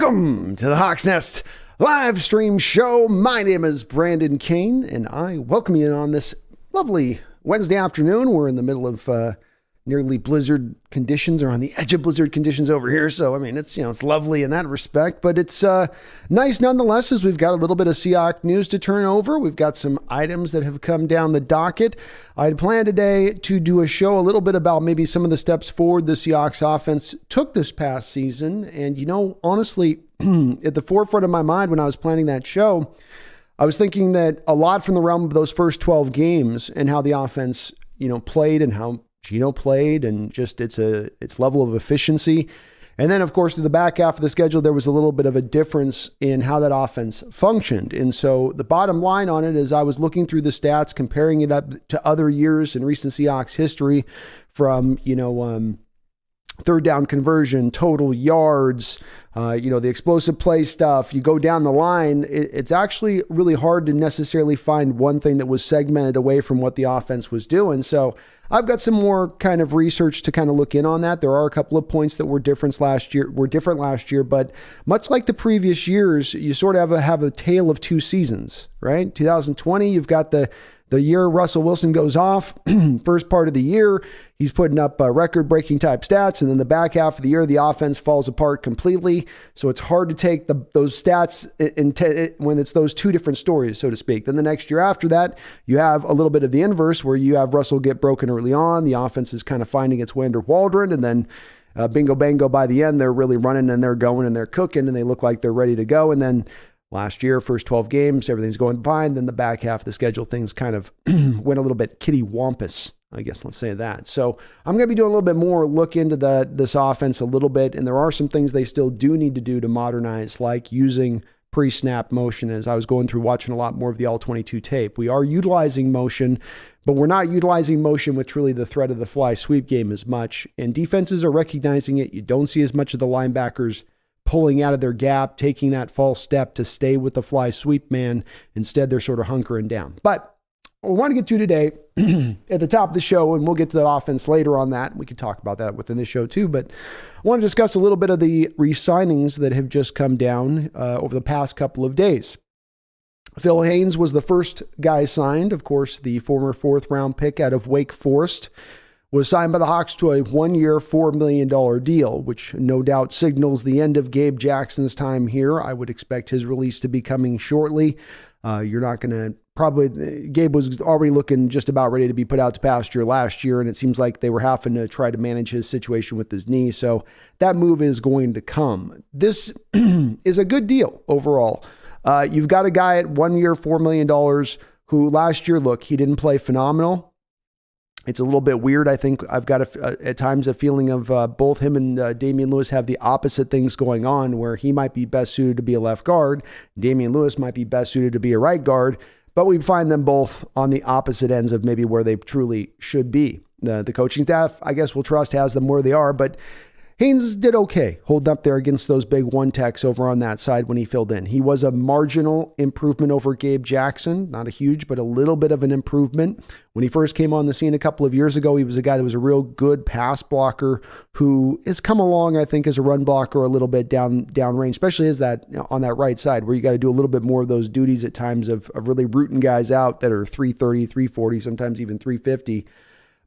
Welcome to the Hawks Nest live stream show. My name is Brandon Kane, and I welcome you on this lovely Wednesday afternoon. We're in the middle of nearly blizzard conditions, or on the edge of blizzard conditions over here. So, I mean, it's lovely in that respect, but it's nice nonetheless, as we've got a little bit of Seahawks news to turn over. We've got some items that have come down the docket. I had planned today to do a show a little bit about maybe some of the steps forward the Seahawks offense took this past season. And, honestly, at the forefront of my mind when I was planning that show, I was thinking that a lot from the realm of those first 12 games and how the offense, played and how Gino played and just its level of efficiency. And then, of course, to the back half of the schedule, there was a little bit of a difference in how that offense functioned. And so the bottom line on it is I was looking through the stats, comparing it up to other years in recent Seahawks history from, third down conversion, total yards, the explosive play stuff. You go down the line, it's actually really hard to necessarily find one thing that was segmented away from what the offense was doing. So I've got some more kind of research to kind of look in on that. There are a couple of points that were different last year, but much like the previous years, you sort of have a tale of two seasons, right? 2020, you've got the year Russell Wilson goes off. First part of the year, he's putting up record-breaking type stats, and then the back half of the year, the offense falls apart completely. So it's hard to take those stats when it's those two different stories, so to speak. Then the next year after that, you have a little bit of the inverse, where you have Russell get broken early on. The offense is kind of finding its way under Waldron, and then bingo bango, by the end, they're really running and they're going and they're cooking and they look like they're ready to go. And then last year, first 12 games, everything's going fine. Then the back half of the schedule, things kind of went a little bit kitty-wampus, I guess, let's say that. So I'm going to be doing a little bit more look into this offense a little bit, and there are some things they still do need to do to modernize, like using pre-snap motion. As I was going through watching a lot more of the All-22 tape, we are utilizing motion, but we're not utilizing motion with truly the threat of the fly sweep game as much, and defenses are recognizing it. You don't see as much of the linebackers pulling out of their gap, taking that false step to stay with the fly sweep man. Instead, they're sort of hunkering down. But what we want to get to today at the top of the show, and we'll get to the offense later on that. We could talk about that within the show too, but I want to discuss a little bit of the re-signings that have just come down over the past couple of days. Phil Haynes was the first guy signed. Of course, the former fourth-round pick out of Wake Forest was signed by the Hawks to a one-year, $4 million deal, which no doubt signals the end of Gabe Jackson's time here. I would expect his release to be coming shortly. You're not going to Gabe was already looking just about ready to be put out to pasture last year, and it seems like they were having to try to manage his situation with his knee. So that move is going to come. This is a good deal overall. You've got a guy at 1 year, $4 million who last year, he didn't play phenomenal. It's a little bit weird. I think I've got at times a feeling of both him and Damian Lewis have the opposite things going on, where he might be best suited to be a left guard. Damian Lewis might be best suited to be a right guard, but we find them both on the opposite ends of maybe where they truly should be. The coaching staff, I guess we'll trust, has them where they are, but Haynes did okay holding up there against those big one-techs over on that side when he filled in. He was a marginal improvement over Gabe Jackson, not a huge, but a little bit of an improvement. When he first came on the scene a couple of years ago, he was a guy that was a real good pass blocker who has come along, I think, as a run blocker a little bit down range, especially as that on that right side where you got to do a little bit more of those duties at times of really rooting guys out that are 330, 340, sometimes even 350.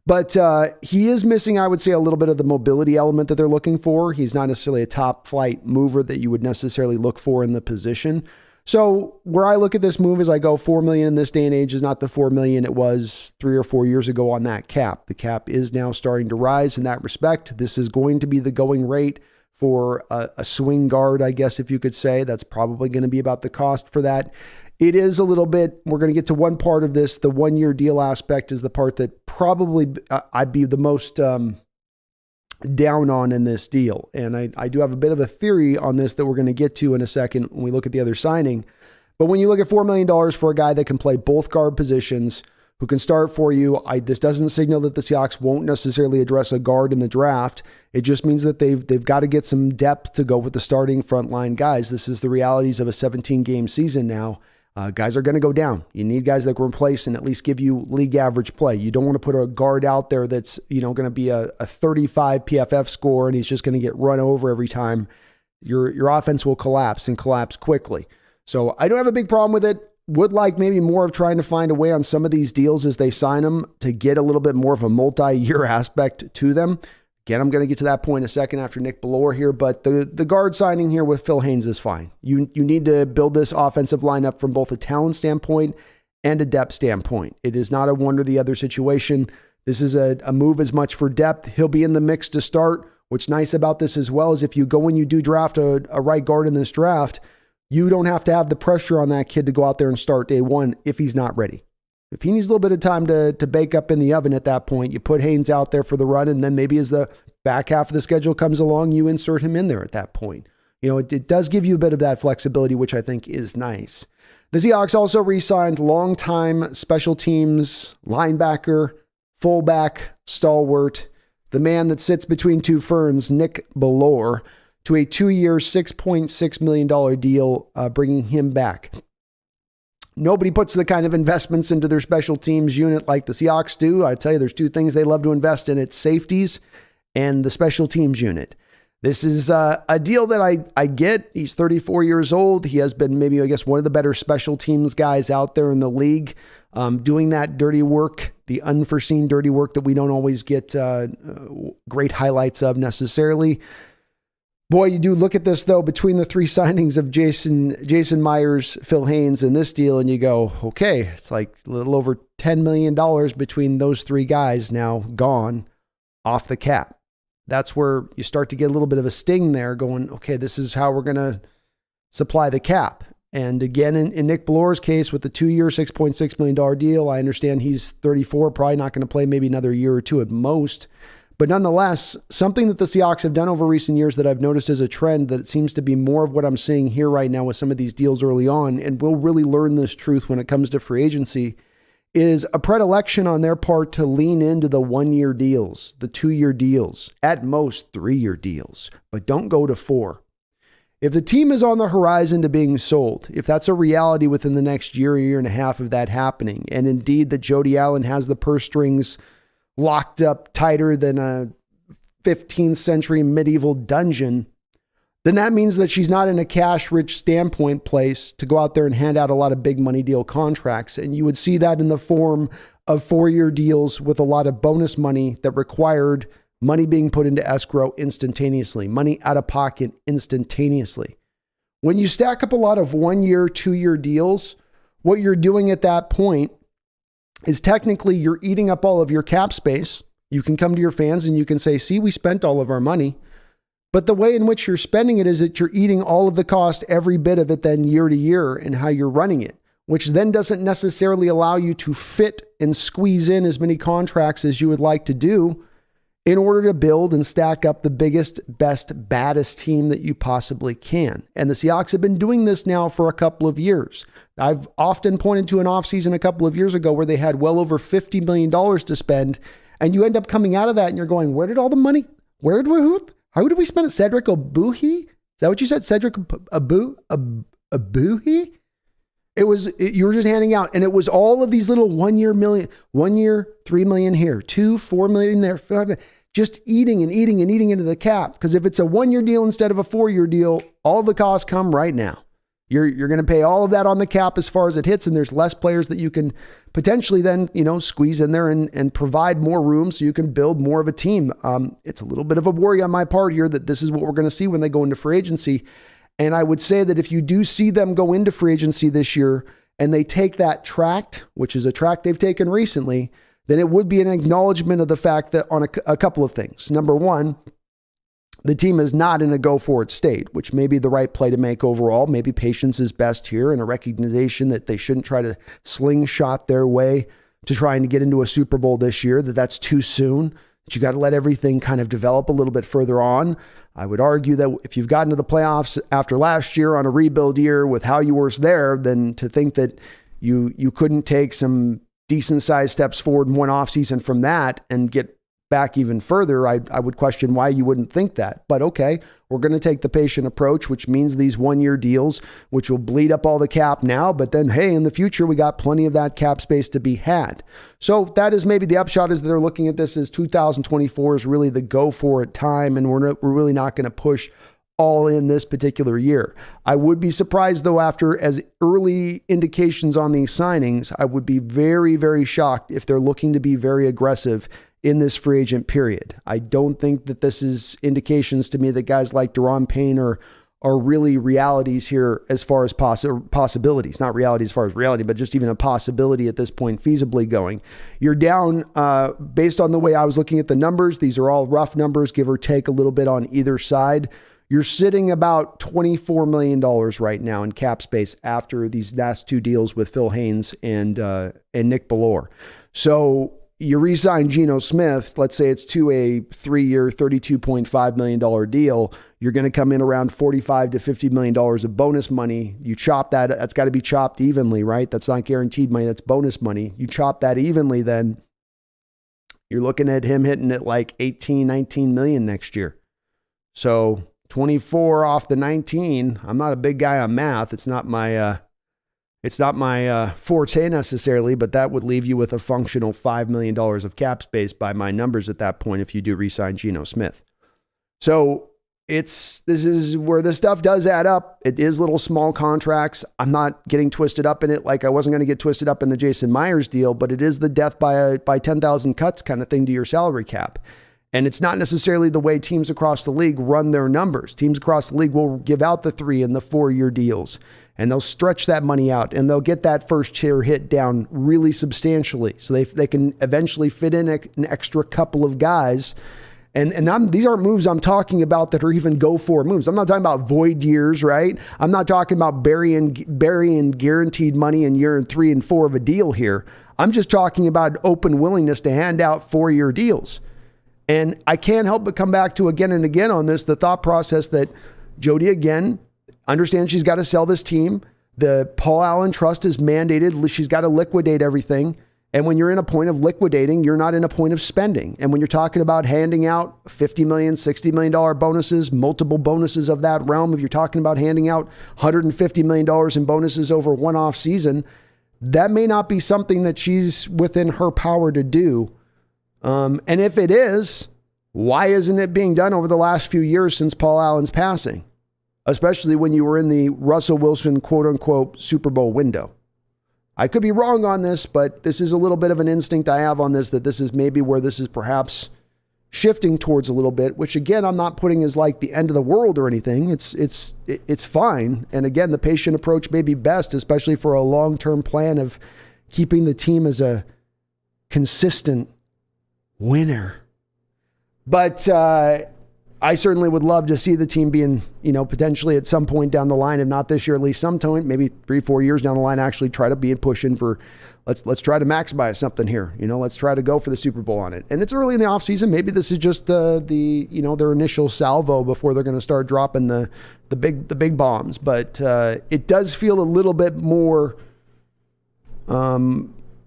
But he is missing, I would say, a little bit of the mobility element that they're looking for. He's not necessarily a top flight mover that you would necessarily look for in the position. So where I look at this move is I go $4 million in this day and age is not the $4 million it was 3 or 4 years ago on that cap. The cap is now starting to rise in that respect. This is going to be the going rate for a swing guard, I guess, if you could say. That's probably going to be about the cost for that. It is a little bit, we're going to get to one part of this. The 1 year deal aspect is the part that probably I'd be the most down on in this deal. And I do have a bit of a theory on this that we're going to get to in a second when we look at the other signing. But when you look at $4 million for a guy that can play both guard positions, who can start for you, this doesn't signal that the Seahawks won't necessarily address a guard in the draft. It just means that they've got to get some depth to go with the starting frontline guys. This is the realities of a 17-game season now. Guys are going to go down. You need guys that can replace and at least give you league average play. You don't want to put a guard out there that's going to be a 35 PFF score and he's just going to get run over every time. your offense will collapse and collapse quickly. So I don't have a big problem with it. Would like maybe more of trying to find a way on some of these deals as they sign them to get a little bit more of a multi-year aspect to them. Again, I'm going to get to that point in a second after Nick Bellore here, but the guard signing here with Phil Haynes is fine. You need to build this offensive lineup from both a talent standpoint and a depth standpoint. It is not a one or the other situation. This is a move as much for depth. He'll be in the mix to start. What's nice about this as well is if you go and you do draft a right guard in this draft, you don't have to have the pressure on that kid to go out there and start day one if he's not ready. If he needs a little bit of time to bake up in the oven at that point, you put Haynes out there for the run, and then maybe as the back half of the schedule comes along, you insert him in there at that point. It does give you a bit of that flexibility, which I think is nice. The Seahawks also re-signed longtime special teams linebacker, fullback, stalwart, the man that sits between two ferns, Nick Bellore, to a 2-year, $6.6 million deal, bringing him back. Nobody puts the kind of investments into their special teams unit like the Seahawks do. I tell you, there's two things they love to invest in. It's safeties and the special teams unit. This is a deal that I get. He's 34 years old. He has been maybe, I guess, one of the better special teams guys out there in the league, doing that dirty work, the unforeseen dirty work that we don't always get great highlights of necessarily. Boy, you do look at this, though, between the three signings of Jason Myers, Phil Haynes, and this deal, and you go, okay, it's like a little over $10 million between those three guys now gone off the cap. That's where you start to get a little bit of a sting there going, okay, this is how we're going to supply the cap. And again, in Nick Bellore's case with the 2-year, $6.6 million deal, I understand he's 34, probably not going to play maybe another year or two at most. But nonetheless, something that the Seahawks have done over recent years that I've noticed as a trend that it seems to be more of what I'm seeing here right now with some of these deals early on, and we'll really learn this truth when it comes to free agency, is a predilection on their part to lean into the 1-year deals, the 2-year deals, at most 3-year deals, but don't go to 4. If the team is on the horizon to being sold, if that's a reality within the next year and a half of that happening, and indeed that Jody Allen has the purse strings locked up tighter than a 15th century medieval dungeon, then that means that she's not in a cash-rich standpoint place to go out there and hand out a lot of big money deal contracts. And you would see that in the form of 4-year deals with a lot of bonus money that required money being put into escrow instantaneously, money out of pocket instantaneously. When you stack up a lot of 1-year, 2-year deals, what you're doing at that point is technically you're eating up all of your cap space. You can come to your fans and you can say, see, we spent all of our money. But the way in which you're spending it is that you're eating all of the cost, every bit of it then year to year and how you're running it, which then doesn't necessarily allow you to fit and squeeze in as many contracts as you would like to do in order to build and stack up the biggest, best, baddest team that you possibly can. And the Seahawks have been doing this now for a couple of years. I've often pointed to an offseason a couple of years ago where they had well over $50 million to spend, and you end up coming out of that and you're going, where did all the money, how did we spend it? Cedric Obuhi? Is that what you said? Cedric Obuhi? You were just handing out, and it was all of these little 1 year, $3 million here, $4 million there, $5 million. Just eating and eating and eating into the cap. Because if it's a 1-year deal instead of a 4-year deal, all of the costs come right now. You're going to pay all of that on the cap as far as it hits, and there's less players that you can potentially then, squeeze in there and provide more room so you can build more of a team. It's a little bit of a worry on my part here that this is what we're going to see when they go into free agency. And I would say that if you do see them go into free agency this year and they take that tract, which is a tract they've taken recently, then it would be an acknowledgement of the fact that on a couple of things. Number one, the team is not in a go-for-it state, which may be the right play to make overall. Maybe patience is best here and a recognition that they shouldn't try to slingshot their way to trying to get into a Super Bowl this year, that's too soon, that you got to let everything kind of develop a little bit further on. I would argue that if you've gotten to the playoffs after last year on a rebuild year with how you were there, then to think that you couldn't take some decent-sized steps forward in one offseason from that and get back even further, I would question why you wouldn't think that. But okay, we're going to take the patient approach, which means these 1-year deals, which will bleed up all the cap now, but then, hey, in the future, we got plenty of that cap space to be had. So that is maybe the upshot is they're looking at this as 2024 is really the go for it time, and we're really not going to push all in this particular year. I would be surprised though, after as early indications on these signings, I would be very, very shocked if they're looking to be very aggressive in this free agent period. I don't think that this is indications to me that guys like Daron Payne are really realities here as far as possibilities, not reality as far as reality, but just even a possibility at this point, feasibly going. You're down based on the way I was looking at the numbers. These are all rough numbers, give or take a little bit on either side. You're sitting about $24 million right now in cap space after these last two deals with Phil Haynes and Nick Bellore. So you re-sign Geno Smith, let's say it's to a 3-year, $32.5 million deal. You're going to come in around $45 to $50 million of bonus money. You chop that. That's got to be chopped evenly, right? That's not guaranteed money. That's bonus money. You chop that evenly, then you're looking at him hitting it like 18, 19 million next year. So 24 off the 19. I'm not a big guy on math. It's not my forte necessarily, but that would leave you with a functional $5 million of cap space by my numbers at that point if you do re-sign Geno Smith. So this is where this stuff does add up. It is little small contracts. I'm not getting twisted up in it like I wasn't going to get twisted up in the Jason Myers deal, but it is the death by 10,000 cuts kind of thing to your salary cap. And it's not necessarily the way teams across the league run their numbers. Teams across the league will give out the 3 and the 4-year deals, and they'll stretch that money out, and they'll get that first year hit down really substantially. So they can eventually fit in an extra couple of guys. And these aren't moves I'm talking about that are even go-for moves. I'm not talking about void years, right? I'm not talking about burying guaranteed money in year 3 and 4 of a deal here. I'm just talking about open willingness to hand out 4-year deals. And I can't help but come back to again and again on this, the thought process that Jody, again, understands she's got to sell this team. The Paul Allen Trust is mandated. She's got to liquidate everything. And when you're in a point of liquidating, you're not in a point of spending. And when you're talking about handing out $50 million, $60 million bonuses, multiple bonuses of that realm, if you're talking about handing out $150 million in bonuses over one off season, that may not be something that she's within her power to do. And if it is, why isn't it being done over the last few years since Paul Allen's passing? Especially when you were in the Russell Wilson quote unquote Super Bowl window. I could be wrong on this, but this is a little bit of an instinct I have on this, that this is maybe where this is perhaps shifting towards a little bit, which again, I'm not putting as like the end of the world or anything. It's fine. And again, the patient approach may be best, especially for a long-term plan of keeping the team as a consistent winner. But I certainly would love to see the team being, potentially at some point down the line, if not this year, at least some time, maybe 3-4 years down the line, actually try to be pushing for, let's try to maximize something here. Let's try to go for the Super Bowl on it. And it's early in the offseason. Maybe this is just their initial salvo before they're going to start dropping the big bombs. But it does feel a little bit more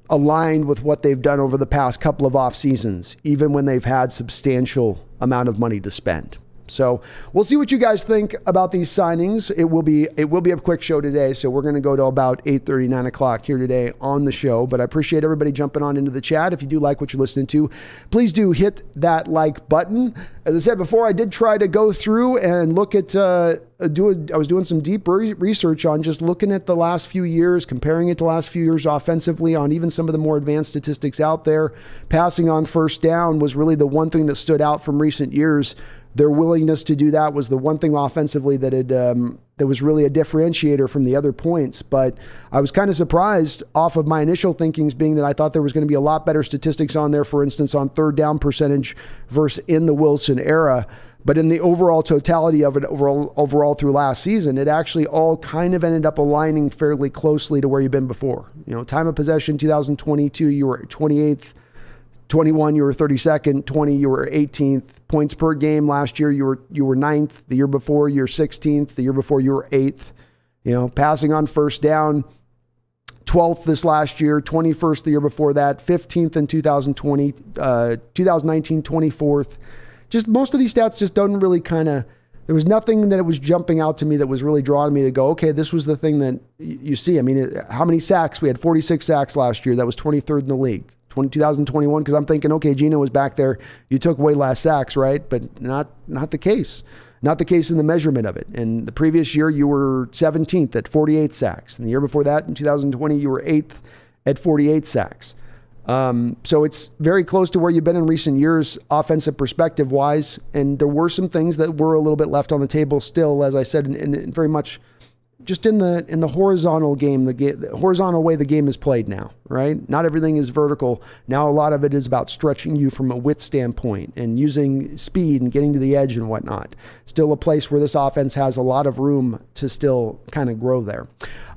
aligned with what they've done over the past couple of off seasons, even when they've had substantial amount of money to spend. So we'll see what you guys think about these signings. It will be a quick show today. So we're going to go to about 8:30, 9 o'clock here today on the show. But I appreciate everybody jumping on into the chat. If you do like what you're listening to, please do hit that like button. As I said before, I did try to go through and look at, I was doing some deep research on just looking at the last few years, comparing it to the last few years offensively on even some of the more advanced statistics out there. Passing on first down was really the one thing that stood out from recent years. Their willingness to do that was the one thing offensively that was really a differentiator from the other points. But I was kind of surprised off of my initial thinkings being that I thought there was going to be a lot better statistics on there, for instance, on third down percentage versus in the Wilson era. But in the overall totality of it, overall through last season, it actually all kind of ended up aligning fairly closely to where you've been before. Time of possession, 2022, you were 28th. 21, you were 32nd. 20, you were 18th. Points per game last year, you were 9th. The year before, you're 16th. The year before, you were 8th. Passing on first down, 12th this last year, 21st the year before that, 15th in 2020, 2019, 24th. Just most of these stats just don't really there was nothing that was jumping out to me that was really drawing me to go, okay, this was the thing that you see. I mean, how many sacks? We had 46 sacks last year. That was 23rd in the league. 2021, because I'm thinking, okay, Geno was back there. You took way less sacks, right? But not the case. not the case in the measurement of it. And the previous year, you were 17th at 48 sacks. And the year before that, in 2020, you were 8th at 48 sacks. So it's very close to where you've been in recent years, offensive perspective wise. And there were some things that were a little bit left on the table still, as I said, and very much just in the horizontal game, the horizontal way the game is played now, right? Not everything is vertical. Now a lot of it is about stretching you from a width standpoint and using speed and getting to the edge and whatnot. Still a place where this offense has a lot of room to still kind of grow there.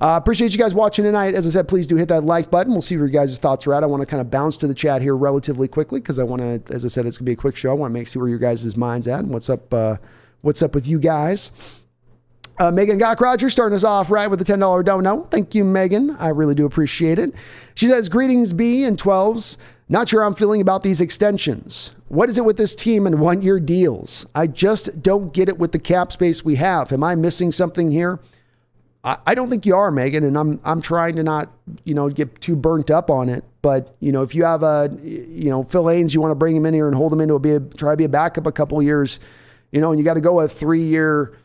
Appreciate you guys watching tonight. As I said, please do hit that like button. We'll see where your guys' thoughts are at. I want to kind of bounce to the chat here relatively quickly because I want to, as I said, it's going to be a quick show. I want to see where your guys' minds at and what's up with you guys. Megan Gock-Rogers starting us off right with the $10 dono. Thank you, Megan. I really do appreciate it. She says, greetings, B and 12s. Not sure how I'm feeling about these extensions. What is it with this team and one-year deals? I just don't get it with the cap space we have. Am I missing something here? I don't think you are, Megan, and I'm trying to not, get too burnt up on it. But, if you have Phil Haynes, you want to bring him in here and hold him into try to be a backup a couple of years, and you got to go a 3-year,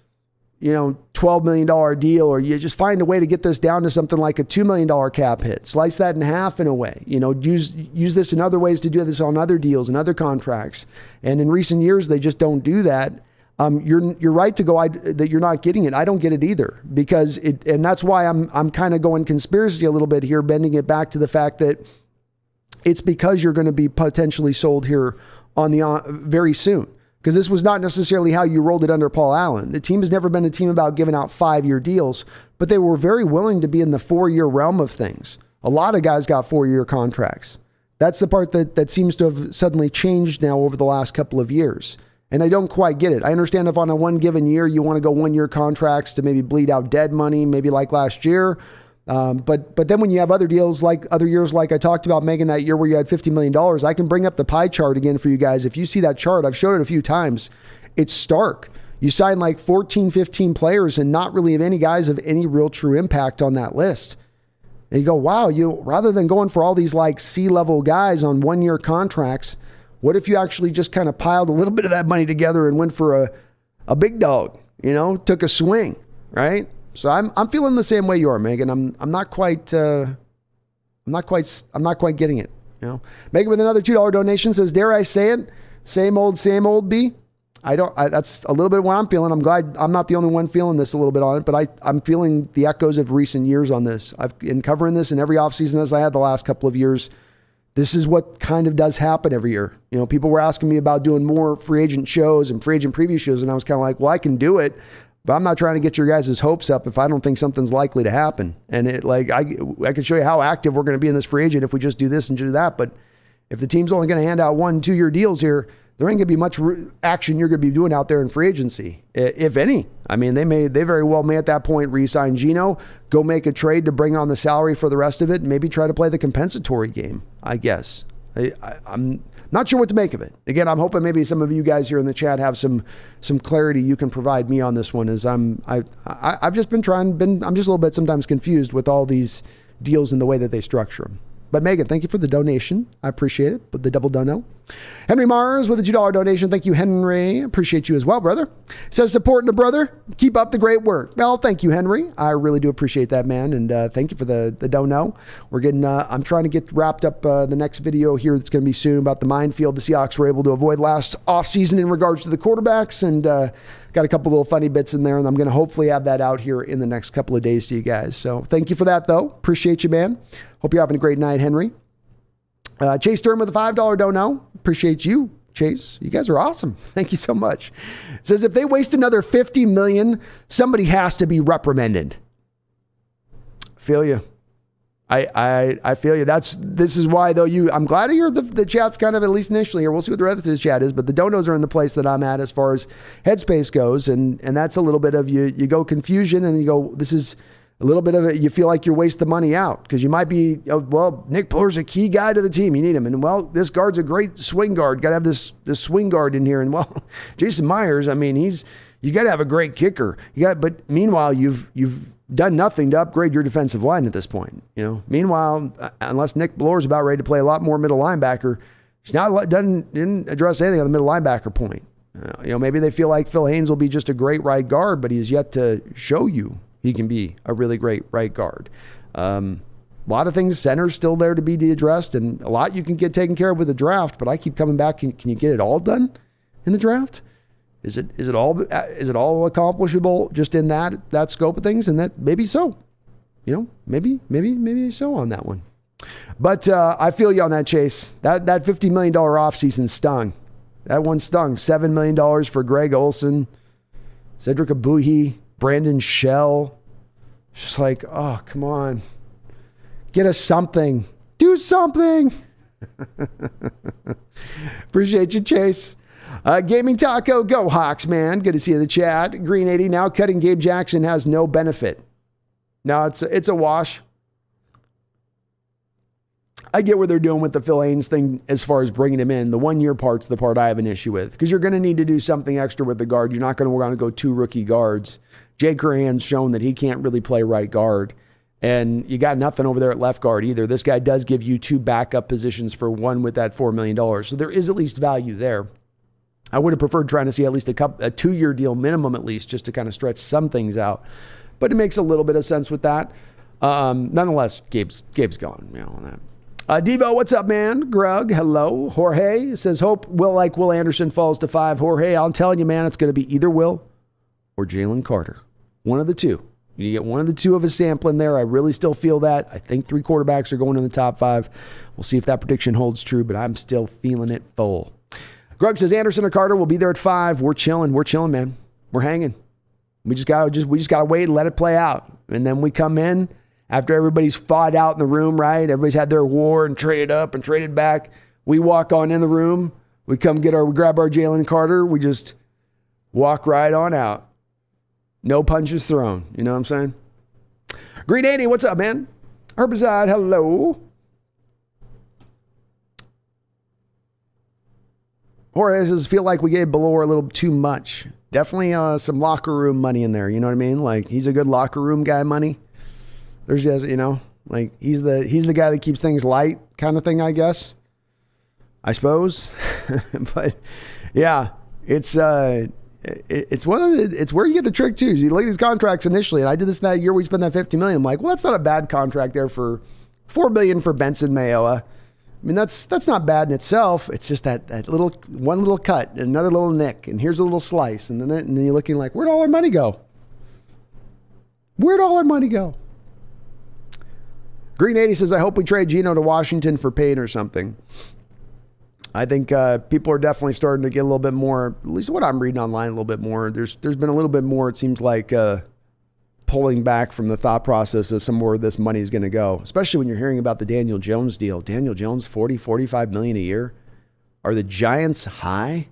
$12 million deal, or you just find a way to get this down to something like a $2 million cap hit. Slice that in half in a way. Use this in other ways to do this on other deals and other contracts. And in recent years, they just don't do that. You're right to go that you're not getting it. I don't get it either and that's why I'm kind of going conspiracy a little bit here, bending it back to the fact that it's because you're going to be potentially sold here very soon. Because this was not necessarily how you rolled it under Paul Allen. The team has never been a team about giving out 5-year deals, but they were very willing to be in the 4-year realm of things. A lot of guys got 4-year contracts. That's the part that seems to have suddenly changed now over the last couple of years. And I don't quite get it. I understand if on a one given year you want to go 1-year contracts to maybe bleed out dead money, maybe like last year. But then when you have other deals like other years, like I talked about, Megan, that year where you had $50 million, I can bring up the pie chart again for you guys. If you see that chart, I've showed it a few times. It's stark. You sign like 14, 15 players and not really have any guys of any real true impact on that list. And you go, wow, rather than going for all these like C-level guys on 1-year contracts, what if you actually just kind of piled a little bit of that money together and went for a big dog, took a swing, right? So I'm feeling the same way you are, Megan. I'm not quite getting it. Megan with another $2 donation says, dare I say it? Same old B. That's a little bit what I'm feeling. I'm glad I'm not the only one feeling this a little bit on it, but I'm feeling the echoes of recent years on this. I've been covering this in every offseason as I had the last couple of years. This is what kind of does happen every year. People were asking me about doing more free agent shows and free agent preview shows. And I was kind of like, well, I can do it, but I'm not trying to get your guys' hopes up if I don't think something's likely to happen. And I can show you how active we're going to be in this free agent if we just do this and do that. But if the team's only going to hand out 1-2-year deals here, there ain't going to be much action you're going to be doing out there in free agency, if any. I mean, they very well may at that point re-sign Geno, go make a trade to bring on the salary for the rest of it, and maybe try to play the compensatory game, I guess. I'm not sure what to make of it. Again, I'm hoping maybe some of you guys here in the chat have some clarity you can provide me on this one, as I've just I'm just a little bit sometimes confused with all these deals and the way that they structure them. But Megan, thank you for the donation. I appreciate it. But the double dono. Henry Mars with a $2 donation. Thank you, Henry. Appreciate you as well, brother. Says supporting a brother. Keep up the great work. Well, thank you, Henry. I really do appreciate that, man. And thank you for the dono. We're getting. I'm trying to get wrapped up the next video here. That's going to be soon about the minefield the Seahawks were able to avoid last offseason in regards to the quarterbacks, and got a couple little funny bits in there, and I'm going to hopefully have that out here in the next couple of days to you guys. So thank you for that, though. Appreciate you, man. Hope you're having a great night, Henry. Chase Stern with a $5 dono. Appreciate you, Chase. You guys are awesome. Thank you so much. Says if they waste another $50 million, somebody has to be reprimanded. Feel you. I feel you. This is why though I'm glad to hear the chat's kind of at least initially here. We'll see what the rest of this chat is, but the donos are in the place that I'm at as far as headspace goes, and that's a little bit of you go confusion, and you go, this is a little bit of it. You feel like you're wasting the money out because you might be, well, Nick Bellore's a key guy to the team. You need him. And well, this guard's a great swing guard. Got to have this swing guard in here. And well, Jason Myers, I mean, you got to have a great kicker. But meanwhile, you've done nothing to upgrade your defensive line at this point. Meanwhile, unless Nick Bellore's about ready to play a lot more middle linebacker, he's didn't address anything on the middle linebacker point. Maybe they feel like Phil Haynes will be just a great right guard, but he's yet to show you he can be a really great right guard. A lot of things, center's still there to be addressed, and a lot you can get taken care of with the draft, but I keep coming back. Can you get it all done in the draft? Is it all accomplishable just in that scope of things? And that maybe so. Maybe so on that one. But I feel you on that, Chase. That $50 million offseason stung. That one stung. $7 million for Greg Olson, Cedric Abuhi, Brandon Shell. Just like, oh, come on. Get us something. Do something. Appreciate you, Chase. Gaming Taco, go Hawks, man. Good to see you in the chat. Green 80, now cutting Gabe Jackson has no benefit. No, it's a wash. I get what they're doing with the Phil Haynes thing as far as bringing him in. The 1 year part's the part I have an issue with, because you're going to need to do something extra with the guard. You're not going to want to go 2 rookie guards. Jay Crahan's shown that he can't really play right guard, and you got nothing over there at left guard either. This guy does give you 2 backup positions for one with that $4 million. So there is at least value there. I would have preferred trying to see at least a 2-year deal minimum at least, just to kind of stretch some things out. But it makes a little bit of sense with that. Nonetheless, Gabe's gone. On that. Devo, what's up, man? Grug, hello. Jorge says, hope Will Anderson falls to 5. Jorge, I'm telling you, man, it's going to be either Will or Jalen Carter. One of the two. You get one of the two of a sample in there. I really still feel that. I think 3 quarterbacks are going in the top 5. We'll see if that prediction holds true, but I'm still feeling it full. Grug says, Anderson or Carter will be there at 5. We're chilling, man. We're hanging. We just gotta wait and let it play out. And then we come in after everybody's fought out in the room, right? Everybody's had their war and traded up and traded back. We walk on in the room. We grab our Jalen Carter. We just walk right on out. No punches thrown. You know what I'm saying? Green 80, what's up, man? Herbicide, hello. Jorge says, feel like we gave Bellore a little too much. Definitely some locker room money in there. You know what I mean? Like, he's a good locker room guy money. There's just, like he's the guy that keeps things light kind of thing, I guess. I suppose. But yeah, it's where you get the trick too. You look at these contracts initially, and I did this that year we spent that $50 million. I'm like, well, that's not a bad contract there for $4 billion for Benson Mayowa. I mean, that's not bad in itself. It's just that one little cut and another little nick, and here's a little slice, and then you're looking like, where'd all our money go? Where'd all our money go? Green 80 says, I hope we trade Geno to Washington for Payne or something. I think people are definitely starting to get a little bit more, at least what I'm reading online, a little bit more. There's been a little bit more, it seems like, pulling back from the thought process of somewhere this money is going to go, especially when you're hearing about the Daniel Jones deal. Daniel Jones, $45 million a year. Are the Giants high?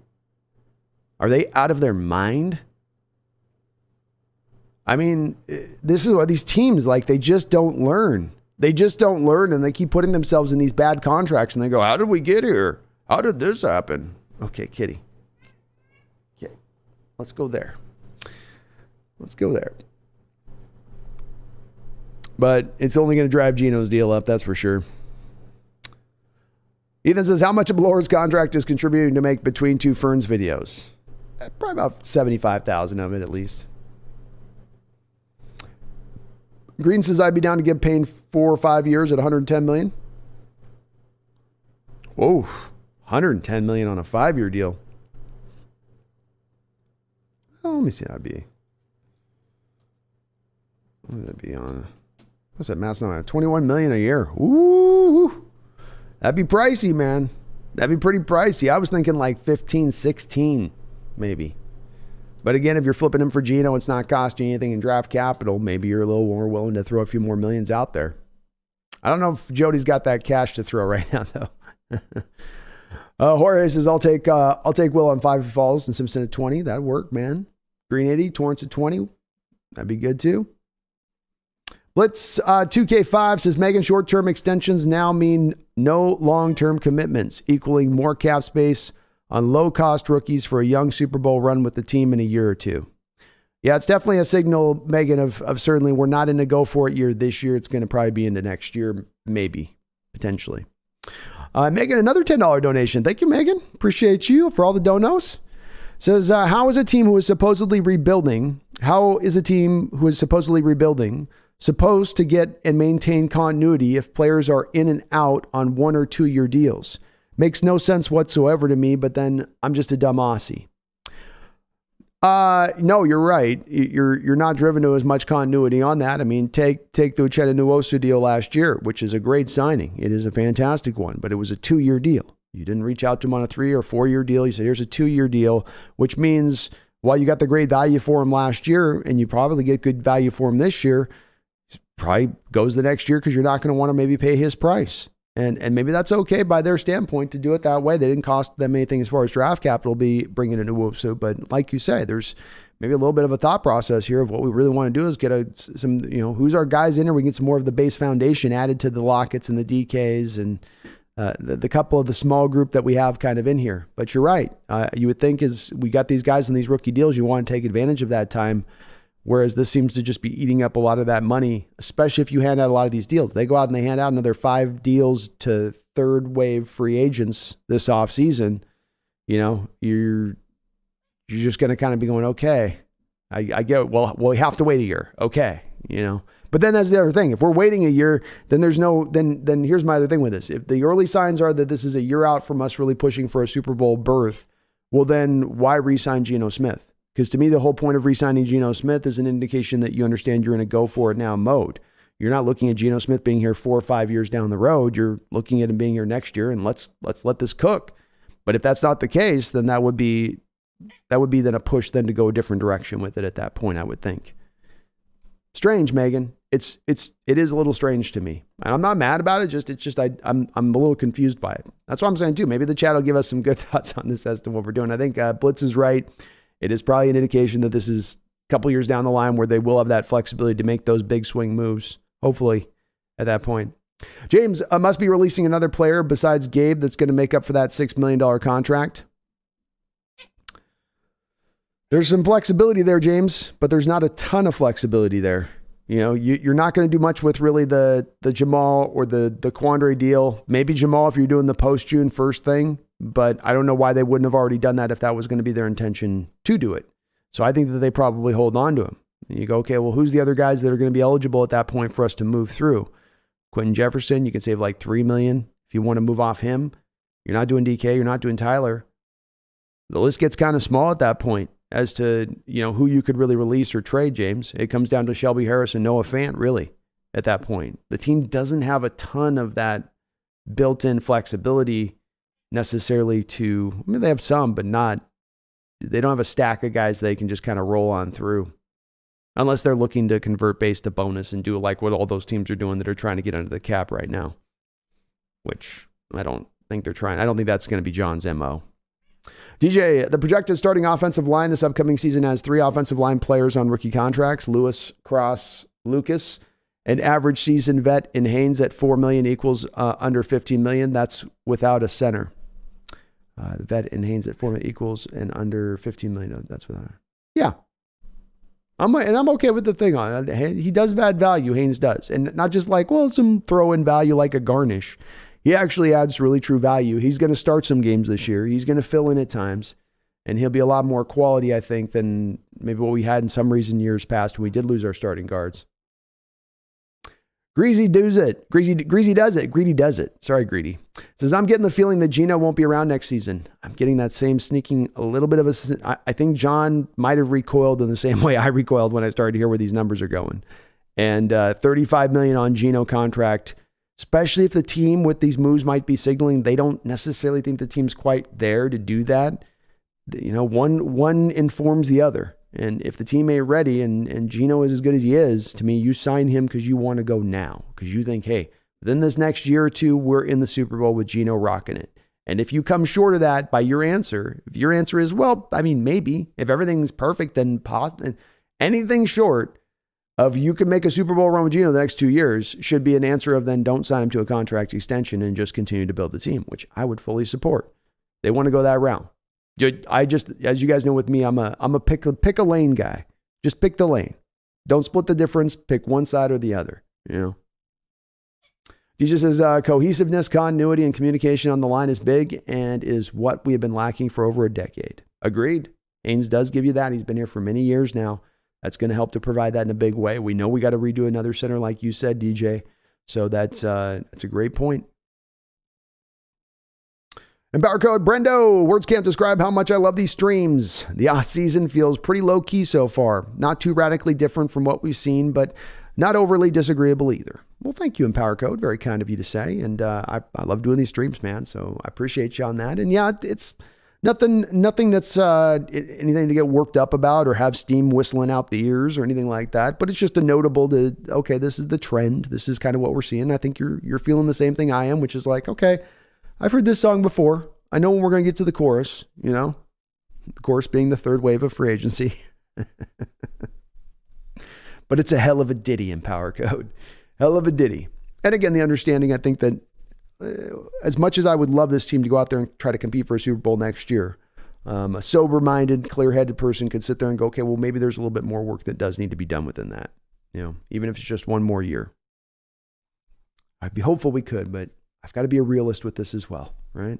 Are they out of their mind? I mean, this is what these teams, like, they just don't learn. They just don't learn, and they keep putting themselves in these bad contracts, and they go, how did we get here? How did this happen? Okay, kitty. Okay, let's go there. But it's only going to drive Geno's deal up, that's for sure. Ethan says, how much of Bellore's contract is contributing to make Between Two Ferns videos? Probably about $75,000 of it at least. Green says, I'd be down to give Payne 4 or 5 years at $110 million. Whoa, $110 million on a 5-year deal. Oh, let me see how that'd be. What would that be on? What's that math number? $21 million a year. Ooh, that'd be pricey, man. That'd be pretty pricey. I was thinking like 15, 16, maybe. But again, if you're flipping him for Geno, it's not costing you anything in draft capital. Maybe you're a little more willing to throw a few more millions out there. I don't know if Jody's got that cash to throw right now, though. Jorge says, I'll take Will on 5 falls and Simpson at 20. That'd work, man. Green 80, Torrance at 20. That'd be good too. Blitz 2K5 says, Megan, short-term extensions now mean no long-term commitments, equaling more cap space on low-cost rookies for a young Super Bowl run with the team in a year or two. Yeah, it's definitely a signal, Megan, of certainly we're not in a go-for-it year this year. It's going to probably be into next year, maybe, potentially. Megan, another $10 donation. Thank you, Megan. Appreciate you for all the donos. Says, how is a team who is supposedly rebuilding supposed to get and maintain continuity if players are in and out on 1 or 2 year deals? Makes no sense whatsoever to me, but then I'm just a dumb Aussie. No, you're right. You're not driven to as much continuity on that. I mean, take the Uchenna Nwosu deal last year, which is a great signing. It is a fantastic one, but it was a 2 year deal. You didn't reach out to him on a 3 or 4 year deal. You said, here's a 2 year deal, which means while you got the great value for him last year and you probably get good value for him this year, probably goes the next year because you're not going to want to maybe pay his price. And maybe that's okay by their standpoint to do it that way. They didn't cost them anything as far as draft capital be bringing in a Nwosu. But like you say, there's maybe a little bit of a thought process here of what we really want to do is get some, who's our guys in there. We can get some more of the base foundation added to the Locketts and the DKs and the couple of the small group that we have kind of in here. But you're right. You would think as we got these guys in these rookie deals, you want to take advantage of that time. Whereas this seems to just be eating up a lot of that money, especially if you hand out a lot of these deals. They go out and they hand out another 5 deals to third wave free agents this offseason. You're just going to kind of be going, okay, I get, well, we have to wait a year. Okay. But then that's the other thing. If we're waiting a year, then then here's my other thing with this. If the early signs are that this is a year out from us really pushing for a Super Bowl berth, well, then why re-sign Geno Smith? Because to me, the whole point of re-signing Geno Smith is an indication that you understand you're in a go for it now mode. You're not looking at Geno Smith being here 4 or 5 years down the road. You're looking at him being here next year and let's let this cook. But if that's not the case, then that would be then a push then to go a different direction with it at that point, I would think. Strange, Megan. It is a little strange to me. And I'm not mad about it. I'm a little confused by it. That's what I'm saying too. Maybe the chat will give us some good thoughts on this as to what we're doing. I think Blitz is right. It is probably an indication that this is a couple years down the line where they will have that flexibility to make those big swing moves, hopefully, at that point. James must be releasing another player besides Gabe that's going to make up for that $6 million contract. There's some flexibility there, James, but there's not a ton of flexibility there. You're not going to do much with really the Jamal or the Quandre deal. Maybe Jamal if you're doing the post-June 1st thing. But I don't know why they wouldn't have already done that if that was going to be their intention to do it. So I think that they probably hold on to him. And you go, okay, well, who's the other guys that are going to be eligible at that point for us to move through? Quentin Jefferson, you can save like $3 million if you want to move off him. You're not doing DK, you're not doing Tyler. The list gets kind of small at that point as to, who you could really release or trade, James. It comes down to Shelby Harris and Noah Fant, really, at that point. The team doesn't have a ton of that built-in flexibility necessarily they have some, but they don't have a stack of guys they can just kind of roll on through unless they're looking to convert base to bonus and do like what all those teams are doing that are trying to get under the cap right now, which I don't think they're trying. I don't think that's going to be John's MO. DJ, the projected starting offensive line this upcoming season has 3 offensive line players on rookie contracts, Lewis, Cross, Lucas. An average season vet in Haynes at $4 million equals under $15 million. That's without a center. The vet in Haynes at $4 million equals and under $15 million. That's without. Yeah. I'm okay with the thing on it. He does add value. Haynes does. And not just like, some throw in value like a garnish. He actually adds really true value. He's going to start some games this year. He's going to fill in at times. And he'll be a lot more quality, I think, than maybe what we had in some recent years past when we did lose our starting guards. Greasy does it. Greasy does it. Greedy does it. Sorry, Greedy. Says, I'm getting the feeling that Geno won't be around next season. I'm getting that same sneaking a little bit of I think John might have recoiled in the same way I recoiled when I started to hear where these numbers are going. And $35 million on Geno contract, especially if the team with these moves might be signaling they don't necessarily think the team's quite there to do that. One informs the other. And if the team ain't ready and Geno is as good as he is, to me, you sign him because you want to go now. Because you think, hey, within this next year or two, we're in the Super Bowl with Geno rocking it. And if you come short of that by your answer, if your answer is, well, I mean, maybe. If everything's perfect, then anything short of you can make a Super Bowl run with Geno the next 2 years should be an answer of then don't sign him to a contract extension and just continue to build the team, which I would fully support. They want to go that route. As you guys know with me, I'm a pick a lane guy. Just pick the lane. Don't split the difference. Pick one side or the other. DJ says cohesiveness, continuity, and communication on the line is big and is what we have been lacking for over a decade. Agreed. Haynes does give you that. He's been here for many years now. That's going to help to provide that in a big way. We know we got to redo another center, like you said, DJ. So that's a great point. And power code Brendo. Words can't describe how much I love these streams. The off season feels pretty low key so far. Not too radically different from what we've seen, but not overly disagreeable either. Well, thank you, Empower Code. Very kind of you to say. And I love doing these streams, man. So I appreciate you on that. And yeah, it's nothing that's anything to get worked up about or have steam whistling out the ears or anything like that. But it's just a notable okay, this is the trend. This is kind of what we're seeing. I think you're feeling the same thing I am, which is like, okay, I've heard this song before. I know when we're going to get to the chorus, the chorus being the third wave of free agency. But it's a hell of a ditty in Power Code. Hell of a ditty. And again, the understanding, I think that as much as I would love this team to go out there and try to compete for a Super Bowl next year, a sober-minded, clear-headed person could sit there and go, okay, well, maybe there's a little bit more work that does need to be done within that, even if it's just one more year. I'd be hopeful we could, but I've got to be a realist with this as well, right?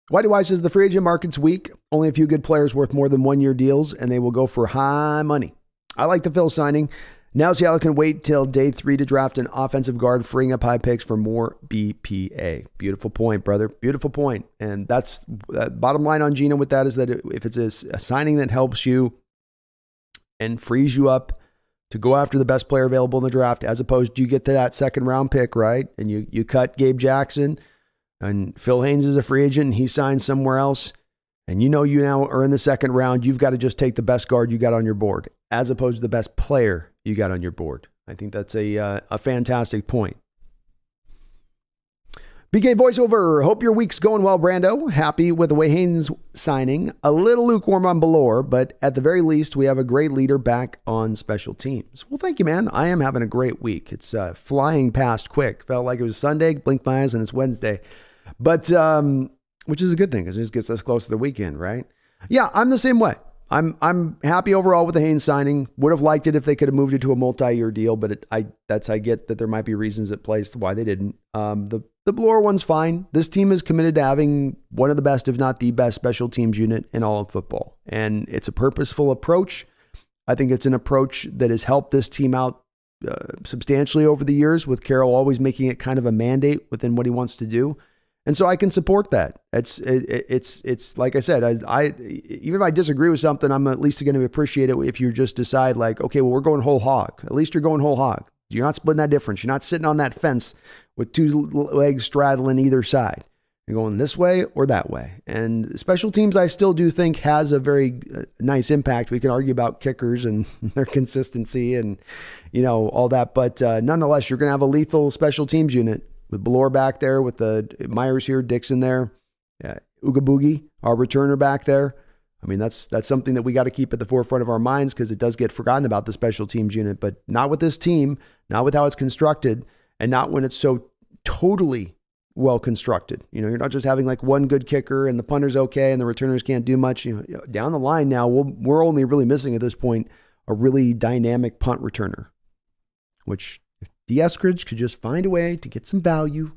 Whitey Wise says the free agent market's weak. Only a few good players worth more than 1 year deals, and they will go for high money. I like the Phil signing. Now Seattle can wait till day 3 to draft an offensive guard, freeing up high picks for more BPA. Beautiful point, brother. Beautiful point. And that's bottom line on Gino with that is that if it's a signing that helps you and frees you up to go after the best player available in the draft, as opposed to you get to that second round pick, right? And you cut Gabe Jackson, and Phil Haynes is a free agent and he signs somewhere else. And you now are in the second round. You've got to just take the best guard you got on your board as opposed to the best player you got on your board. I think that's a fantastic point. BK voiceover. Hope your week's going well, Brando. Happy with the way Haynes signing. A little lukewarm on Bellore, but at the very least, we have a great leader back on special teams. Well, thank you, man. I am having a great week. It's flying past quick. Felt like it was Sunday, blinked my eyes, and it's Wednesday. But, which is a good thing because it just gets us close to the weekend, right? Yeah, I'm the same way. I'm happy overall with the Haynes signing. Would have liked it if they could have moved it to a multi-year deal, but I get that there might be reasons at play as to why they didn't. The Bellore one's fine. This team is committed to having one of the best, if not the best, special teams unit in all of football. And it's a purposeful approach. I think it's an approach that has helped this team out substantially over the years, with Carroll always making it kind of a mandate within what he wants to do. And so I can support that. It's like I said, I even if I disagree with something, I'm at least going to appreciate it if you just decide like, okay, well, we're going whole hog. At least you're going whole hog. You're not splitting that difference. You're not sitting on that fence with two legs straddling either side. You're going this way or that way. And special teams, I still do think has a very nice impact. We can argue about kickers and their consistency and, all that. But nonetheless, you're going to have a lethal special teams unit with Bellore back there, with the Myers here, Dixon there, Ooga Boogie, our returner back there. I mean, that's something that we got to keep at the forefront of our minds because it does get forgotten about the special teams unit, but not with this team, not with how it's constructed, and not when it's so totally well constructed. You're not just having like one good kicker and the punter's okay and the returners can't do much. Down the line now, we're only really missing at this point a really dynamic punt returner, which if D. Eskridge could just find a way to get some value,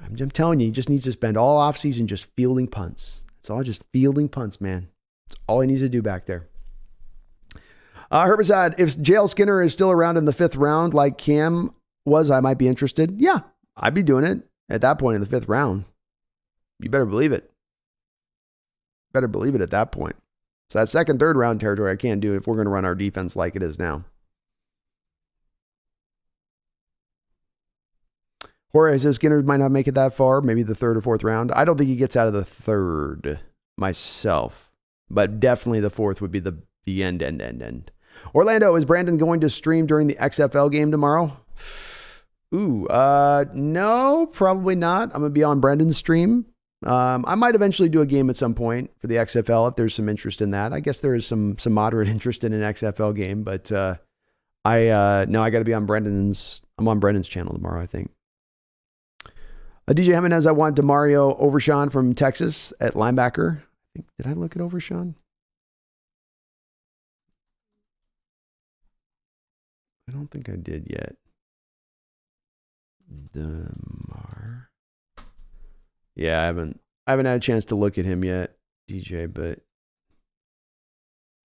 I'm telling you, he just needs to spend all offseason just fielding punts. It's all just fielding punts, man. That's all he needs to do back there. Herbicide, if JL Skinner is still around in the 5th round like Cam was, I might be interested. Yeah, I'd be doing it at that point in the 5th round. You better believe it. Better believe it at that point. So that 2nd, 3rd round territory, I can't do if we're going to run our defense like it is now. Jorge says Skinner might not make it that far, maybe the 3rd or 4th round. I don't think he gets out of the 3rd myself, but definitely the 4th would be the end. Orlando, is Brandon going to stream during the XFL game tomorrow? No, probably not. I'm going to be on Brendan's stream. I might eventually do a game at some point for the XFL if there's some interest in that. I guess there is some moderate interest in an XFL game, but I got to be on I'm on Brendan's channel tomorrow, I think. DJ Jimenez, I want DeMario Overshawn from Texas at linebacker. Did I look at Overshawn? I don't think I did yet. DeMar. Yeah, I haven't had a chance to look at him yet, DJ, but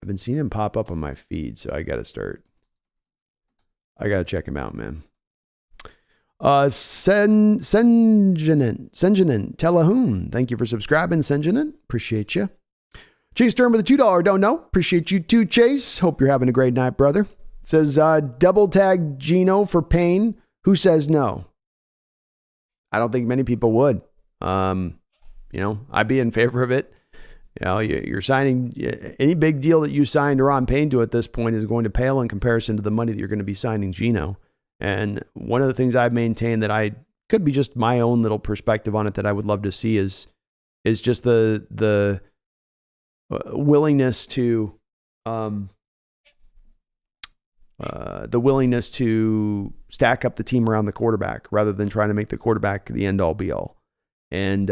I've been seeing him pop up on my feed, so I got to check him out, man. Senjanin Telahun. Thank you for subscribing, Senjanin. Appreciate you. Chase Stern with a $2 don't know. Appreciate you too, Chase. Hope you're having a great night, brother. It says, double tag Geno for Payne. Who says no? I don't think many people would. I'd be in favor of it. You're signing any big deal that you signed Ron Payne to at this point is going to pale in comparison to the money that you're going to be signing Geno. And one of the things I've maintained that I could be just my own little perspective on it that I would love to see is just the willingness to stack up the team around the quarterback rather than trying to make the quarterback the end all be all. And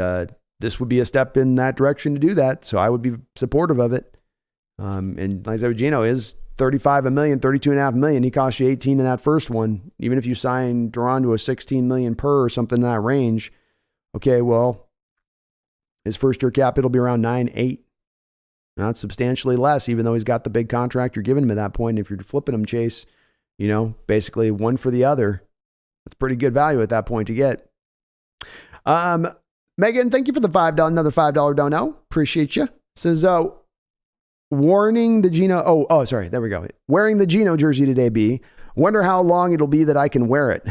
this would be a step in that direction to do that. So I would be supportive of it. And like I said, Geno is $35 million, $32.5 million. He cost you 18 in that first one. Even if you sign Duran to a 16 million per or something in that range, okay, well, his first year cap, it'll be around 9.8. Not substantially less, even though he's got the big contract you're giving him at that point. If you're flipping him, Chase, basically one for the other, that's pretty good value at that point to get. Megan, thank you for the another $5 don't know. Appreciate you. Says, warning the Geno. Oh, sorry. There we go. Wearing the Geno jersey today, B. Wonder how long it'll be that I can wear it.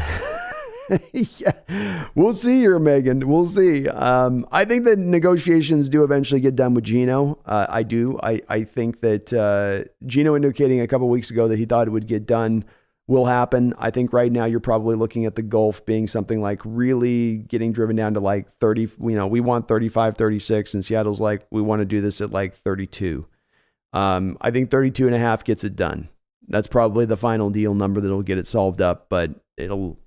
Yeah, we'll see here, Megan. We'll see. I think that negotiations do eventually get done with Geno. I do. I think that Geno indicating a couple weeks ago that he thought it would get done will happen. I think right now you're probably looking at the gulf being something like really getting driven down to like 30. We want 35, 36, and Seattle's like, we want to do this at like 32. I think 32.5 gets it done. That's probably the final deal number that'll get it solved up, but it'll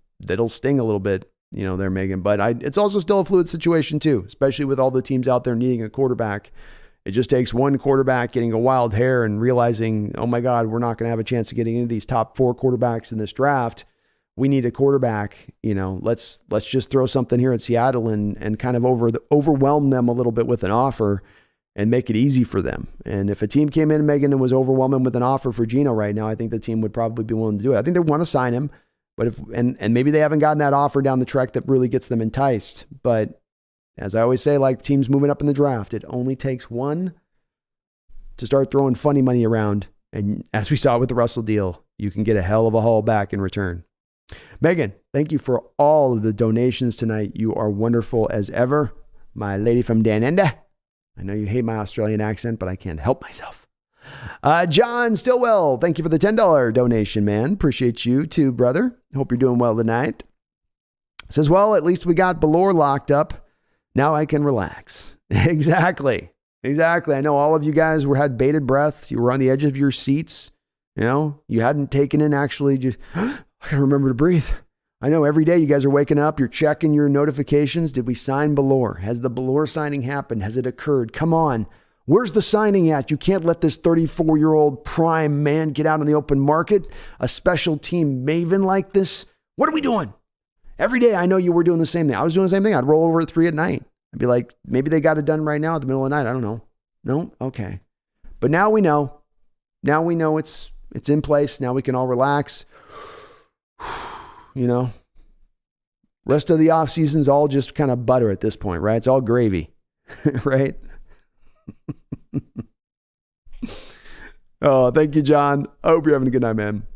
sting a little bit, there, Megan. But it's also still a fluid situation too, especially with all the teams out there needing a quarterback. It just takes one quarterback getting a wild hair and realizing, oh my God, we're not going to have a chance of getting into these top 4 quarterbacks in this draft. We need a quarterback. Let's just throw something here at Seattle and kind of overwhelm them a little bit with an offer and make it easy for them. And if a team came in, Megan, and was overwhelming with an offer for Geno right now, I think the team would probably be willing to do it. I think they want to sign him. But and maybe they haven't gotten that offer down the track that really gets them enticed. But as I always say, like teams moving up in the draft, it only takes one to start throwing funny money around. And as we saw with the Russell deal, you can get a hell of a haul back in return. Megan, thank you for all of the donations tonight. You are wonderful as ever. My lady from Danenda. I know you hate my Australian accent, but I can't help myself. John Stillwell, thank you for the $10 donation, man. Appreciate you too, brother. Hope you're doing well tonight. Says, well, at least we got Bellore locked up. Now I can relax. Exactly. I know all of you guys had bated breath. You were on the edge of your seats. You hadn't taken in actually just, I gotta remember to breathe. I know every day you guys are waking up, you're checking your notifications. Did we sign Bellore? Has the Bellore signing happened? Has it occurred? Come on. Where's the signing at? You can't let this 34-year-old prime man get out in the open market. A special team maven like this. What are we doing? Every day I know you were doing the same thing. I was doing the same thing. I'd roll over at 3 p.m. I'd be like, maybe they got it done right now at the middle of the night. I don't know. No? Okay. But now we know. Now we know it's in place. Now we can all relax. Rest of the off season's all just kind of butter at this point, right? It's all gravy, right? Oh, thank you, John. I hope you're having a good night, man.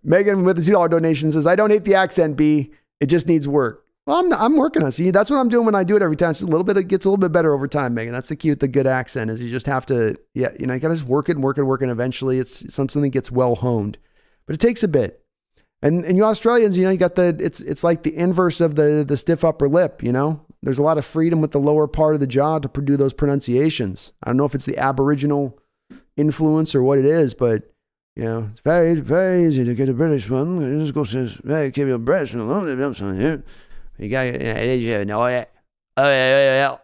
Megan with the $2 donation says, I don't hate the accent, B. It just needs work. Well, I'm working on it. See, that's what I'm doing when I do it every time. It's it gets a little bit better over time, Megan. That's the key with the good accent is you just have to, you got to just work it. And eventually it's something that gets well honed, but it takes a bit. And you Australians, you got it's like the inverse of the stiff upper lip, There's a lot of freedom with the lower part of the jaw to do those pronunciations. I don't know if it's the Aboriginal influence or what it is, but it's very, very easy to get a British one. You just go says, hey, keep your breath here. You got to know it. So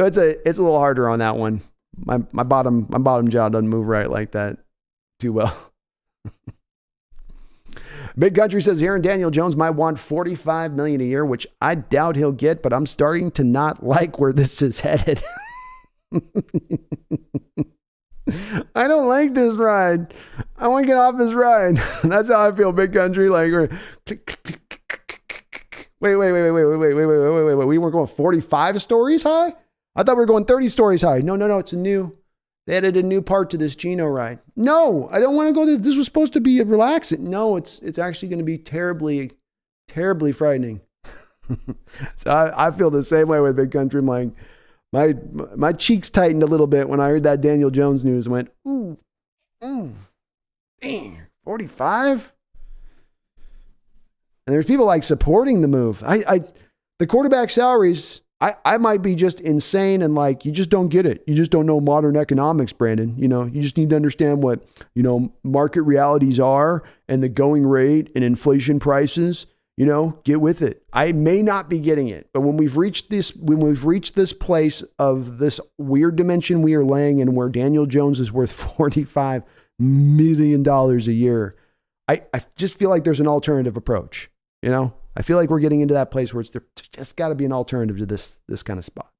it's a little harder on that one. My bottom jaw doesn't move right like that too well. Big Country says Aaron Daniel Jones might want $45 million a year, which I doubt he'll get, but I'm starting to not like where this is headed. I don't like this ride. I want to get off this ride. That's how I feel, Big Country. Like, wait. We weren't going 45 stories high? I thought we were going 30 stories high. No. They added a new part to this Geno ride. No, I don't want to go there. This was supposed to be relaxing. No, it's actually going to be terribly, terribly frightening. So I feel the same way with Big Country. I'm like, my cheeks tightened a little bit when I heard that Daniel Jones news and went, ooh, dang, 45? And there's people like supporting the move. The quarterback salaries, I might be just insane and like, you just don't get it. You just don't know modern economics, Brandon. You know, you just need to understand what, market realities are and the going rate and inflation prices, get with it. I may not be getting it, but when we've reached this place of this weird dimension we are laying in where Daniel Jones is worth $45 million a year, I just feel like there's an alternative approach. I feel like we're getting into that place where there's just got to be an alternative to this kind of spot.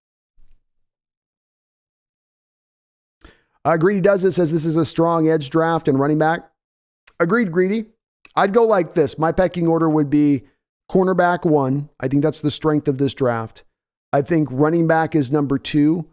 Greedy does it, says this is a strong edge draft and running back. Agreed, Greedy. I'd go like this. My pecking order would be cornerback 1. I think that's the strength of this draft. I think running back is number 2,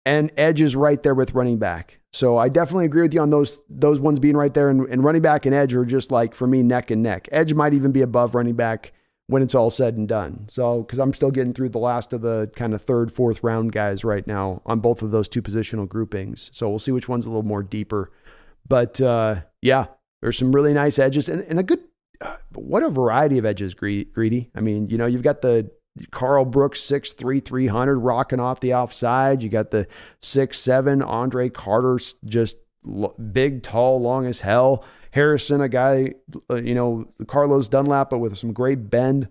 and edge is right there with running back. So I definitely agree with you on those ones being right there, and running back and edge are just like, for me, neck and neck. Edge might even be above running back when it's all said and done. So, because I'm still getting through the last of the kind of 3rd, 4th round guys right now on both of those 2 positional groupings. So we'll see which one's a little more deeper. But yeah, there's some really nice edges and a good, what a variety of edges, Greedy. I mean, you've got the Carl Brooks 6'3", 300 rocking off the offside. You got the 6'7", Andre Carter, just big, tall, long as hell. Harrison, a guy, Carlos Dunlap, but with some great bend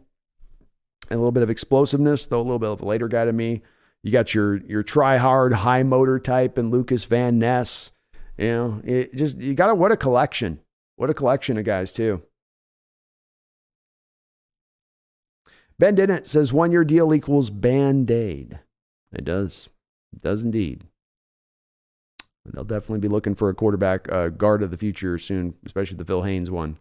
and a little bit of explosiveness, though a little bit of a later guy to me. You got your try-hard, high motor type and Lucas Van Ness. What a collection. What a collection of guys, too. Ben Dennett says 1-year deal equals Band-Aid. It does. It does indeed. They'll definitely be looking for a quarterback guard of the future soon, especially the Phil Haynes one.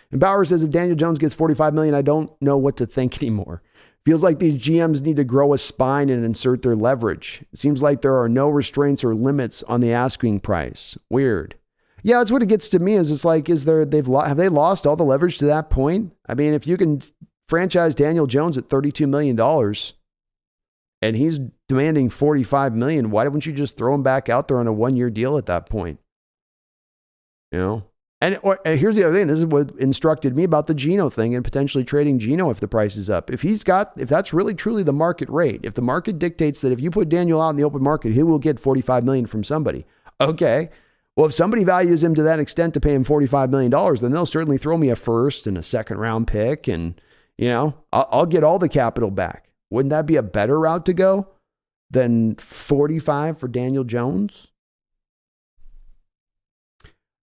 And Bauer says, if Daniel Jones gets $45 million, I don't know what to think anymore. Feels like these GMs need to grow a spine and insert their leverage. It seems like there are no restraints or limits on the asking price. Weird. Yeah, that's what it gets to me. Is it's like, have they lost all the leverage to that point? I mean, if you can franchise Daniel Jones at $32 million and he's demanding $45 million, why wouldn't you just throw him back out there on a 1-year deal at that point? And here's the other thing. This is what instructed me about the Geno thing and potentially trading Geno if the price is up. If that's really truly the market rate, if the market dictates that if you put Daniel out in the open market, he will get $45 million from somebody. Okay. Well, if somebody values him to that extent to pay him $45 million, then they'll certainly throw me a 1st and a 2nd round pick. And, I'll get all the capital back. Wouldn't that be a better route to go than 45 for Daniel Jones?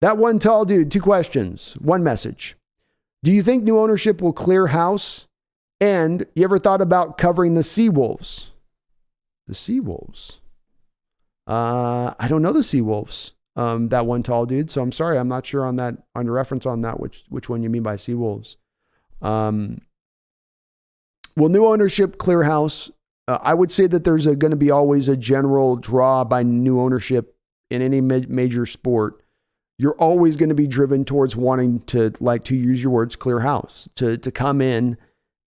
That one tall dude, 2 questions, 1 message. Do you think new ownership will clear house? And you ever thought about covering the Seawolves? The Seawolves? I don't know the Seawolves, that one tall dude. So I'm sorry, I'm not sure on your reference on that, which one you mean by Seawolves. Will new ownership clear house? I would say that there's going to be always a general draw by new ownership in any major sport. You're always going to be driven towards wanting to, like, to use your words, clear house, to come in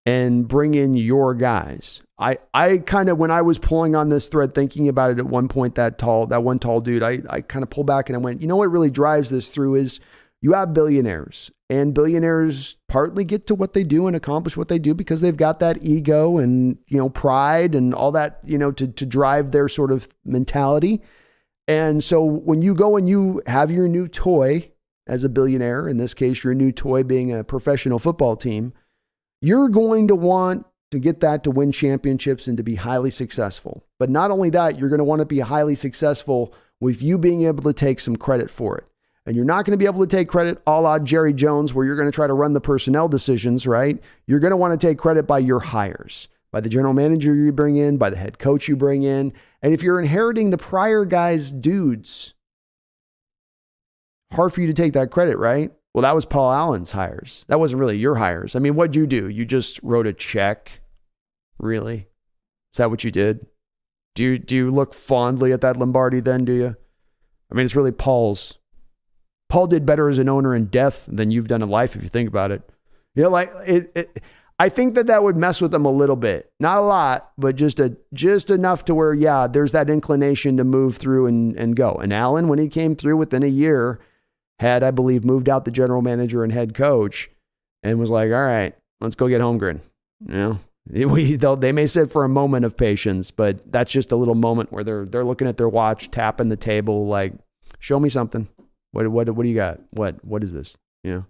and bring in your guys. I kind of, when I was pulling on this thread, thinking about it at one point, that one tall dude, I kind of pulled back and I went, what really drives this through is you have billionaires, and billionaires partly get to what they do and accomplish what they do because they've got that ego and, pride and all that, to drive their sort of mentality. And so when you go and you have your new toy as a billionaire, in this case, your new toy being a professional football team, you're going to want to get that to win championships and to be highly successful. But not only that, you're going to want to be highly successful with you being able to take some credit for it. And you're not going to be able to take credit a la Jerry Jones, where you're going to try to run the personnel decisions, right? You're going to want to take credit by your hires, by the general manager you bring in, by the head coach you bring in. And if you're inheriting the prior guy's dudes, hard for you to take that credit, right? Well, that was Paul Allen's hires. That wasn't really your hires. I mean, what'd you do? You just wrote a check? Really? Is that what you did? Do you look fondly at that Lombardi then, do you? I mean, it's really Paul's. Paul did better as an owner in death than you've done in life, if you think about it. You know, like I think that would mess with them a little bit. Not a lot, but just enough to where, yeah, there's that inclination to move through and go. And Allen, when he came through within a year, had, I believe, moved out the general manager and head coach and was like, all right, let's go get Holmgren. You know, they may sit for a moment of patience, but that's just a little moment where they're looking at their watch, tapping the table, like, show me something. What do you got? What is this? You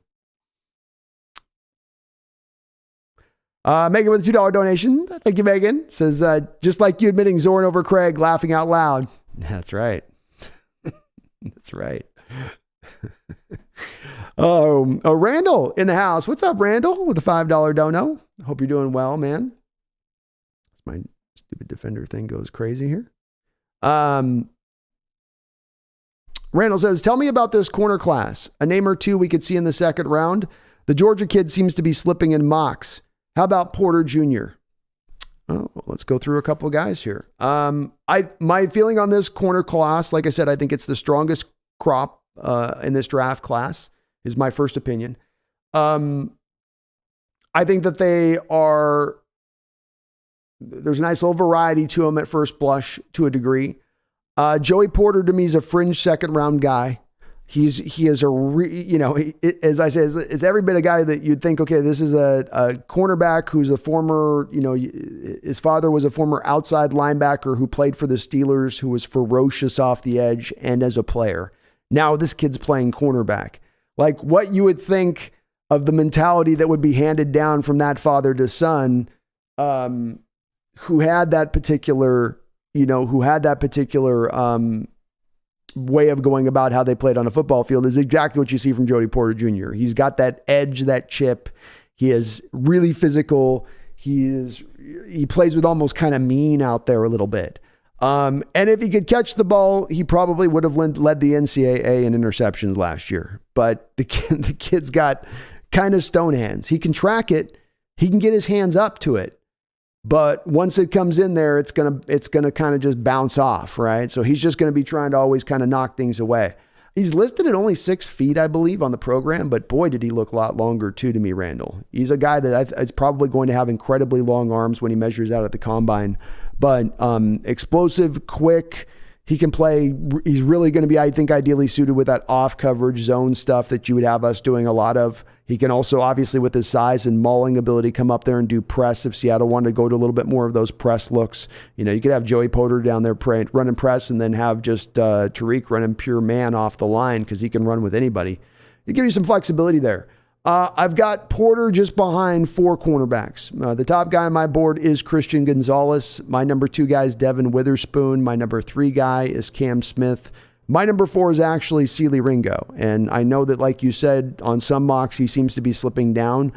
know? Megan with a $2 donation. Thank you, Megan. Says, just like you admitting Zorn over Craig, laughing out loud. That's right. That's right. Randall in the house. What's up, Randall? With a $5 dono. Hope you're doing well, man. My stupid defender thing goes crazy here. Randall says, tell me about this corner class. A name or two we could see in the second round. The Georgia kid seems to be slipping in mocks. How about Porter Jr.? Oh, well, let's go through a couple of guys here. My feeling on this corner class, like I said, I think it's the strongest crop in this draft class, is my first opinion. I think that there's a nice little variety to them at first blush to a degree. Joey Porter to me is a fringe second round guy. He is as I say, is every bit a guy that you'd think, okay, this is a cornerback who's a former, his father was a former outside linebacker who played for the Steelers, who was ferocious off the edge and as a player. Now this kid's playing cornerback. Like what you would think of the mentality that would be handed down from that father to son, who had that particular way of going about how they played on a football field, is exactly what you see from Joey Porter Jr. He's got that edge, that chip. He is really physical. He plays with almost kind of mean out there a little bit. And if he could catch the ball, he probably would have led the NCAA in interceptions last year. But the kid's got kind of stone hands. He can track it. He can get his hands up to it. But once it comes in there, it's gonna kind of just bounce off, right? So he's just going to be trying to always kind of knock things away. He's listed at only 6 feet, I believe, on the program, but boy, did he look a lot longer too to me, Randall. He's a guy that is probably going to have incredibly long arms when he measures out at the combine, but explosive, quick. He can play. He's really going to be, I think, ideally suited with that off coverage zone stuff that you would have us doing a lot of. He can also, obviously, with his size and mauling ability, come up there and do press if Seattle wanted to go to a little bit more of those press looks. You could have Joey Porter down there running press and then have just Tariq running pure man off the line because he can run with anybody. It gives you some flexibility there. I've got Porter just behind 4 cornerbacks. The top guy on my board is Christian Gonzalez. My number 2 guy is Devin Witherspoon. My number 3 guy is Cam Smith. My number 4 is actually Sealy Ringo. And I know that, like you said, on some mocks, he seems to be slipping down.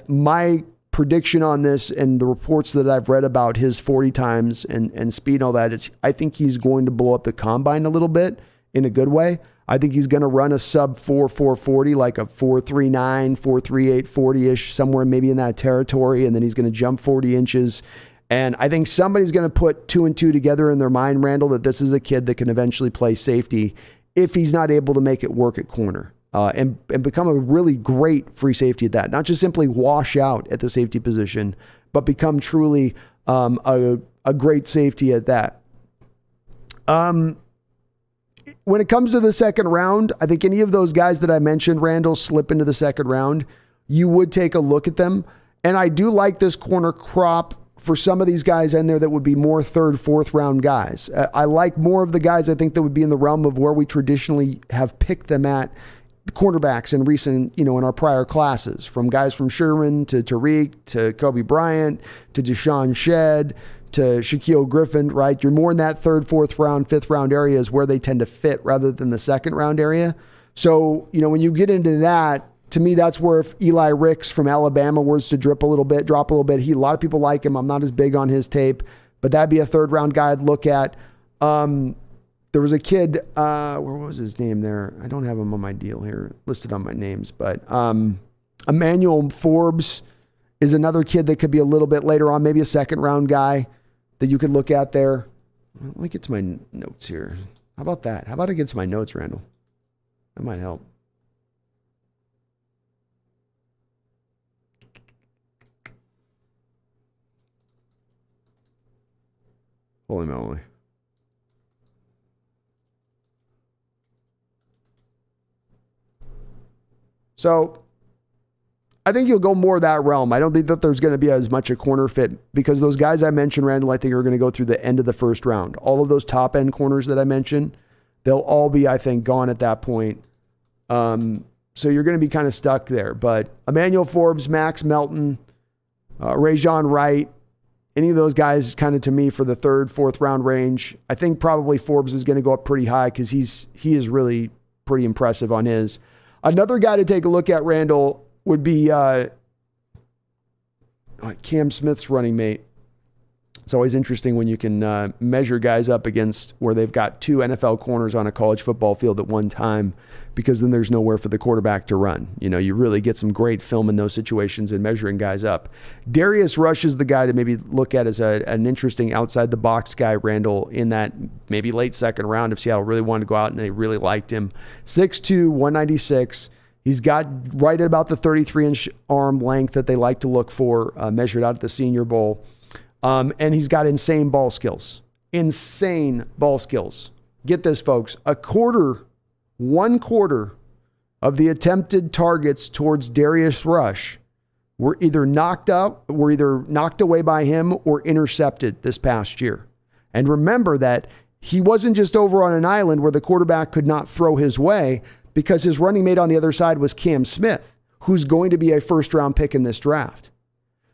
My prediction on this and the reports that I've read about his 40 times and speed and all that, I think he's going to blow up the combine a little bit in a good way. I think he's going to run a sub 4.40, like a 4.39, 4.38, 40-ish, somewhere maybe in that territory. And then he's going to jump 40 inches. And I think somebody's going to put 2 and 2 together in their mind, Randall, that this is a kid that can eventually play safety if he's not able to make it work at corner and become a really great free safety at that. Not just simply wash out at the safety position, but become truly a great safety at that. When it comes to the second round, I think any of those guys that I mentioned, Randall, slip into the second round, you would take a look at them. And I do like this corner crop for some of these guys in there that would be more 3rd, 4th round guys. I like more of the guys I think that would be in the realm of where we traditionally have picked them at cornerbacks in recent, in our prior classes, from guys from Sherman to Tariq to Kobe Bryant to Deshaun Shedd to Shaquille Griffin, right? You're more in that third, fourth round, fifth round area is where they tend to fit rather than the second round area. So, when you get into that, to me, that's where if Eli Ricks from Alabama was to drop a little bit, a lot of people like him. I'm not as big on his tape, but that'd be a third round guy I'd look at. There was a kid, where was his name there? I don't have him on my deal here, listed on my names, but Emmanuel Forbes is another kid that could be a little bit later on, maybe a second round guy that you could look at there. Let me get to my notes here. How about that? How about I get to my notes, Randall? That might help. Holy moly. So I think you'll go more that realm. I don't think that there's going to be as much a corner fit because those guys I mentioned, Randall, I think are going to go through the end of the first round. All of those top end corners that I mentioned, they'll all be, I think, gone at that point. So you're going to be kind of stuck there. But Emmanuel Forbes, Max Melton, Rajon Wright, any of those guys kind of to me for the third, fourth round range. I think probably Forbes is going to go up pretty high because he is really pretty impressive on his. Another guy to take a look at, Randall, would be Cam Smith's running mate. It's always interesting when you can measure guys up against where they've got two NFL corners on a college football field at one time, because then there's nowhere for the quarterback to run. You really get some great film in those situations and measuring guys up. Darius Rush is the guy to maybe look at as an interesting outside the box guy, Randall, in that maybe late second round if Seattle really wanted to go out and they really liked him. 6'2", 196. He's got right at about the 33-inch arm length that they like to look for, measured out at the Senior Bowl. And he's got insane ball skills. Insane ball skills. Get this, folks. One quarter of the attempted targets towards Darius Rush were either knocked away by him or intercepted this past year. And remember that he wasn't just over on an island where the quarterback could not throw his way, because his running mate on the other side was Cam Smith, who's going to be a first-round pick in this draft.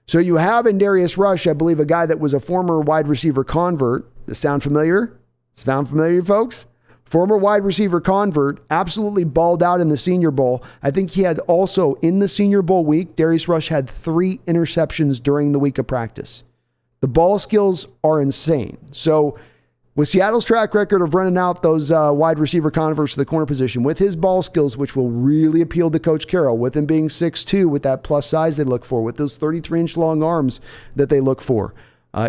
So you have in Darius Rush, I believe, a guy that was a former wide receiver convert. Does this sound familiar? Sound familiar, folks? Former wide receiver convert, absolutely balled out in the Senior Bowl. I think he had also, in the Senior Bowl week, Darius Rush had 3 interceptions during the week of practice. The ball skills are insane. So with Seattle's track record of running out those wide receiver converts to the corner position, with his ball skills, which will really appeal to Coach Carroll, with him being 6'2", with that plus size they look for, with those 33-inch long arms that they look for,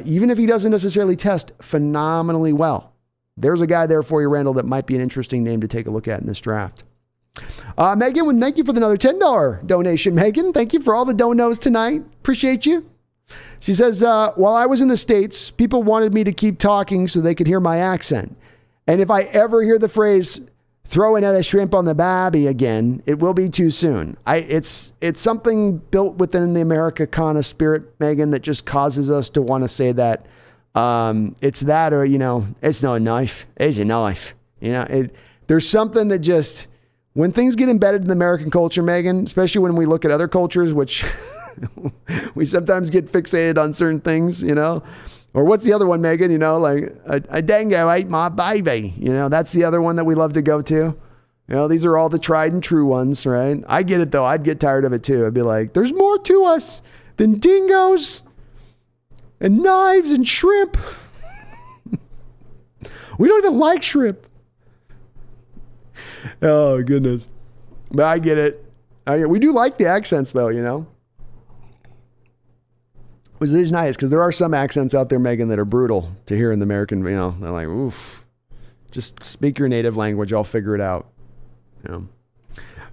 even if he doesn't necessarily test phenomenally well, there's a guy there for you, Randall, that might be an interesting name to take a look at in this draft. Megan, thank you for another $10 donation, Megan. Thank you for all the donos tonight. Appreciate you. She says, while I was in the States, people wanted me to keep talking so they could hear my accent. And if I ever hear the phrase, throw another shrimp on the babby again, it will be too soon. It's something built within the Americana spirit, Megan, that just causes us to want to say that. It's that, or, it's not a knife. It's a knife. There's something that just, when things get embedded in the American culture, Megan, especially when we look at other cultures, which we sometimes get fixated on certain things, or what's the other one, Megan, like a dango ate my baby, that's the other one that we love to go to. These are all the tried and true ones, right? I get it though. I'd get tired of it too. I'd be like, there's more to us than dingoes and knives and shrimp. We don't even like shrimp. Oh goodness. But I get it. We do like the accents though, which is nice, because there are some accents out there, Megan, that are brutal to hear in the American, they're like, oof, just speak your native language. I'll figure it out.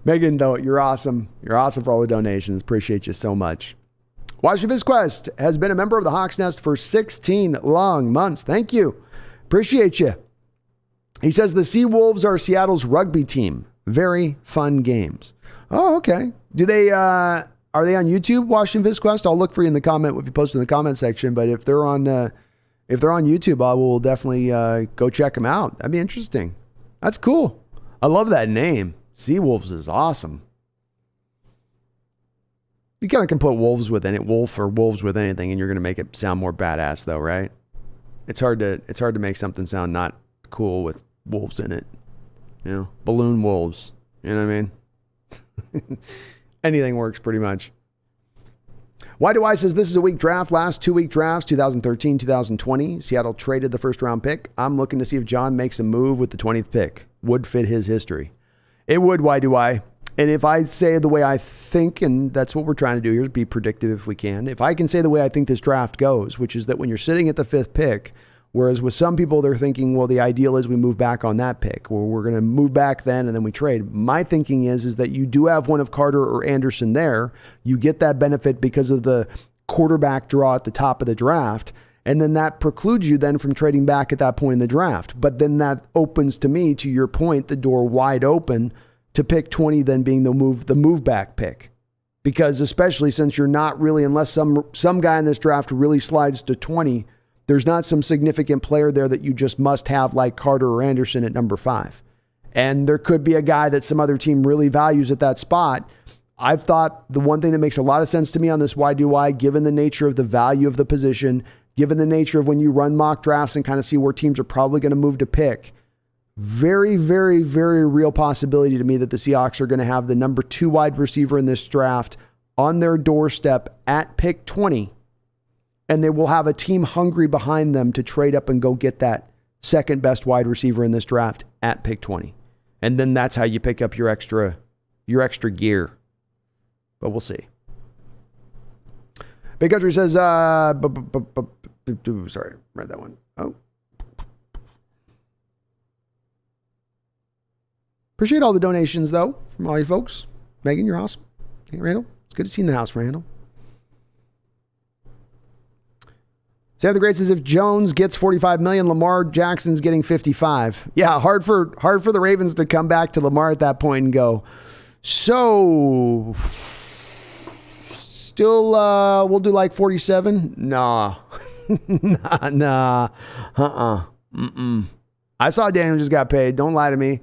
Megan, though, you're awesome. You're awesome for all the donations. Appreciate you so much. Washington Quest has been a member of the Hawks Nest for 16 long months. Thank you. Appreciate you. He says the Sea Wolves are Seattle's rugby team. Very fun games. Oh, okay. Are they on YouTube, Washington Quest? I'll look for you in the comment if you post in the comment section. But if they're on YouTube, I will definitely go check them out. That'd be interesting. That's cool. I love that name, Seawolves is awesome. You kind of can put wolves with any wolf or wolves with anything, and you're going to make it sound more badass, though, right? It's hard to make something sound not cool with wolves in it. You know, balloon wolves. You know what I mean? Anything works pretty much. Why Do I says this is a weak draft. Last 2 week drafts, 2013, 2020. Seattle traded the first round pick. I'm looking to see if John makes a move with the 20th pick. Would fit his history. It would. Why do I? And if I say the way I think, and that's what we're trying to do here, is be predictive if we can. If I can say the way I think this draft goes, which is that when you're sitting at the 5th pick, whereas with some people, they're thinking, well, the ideal is we move back on that pick, or we're going to move back then and then we trade. My thinking is that you do have one of Carter or Anderson there. You get that benefit because of the quarterback draw at the top of the draft. And then that precludes you then from trading back at that point in the draft. But then that opens, to me, to your point, the door wide open to pick 20 then being the move back pick. Because especially since you're not really, unless some guy in this draft really slides to 20, there's not some significant player there that you just must have like Carter or Anderson at number 5. And there could be a guy that some other team really values at that spot. I've thought the one thing that makes a lot of sense to me on this why do I, given the nature of the value of the position, given the nature of when you run mock drafts and kind of see where teams are probably going to move to pick, very, very, very real possibility to me that the Seahawks are going to have the number 2 wide receiver in this draft on their doorstep at pick 20. And they will have a team hungry behind them to trade up and go get that second best wide receiver in this draft at pick 20. And then that's how you pick up your extra gear. But we'll see. Big Country says, sorry, read that one. Oh. Appreciate all the donations, though, from all you folks. Megan, you're awesome. Hey, Randall, it's good to see you in the house, Randall. Sam the Great says, if Jones gets 45 million, Lamar Jackson's getting 55. Yeah, hard for the Ravens to come back to Lamar at that point and go, so still we'll do like 47? Nah. nah. I saw Daniel just got paid. Don't lie to me.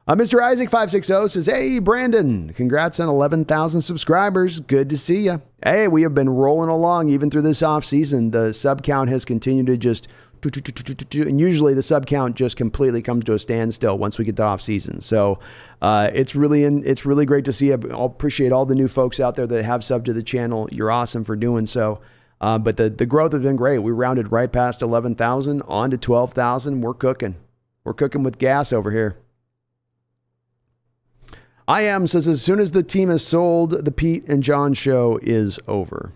Mr. Isaac 560 says, hey, Brandon, congrats on 11,000 subscribers. Good to see you. Hey, we have been rolling along even through this off season. The sub count has continued to just, and usually the sub count just completely comes to a standstill once we get to off season. So it's really great to see you. I appreciate all the new folks out there that have subbed to the channel. You're awesome for doing so. But the growth has been great. We rounded right past 11,000 on to 12,000. We're cooking. We're cooking with gas over here. I am says, as soon as the team is sold, the Pete and John show is over.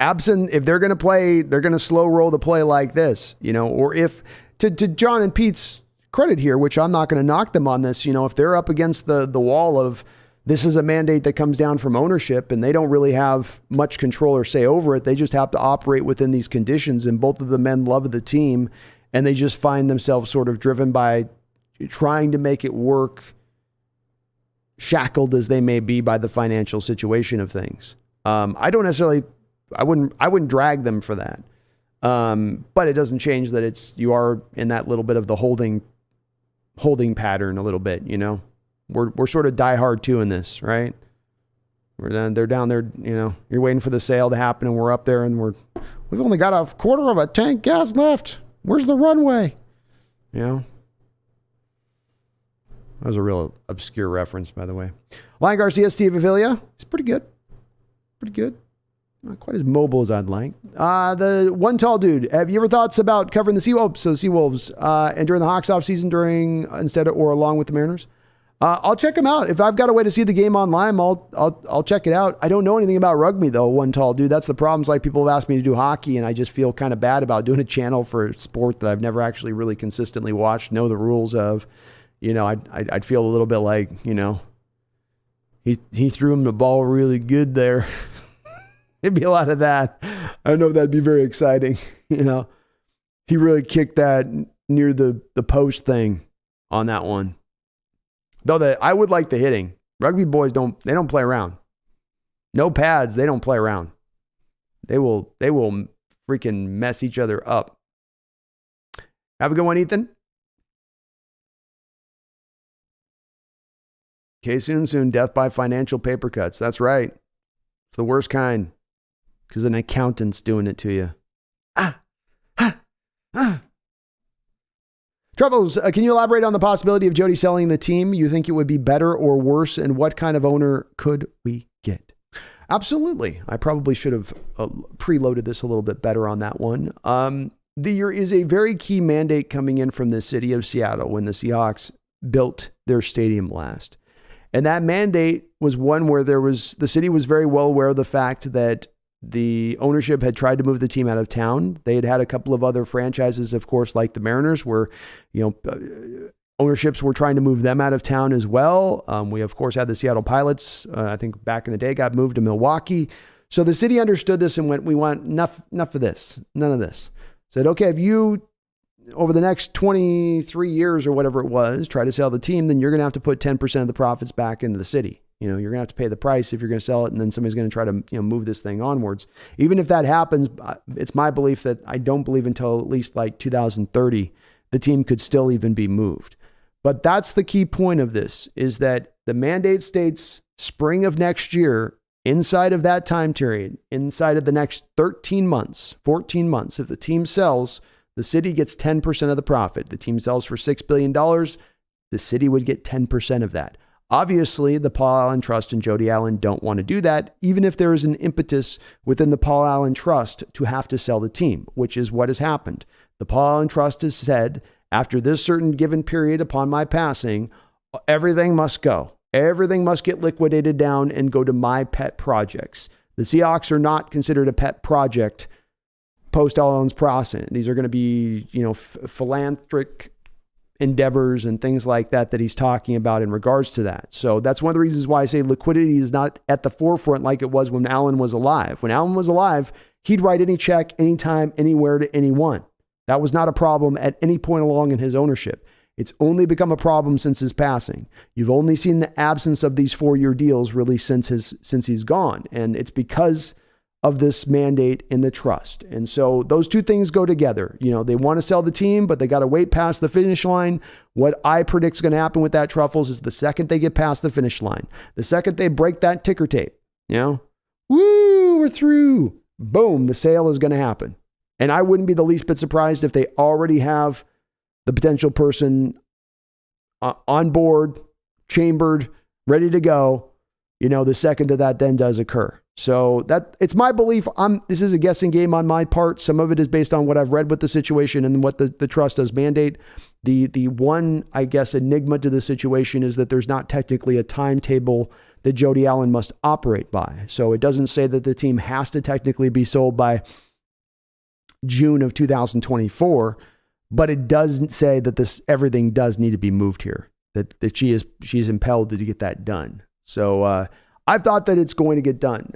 Absent, if they're going to play, they're going to slow roll the play like this, you know, or if to John and Pete's credit here, which I'm not going to knock them on this, you know, if they're up against the wall of this is a mandate that comes down from ownership and they don't really have much control or say over it. They just have to operate within these conditions. And both of the men love the team and they just find themselves sort of driven by trying to make it work, shackled as they may be by the financial situation of things. I wouldn't drag them for that. But it doesn't change that you are in that little bit of the holding pattern a little bit, you know, we're sort of die hard too in this, right? They're down there, you know, you're waiting for the sale to happen and we're up there and we've only got a quarter of a tank gas left. Where's the runway? You know? That was a real obscure reference, by the way. Lion Garcia, Steve Avilia. It's pretty good. Pretty good. Not quite as mobile as I'd like. The one tall dude. Have you ever thoughts about covering the Seawolves? So Seawolves, and during the Hawks off season, instead of, or along with the Mariners? I'll check them out. If I've got a way to see the game online, I'll check it out. I don't know anything about rugby though. One tall dude. That's the problem. Like people have asked me to do hockey, and I just feel kind of bad about doing a channel for a sport that I've never actually really consistently watched, know the rules of. You know, I'd feel a little bit like, you know, he threw him the ball really good there. It'd be a lot of that. I know that'd be very exciting. You know, he really kicked that near the post thing on that one. Though I would like the hitting. Rugby boys don't play around. No pads, they don't play around. They will freaking mess each other up. Have a good one, Ethan. Soon, death by financial paper cuts. That's right. It's the worst kind because an accountant's doing it to you. Truffles, can you elaborate on the possibility of Jody selling the team? You think it would be better or worse, and what kind of owner could we get? Absolutely. I probably should have preloaded this a little bit better on that one. There is a very key mandate coming in from the city of Seattle when the Seahawks built their stadium last. And that mandate was one where the city was very well aware of the fact that the ownership had tried to move the team out of town. They had a couple of other franchises, of course, like the Mariners, where, ownerships were trying to move them out of town as well. We, of course, had the Seattle Pilots, I think back in the day, got moved to Milwaukee. So the city understood this and went, we want enough of this, none of this. Said, okay, if you, over the next 23 years or whatever it was, try to sell the team, then you're going to have to put 10% of the profits back into the city. You're going to have to pay the price if you're going to sell it, and then somebody's going to try to, move this thing onwards. Even if that happens, it's my belief that I don't believe until at least like 2030, the team could still even be moved. But that's the key point of this, is that the mandate states spring of next year, inside of that time period, inside of the next 13 months, 14 months, if the team sells, the city gets 10% of the profit. The team sells for $6 billion. The city would get 10% of that. Obviously, the Paul Allen Trust and Jody Allen don't want to do that, even if there is an impetus within the Paul Allen Trust to have to sell the team, which is what has happened. The Paul Allen Trust has said, after this certain given period upon my passing, everything must go. Everything must get liquidated down and go to my pet projects. The Seahawks are not considered a pet project post Allen's process. These are going to be, philanthropic endeavors and things like that he's talking about in regards to that. So that's one of the reasons why I say liquidity is not at the forefront like it was when Allen was alive. When Allen was alive, he'd write any check, anytime, anywhere to anyone. That was not a problem at any point along in his ownership. It's only become a problem since his passing. You've only seen the absence of these 4-year deals really since he's gone. And it's because of this mandate in the trust. And so those two things go together. They want to sell the team, but they got to wait past the finish line. What I predict is going to happen with that, Truffles, is the second they get past the finish line, the second they break that ticker tape, woo, we're through. Boom, the sale is going to happen. And I wouldn't be the least bit surprised if they already have the potential person on board, chambered, ready to go, the second that then does occur. So it's my belief. This is a guessing game on my part. Some of it is based on what I've read with the situation and what the trust does mandate. The one, I guess, enigma to the situation is that there's not technically a timetable that Jody Allen must operate by. So it doesn't say that the team has to technically be sold by June of 2024, but it doesn't say that everything does need to be moved here, that she's impelled to get that done. So I've thought that it's going to get done.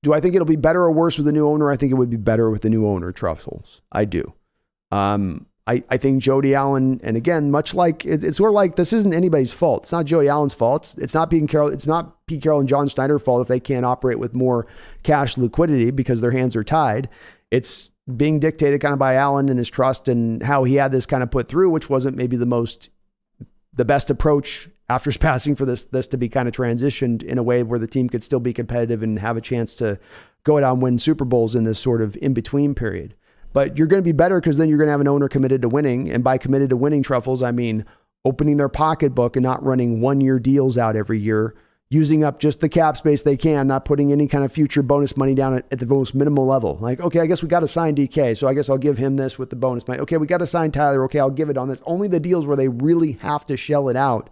Do I think it'll be better or worse with the new owner? I think it would be better with the new owner, Truffles. I do. I think Jody Allen, and again, much like it's sort of like this isn't anybody's fault. It's not Jody Allen's fault. It's not Pete Carroll and John Schneider's fault if they can't operate with more cash liquidity because their hands are tied. It's being dictated kind of by Allen and his trust and how he had this kind of put through, which wasn't maybe the best approach after his passing for this to be kind of transitioned in a way where the team could still be competitive and have a chance to go out and win Super Bowls in this sort of in-between period. But you're going to be better because then you're going to have an owner committed to winning. And by committed to winning, Truffles, I mean opening their pocketbook and not running 1-year deals out every year, using up just the cap space they can, not putting any kind of future bonus money down at the most minimal level. Like, okay, I guess we got to sign DK, so I guess I'll give him this with the bonus money. Okay, we got to sign Tyler. Okay, I'll give it on this. Only the deals where they really have to shell it out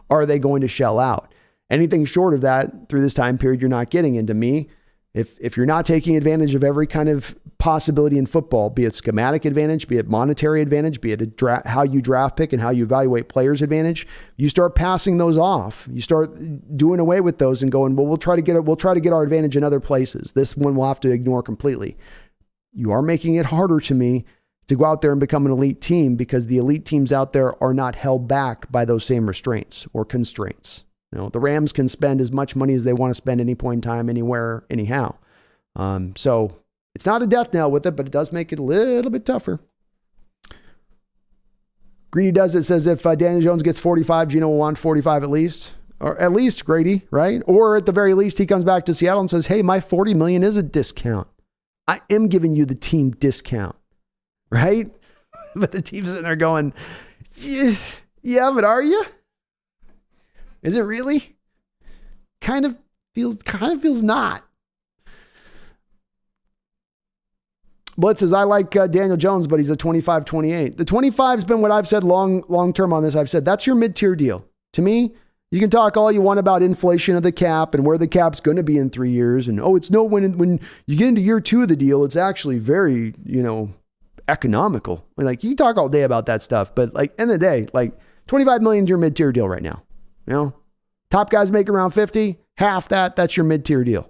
are they going to shell out. Anything short of that through this time period, you're not getting. And to me, if you're not taking advantage of every kind of possibility in football, be it schematic advantage, be it monetary advantage, be it how you draft pick and how you evaluate players advantage, you start passing those off. You start doing away with those and going, well, we'll try to get our advantage in other places. This one we'll have to ignore completely. You are making it harder to me to go out there and become an elite team because the elite teams out there are not held back by those same restraints or constraints. The Rams can spend as much money as they want to spend any point in time, anywhere, anyhow. So it's not a death knell with it, but it does make it a little bit tougher. Greedy does it, says if Daniel Jones gets 45, Geno will want 45 at least. Or at least Grady, right? Or at the very least, he comes back to Seattle and says, hey, my $40 million is a discount. I am giving you the team discount, right? But the team's sitting there going, yeah, but are you? Is it really? Kind of feels not. Blitz says, I like Daniel Jones, but he's a 25-28. The 25's been what I've said long term on this. I've said that's your mid-tier deal. To me, you can talk all you want about inflation of the cap and where the cap's going to be in 3 years. And, it's no, when you get into year 2 of the deal, it's actually very, economical. Like, you can talk all day about that stuff, but like, end of the day, like $25 million is your mid-tier deal right now. Top guys make around 50, half that's your mid-tier deal.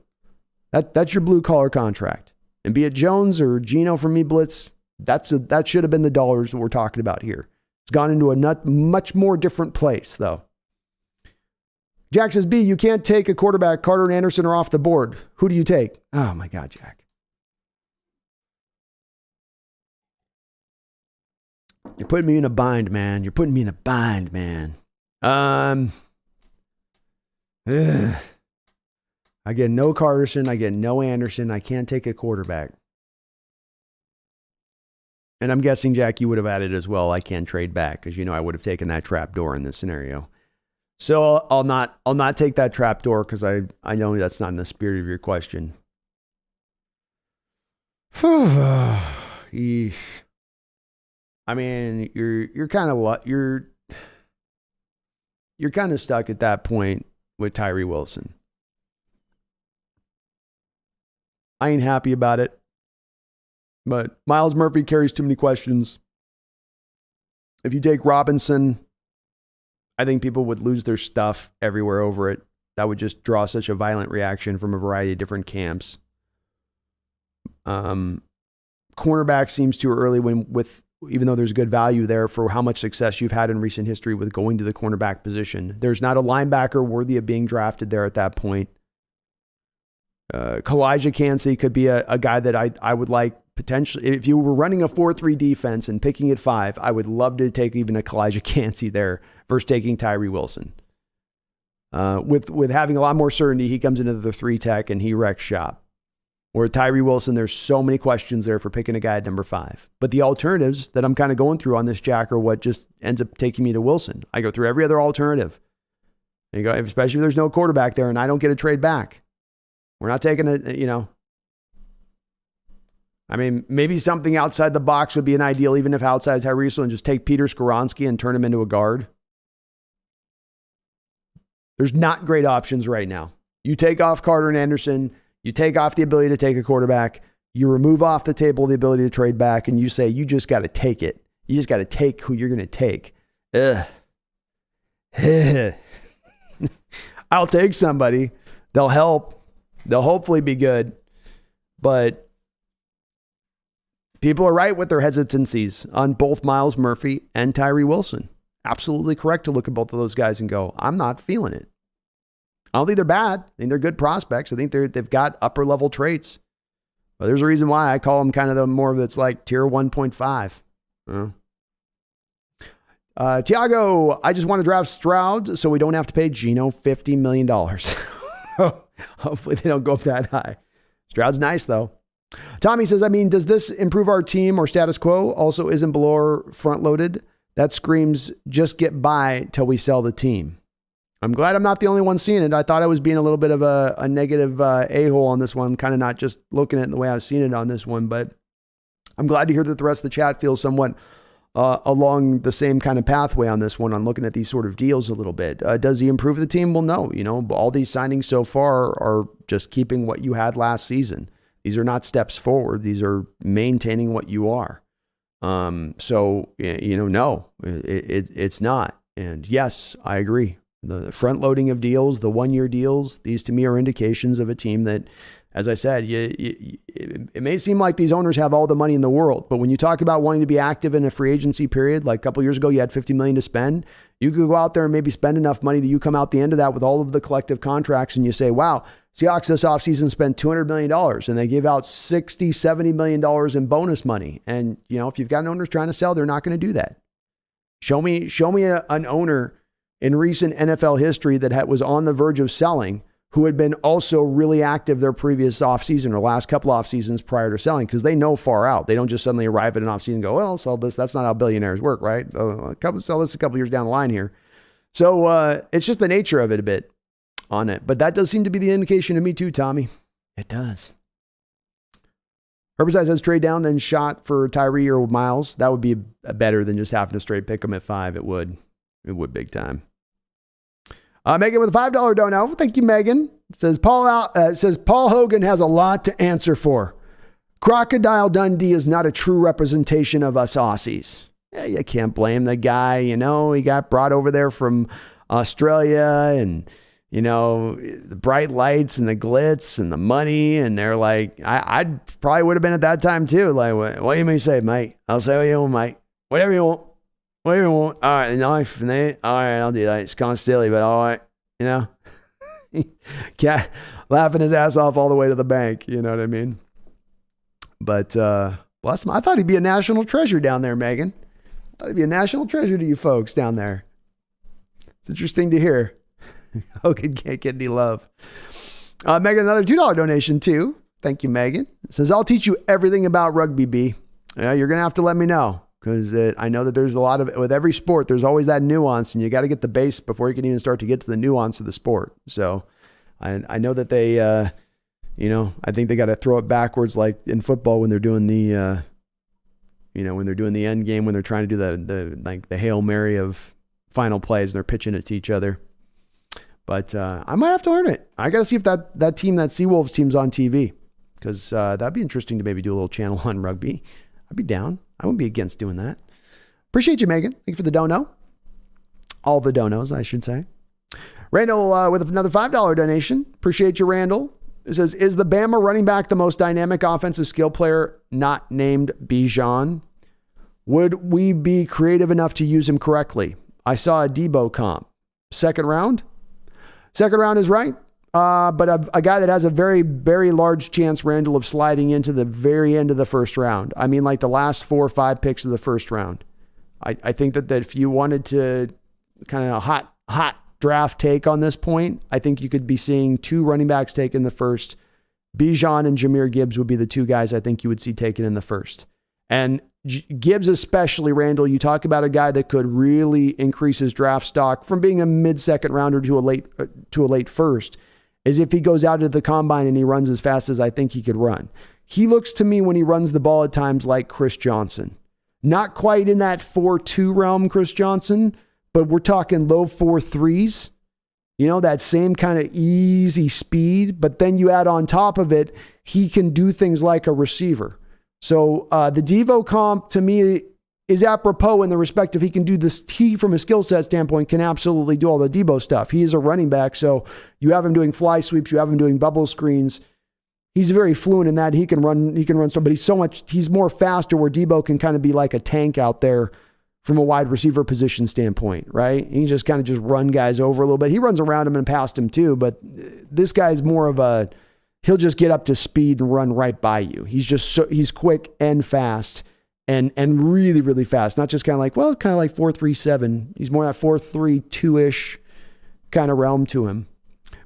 That's your blue collar contract. And be it Jones or Geno from me, Blitz, that should have been the dollars that we're talking about here. It's gone into a much more different place, though. Jack says, B, you can't take a quarterback. Carter and Anderson are off the board. Who do you take? Oh, my God, Jack. You're putting me in a bind, man. I get no Carterson. I get no Anderson. I can't take a quarterback. And I'm guessing, Jack, you would have added as well, I can't trade back, because I would have taken that trap door in this scenario. So I'll not take that trap door because I know that's not in the spirit of your question. Eesh. I mean, you're kind of stuck at that point with Tyree Wilson. I ain't happy about it, but Myles Murphy carries too many questions. If you take Robinson, I think people would lose their stuff everywhere over it. That would just draw such a violent reaction from a variety of different camps. Cornerback seems too early even though there's good value there for how much success you've had in recent history with going to the cornerback position. There's not a linebacker worthy of being drafted there at that point. Kalijah Kancey could be a guy that I would like potentially. If you were running a 4-3 defense and picking at 5, I would love to take even a Kalijah Kancey there versus taking Tyree Wilson. With having a lot more certainty, he comes into the 3 tech and he wrecks shop. Or Tyree Wilson, there's so many questions there for picking a guy at number 5. But the alternatives that I'm kind of going through on this, Jack, are what just ends up taking me to Wilson. I go through every other alternative. And you go, especially if there's no quarterback there and I don't get a trade back. We're not taking I mean, maybe something outside the box would be an ideal, even if outside Tyree Wilson, and just take Peter Skoronski and turn him into a guard. There's not great options right now. You take off Carter and Anderson, you take off the ability to take a quarterback, you remove off the table the ability to trade back, and you say you just got to take it. You just got to take who you're going to take. I'll take somebody. They'll help. They'll hopefully be good. But people are right with their hesitancies on both Myles Murphy and Tyree Wilson. Absolutely correct to look at both of those guys and go, I'm not feeling it. I don't think they're bad. I think they're good prospects. I think they've got upper level traits. But there's a reason why I call them kind of the more that's like tier 1.5. Tiago, I just want to draft Stroud so we don't have to pay Geno $50 million. Hopefully they don't go up that high. Stroud's nice though. Tommy says, does this improve our team or status quo? Also, isn't Bellore front loaded? That screams just get by till we sell the team. I'm glad I'm not the only one seeing it. I thought I was being a little bit of a negative a-hole on this one, kind of not just looking at it the way I've seen it on this one, but I'm glad to hear that the rest of the chat feels somewhat along the same kind of pathway on this one, on looking at these sort of deals a little bit. Does he improve the team? Well, no. All these signings so far are just keeping what you had last season. These are not steps forward. These are maintaining what you are. No, it's not. And yes, I agree. The front loading of deals, the 1-year deals, these to me are indications of a team that, as I said, it may seem like these owners have all the money in the world, but when you talk about wanting to be active in a free agency period, like a couple of years ago, you had $50 million to spend. You could go out there and maybe spend enough money that you come out the end of that with all of the collective contracts and you say, wow, Seahawks this offseason spent $200 million and they gave out $60, $70 million in bonus money. And, if you've got an owner trying to sell, they're not going to do that. Show me an owner in recent NFL history that was on the verge of selling who had been also really active their previous offseason or last couple off seasons prior to selling, because they know far out. They don't just suddenly arrive at an offseason and go, well, I'll sell this. That's not how billionaires work, right? Sell this a couple years down the line here. So it's just the nature of it a bit on it. But that does seem to be the indication to me too, Tommy. It does. Herbicide says trade down, then shot for Tyree or Miles. That would be better than just having to straight pick them at 5. It would big time. Megan with a $5 dono. Thank you, Megan. Says Paul Hogan has a lot to answer for. Crocodile Dundee is not a true representation of us Aussies. Yeah, you can't blame the guy. You know, he got brought over there from Australia, and you know, the bright lights and the glitz and the money, and they're like, I probably would have been at that time too. Like, what do you mean say, mate? I'll say what you want, mate. Whatever you want. Whatever you want. All right, the knife and that. All right, I'll do that. It's kind of silly, but all right, you know. Cat laughing his ass off all the way to the bank. You know what I mean? But bless him. I thought he'd be a national treasure down there, Megan. I thought he'd be a national treasure to you folks down there. It's interesting to hear. Hogan can't get any love. Megan, another $2 donation too. Thank you, Megan. It says, I'll teach you everything about rugby, B. You're going to have to let me know, because I know that there's a lot of, with every sport, there's always that nuance, and you got to get the base before you can even start to get to the nuance of the sport. So I know that they, I think they got to throw it backwards, like in football when they're doing the, when they're doing the end game, when they're trying to do the Hail Mary of final plays, and they're pitching it to each other. But I might have to learn it. I got to see if that Seawolves team's on TV, because that'd be interesting to maybe do a little channel on rugby. I'd be down. I wouldn't be against doing that. Appreciate you, Megan. Thank you for the dono. All the donos, I should say. Randall with another $5 donation. Appreciate you, Randall. It says, is the Bama running back the most dynamic offensive skill player not named Bijan? Would we be creative enough to use him correctly? I saw a Debo comp. Second round? Second round is right. But a guy that has a very, very large chance, Randall, of sliding into the very end of the first round. I mean, like the last 4 or 5 picks of the first round. I think that if you wanted to kind of hot draft take on this point, I think you could be seeing 2 running backs taken in the first. Bijan and Jahmyr Gibbs would be the 2 guys I think you would see taken in the first. And Gibbs especially, Randall, you talk about a guy that could really increase his draft stock from being a mid-second rounder to a late first, is if he goes out at the combine and he runs as fast as I think he could run. He looks to me when he runs the ball at times like Chris Johnson. Not quite in that 4.2 realm, Chris Johnson, but we're talking low 4.3s. You know, that same kind of easy speed, but then you add on top of it, he can do things like a receiver. So the Devo comp to me is apropos in the respect of he can do this. He, from a skill set standpoint, can absolutely do all the Debo stuff. He is a running back, so you have him doing fly sweeps, you have him doing bubble screens. He's very fluent in that. He can run stuff, but he's more faster, where Debo can kind of be like a tank out there from a wide receiver position standpoint, right? He can just kind of just run guys over a little bit. He runs around him and past him too, but this guy's more of he'll just get up to speed and run right by you. He's quick and fast and really, really fast. Not just kind of like 4.37. He's more that 4.32-ish kind of realm to him.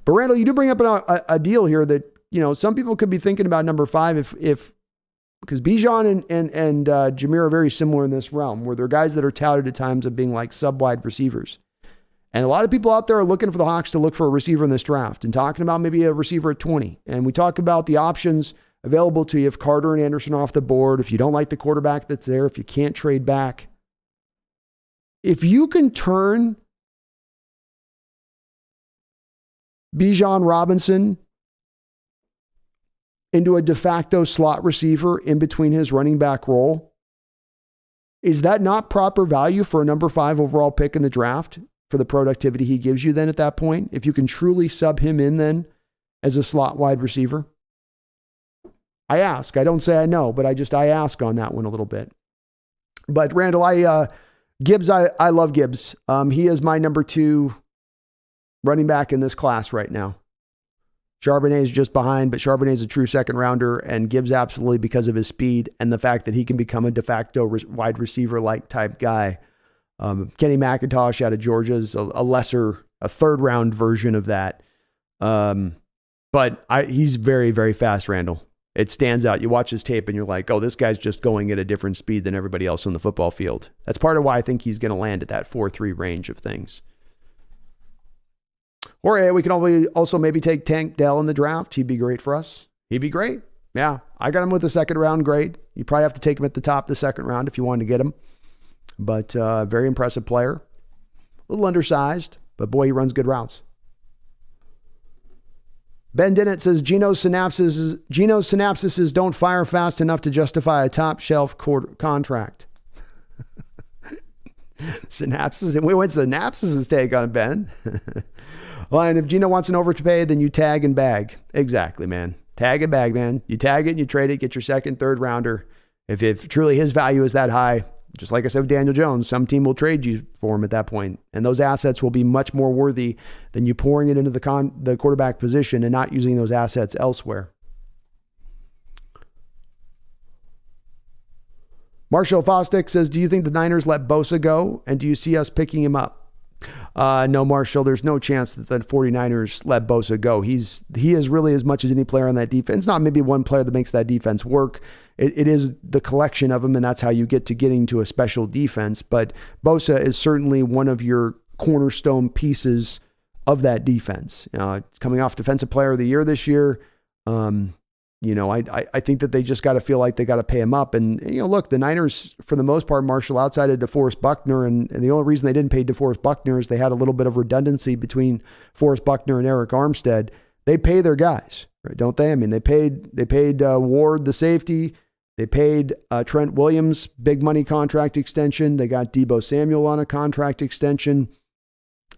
But Randall, you do bring up a deal here that, some people could be thinking about number 5 because Bijan and Jahmyr are very similar in this realm, where they're guys that are touted at times of being like sub-wide receivers. And a lot of people out there are looking for the Hawks to look for a receiver in this draft and talking about maybe a receiver at 20. And we talk about the options available to you if Carter and Anderson are off the board, if you don't like the quarterback that's there, if you can't trade back. If you can turn Bijan Robinson into a de facto slot receiver in between his running back role, is that not proper value for a number 5 overall pick in the draft for the productivity he gives you then at that point? If you can truly sub him in then as a slot wide receiver? I ask. I don't say I know, but I ask on that one a little bit. But Randall, Gibbs, I love Gibbs. He is my number 2 running back in this class right now. Charbonnet is just behind, but Charbonnet is a true second rounder, and Gibbs absolutely, because of his speed and the fact that he can become a de facto wide receiver like type guy. Kenny McIntosh out of Georgia is a third round version of that. But he's very, very fast, Randall. It stands out. You watch his tape and you're like, oh, this guy's just going at a different speed than everybody else on the football field. That's part of why I think he's going to land at that 4.3 range of things. Or we can also maybe take Tank Dell in the draft. He'd be great for us. He'd be great. Yeah, I got him with the second round grade. You probably have to take him at the top of the second round if you wanted to get him. But very impressive player. A little undersized, but boy, he runs good routes. Ben Dennett says Geno's synapses don't fire fast enough to justify a top shelf contract. Synapses. And what's the synapses take on it, Ben? Well, and if Geno wants an overpay, then you tag and bag. Exactly, man. Tag and bag, man. You tag it and you trade it, get your second, third rounder. If truly his value is that high, just like I said with Daniel Jones, some team will trade you for him at that point. And those assets will be much more worthy than you pouring it into the quarterback position and not using those assets elsewhere. Marshall Fostick says, do you think the Niners let Bosa go? And do you see us picking him up? No, Marshall, there's no chance that the 49ers let Bosa go. He is really as much as any player on that defense. It's not maybe one player that makes that defense work. It is the collection of them, and that's how you get to getting to a special defense. But Bosa is certainly one of your cornerstone pieces of that defense. Coming off Defensive Player of the Year this year, I think that they just got to feel like they got to pay him up. And, look, the Niners, for the most part, Marshall, outside of DeForest Buckner, and the only reason they didn't pay DeForest Buckner is they had a little bit of redundancy between Forrest Buckner and Eric Armstead. They pay their guys, right, don't they? I mean, they paid Ward, the safety. They paid Trent Williams, big money contract extension. They got Deebo Samuel on a contract extension.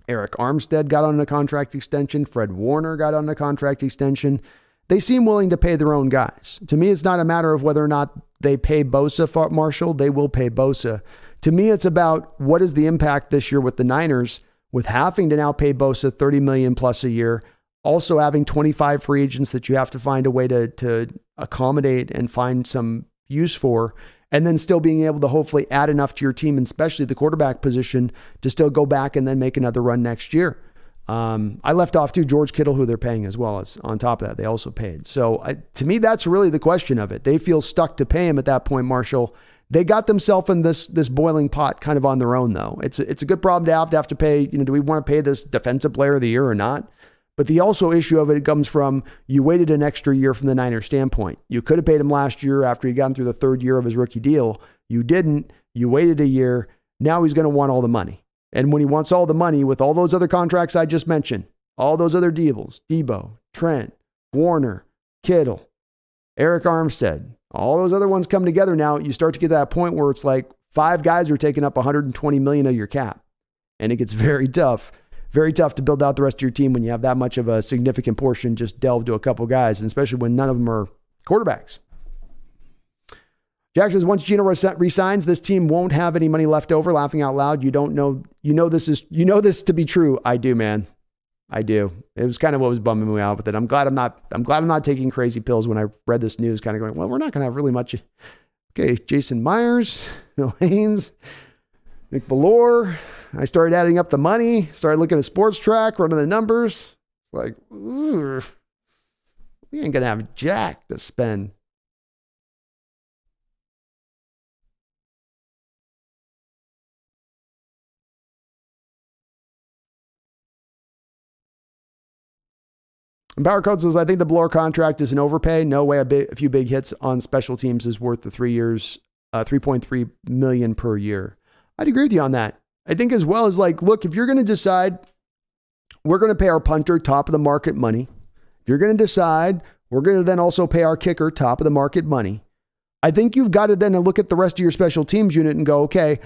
Eric Armstead got on a contract extension. Fred Warner got on a contract extension. They seem willing to pay their own guys. To me, it's not a matter of whether or not they pay Bosa for Marshall. They will pay Bosa. To me, it's about what is the impact this year with the Niners, with having to now pay Bosa $30 million plus a year, also having 25 free agents that you have to find a way to accommodate and find some use for, and then still being able to hopefully add enough to your team, and especially the quarterback position, to still go back and then make another run next year. I left off too George Kittle, who they're paying as well as on top of that. They also paid. So to me, that's really the question of it. They feel stuck to pay him at that point, Marshall. They got themselves in this boiling pot kind of on their own, though. It's a good problem to have to pay. Do we want to pay this Defensive Player of the Year or not? But the also issue of it comes from you waited an extra year from the Niners standpoint. You could have paid him last year after he got through the third year of his rookie deal. You didn't. You waited a year. Now he's going to want all the money. And when he wants all the money with all those other contracts I just mentioned, all those other deals, Deebo, Trent, Warner, Kittle, Eric Armstead, all those other ones come together now, you start to get to that point where it's like 5 guys are taking up $120 million of your cap. And it gets very tough to build out the rest of your team when you have that much of a significant portion just delved to a couple guys, and especially when none of them are quarterbacks. Jack says, once Geno resigns, this team won't have any money left over. Laughing out loud. You know this to be true. I do, man. I do. It was kind of what was bumming me out with it. I'm glad I'm not taking crazy pills when I read this news, kind of going, well, we're not going to have really much. Okay. Jason Myers, Haynes, Nick Bellore. I started adding up the money, started looking at Sports Track, running the numbers. Like, ooh, we ain't going to have jack to spend. And Power Code says, I think the Bellore contract is an overpay. No way a few big hits on special teams is worth the 3 years, $3.3 million per year. I'd agree with you on that. I think as well as look, if you're going to decide we're going to pay our punter top of the market money, if you're going to decide we're going to then also pay our kicker top of the market money, I think you've got to then look at the rest of your special teams unit and go, okay,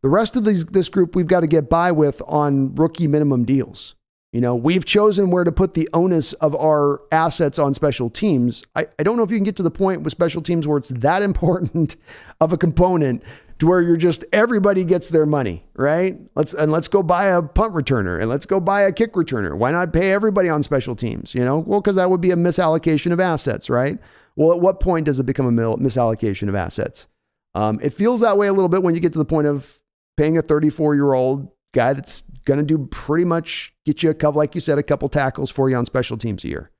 the rest of this group we've got to get by with on rookie minimum deals. We've chosen where to put the onus of our assets on special teams. I don't know if you can get to the point with special teams where it's that important of a component to where you're just, everybody gets their money, right? Let's go buy a punt returner and let's go buy a kick returner. Why not pay everybody on special teams? Well, because that would be a misallocation of assets, right? Well, at what point does it become a misallocation of assets? It feels that way a little bit when you get to the point of paying a 34-year-old guy that's going to do pretty much get you a couple, like you said, a couple tackles for you on special teams a year.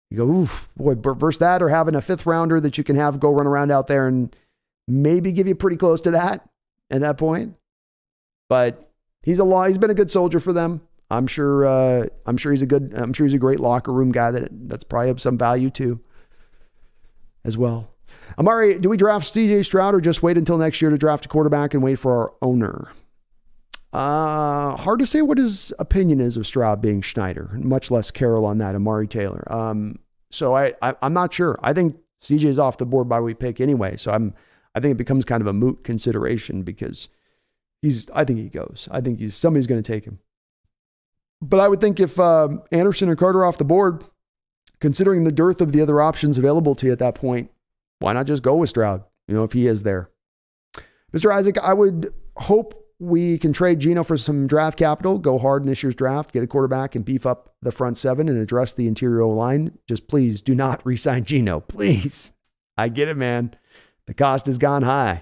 You go, oof, boy, versus that or having a 5th rounder that you can have go run around out there and maybe give you pretty close to that at that point. But he's been a good soldier for them. I'm sure he's a great locker room guy that's probably of some value too as well. Amari, do we draft CJ Stroud or just wait until next year to draft a quarterback and wait for our owner? Hard to say what his opinion is of Stroud being Schneider, much less Carroll on that, Amari Taylor. So I'm not sure. I think CJ is off the board by we pick anyway. So I think it becomes kind of a moot consideration because I think he goes. I think somebody's going to take him. But I would think if Anderson or Carter are off the board, considering the dearth of the other options available to you at that point, why not just go with Stroud, if he is there? Mr. Isaac, I would hope we can trade Geno for some draft capital, go hard in this year's draft, get a quarterback and beef up the front 7 and address the interior line. Just please do not re-sign Geno. Please. I get it, man. The cost has gone high,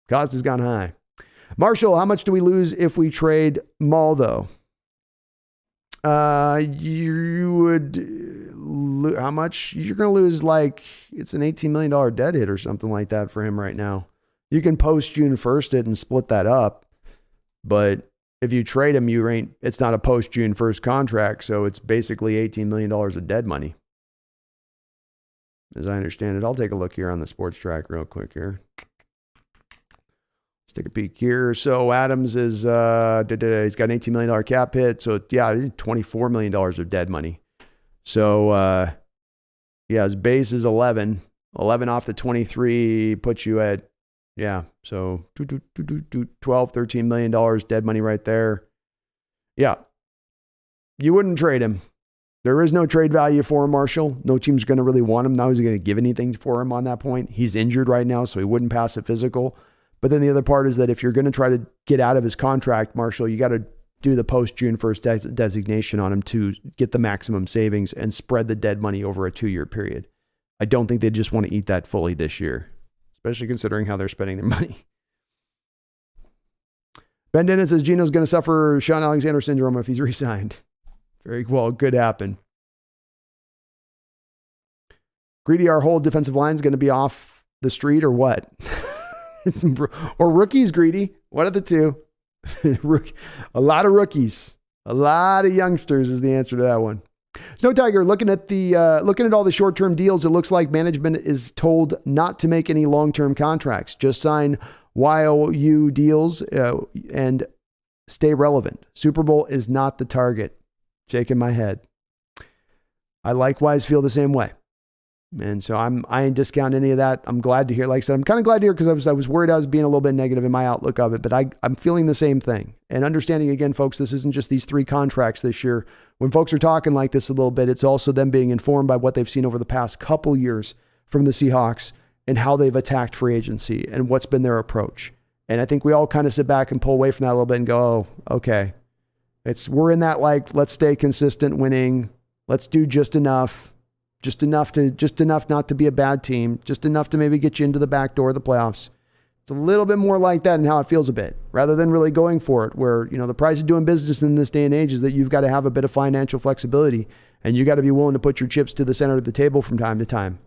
Cost has gone high. Marshall, how much do we lose if we trade Maul, though? You would, how much? You're going to lose it's an $18 million dead hit or something like that for him right now. You can post June 1st it and split that up. But if you trade him, it's not a post June 1st contract. So it's basically $18 million of dead money. As I understand it, I'll take a look here on the sports track real quick here. Let's take a peek here. So Adams is, he's got an $18 million cap hit. So yeah, $24 million of dead money. So his base is 11. 11 off the 23 puts you at, so $12, $13 million dead money right there. Yeah. You wouldn't trade him. There is no trade value for him, Marshall. No team's going to really want him. Now he's going to give anything for him on that point. He's injured right now, so he wouldn't pass a physical. But then the other part is that if you're going to try to get out of his contract, Marshall, you got to do the post-June 1st designation on him to get the maximum savings and spread the dead money over a 2-year period. I don't think they just want to eat that fully this year, especially considering how they're spending their money. Ben Dennis says Geno's going to suffer Sean Alexander syndrome if he's re-signed. Very well, could happen. Greedy, our whole defensive line is going to be off the street or what? Or rookies, Greedy. One of the two. A lot of rookies. A lot of youngsters is the answer to that one. Snow Tiger, looking at all the short-term deals, it looks like management is told not to make any long-term contracts. Just sign YOU deals and stay relevant. Super Bowl is not the target. Shaking my head. I likewise feel the same way. And so I ain't discount any of that. I'm glad to hear, like I said, I'm kind of glad to hear because I was worried I was being a little bit negative in my outlook of it, but I'm feeling the same thing. And understanding again, folks, this isn't just these 3 contracts this year. When folks are talking like this a little bit, it's also them being informed by what they've seen over the past couple years from the Seahawks and how they've attacked free agency and what's been their approach. And I think we all kind of sit back and pull away from that a little bit and go, oh, okay. We're in that let's stay consistent winning. Let's do just enough not to be a bad team, just enough to maybe get you into the back door of the playoffs. It's a little bit more like that and how it feels a bit, rather than really going for it, where, the price of doing business in this day and age is that you've got to have a bit of financial flexibility and you got to be willing to put your chips to the center of the table from time to time.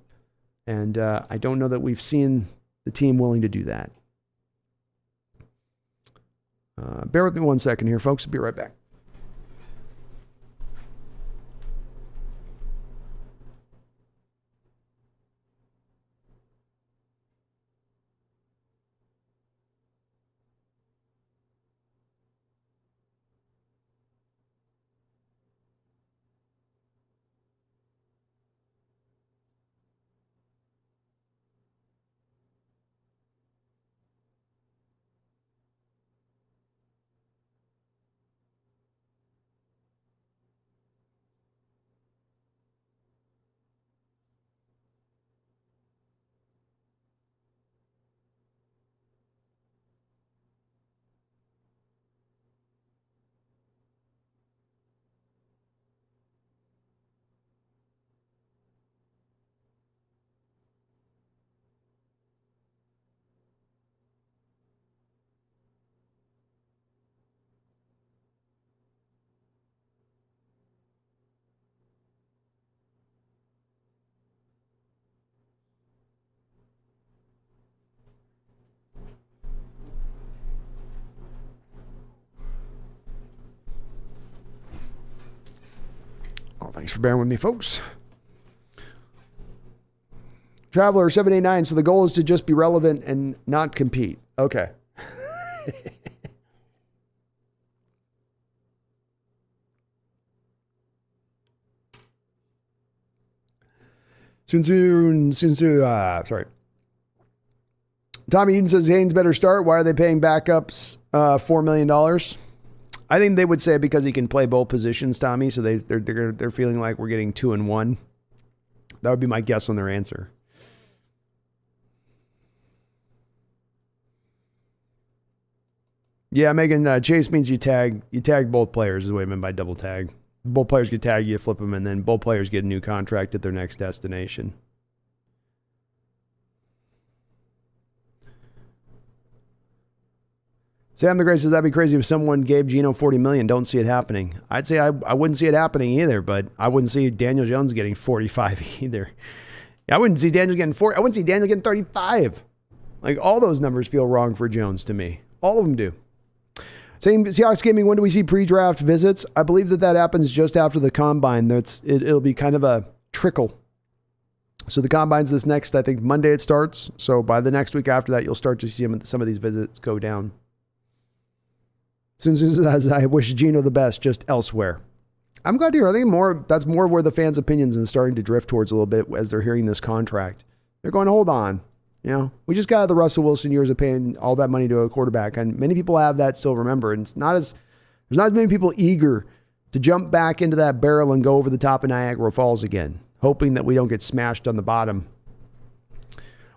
And I don't know that we've seen the team willing to do that. Bear with me 1 second here, folks. I'll be right back. Thanks for bearing with me, folks. Traveler 789. So the goal is to just be relevant and not compete. Okay. Sorry. Tommy Eden says Haynes better start. Why are they paying backups $4 million? I think they would say because he can play both positions, Tommy. So they're feeling like we're getting 2 and 1. That would be my guess on their answer. Yeah, Megan, chase means you tag both players is what I meant by double tag. Both players get tagged, you flip them, and then both players get a new contract at their next destination. Sam the Great says, that'd be crazy if someone gave Geno $40 million. Don't see it happening. I'd say I wouldn't see it happening either, but I wouldn't see Daniel Jones getting 45 either. I wouldn't see Daniel getting 40. I wouldn't see Daniel getting 35. Like, all those numbers feel wrong for Jones to me. All of them do. Same Seahawks Gaming, when do we see pre-draft visits? I believe that happens just after the combine. It'll be kind of a trickle. So the combine's this next, I think, Monday it starts. So by the next week after that, you'll start to see some of these visits go down. Since as I wish Geno the best, just elsewhere. I'm glad to hear. I think that's more where the fans' opinions are starting to drift towards a little bit as they're hearing this contract. They're going, hold on. You know, we just got the Russell Wilson years of paying all that money to a quarterback, and many people have that still remember. And there's not as many people eager to jump back into that barrel and go over the top of Niagara Falls again, hoping that we don't get smashed on the bottom.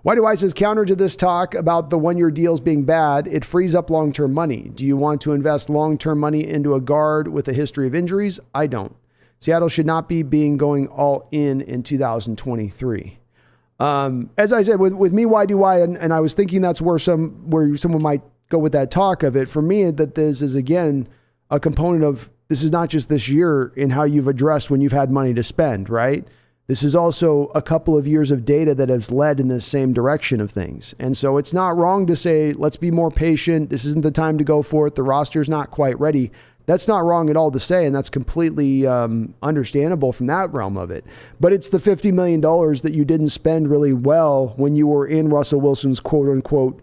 Why do I says counter to this talk about the one-year deals being bad? It frees up long-term money. Do you want to invest long-term money into a guard with a history of injuries? I don't. Seattle should not be going all in 2023. As I said, with me, why do I? And I was thinking that's where someone might go with that talk of it. For me, that this is again a component of this is not just this year in how you've addressed when you've had money to spend, right? This is also a couple of years of data that has led in the same direction of things. And so it's not wrong to say, let's be more patient. This isn't the time to go for it. The roster's not quite ready. That's not wrong at all to say, and that's completely understandable from that realm of it. But it's the $50 million that you didn't spend really well when you were in Russell Wilson's quote-unquote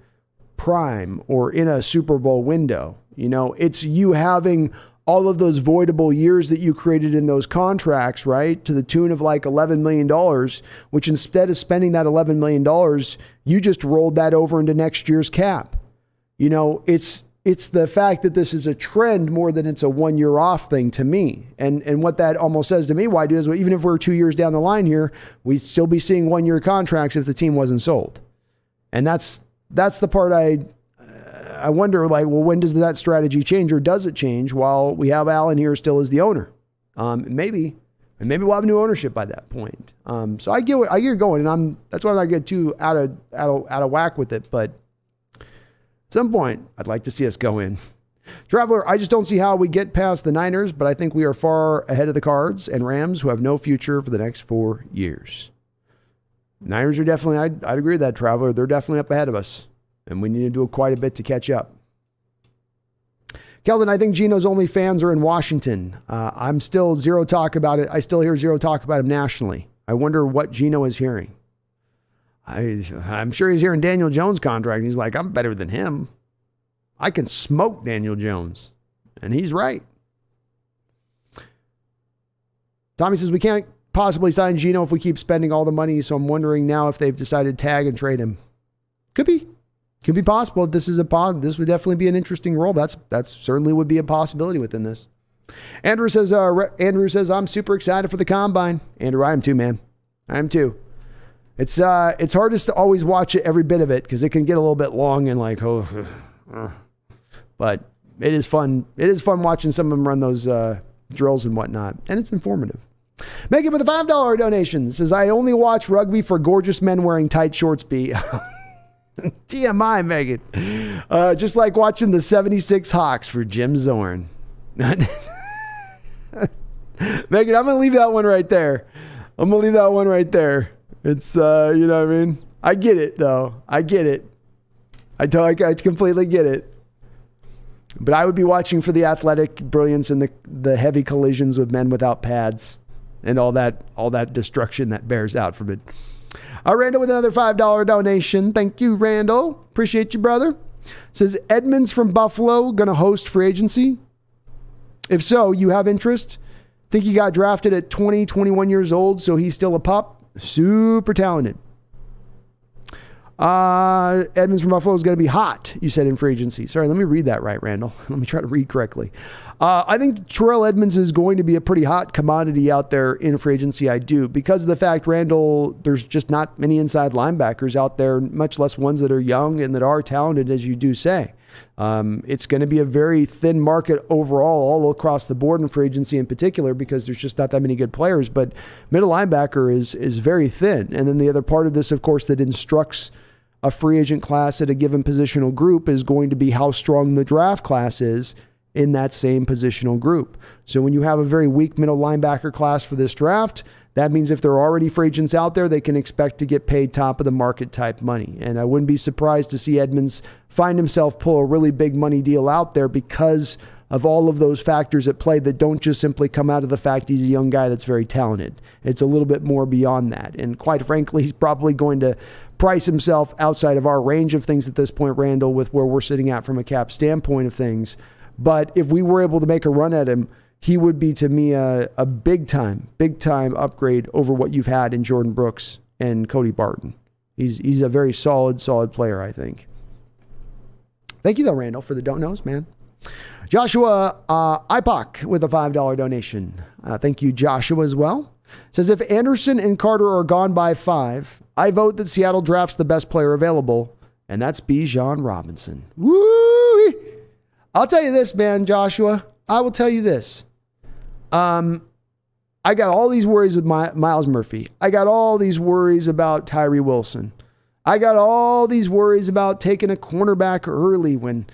prime or in a Super Bowl window. You know, it's you having all of those voidable years that you created in those contracts, right, to the tune of like $11 million, which instead of spending that $11 million, you just rolled that over into next year's cap. You know, it's the fact that this is a trend more than it's a 1 year off thing to me. And what that almost says to me, why do is, well, even if we're 2 years down the line here, we'd still be seeing 1 year contracts if the team wasn't sold. And that's the part I wonder, like, well, when does that strategy change, or does it change while we have Allen here still as the owner? Maybe we'll have new ownership by that point. So I get you're going, and that's why I'm not get too out of whack with it. But at some point, I'd like to see us go in. Traveler, I just don't see how we get past the Niners, but I think we are far ahead of the Cards and Rams, who have no future for the next 4 years. Niners are definitely, I'd agree with that, Traveler. They're definitely up ahead of us, and we need to do quite a bit to catch up. Keldon, I think Geno's only fans are in Washington. I'm still zero talk about it. I still hear zero talk about him nationally. I wonder what Geno is hearing. I'm sure he's hearing Daniel Jones' contract, and he's like, I'm better than him. I can smoke Daniel Jones. And he's right. Tommy says, we can't possibly sign Geno if we keep spending all the money, so I'm wondering now if they've decided to tag and trade him. Could be. Could be possible. This would definitely be an interesting role. That's certainly would be a possibility within this. Andrew says, I'm super excited for the combine. Andrew, I am too, man. I am too. It's hardest to always watch it, every bit of it, because it can get a little bit long and like, but it is fun. It is fun watching some of them run those drills and whatnot, and it's informative. Megan with a $5 donation says, I only watch rugby for gorgeous men wearing tight shorts, B. TMI, Megan. Just like watching the 76 Hawks for Jim Zorn. Megan, I'm going to leave that one right there. It's, you know what I mean? I get it, though. I get it. I completely get it. But I would be watching for the athletic brilliance and the heavy collisions with men without pads. and all that destruction that bears out from it. Randall with another $5 donation. Thank you, Randall. Appreciate you, brother. Says Edmonds from Buffalo going to host free agency. If so, you have interest. Think he got drafted at 20, 21 years old, so he's still a pup. Super talented. Edmonds from Buffalo is going to be hot, you said, in free agency. Sorry, let me read that right, Randall. Let me try to read correctly. I think Terrell Edmonds is going to be a pretty hot commodity out there in free agency. I do. Because of the fact, Randall, there's just not many inside linebackers out there, much less ones that are young and that are talented, as you do say. It's going to be a very thin market overall, all across the board in free agency in particular, because there's just not that many good players. But middle linebacker is very thin. And then the other part of this, of course, that instructs a free agent class at a given positional group is going to be how strong the draft class is in that same positional group. So when you have a very weak middle linebacker class for this draft, that means if there are already free agents out there, they can expect to get paid top of the market type money. And I wouldn't be surprised to see Edmonds find himself pull a really big money deal out there because of all of those factors at play that don't just simply come out of the fact he's a young guy that's very talented. It's a little bit more beyond that. And quite frankly, he's probably going to price himself outside of our range of things at this point, Randall, with where we're sitting at from a cap standpoint of things. But if we were able to make a run at him, he would be, to me, a big time upgrade over what you've had in Jordan Brooks and Cody Barton. He's a very solid player, I think. Thank you, though, Randall, for the don't knows, man. Joshua Ipoc with a $5 donation. Thank you, Joshua, as well. Says, if Anderson and Carter are gone by 5, I vote that Seattle drafts the best player available, and that's Bijan Robinson. Woo! I'll tell you this, man, Joshua. I will tell you this. I got all these worries with Miles Murphy. I got all these worries about Tyree Wilson. I got all these worries about taking a cornerback early when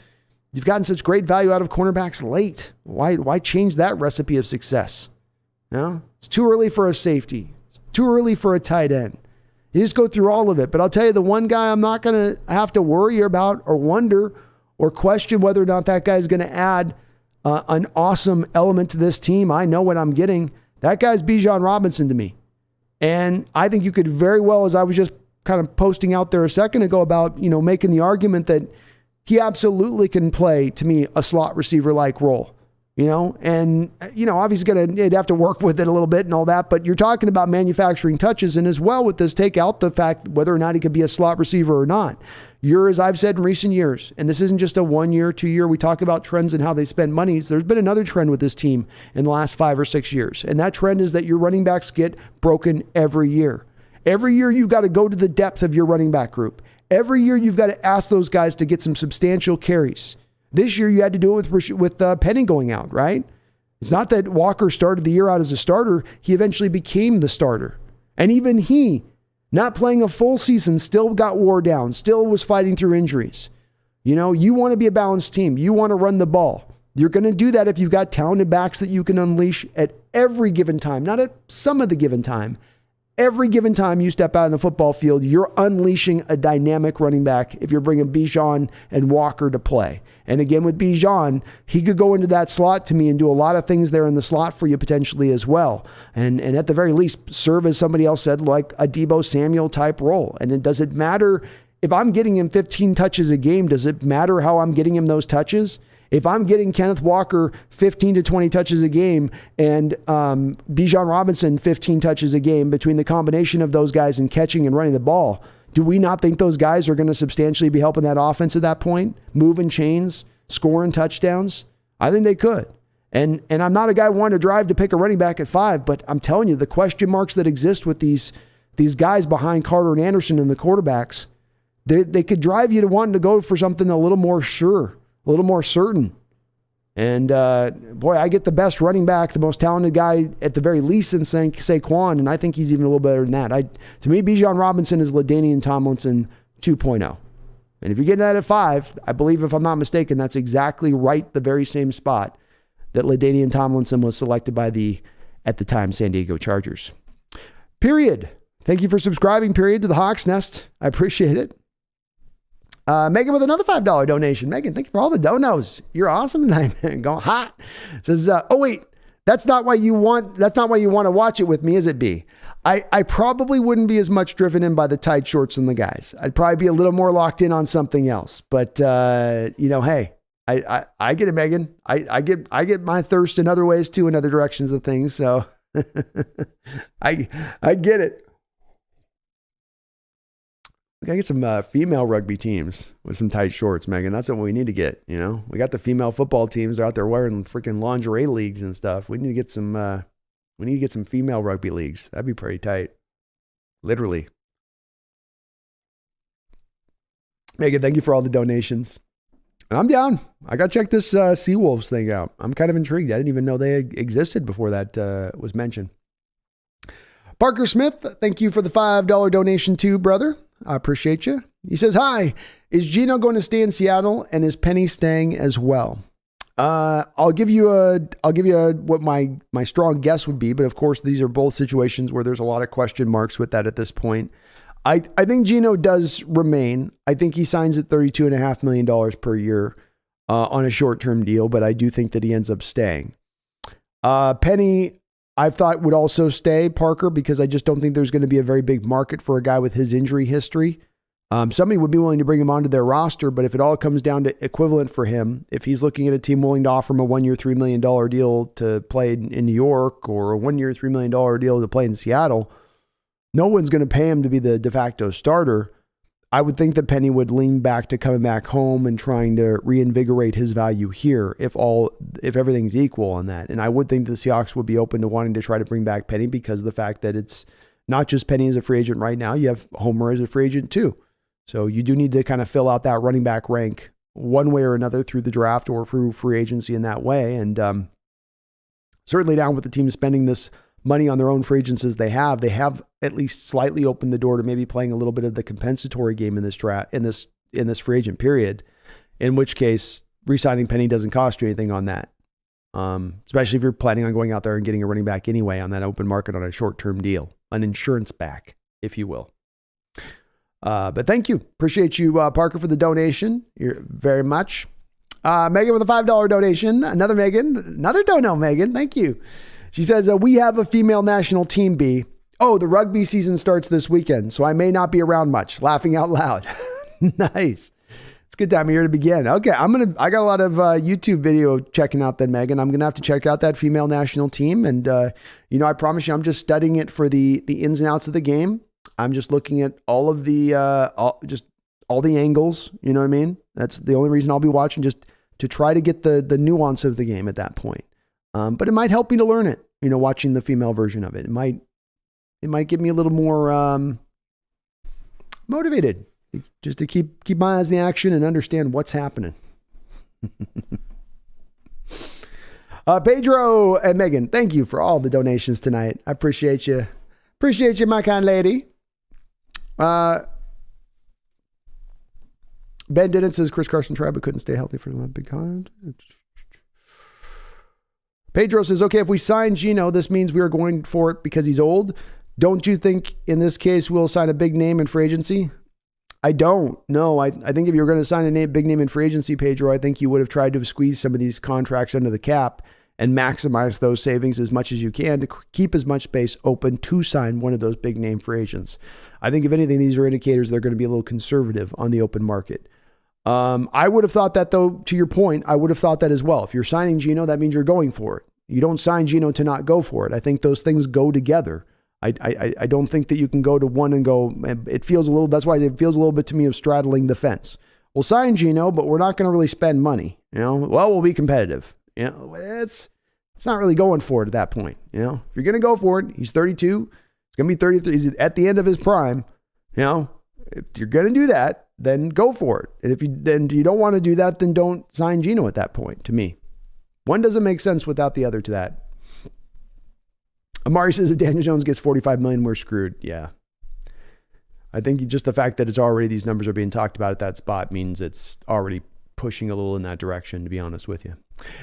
you've gotten such great value out of cornerbacks late. Why change that recipe of success? You know, it's too early for a safety. It's too early for a tight end. You just go through all of it. But I'll tell you, the one guy I'm not going to have to worry about or wonder or question whether or not that guy's going to add an awesome element to this team. I know what I'm getting. That guy's Bijan Robinson to me. And I think you could very well, as I was just kind of posting out there a second ago about, making the argument that he absolutely can play, to me, a slot receiver-like role. And obviously he'd have to work with it a little bit and all that, but you're talking about manufacturing touches, and as well with this, take out the fact whether or not he could be a slot receiver or not. As I've said in recent years, and this isn't just a 1 year, 2 year, we talk about trends and how they spend money. There's been another trend with this team in the last 5 or 6 years, and that trend is that your running backs get broken every year. Every year you've got to go to the depth of your running back group. Every year you've got to ask those guys to get some substantial carries. This year you had to do it with Penny going out, right? It's not that Walker started the year out as a starter. He eventually became the starter. And even he, not playing a full season, still got wore down, still was fighting through injuries. You want to be a balanced team. You want to run the ball. You're going to do that if you've got talented backs that you can unleash at every given time, not at some of the given time. Every given time you step out in the football field, you're unleashing a dynamic running back if you're bringing Bijan and Walker to play. And again, with Bijan, he could go into that slot to me and do a lot of things there in the slot for you potentially as well. And at the very least, serve, as somebody else said, like a Deebo Samuel type role. And does it matter if I'm getting him 15 touches a game? Does it matter how I'm getting him those touches? If I'm getting Kenneth Walker 15 to 20 touches a game and Bijan Robinson 15 touches a game, between the combination of those guys and catching and running the ball, do we not think those guys are going to substantially be helping that offense at that point? Moving chains, scoring touchdowns? I think they could. And I'm not a guy wanting to drive to pick a running back at 5, but I'm telling you, the question marks that exist with these guys behind Carter and Anderson and the quarterbacks, they could drive you to wanting to go for something a little more sure, a little more certain. And boy, I get the best running back, the most talented guy at the very least in Saquon, and I think he's even a little better than that. To me, Bijan Robinson is LaDainian Tomlinson 2.0. And if you're getting that at 5, I believe, if I'm not mistaken, that's exactly right, the very same spot that LaDainian Tomlinson was selected by at the time, San Diego Chargers. Period. Thank you for subscribing, period, to the Hawks Nest. I appreciate it. Megan with another $5 donation. Megan, thank you for all the donos. You're awesome tonight, man. Going hot. Says, That's not why you want to watch it with me, is it, B? I probably wouldn't be as much driven in by the tight shorts and the guys. I'd probably be a little more locked in on something else. But hey, I get it, Megan. I get my thirst in other ways too, in other directions of things. So I get it. We gotta get some female rugby teams with some tight shorts, Megan. That's what we need to get. We got the female football teams out there wearing freaking lingerie leagues and stuff. We need to get some. We need to get some female rugby leagues. That'd be pretty tight. Literally. Megan, thank you for all the donations. And I'm down. I got to check this Seawolves thing out. I'm kind of intrigued. I didn't even know they existed before that was mentioned. Parker Smith, thank you for the $5 donation too, brother. I appreciate you. He says, hi, is Gino going to stay in Seattle and is Penny staying as well? I'll give you what my strong guess would be, but of course these are both situations where there's a lot of question marks with that at this point. I think Gino does remain. I think he signs at $32.5 million per year on a short-term deal, but I do think that he ends up staying. Penny, I thought would also stay, Parker, because I just don't think there's going to be a very big market for a guy with his injury history. Somebody would be willing to bring him onto their roster, but if it all comes down to equivalent for him, if he's looking at a team willing to offer him a 1 year, $3 million deal to play in New York or a 1 year, $3 million deal to play in Seattle, no one's going to pay him to be the de facto starter. I would think that Penny would lean back to coming back home and trying to reinvigorate his value here if everything's equal on that. And I would think the Seahawks would be open to wanting to try to bring back Penny because of the fact that it's not just Penny as a free agent right now. You have Homer as a free agent too. So you do need to kind of fill out that running back rank one way or another through the draft or through free agency in that way. And certainly down with the team spending this money on their own free agents as they have at least slightly opened the door to maybe playing a little bit of the compensatory game in this draft, in this free agent period, in which case re-signing Penny doesn't cost you anything on that. Especially if you're planning on going out there and getting a running back anyway on that open market on a short-term deal, an insurance back, if you will. But thank you. Appreciate you, Parker, for the donation. You're very much. Megan with a $5 donation. Another dono, Megan. Thank you. She says, we have a female national team, B. Oh, the rugby season starts this weekend, so I may not be around much. Laughing out loud. Nice. It's a good time of year to begin. Okay, I got a lot of YouTube video checking out then, Megan. I'm going to have to check out that female national team. And, I promise you, I'm just studying it for the ins and outs of the game. I'm just looking at all of the, all the angles. You know what I mean? That's the only reason I'll be watching, just to try to get the nuance of the game at that point. But it might help me to learn it, watching the female version of it. It might get me a little more motivated just to keep my eyes in the action and understand what's happening. Pedro and Megan, thank you for all the donations tonight. I appreciate you. Appreciate you, my kind lady. Ben Didden says Chris Carson tried but couldn't stay healthy for the big con. Pedro says, okay, if we sign Gino, this means we are going for it because he's old. Don't you think in this case we'll sign a big name in free agency? I don't. No, I think if you're going to sign a big name in free agency, Pedro, I think you would have tried to squeeze some of these contracts under the cap and maximize those savings as much as you can to keep as much space open to sign one of those big name free agents. I think if anything, these are indicators they're going to be a little conservative on the open market. I would have thought that, though, to your point, I would have thought that as well. If you're signing Gino, that means you're going for it. You don't sign Gino to not go for it. I think those things go together. I don't think that you can go to one and go, it feels a little, that's why it feels a little bit to me of straddling the fence. We'll sign Gino, but we're not going to really spend money. We'll be competitive. It's not really going for it at that point. If you're going to go for it, he's 32. It's going to be 33. He's at the end of his prime. If you're going to do that, then go for it. And if you don't want to do that, then don't sign Gino at that point, to me. One doesn't make sense without the other to that. Amari says if Daniel Jones gets $45 million, we're screwed. Yeah. I think just the fact that it's already, these numbers are being talked about at that spot means it's already pushing a little in that direction, to be honest with you.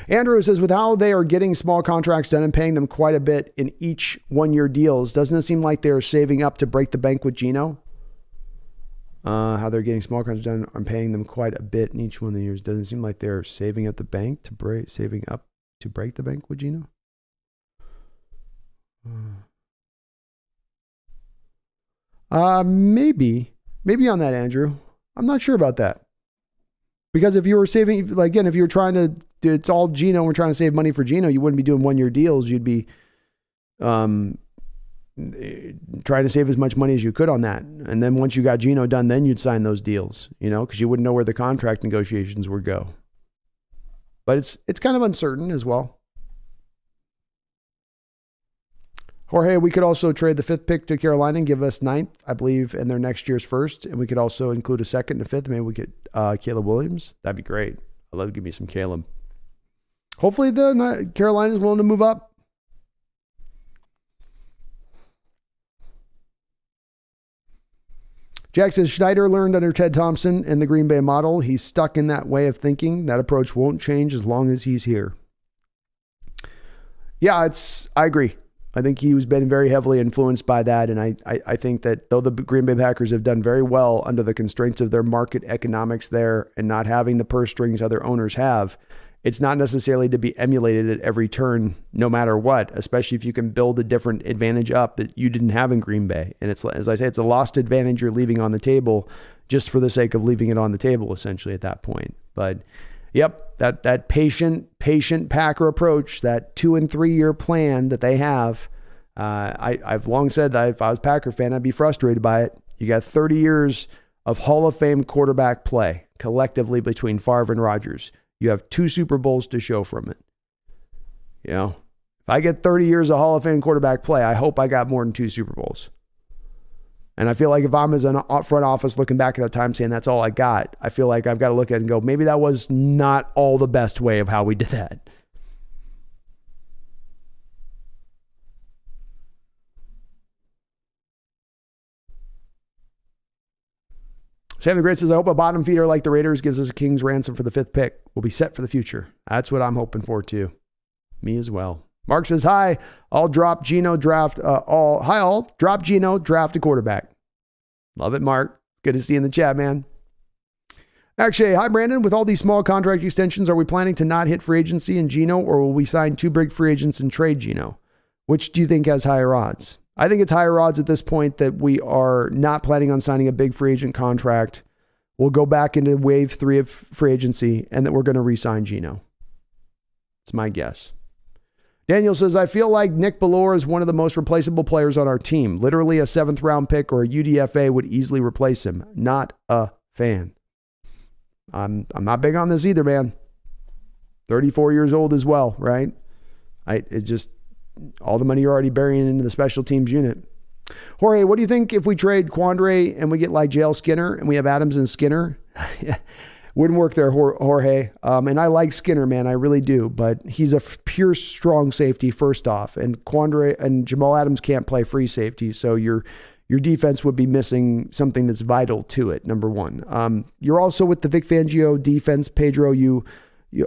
Andrew says, with how they are getting small contracts done and paying them quite a bit in each 1 year deals, doesn't it seem like they're saving up to break the bank with Gino? How they're getting small contracts done and paying them quite a bit in each 1 of the years. Doesn't it seem like they're saving up the bank saving up to break the bank with Gino? Maybe on that, Andrew. I'm not sure about that. Because if you were saving, like, again, if you're trying to, it's all Geno, we're trying to save money for Geno, you wouldn't be doing 1 year deals. You'd be trying to save as much money as you could on that. And then once you got Geno done, then you'd sign those deals, because you wouldn't know where the contract negotiations would go. But it's kind of uncertain as well. Jorge, we could also trade the 5th pick to Carolina and give us 9th, I believe, and their next year's 1st. And we could also include a 2nd and a 5th. Maybe we get Caleb Williams. That'd be great. I'd love to give me some Caleb. Hopefully the Carolina's willing to move up. Jack says, Schneider learned under Ted Thompson and the Green Bay model. He's stuck in that way of thinking. That approach won't change as long as he's here. Yeah, I agree. I think he's been very heavily influenced by that. And I think that though the Green Bay Packers have done very well under the constraints of their market economics there and not having the purse strings other owners have, it's not necessarily to be emulated at every turn, no matter what, especially if you can build a different advantage up that you didn't have in Green Bay. And it's, as I say, it's a lost advantage you're leaving on the table just for the sake of leaving it on the table, essentially, at that point. But yep, that patient Packer approach, that 2 and 3 year plan that they have. I've long said that if I was a Packer fan, I'd be frustrated by it. You got 30 years of Hall of Fame quarterback play collectively between Favre and Rodgers. You have 2 Super Bowls to show from it. If I get 30 years of Hall of Fame quarterback play, I hope I got more than 2 Super Bowls. And I feel like if I'm as an front office looking back at that time saying that's all I got, I feel like I've got to look at it and go, maybe that was not all the best way of how we did that. Sam the Great says, I hope a bottom feeder like the Raiders gives us a king's ransom for the 5th pick. We'll be set for the future. That's what I'm hoping for too. Me as well. Mark says, hi, I'll drop Geno, draft drop Geno, draft a quarterback. Love it, Mark. Good to see you in the chat, man. Actually, hi, Brandon. With all these small contract extensions, are we planning to not hit free agency in Geno, or will we sign 2 big free agents and trade Geno? Which do you think has higher odds? I think it's higher odds at this point that we are not planning on signing a big free agent contract. We'll go back into wave 3 of free agency and that we're going to re-sign Geno. It's my guess. Daniel says, I feel like Nick Bellore is one of the most replaceable players on our team. Literally a 7th round pick or a UDFA would easily replace him. Not a fan. I'm not big on this either, man. 34 years old as well, right? It just... all the money you're already burying into the special teams unit. Jorge, what do you think if we trade Quandre and we get like JL Skinner and we have Adams and Skinner? Wouldn't work there, Jorge. And I like Skinner, man. I really do. But he's a pure strong safety, first off. And Quandre and Jamal Adams can't play free safety. So your defense would be missing something that's vital to it, number one. You're also with the Vic Fangio defense, Pedro,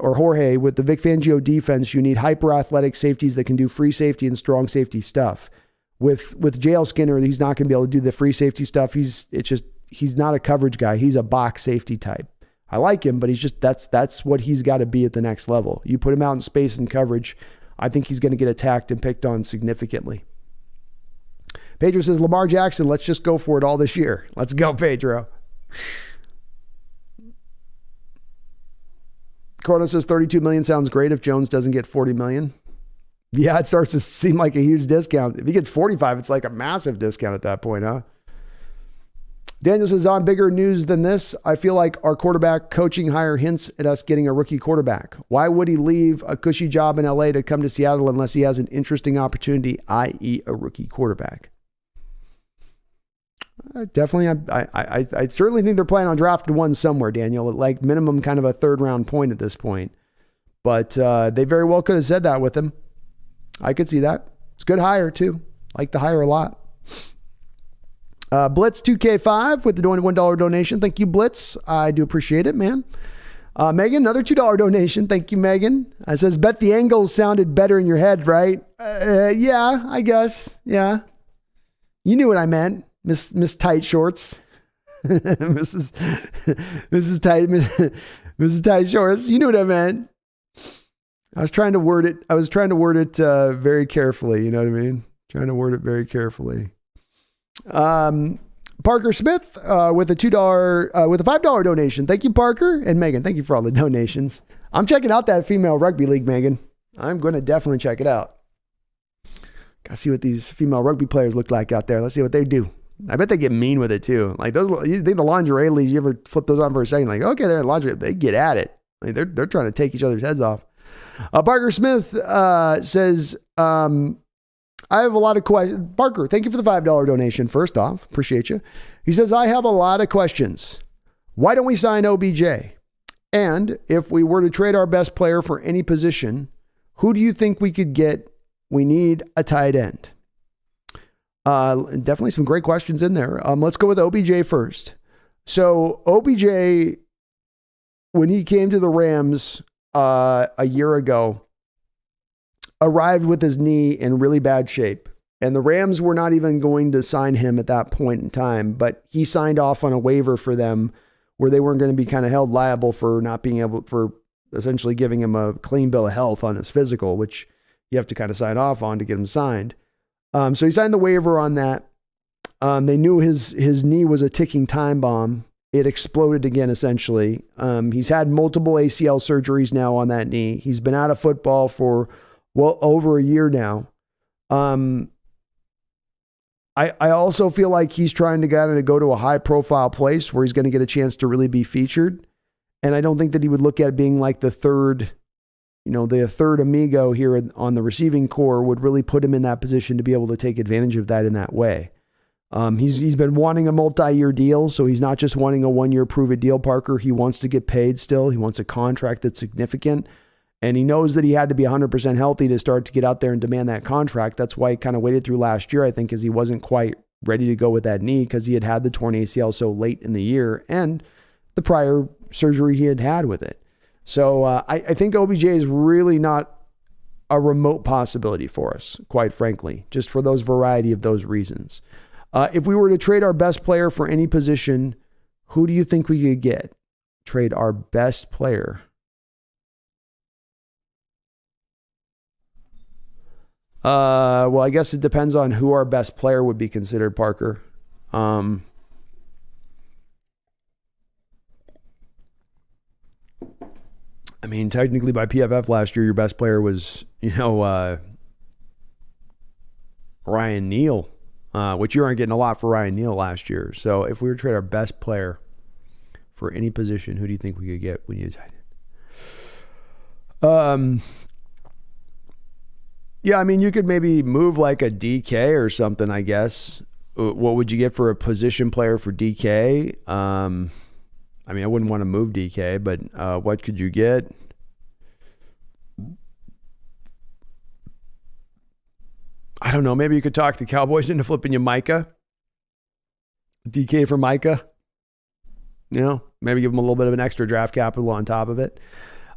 or Jorge, with the Vic Fangio defense, you need hyper-athletic safeties that can do free safety and strong safety stuff. With JL Skinner, he's not going to be able to do the free safety stuff. He's not a coverage guy. He's a box safety type. I like him, but that's what he's got to be at the next level. You put him out in space and coverage, I think he's going to get attacked and picked on significantly. Pedro says, Lamar Jackson, let's just go for it all this year. Let's go, Pedro. Cordo says 32 million sounds great if Jones doesn't get 40 million. Yeah, it starts to seem like a huge discount. If he gets 45, it's like a massive discount at that point, huh? Daniel says, on bigger news than this, I feel like our quarterback coaching hire hints at us getting a rookie quarterback. Why would he leave a cushy job in LA to come to Seattle unless he has an interesting opportunity, i.e. a rookie quarterback? Definitely, I certainly think they're planning on drafting one somewhere, Daniel, at like minimum kind of a 3rd round point at this point. But they very well could have said that with him. I could see that. It's a good hire too. Like the hire a lot. Blitz 2K5 with the $1 donation. Thank you, Blitz. I do appreciate it, man. Megan, another $2 donation. Thank you, Megan. I says, bet the angles sounded better in your head, right? Yeah, I guess. Yeah. You knew what I meant. Miss Tight Shorts. Mrs. Tight Shorts. You knew what I meant. I was trying to word it very carefully. You know what I mean? Trying to word it very carefully. Parker Smith with a $2 with a $5 donation. Thank you, Parker. And Megan, thank you for all the donations. I'm checking out that female rugby league, Megan. I'm going to definitely check it out. Gotta see what these female rugby players look like out there. Let's see what they do. I bet they get mean with it too. Like those, you think the lingerie leagues, you ever flip those on for a second? Like, okay, they're in lingerie. They get at it. Like they're trying to take each other's heads off. Parker Smith says, I have a lot of questions. Parker, thank you for the $5 donation. First off, appreciate you. He says, I have a lot of questions. Why don't we sign OBJ? And if we were to trade our best player for any position, who do you think we could get? We need a tight end. Definitely some great questions in there. Let's go with OBJ first. So OBJ, when he came to the Rams a year ago, arrived with his knee in really bad shape. And the Rams were not even going to sign him at that point in time, but he signed off on a waiver for them where they weren't going to be kind of held liable for not being able, for essentially giving him a clean bill of health on his physical, which you have to kind of sign off on to get him signed. So he signed the waiver on that. They knew his knee was a ticking time bomb. It exploded again, essentially. He's had multiple ACL surgeries now on that knee. He's been out of football for well over a year now. I also feel like he's trying to go to a high profile place where he's going to get a chance to really be featured. And I don't think that he would look at being like the third amigo here on the receiving core would really put him in that position to be able to take advantage of that in that way. He's been wanting a multi-year deal, so he's not just wanting a one-year prove-it deal, Parker. He wants to get paid still. He wants a contract that's significant, and he knows that he had to be 100% healthy to start to get out there and demand that contract. That's why he kind of waited through last year, I think, because he wasn't quite ready to go with that knee because he had the torn ACL so late in the year and the prior surgery he had with it. So I think OBJ is really not a remote possibility for us, quite frankly, just for those variety of those reasons. If we were to trade our best player for any position, who do you think we could get? Trade our best player. Well, I guess it depends on who our best player would be considered, Parker. I mean, technically by PFF last year, your best player was, Ryan Neal, which you aren't getting a lot for Ryan Neal last year. So if we were to trade our best player for any position, who do you think we could get? We need a tight end. Yeah, I mean, you could maybe move like a DK or something, I guess. What would you get for a position player for DK? I mean, I wouldn't want to move DK, but what could you get? I don't know. Maybe you could talk the Cowboys into flipping you Micah. DK for Micah. Maybe give them a little bit of an extra draft capital on top of it.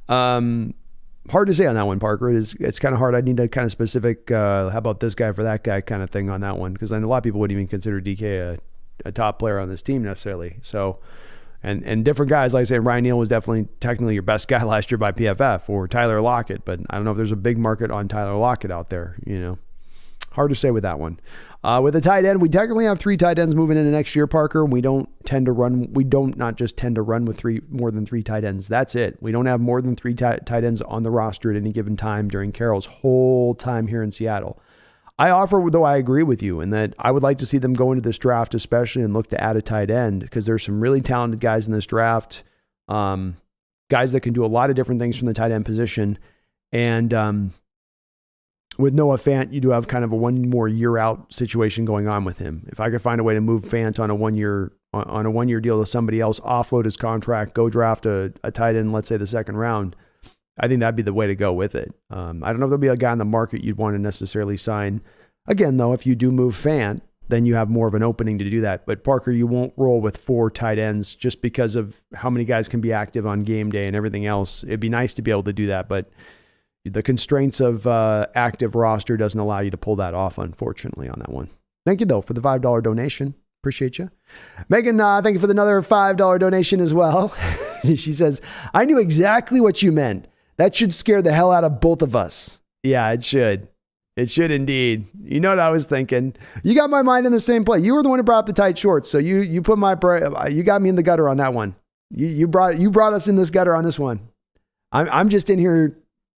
Hard to say on that one, Parker. It's kind of hard. I need a kind of specific, how about this guy for that guy kind of thing on that one, because I know a lot of people wouldn't even consider DK a top player on this team necessarily. So, and different guys, like I say, Ryan Neal was definitely technically your best guy last year by PFF, or Tyler Lockett, but I don't know if there's a big market on Tyler Lockett out there, Hard to say with that one. With a tight end, we technically have 3 tight ends moving into next year, Parker. We don't not just tend to run with more than 3 tight ends. That's it. We don't have more than 3 tight ends on the roster at any given time during Carroll's whole time here in Seattle. I agree with you in that I would like to see them go into this draft, especially, and look to add a tight end, because there's some really talented guys in this draft, guys that can do a lot of different things from the tight end position. And with Noah Fant, you do have kind of a 1 more year out situation going on with him. If I could find a way to move Fant on a 1 year deal to somebody else, offload his contract, go draft a tight end, let's say the second round, I think that'd be the way to go with it. I don't know if there'll be a guy in the market you'd want to necessarily sign. Again, though, if you do move Fant, then you have more of an opening to do that. But Parker, you won't roll with 4 tight ends just because of how many guys can be active on game day and everything else. It'd be nice to be able to do that, but the constraints of active roster doesn't allow you to pull that off, unfortunately, on that one. Thank you, though, for the $5 donation. Appreciate you. Megan, thank you for another $5 donation as well. She says, I knew exactly what you meant. That should scare the hell out of both of us. Yeah, it should. It should indeed. You know what I was thinking. You got my mind in the same place. You were the one who brought up the tight shorts, so you got me in the gutter on that one. You brought us in this gutter on this one. I'm just in here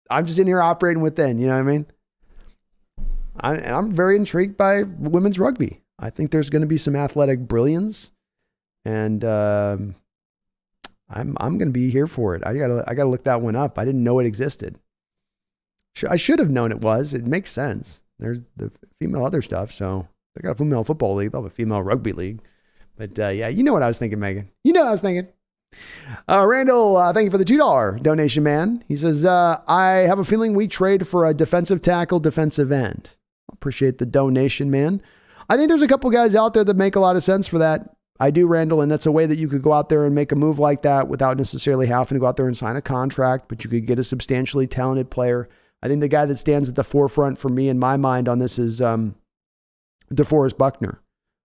operating within. You know what I mean? I'm very intrigued by women's rugby. I think there's going to be some athletic brilliance, and I'm going to be here for it. I gotta look that one up. I didn't know it existed. I should have known it was. It makes sense. There's the female other stuff. So they got a female football league. They'll have a female rugby league. But yeah, you know what I was thinking, Megan. You know what I was thinking. Randall, thank you for the $2 donation, man. He says, I have a feeling we trade for a defensive tackle, defensive end. Appreciate the donation, man. I think there's a couple guys out there that make a lot of sense for that. I do, Randall, and that's a way that you could go out there and make a move like that without necessarily having to go out there and sign a contract, but you could get a substantially talented player. I think the guy that stands at the forefront for me in my mind on this is DeForest Buckner,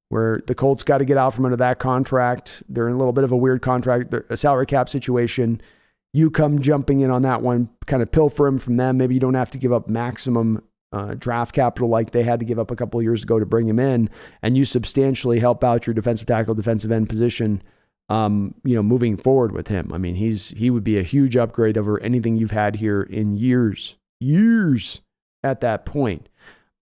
where the Colts got to get out from under that contract. They're in a little bit of a weird contract, a salary cap situation. You come jumping in on that one, kind of pilfer him from them. Maybe you don't have to give up maximum draft capital like they had to give up a couple of years ago to bring him in, and you substantially help out your defensive tackle, defensive end position. Moving forward with him. I mean, he would be a huge upgrade over anything you've had here in years at that point.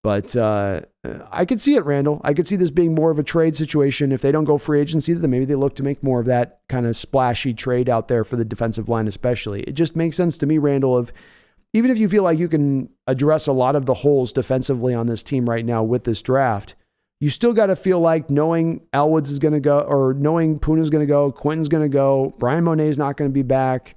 But I could see it, Randall. I could see this being more of a trade situation. If they don't go free agency, then maybe they look to make more of that kind of splashy trade out there for the defensive line especially. It just makes sense to me, Randall, of even if you feel like you can address a lot of the holes defensively on this team right now with this draft, you still got to feel like knowing Elwoods is going to go, or knowing Puna's going to go, Quentin's going to go, Brian Monet's not going to be back.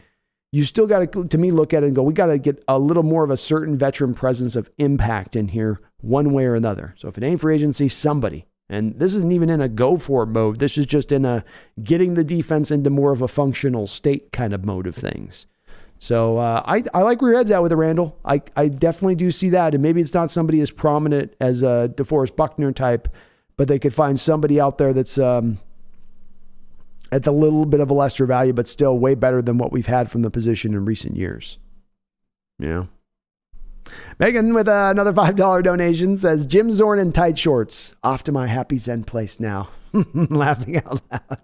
You still got to me, look at it and go, we got to get a little more of a certain veteran presence of impact in here one way or another. So if it ain't free agency, somebody. And this isn't even in a go for it mode. This is just in a getting the defense into more of a functional state kind of mode of things. So I like where your head's at with it, Randall. I definitely do see that. And maybe it's not somebody as prominent as a DeForest Buckner type, but they could find somebody out there that's at the little bit of a lesser value, but still way better than what we've had from the position in recent years. Yeah. Megan with another $5 donation says, Jim Zorn in tight shorts. Off to my happy Zen place now. Laughing out loud.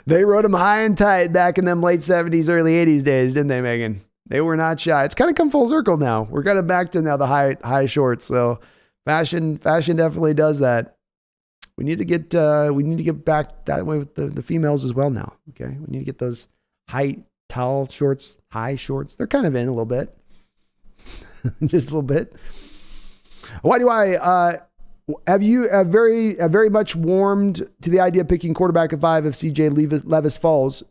They rode him high and tight back in them late 70s, early 80s days, didn't they, Megan? They were not shy. It's kind of come full circle now. We're kind of back to now the high shorts. So fashion definitely does that. We need to get back that way with the females as well now. Okay, we need to get those high towel shorts, high shorts. They're kind of in a little bit, just a little bit. Why do I? Have you very much warmed to the idea of picking quarterback at 5 if CJ Levis falls?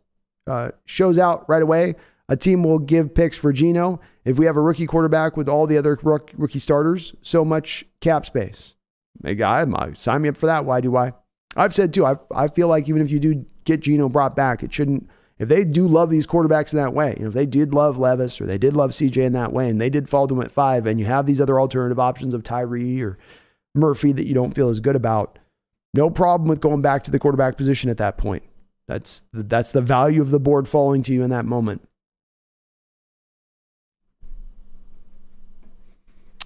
Shows out right away. A team will give picks for Geno if we have a rookie quarterback with all the other rookie starters. So much cap space. Hey, guy, sign me up for that. Why do I? I've said too, I feel like even if you do get Geno brought back, it shouldn't, if they do love these quarterbacks in that way, if they did love Levis or they did love CJ in that way and they did fall to him at 5 and you have these other alternative options of Tyree or Murphy that you don't feel as good about, no problem with going back to the quarterback position at that point. That's the value of the board falling to you in that moment.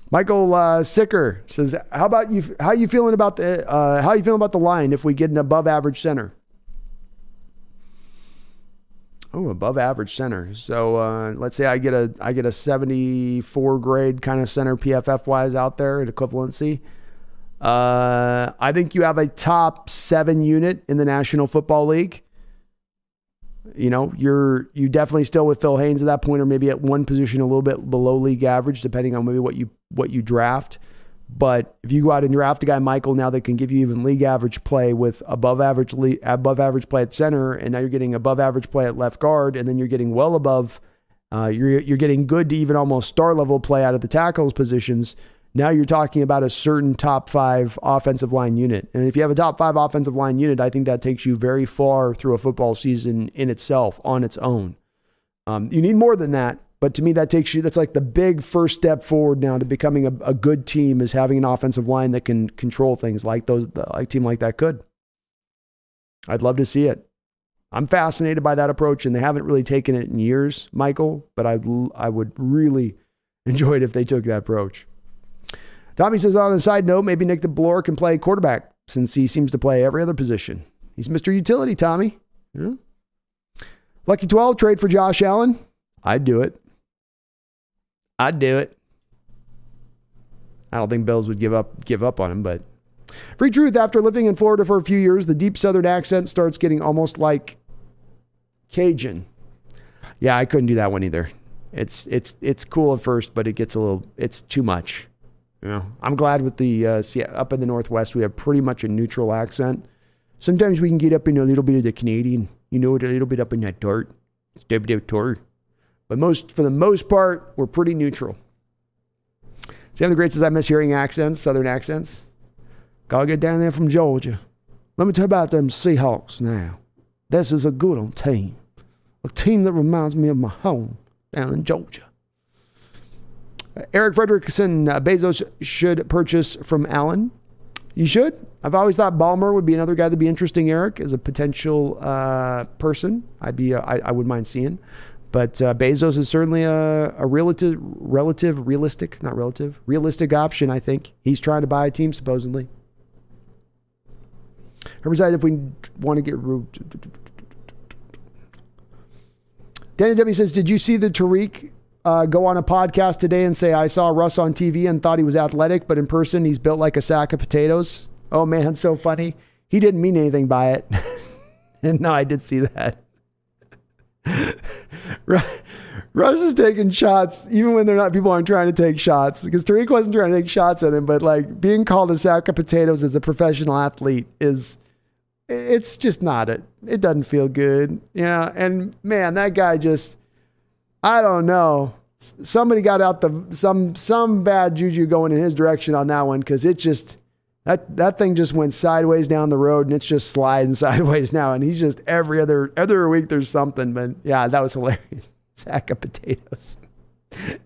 Michael Sicker says, "How about you? How you feeling about the line if we get an above average center?" Oh, above average center. So let's say I get a 74 grade kind of center PFF wise out there at equivalency. I think you have a top 7 unit in the National Football League. You know, you definitely still with Phil Haynes at that point, or maybe at one position a little bit below league average, depending on maybe what you draft. But if you go out and draft a guy, Michael, now that can give you even league average play with above average play at center, and now you're getting above average play at left guard, and then you're getting well above, you're getting good to even almost star level play out of the tackles positions. Now you're talking about a certain top 5 offensive line unit. And if you have a top 5 offensive line unit, I think that takes you very far through a football season in itself, on its own. You need more than that. But to me, that's like the big first step forward now to becoming a good team, is having an offensive line that can control things like a team like that could. I'd love to see it. I'm fascinated by that approach, and they haven't really taken it in years, Michael, but I would really enjoy it if they took that approach. Tommy says, on a side note, maybe Nick Bellore can play quarterback since he seems to play every other position. He's Mr. Utility, Tommy. Yeah. Lucky 12, trade for Josh Allen. I'd do it. I don't think Bills would give up on him, but free truth, after living in Florida for a few years, the deep Southern accent starts getting almost like Cajun. Yeah, I couldn't do that one either. It's cool at first, but it's too much. You know, I'm glad with the up in the Northwest, we have pretty much a neutral accent. Sometimes we can get up in a little bit of the Canadian, a little bit up in that dirt. But for the most part, we're pretty neutral. Sam the Great says, I miss hearing accents, Southern accents. Gotta get down there from Georgia. Let me tell you about them Seahawks now. This is a good old team. A team that reminds me of my home down in Georgia. Eric Fredrickson, Bezos should purchase from Allen. You should. I've always thought Ballmer would be another guy that'd be interesting, Eric, as a potential person. I wouldn't mind seeing. But Bezos is certainly a realistic option, I think. He's trying to buy a team, supposedly. Besides, if we want to get rude. Danny W says, did you see the Tariq go on a podcast today and say, I saw Russ on TV and thought he was athletic, but in person, he's built like a sack of potatoes? Oh, man, so funny. He didn't mean anything by it. And no, I did see that. Russ is taking shots, even when people aren't trying to take shots, because Tariq wasn't trying to take shots at him, but like being called a sack of potatoes as a professional athlete it's just not it. It doesn't feel good. Yeah. And man, that guy just, I don't know. Somebody got out some bad juju going in his direction on that one. Cause it just, that thing just went sideways down the road and it's just sliding sideways now. And he's just every other week there's something, but yeah, that was hilarious. Sack of potatoes.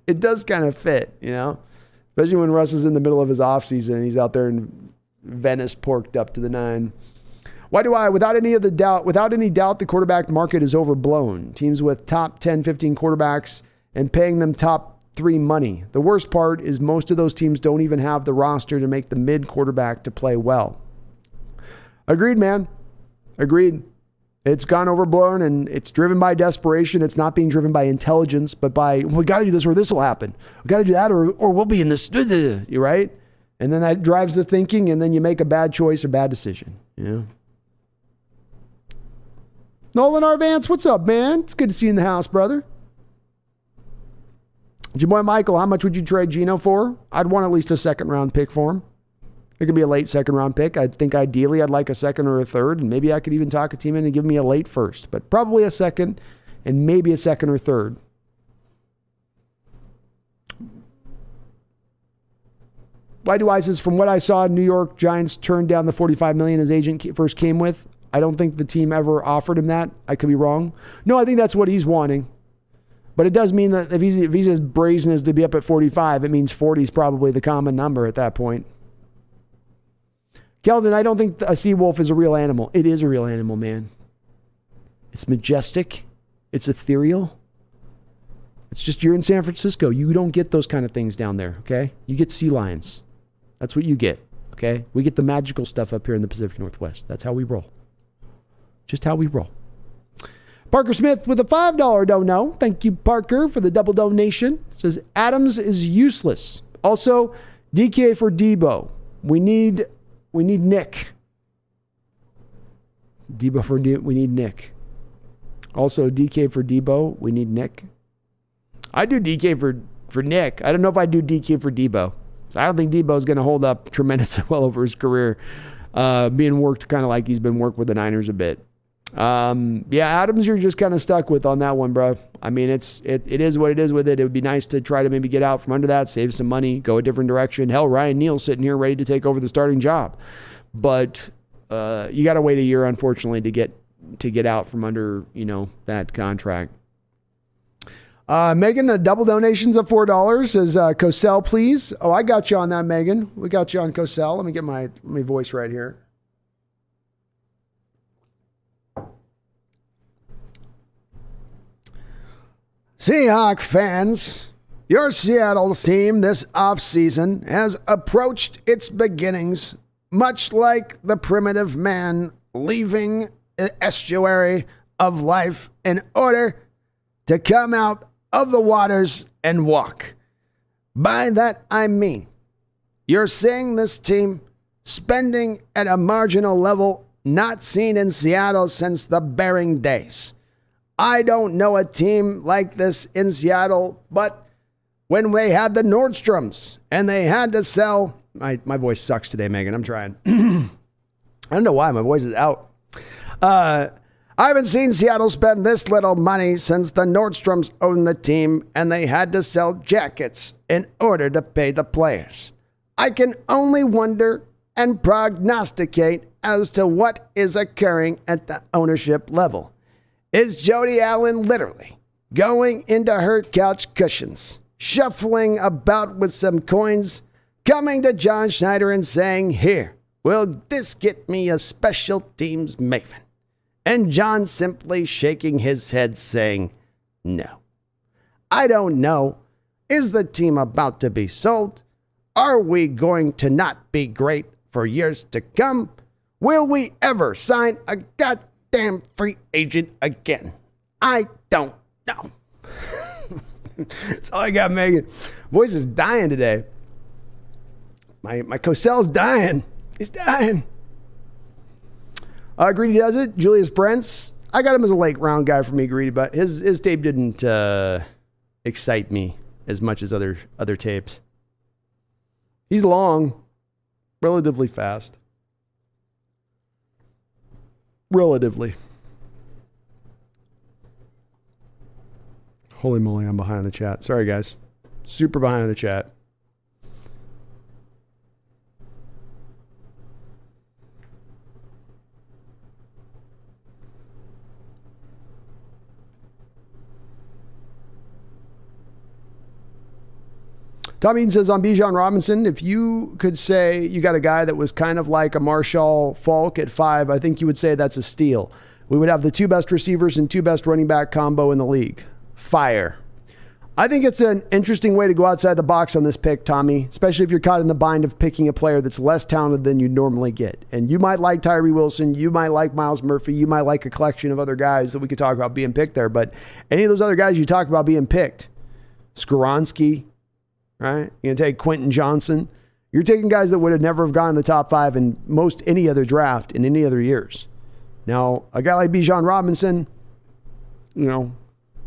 It does kind of fit, especially when Russ is in the middle of his off season and he's out there in Venice porked up to the 9. Why do I, without any doubt, the quarterback market is overblown. Teams with top 10, 15 quarterbacks and paying them top 3 money. The worst part is most of those teams don't even have the roster to make the mid quarterback to play well. Agreed, man. Agreed. It's gone overblown and it's driven by desperation. It's not being driven by intelligence, but by, we got to do this or this will happen. We got to do that or we'll be in this. You're right. And then that drives the thinking and then you make a bad choice or bad decision. Nolan R. Vance, what's up, man? It's good to see you in the house, brother. Your boy Michael, how much would you trade Geno for? I'd want at least a second-round pick for him. It could be a late second-round pick. I think ideally I'd like a second or a third, and maybe I could even talk a team in and give me a late first, but probably a second and maybe a second or third. Why do I says, from what I saw, New York Giants turned down the $45 million his agent first came with. I don't think the team ever offered him that. I could be wrong. No, I think that's what he's wanting. But it does mean that if he's as brazen as to be up at 45, it means 40 is probably the common number at that point. Kelvin, I don't think a sea wolf is a real animal. It is a real animal, man. It's majestic. It's ethereal. It's just you're in San Francisco. You don't get those kind of things down there, okay? You get sea lions. That's what you get, okay? We get the magical stuff up here in the Pacific Northwest. That's how we roll. Just how we roll. Parker Smith with a $5 dono. Thank you, Parker, for the double donation. Says Adams is useless. Also, DK for Debo. We need Nick. We need Nick. Also, DK for Debo. We need Nick. I do DK for Nick. I don't know if I do DK for Debo. So I don't think Debo's going to hold up tremendously well over his career, being worked kind of like he's been worked with the Niners a bit. Adams, you're just kind of stuck with on that one, bro. I mean, it is what it is with it. It would be nice to try to maybe get out from under that, save some money, go a different direction. Hell, Ryan Neal's sitting here ready to take over the starting job. But you got to wait a year, unfortunately, to get out from under, that contract. Megan, a double donations of $4 says, Cosell, please. Oh, I got you on that, Megan. We got you on Cosell. Let me get my voice right here. Seahawk fans, Your Seattle team this offseason has approached its beginnings much like the primitive man leaving the estuary of life in order to come out of the waters and walk. By that I mean, you're seeing this team spending at a marginal level not seen in Seattle since the Bering days. I don't know a team like this in Seattle, but when they had the Nordstroms and they had to sell... My voice sucks today, Megan. I'm trying. I don't know why. My voice is out. I haven't seen Seattle spend this little money since the Nordstroms owned the team and they had to sell jackets in order to pay the players. I can only wonder and prognosticate as to what is occurring at the ownership level. Is Jody Allen literally going into her couch cushions, shuffling about with some coins, coming to John Schneider and saying, "Here, will this get me a special teams maven?" And John simply shaking his head saying, "No." I don't know. Is the team about to be sold? Are we going to not be great for years to come? Will we ever sign a goddamn free agent again? I don't know. That's all I got, Megan. Voice is dying today. My Cosell's dying. He's dying. Greedy does it. Julius Brents. I got him as a late round guy for me, Greedy, but his tape didn't excite me as much as other tapes. He's long, relatively fast. Relatively. Holy moly, I'm behind in the chat. Sorry, guys. Super behind in the chat. Tommy Eaton says on Bijan Robinson, if you could say you got a guy that was kind of like a Marshall Faulk at 5, I think you would say that's a steal. We would have the 2 best receivers and 2 best running back combo in the league. Fire. I think it's an interesting way to go outside the box on this pick, Tommy, especially if you're caught in the bind of picking a player that's less talented than you normally get. And you might like Tyree Wilson, you might like Myles Murphy, you might like a collection of other guys that we could talk about being picked there. But any of those other guys you talk about being picked, Skoronski, right? You're going to take Quentin Johnson. You're taking guys that would have never have gone in the top 5 in most any other draft in any other years. Now, a guy like Bijan Robinson, you know,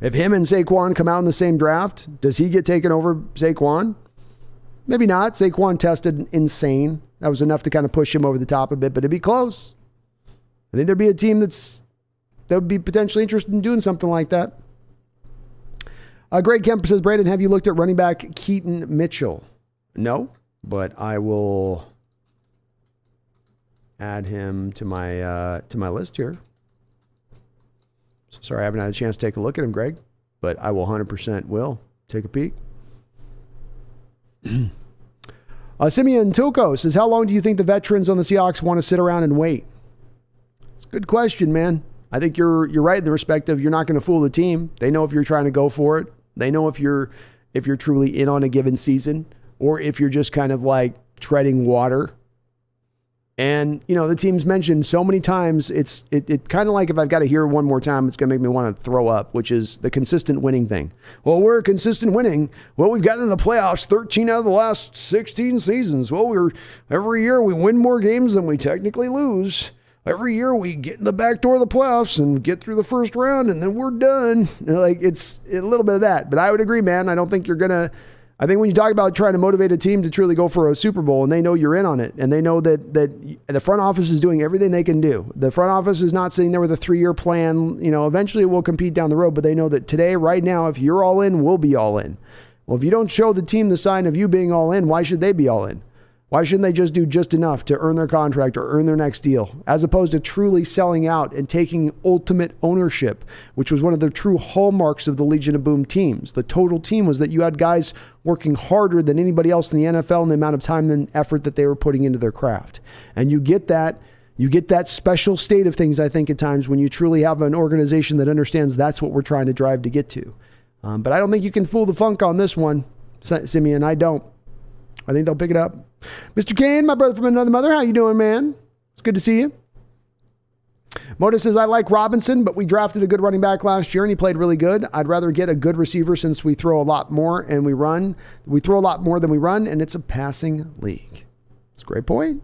if him and Saquon come out in the same draft, does he get taken over Saquon? Maybe not. Saquon tested insane. That was enough to kind of push him over the top a bit, but it'd be close. I think there'd be a team that would be potentially interested in doing something like that. Greg Kemp says, Brandon, have you looked at running back Keaton Mitchell? No, but I will add him to my list here. Sorry, I haven't had a chance to take a look at him, Greg, but I will 100% will take a peek. Simeon Tuco says, how long do you think the veterans on the Seahawks want to sit around and wait? It's a good question, man. I think you're right in the respect of you're not going to fool the team. They know if you're trying to go for it. They know if you're truly in on a given season or if you're just kind of like treading water. And, you know, the team's mentioned so many times, it kind of like if I've got to hear it one more time, it's going to make me want to throw up, which is the consistent winning thing. Well, we're consistent winning. Well, we've gotten in the playoffs 13 out of the last 16 seasons. Well, every year we win more games than we technically lose. Every year we get in the back door of the playoffs and get through the first round and then we're done. Like it's a little bit of that, but I would agree, man. I don't think I think when you talk about trying to motivate a team to truly go for a Super Bowl and they know you're in on it and they know that the front office is doing everything they can do. The front office is not sitting there with a 3-year plan. You know, eventually we'll compete down the road, but they know that today, right now, if you're all in, we'll be all in. Well, if you don't show the team the sign of you being all in, why should they be all in? Why shouldn't they just do just enough to earn their contract or earn their next deal, as opposed to truly selling out and taking ultimate ownership, which was one of the true hallmarks of the Legion of Boom teams. The total team was that you had guys working harder than anybody else in the NFL in the amount of time and effort that they were putting into their craft. And you get that special state of things, I think, at times when you truly have an organization that understands that's what we're trying to drive to get to. But I don't think you can fool the funk on this one. Simeon. I don't. I think they'll pick it up. Mr. Kane, my brother from another mother. How you doing, man? It's good to see you. Motive says, I like Robinson, but we drafted a good running back last year and he played really good. I'd rather get a good receiver since we throw a lot more and we run. We throw a lot more than we run, and it's a passing league. It's a great point.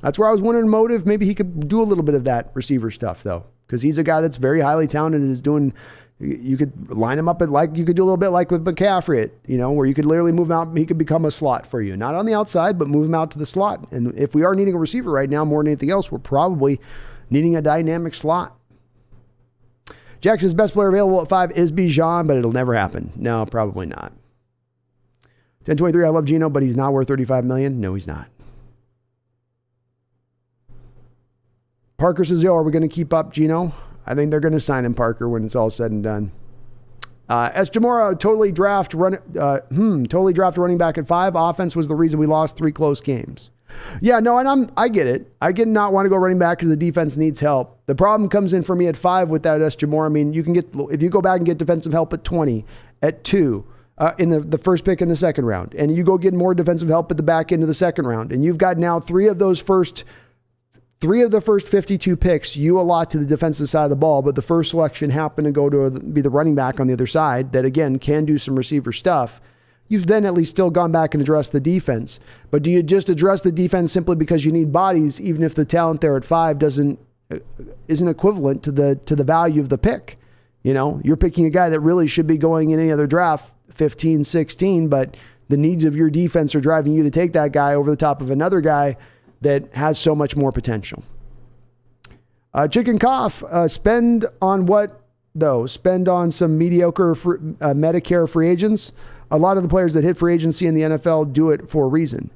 That's where I was wondering, Motive, maybe he could do a little bit of that receiver stuff, though, because he's a guy that's very highly talented and is doing, you could line him up at like, you could do a little bit like with McCaffrey, where you could literally move him out. He could become a slot for you, not on the outside, but move him out to the slot. And if we are needing a receiver right now, more than anything else, we're probably needing a dynamic slot. Jackson's best player available at 5 is Bijan, but it'll never happen. No, probably not. 1023, I love Geno, but he's not worth $35 million. No, he's not. Parker says, yo, are we going to keep up Geno? I think they're going to sign him, Parker, when it's all said and done. S. Jamora, totally draft running back at 5. Offense was the reason we lost 3 close games. Yeah, no, and I get it. I get not want to go running back because the defense needs help. The problem comes in for me at 5 with that S. Jamora. I mean, you can get, if you go back and get defensive help at 20, at 2, in the first pick in the second round, and you go get more defensive help at the back end of the second round, and you've got now 3 of the first 52 picks you allot to the defensive side of the ball, but the first selection happened to go to be the running back on the other side that, again, can do some receiver stuff. You've then at least still gone back and addressed the defense. But do you just address the defense simply because you need bodies, even if the talent there at 5 isn't equivalent to the value of the pick? You're picking a guy that really should be going in any other draft, 15, 16, but the needs of your defense are driving you to take that guy over the top of another guy that has so much more potential. Chicken Cough, spend on what, though? Spend on some mediocre Medicare free agents. A lot of the players that hit free agency in the NFL do it for a reason.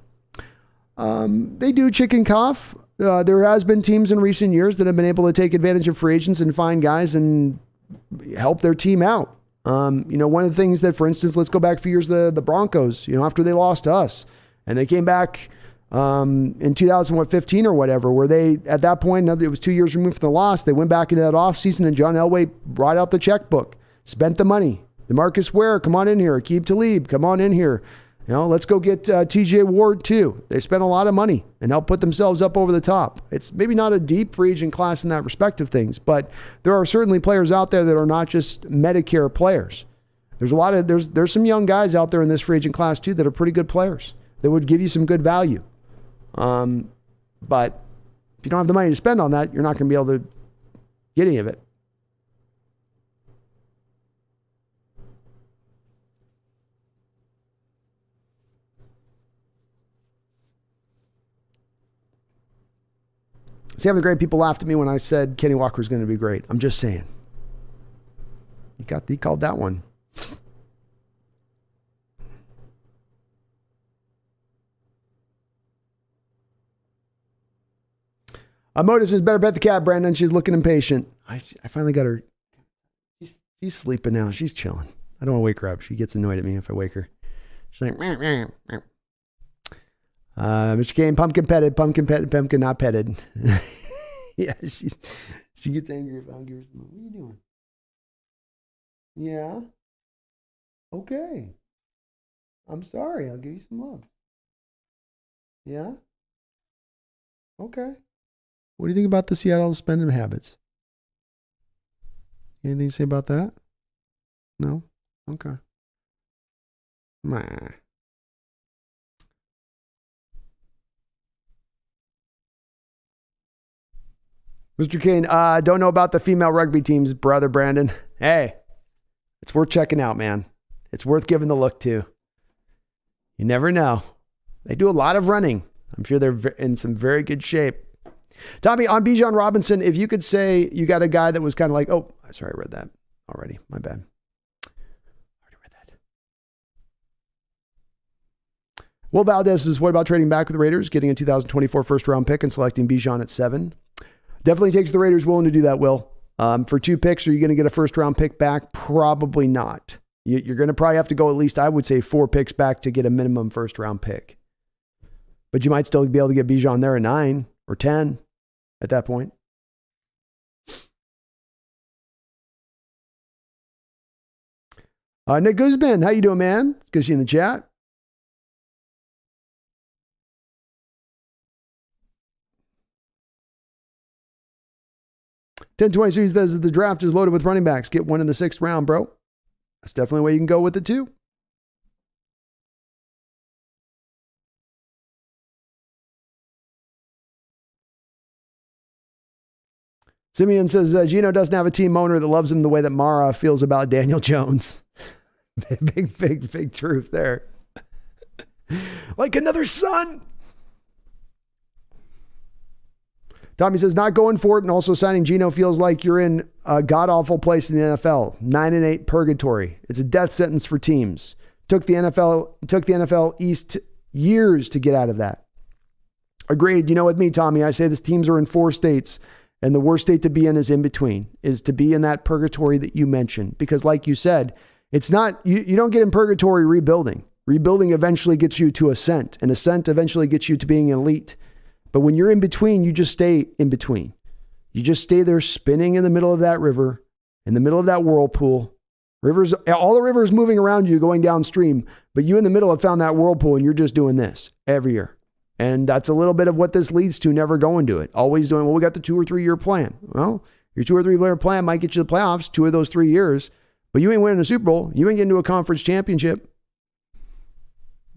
They do, Chicken Cough. There has been teams in recent years that have been able to take advantage of free agents and find guys and help their team out. One of the things that, for instance, let's go back a few years, the Broncos, after they lost to us, and they came back in 2015 or whatever, where they, at that point, it was 2 years removed from the loss, they went back into that offseason and John Elway brought out the checkbook, spent the money. DeMarcus Ware, come on in here. Aqib Talib, come on in here. Let's go get TJ Ward too. They spent a lot of money and helped put themselves up over the top. It's maybe not a deep free agent class in that respect of things, but there are certainly players out there that are not just Medicare players. There's some young guys out there in this free agent class too that are pretty good players that would give you some good value. But if you don't have the money to spend on that, you're not going to be able to get any of it. See, the great people laughed at me when I said Kenny Walker is going to be great. I'm just saying. He called that one. Modus says, better bet the cat, Brandon. She's looking impatient. I finally got her. She's sleeping now. She's chilling. I don't want to wake her up. She gets annoyed at me if I wake her. She's like, meow, meow, meow. Mr. Kane, pumpkin petted, pumpkin not petted. Yeah, she gets angry if I don't give her some love. What are you doing? Yeah. Okay. I'm sorry. I'll give you some love. Yeah. Okay. What do you think about the Seattle spending habits? Anything to say about that? No? Okay. Meh. Mr. Kane, don't know about the female rugby teams, brother Brandon. Hey, it's worth checking out, man. It's worth giving the look to. You never know. They do a lot of running. I'm sure they're in some very good shape. Tommy, on Bijan Robinson, if you could say you got a guy that was kind of like, oh, sorry, I read that already. My bad. Already read that. Will Valdez says, what about trading back with the Raiders, getting a 2024 first round pick and selecting Bijan at 7? Definitely takes the Raiders willing to do that, Will. For 2 picks, are you going to get a first round pick back? Probably not. You're going to probably have to go at least, I would say, 4 picks back to get a minimum first round pick. But you might still be able to get Bijan there at 9 or 10 at that point. Nick Guzman, how you doing, man? It's good to see you in the chat. $10.23 says the draft is loaded with running backs. Get one in the 6th round, bro. That's definitely a way you can go with it too. Simeon says Gino doesn't have a team owner that loves him the way that Mara feels about Daniel Jones. big truth there. Like another son. Tommy says not going for it and also signing Gino feels like you're in a god-awful place in the NFL. 9-8 purgatory. It's a death sentence for teams. Took the NFL East years to get out of that. Agreed. You know, with me, Tommy, I say this teams are in 4 states. And the worst state to be in is in between, is to be in that purgatory that you mentioned. Because like you said, it's not, you don't get in purgatory rebuilding. Rebuilding eventually gets you to ascent, and ascent eventually gets you to being elite. But when you're in between, you just stay in between. You just stay there spinning in the middle of that river, in the middle of that whirlpool. All the rivers moving around you going downstream, but you in the middle have found that whirlpool and you're just doing this every year. And that's a little bit of what this leads to, never going to it. Always doing, well, we got the 2 or 3 year plan. Well, your 2 or 3 year plan might get you the playoffs 2 of those 3 years, but you ain't winning a Super Bowl. You ain't getting to a conference championship.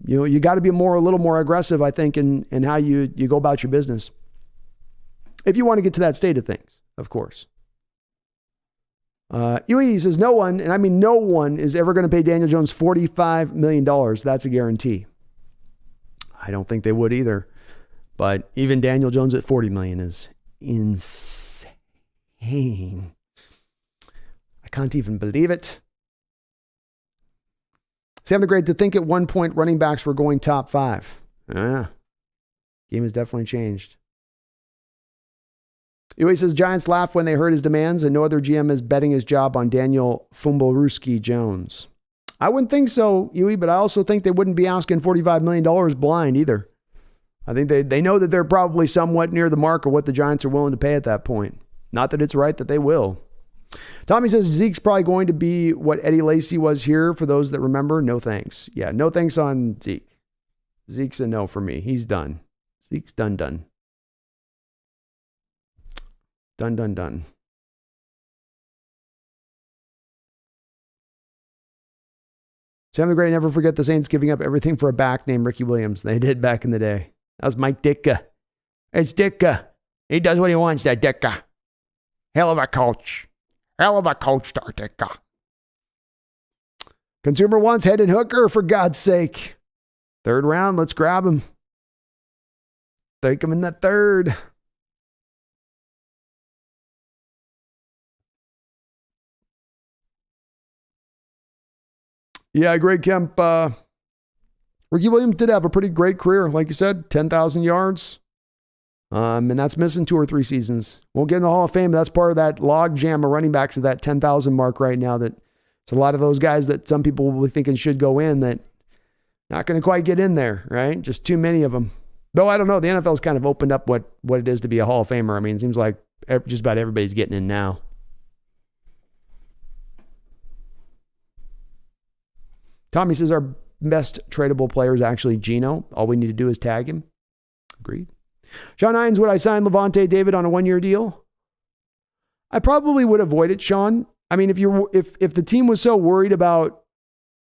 You know, you got to be a little more aggressive, I think, in how you go about your business. If you want to get to that state of things, of course. UE says no one, and I mean no one, is ever going to pay Daniel Jones $45 million. That's a guarantee. I don't think they would either. But even Daniel Jones at $40 million is insane. I can't even believe it. Sam the Great, to think at one point running backs were going top 5. Yeah. Game has definitely changed. He says Giants laughed when they heard his demands and no other GM is betting his job on Daniel Fumboruski Jones. I wouldn't think so, Huey, but I also think they wouldn't be asking $45 million blind either. I think they know that they're probably somewhat near the mark of what the Giants are willing to pay at that point. Not that it's right that they will. Tommy says Zeke's probably going to be what Eddie Lacy was here, for those that remember. No thanks. Yeah, no thanks on Zeke. Zeke's a no for me. He's done. Zeke's done. Done. Sam the Great, never forget the Saints giving up everything for a back named Ricky Williams. They did back in the day. That was Mike Ditka. It's Ditka. He does what he wants, that Ditka. Hell of a coach. Hell of a coach, Ditka. Consumer wants Hendon Hooker, for God's sake. 3rd round, let's grab him. Take him in the 3rd. Yeah, Greg Kemp. Ricky Williams did have a pretty great career. Like you said, 10,000 yards. And that's missing 2 or 3 seasons. Won't get in the Hall of Fame. That's part of that log jam of running backs at that 10,000 mark right now. That it's a lot of those guys that some people will be thinking should go in that not going to quite get in there, right? Just too many of them. Though I don't know. The NFL's kind of opened up what it is to be a Hall of Famer. I mean, it seems like just about everybody's getting in now. Tommy says our best tradable player is actually Geno. All we need to do is tag him. Agreed. Sean Hines, would I sign Levante David on a 1-year deal? I probably would avoid it, Sean. I mean, if the team was so worried about,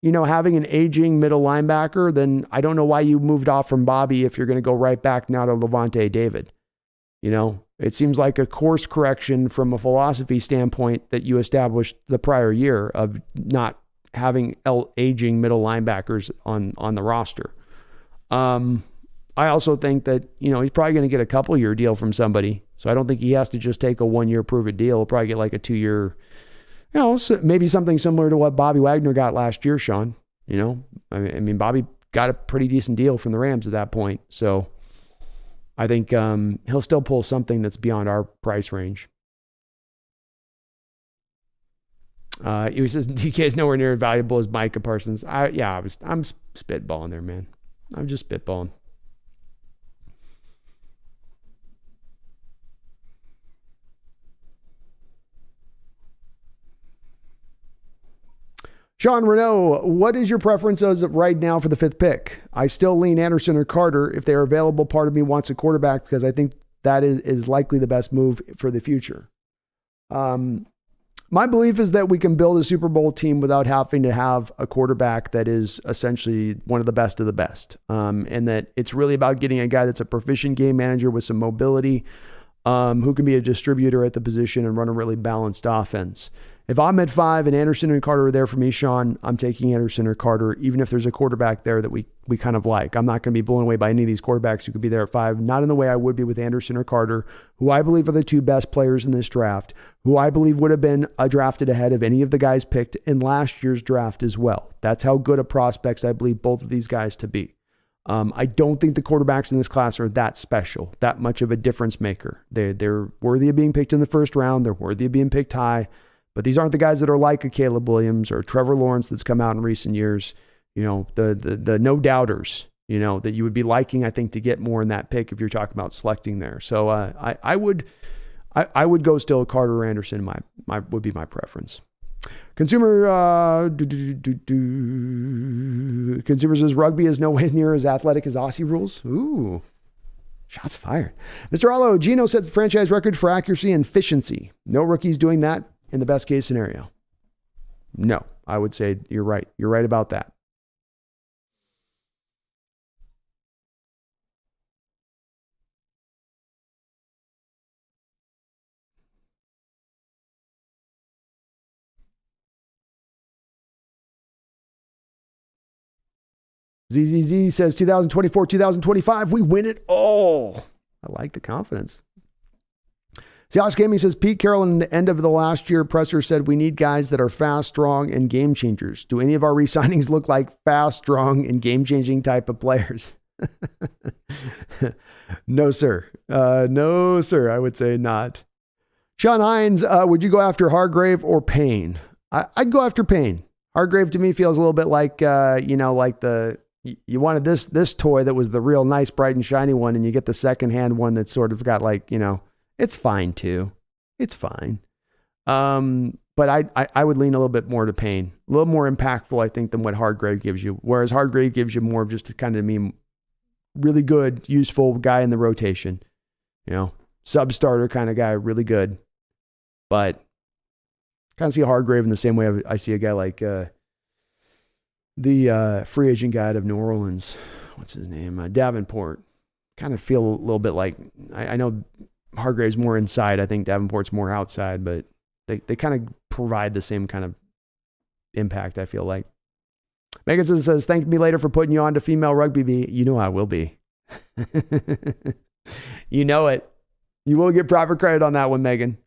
having an aging middle linebacker, then I don't know why you moved off from Bobby if you're going to go right back now to Levante David. It seems like a course correction from a philosophy standpoint that you established the prior year of not having aging middle linebackers on the roster. I also think that, he's probably going to get a couple-year deal from somebody. So I don't think he has to just take a 1-year prove-it deal. He'll probably get like a 2-year, maybe something similar to what Bobby Wagner got last year, Sean. I mean, Bobby got a pretty decent deal from the Rams at that point. So I think he'll still pull something that's beyond our price range. He says DK is nowhere near as valuable as Micah Parsons. I'm spitballing there, man. I'm just spitballing. Sean Renault, what is your preference as of right now for the 5th pick? I still lean Anderson or Carter. If they are available, part of me wants a quarterback because I think that is likely the best move for the future. My belief is that we can build a Super Bowl team without having to have a quarterback that is essentially one of the best, and that it's really about getting a guy that's a proficient game manager with some mobility, who can be a distributor at the position and run a really balanced offense. If I'm at 5 and Anderson and Carter are there for me, Sean, I'm taking Anderson or Carter, even if there's a quarterback there that we kind of like. I'm not going to be blown away by any of these quarterbacks who could be there at 5, not in the way I would be with Anderson or Carter, who I believe are the 2 best players in this draft, who I believe would have been drafted ahead of any of the guys picked in last year's draft as well. That's how good of prospects I believe both of these guys to be. I don't think the quarterbacks in this class are that special, that much of a difference maker. They're worthy of being picked in the first round. They're worthy of being picked high. But these aren't the guys that are like a Caleb Williams or Trevor Lawrence that's come out in recent years. The no doubters, that you would be liking, I think, to get more in that pick if you're talking about selecting there. So I would go still Carter or Anderson. Would be my preference. Consumer says rugby is no way near as athletic as Aussie rules. Ooh, shots fired. Mr. Allo, Geno sets the franchise record for accuracy and efficiency. No rookies doing that in the best case scenario. No, I would say you're right. You're right about that. ZZZ says 2024, 2025, we win it all. I like the confidence. Seahawks Gaming says Pete Carroll in the end of the last year presser said we need guys that are fast, strong, and game changers. Do any of our re-signings look like fast, strong, and game-changing type of players? No, sir. No, sir. I would say not. Sean Haynes, would you go after Hargrave or Payne? I'd go after Payne. Hargrave to me feels a little bit like, you wanted this toy that was the real nice, bright and shiny one, and you get the secondhand one that's sort of got it's fine too. It's fine. But I would lean a little bit more to Payne. A little more impactful, I think, than what Hargrave gives you. Whereas Hargrave gives you more of just kind of really good, useful guy in the rotation. Sub-starter kind of guy, really good. But kind of see Hargrave in the same way I see a guy like the free agent guy out of New Orleans. What's his name? Davenport. Kind of feel a little bit like, I know Hargrave's more inside. I think Davenport's more outside, but they kind of provide the same kind of impact, I feel like. Megan says, thank me later for putting you on to female rugby B. You know I will be. You know it. You will get proper credit on that one, Megan.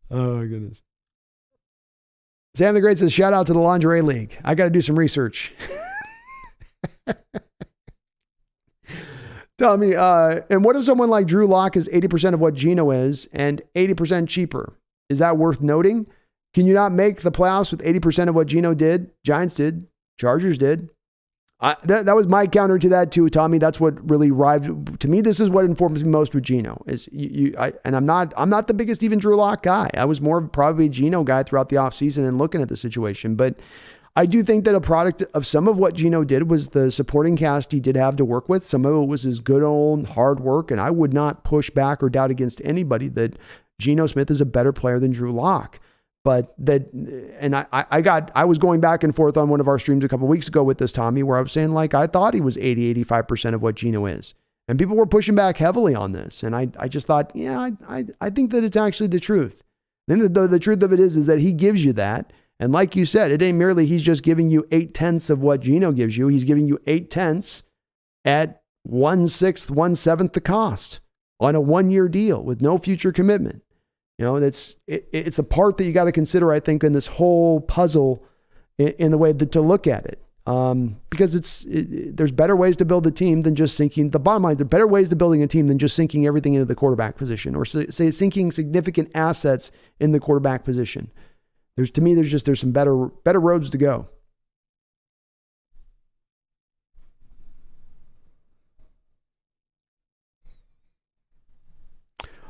Oh, my goodness. Sam the Great says, shout out to the Lingerie League. I got to do some research. Tell me, and what if someone like Drew Lock is 80% of what Geno is and 80% cheaper? Is that worth noting? Can you not make the playoffs with 80% of what Geno did? Giants did. Chargers did. That was my counter to that too, Tommy. That's what really arrived to me. This is what informs me most with Geno. And I'm not the biggest even Drew Lock guy. I was more probably a Geno guy throughout the offseason and looking at the situation. But I do think that a product of some of what Geno did was the supporting cast he did have to work with. Some of it was his good old hard work. And I would not push back or doubt against anybody that Geno Smith is a better player than Drew Lock. But I was going back and forth on one of our streams a couple of weeks ago with this, Tommy, where I was saying I thought he was 85% of what Geno is. And people were pushing back heavily on this. And I just thought, yeah, I think that it's actually the truth. Then the truth of it is that he gives you that. And like you said, it ain't merely he's just giving you 8/10 of what Geno gives you. He's giving you 8/10 at 1/6, 1/7 the cost on a 1-year deal with no future commitment. It's a part that you got to consider, I think, in this whole puzzle in the way that to look at it. Because there's better ways to build a team than just sinking. The bottom line, there are better ways to building a team than just sinking everything into the quarterback position or say sinking significant assets in the quarterback position. There's some better roads to go.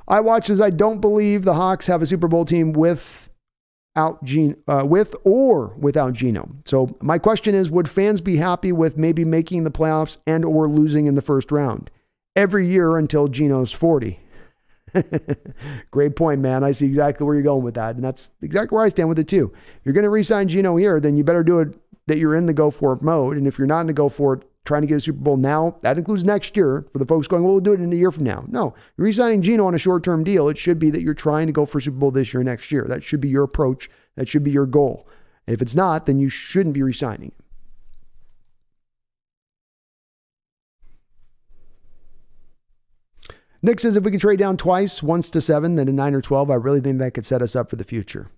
I watch as I don't believe the Hawks have a Super Bowl team with or without Geno. So my question is, would fans be happy with maybe making the playoffs and or losing in the first round every year until Geno's 40? Great point, man. I see exactly where you're going with that. And that's exactly where I stand with it too. If you're going to re-sign Geno here, then you better do it that you're in the go for it mode. And if you're not in the go for it, trying to get a Super Bowl now, that includes next year for the folks going, well, we'll do it in a year from now. No, you're re-signing Geno on a short-term deal. It should be that you're trying to go for Super Bowl this year, next year. That should be your approach. That should be your goal. And if it's not, then you shouldn't be re-signing him. Nick says, if we could trade down twice, once to 7, then to 9 or 12, I really think that could set us up for the future.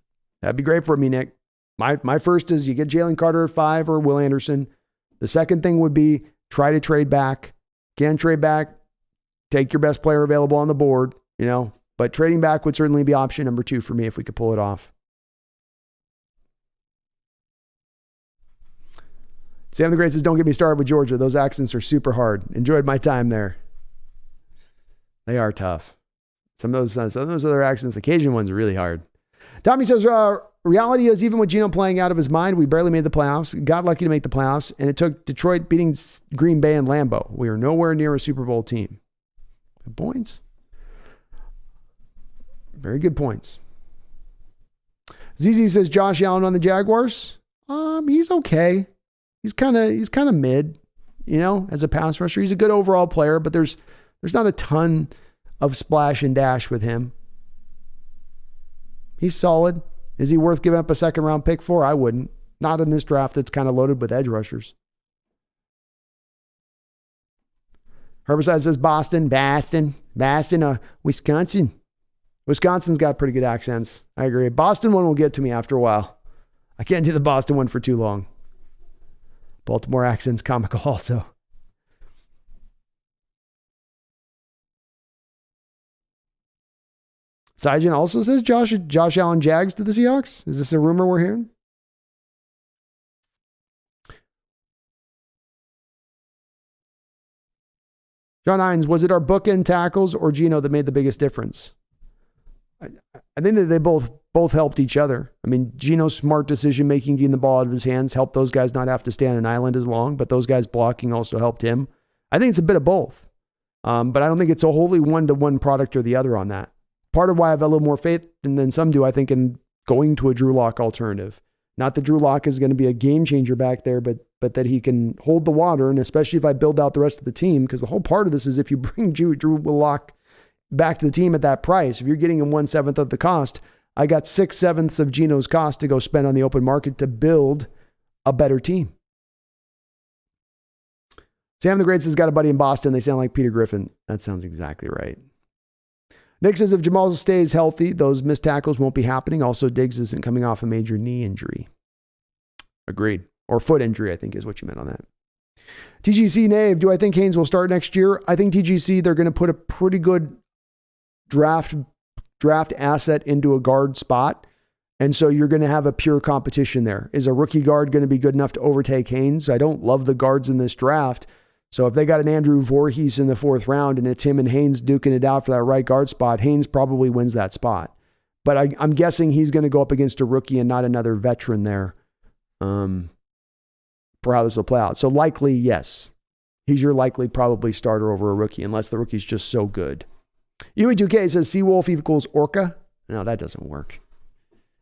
That'd be great for me, Nick. My first is you get Jalen Carter at 5 or Will Anderson. The second thing would be try to trade back. Can't trade back. Take your best player available on the board, but trading back would certainly be option number 2 for me if we could pull it off. Sam the Great says, don't get me started with Georgia. Those accents are super hard. Enjoyed my time there. They are tough. Some of those other accents, the Cajun ones are really hard. Tommy says, reality is even with Geno playing out of his mind, we barely made the playoffs. Got lucky to make the playoffs, and it took Detroit beating Green Bay and Lambeau. We are nowhere near a Super Bowl team. Good points. Very good points. ZZ says, Josh Allen on the Jaguars. He's okay. He's kind of mid, as a pass rusher. He's a good overall player, but there's not a ton of splash and dash with him. He's solid. Is he worth giving up a second round pick for? I wouldn't. Not in this draft that's kind of loaded with edge rushers. Herbicide says Boston, Wisconsin. Wisconsin's got pretty good accents. I agree. Boston one will get to me after a while. I can't do the Boston one for too long. Baltimore accent's comical also. Saijan also says Josh Allen Jags to the Seahawks. Is this a rumor we're hearing? John Hines, was it our bookend tackles or Geno that made the biggest difference? I think that they both helped each other. I mean, Geno's smart decision-making, getting the ball out of his hands, helped those guys not have to stay on an island as long, but those guys blocking also helped him. I think it's a bit of both. But I don't think it's a wholly one-to-one product or the other on that. Part of why I have a little more faith than some do, I think, in going to a Drew Lock alternative. Not that Drew Lock is going to be a game changer back there, but that he can hold the water, and especially if I build out the rest of the team, because the whole part of this is if you bring Drew Lock back to the team at that price, if you're getting him 1/7 of the cost, I got 6/7 of Geno's cost to go spend on the open market to build a better team. Sam the Great has got a buddy in Boston. They sound like Peter Griffin. That sounds exactly right. Nick says if Jamal stays healthy, those missed tackles won't be happening. Also, Diggs isn't coming off a major knee injury. Agreed. Or foot injury, I think is what you meant on that. TGC Nave, do I think Haynes will start next year? I think TGC, they're going to put a pretty good draft asset into a guard spot. And so you're going to have a pure competition there. Is a rookie guard going to be good enough to overtake Haynes? I don't love the guards in this draft. So if they got an Andrew Voorhees in the 4th round and it's him and Haynes duking it out for that right guard spot, Haynes probably wins that spot. But I'm guessing he's going to go up against a rookie and not another veteran there for how this will play out. So likely, yes. He's your likely probably starter over a rookie unless the rookie's just so good. UE2K says Seawolf equals Orca. No, that doesn't work.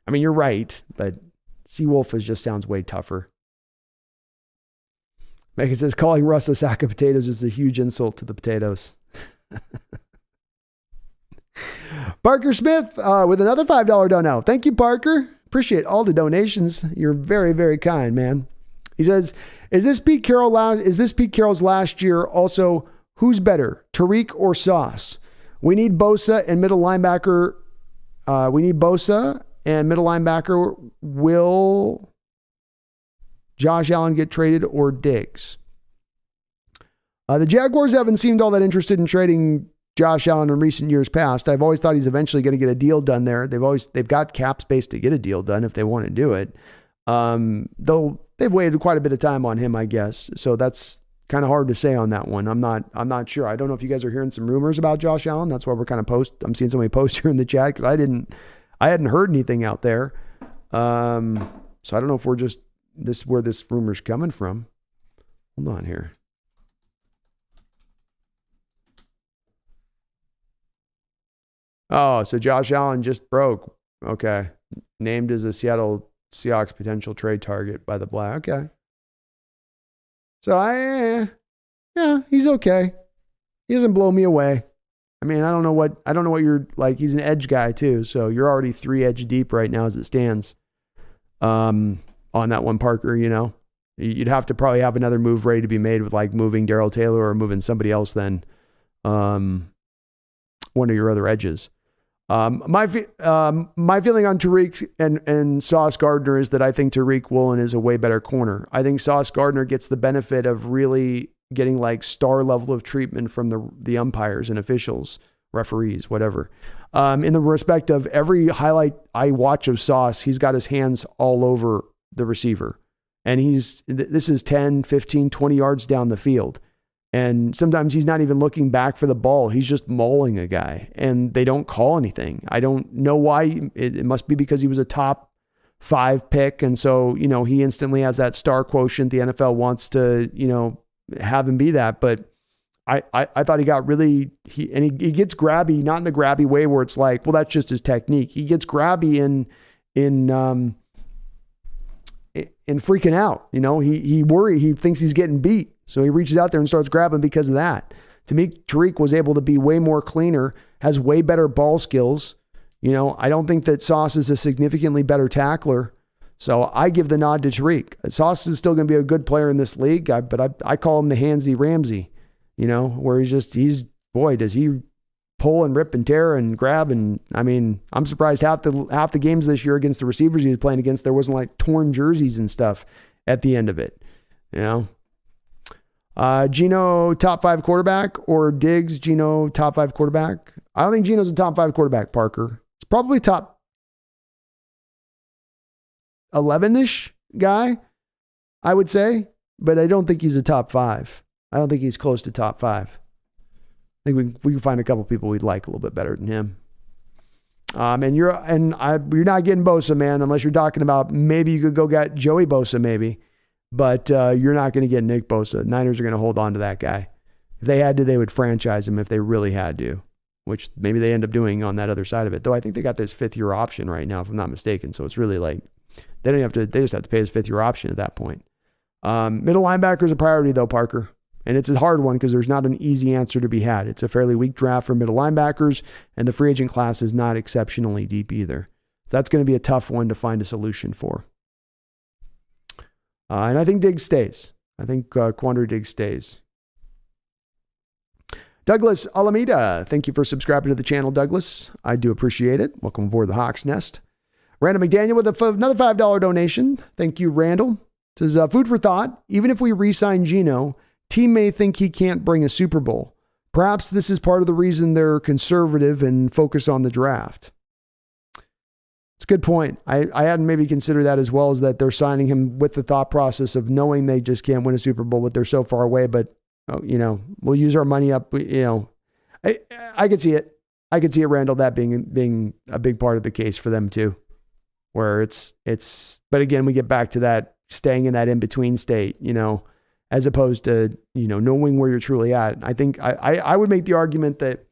I mean, you're right, but Seawolf just sounds way tougher. Megan says, calling Russ a sack of potatoes is a huge insult to the potatoes. Parker Smith with another $5 dono. Thank you, Parker. Appreciate all the donations. You're very, very kind, man. He says, is this Pete Carroll's last year? Also, who's better, Tariq or Sauce? We need Bosa and middle linebacker. Will Josh Allen get traded or Diggs? The Jaguars haven't seemed all that interested in trading Josh Allen in recent years past. I've always thought he's eventually going to get a deal done there. They've got cap space to get a deal done if they want to do it. Though they've waited quite a bit of time on him, I guess. So that's kind of hard to say on that one. I'm not sure. I don't know if you guys are hearing some rumors about Josh Allen. That's why we're kind of I'm seeing somebody post here in the chat because I hadn't heard anything out there. So I don't know if we're just where this rumor's coming from. Hold on here. Oh, so Josh Allen just broke. Okay. Named as a Seattle Seahawks potential trade target by the Black. Okay. So yeah, he's okay. He doesn't blow me away. I mean, I don't know what you're like. He's an edge guy too. So you're already 3 edge deep right now as it stands. On that one, Parker, you'd have to probably have another move ready to be made with like moving Darrell Taylor or moving somebody else then. One of your other edges. My feeling on Tariq and Sauce Gardner is that I think Tariq Woolen is a way better corner. I think Sauce Gardner gets the benefit of really getting like star level of treatment from the umpires and officials, referees, whatever. In the respect of every highlight I watch of Sauce, he's got his hands all over the receiver. And this is 10, 15, 20 yards down the field. And sometimes he's not even looking back for the ball. He's just mauling a guy and they don't call anything. I don't know why. It must be because he was a top 5 pick. And so, he instantly has that star quotient. The NFL wants to, have him be that. But I thought he got really, he gets grabby, not in the grabby way where it's like, well, that's just his technique. He gets grabby in freaking out. He thinks he's getting beat. So he reaches out there and starts grabbing because of that. To me, Tariq was able to be way more cleaner, has way better ball skills. I don't think that Sauce is a significantly better tackler. So I give the nod to Tariq. Sauce is still going to be a good player in this league, but I call him the Handsy Ramsey, where does he pull and rip and tear and grab. And I mean, I'm surprised half the games this year against the receivers he was playing against, there wasn't like torn jerseys and stuff at the end of it, Geno top 5 quarterback or Diggs Geno top 5 quarterback? I don't think Geno's a top 5 quarterback, Parker. It's probably top 11-ish guy, I would say, but I don't think he's a top 5. I don't think he's close to top 5. I think we can find a couple people we'd like a little bit better than him. You're not getting Bosa, man, unless you're talking about maybe you could go get Joey Bosa, maybe. But you're not going to get Nick Bosa. Niners are going to hold on to that guy. If they had to, they would franchise him if they really had to, which maybe they end up doing on that other side of it. Though I think they got this 5th-year option right now, if I'm not mistaken. So it's really like they just have to pay his 5th-year option at that point. Middle linebacker is a priority though, Parker. And it's a hard one because there's not an easy answer to be had. It's a fairly weak draft for middle linebackers, and the free agent class is not exceptionally deep either. That's going to be a tough one to find a solution for. And I think Diggs stays. I think Quandre Diggs stays. Douglas Alameda, thank you for subscribing to the channel, Douglas. I do appreciate it. Welcome aboard the Hawks Nest. Randall McDaniel with another $5 donation. Thank you, Randall. It says, food for thought. Even if we re-sign Geno, team may think he can't bring a Super Bowl. Perhaps this is part of the reason they're conservative and focus on the draft. It's a good point. I hadn't maybe considered that as well, as that they're signing him with the thought process of knowing they just can't win a Super Bowl, but they're so far away, but we'll use our money up. I could see it. I could see it, Randall, that being a big part of the case for them too, where it's, but again, we get back to that staying in that in-between state, as opposed to, knowing where you're truly at. I think I would make the argument that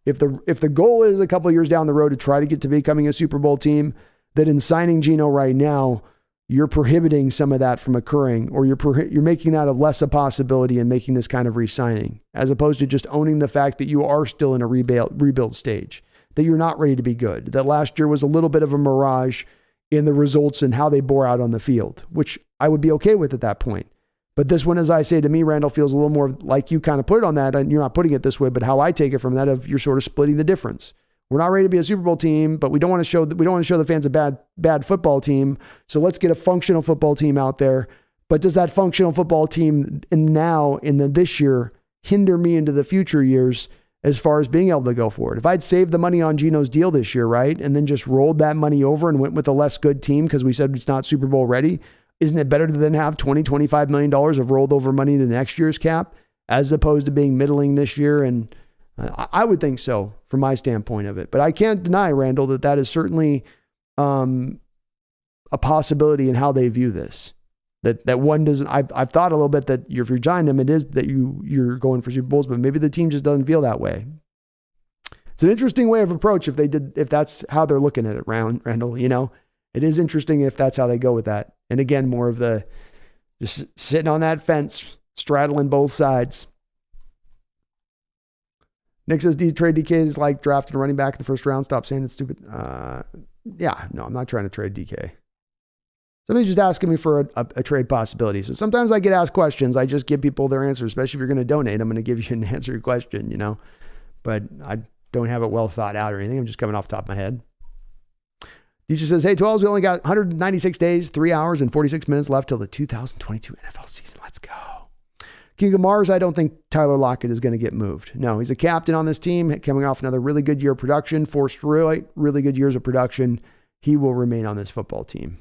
if the goal is a couple of years down the road to try to get to becoming a Super Bowl team, that in signing Geno right now, you're prohibiting some of that from occurring, or you're making that a less a possibility and making this kind of re-signing, as opposed to just owning the fact that you are still in a rebuild stage, that you're not ready to be good, that last year was a little bit of a mirage in the results and how they bore out on the field, which I would be okay with at that point. But this one, as I say, to me, Randall, feels a little more like you kind of put it on that, and you're not putting it this way, but how I take it from that, of you're sort of splitting the difference. We're not ready to be a Super Bowl team, but we don't want to show the fans a bad football team. So let's get a functional football team out there. But does that functional football team this year hinder me into the future years as far as being able to go forward? If I'd saved the money on Geno's deal this year, right, and then just rolled that money over and went with a less good team because we said it's not Super Bowl ready, isn't it better to then have $20-25 million of rolled over money to next year's cap as opposed to being middling this year? And I would think so from my standpoint of it. But I can't deny, Randall, that is certainly a possibility in how they view this. That one doesn't. I've thought a little bit that if you're giant them, it is that you're going for Super Bowls, but maybe the team just doesn't feel that way. It's an interesting way of approach if that's how they're looking at it, Randall. You know, it is interesting if that's how they go with that. And again, more of the just sitting on that fence, straddling both sides. Nick says trade DK is like drafting a running back in the first round. Stop saying it's stupid. Yeah, no, I'm not trying to trade DK. Somebody's just asking me for a trade possibility. So sometimes I get asked questions. I just give people their answers, especially if you're going to donate. I'm going to give you an answer to your question, you know. But I don't have it well thought out or anything. I'm just coming off the top of my head. Teacher says, hey, 12s, we only got 196 days, 3 hours, and 46 minutes left till the 2022 NFL season. Let's go. King of Mars, I don't think Tyler Lockett is going to get moved. No, he's a captain on this team, coming off another really good year of production, forced really good years of production. He will remain on this football team.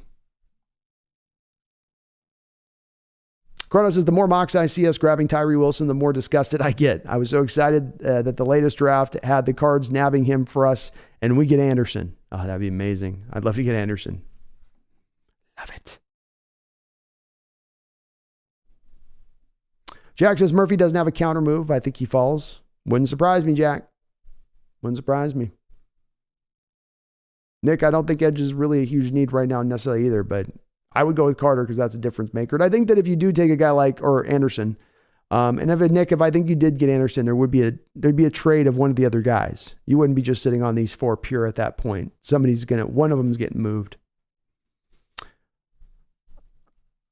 Kronos says, the more mocks I see us grabbing Tyree Wilson, the more disgusted I get. I was so excited that the latest draft had the Cards nabbing him for us, and we get Anderson. Oh, that'd be amazing. I'd love to get Anderson. Love it. Jack says, Murphy doesn't have a counter move. I think he falls. Wouldn't surprise me, Jack. Wouldn't surprise me. Nick, I don't think edge is really a huge need right now necessarily either, but I would go with Carter because that's a difference maker. And I think that if you do take a guy or Anderson, and if I think you did get Anderson, there'd be a trade of one of the other guys. You wouldn't be just sitting on these four pure at that point. One of them is getting moved.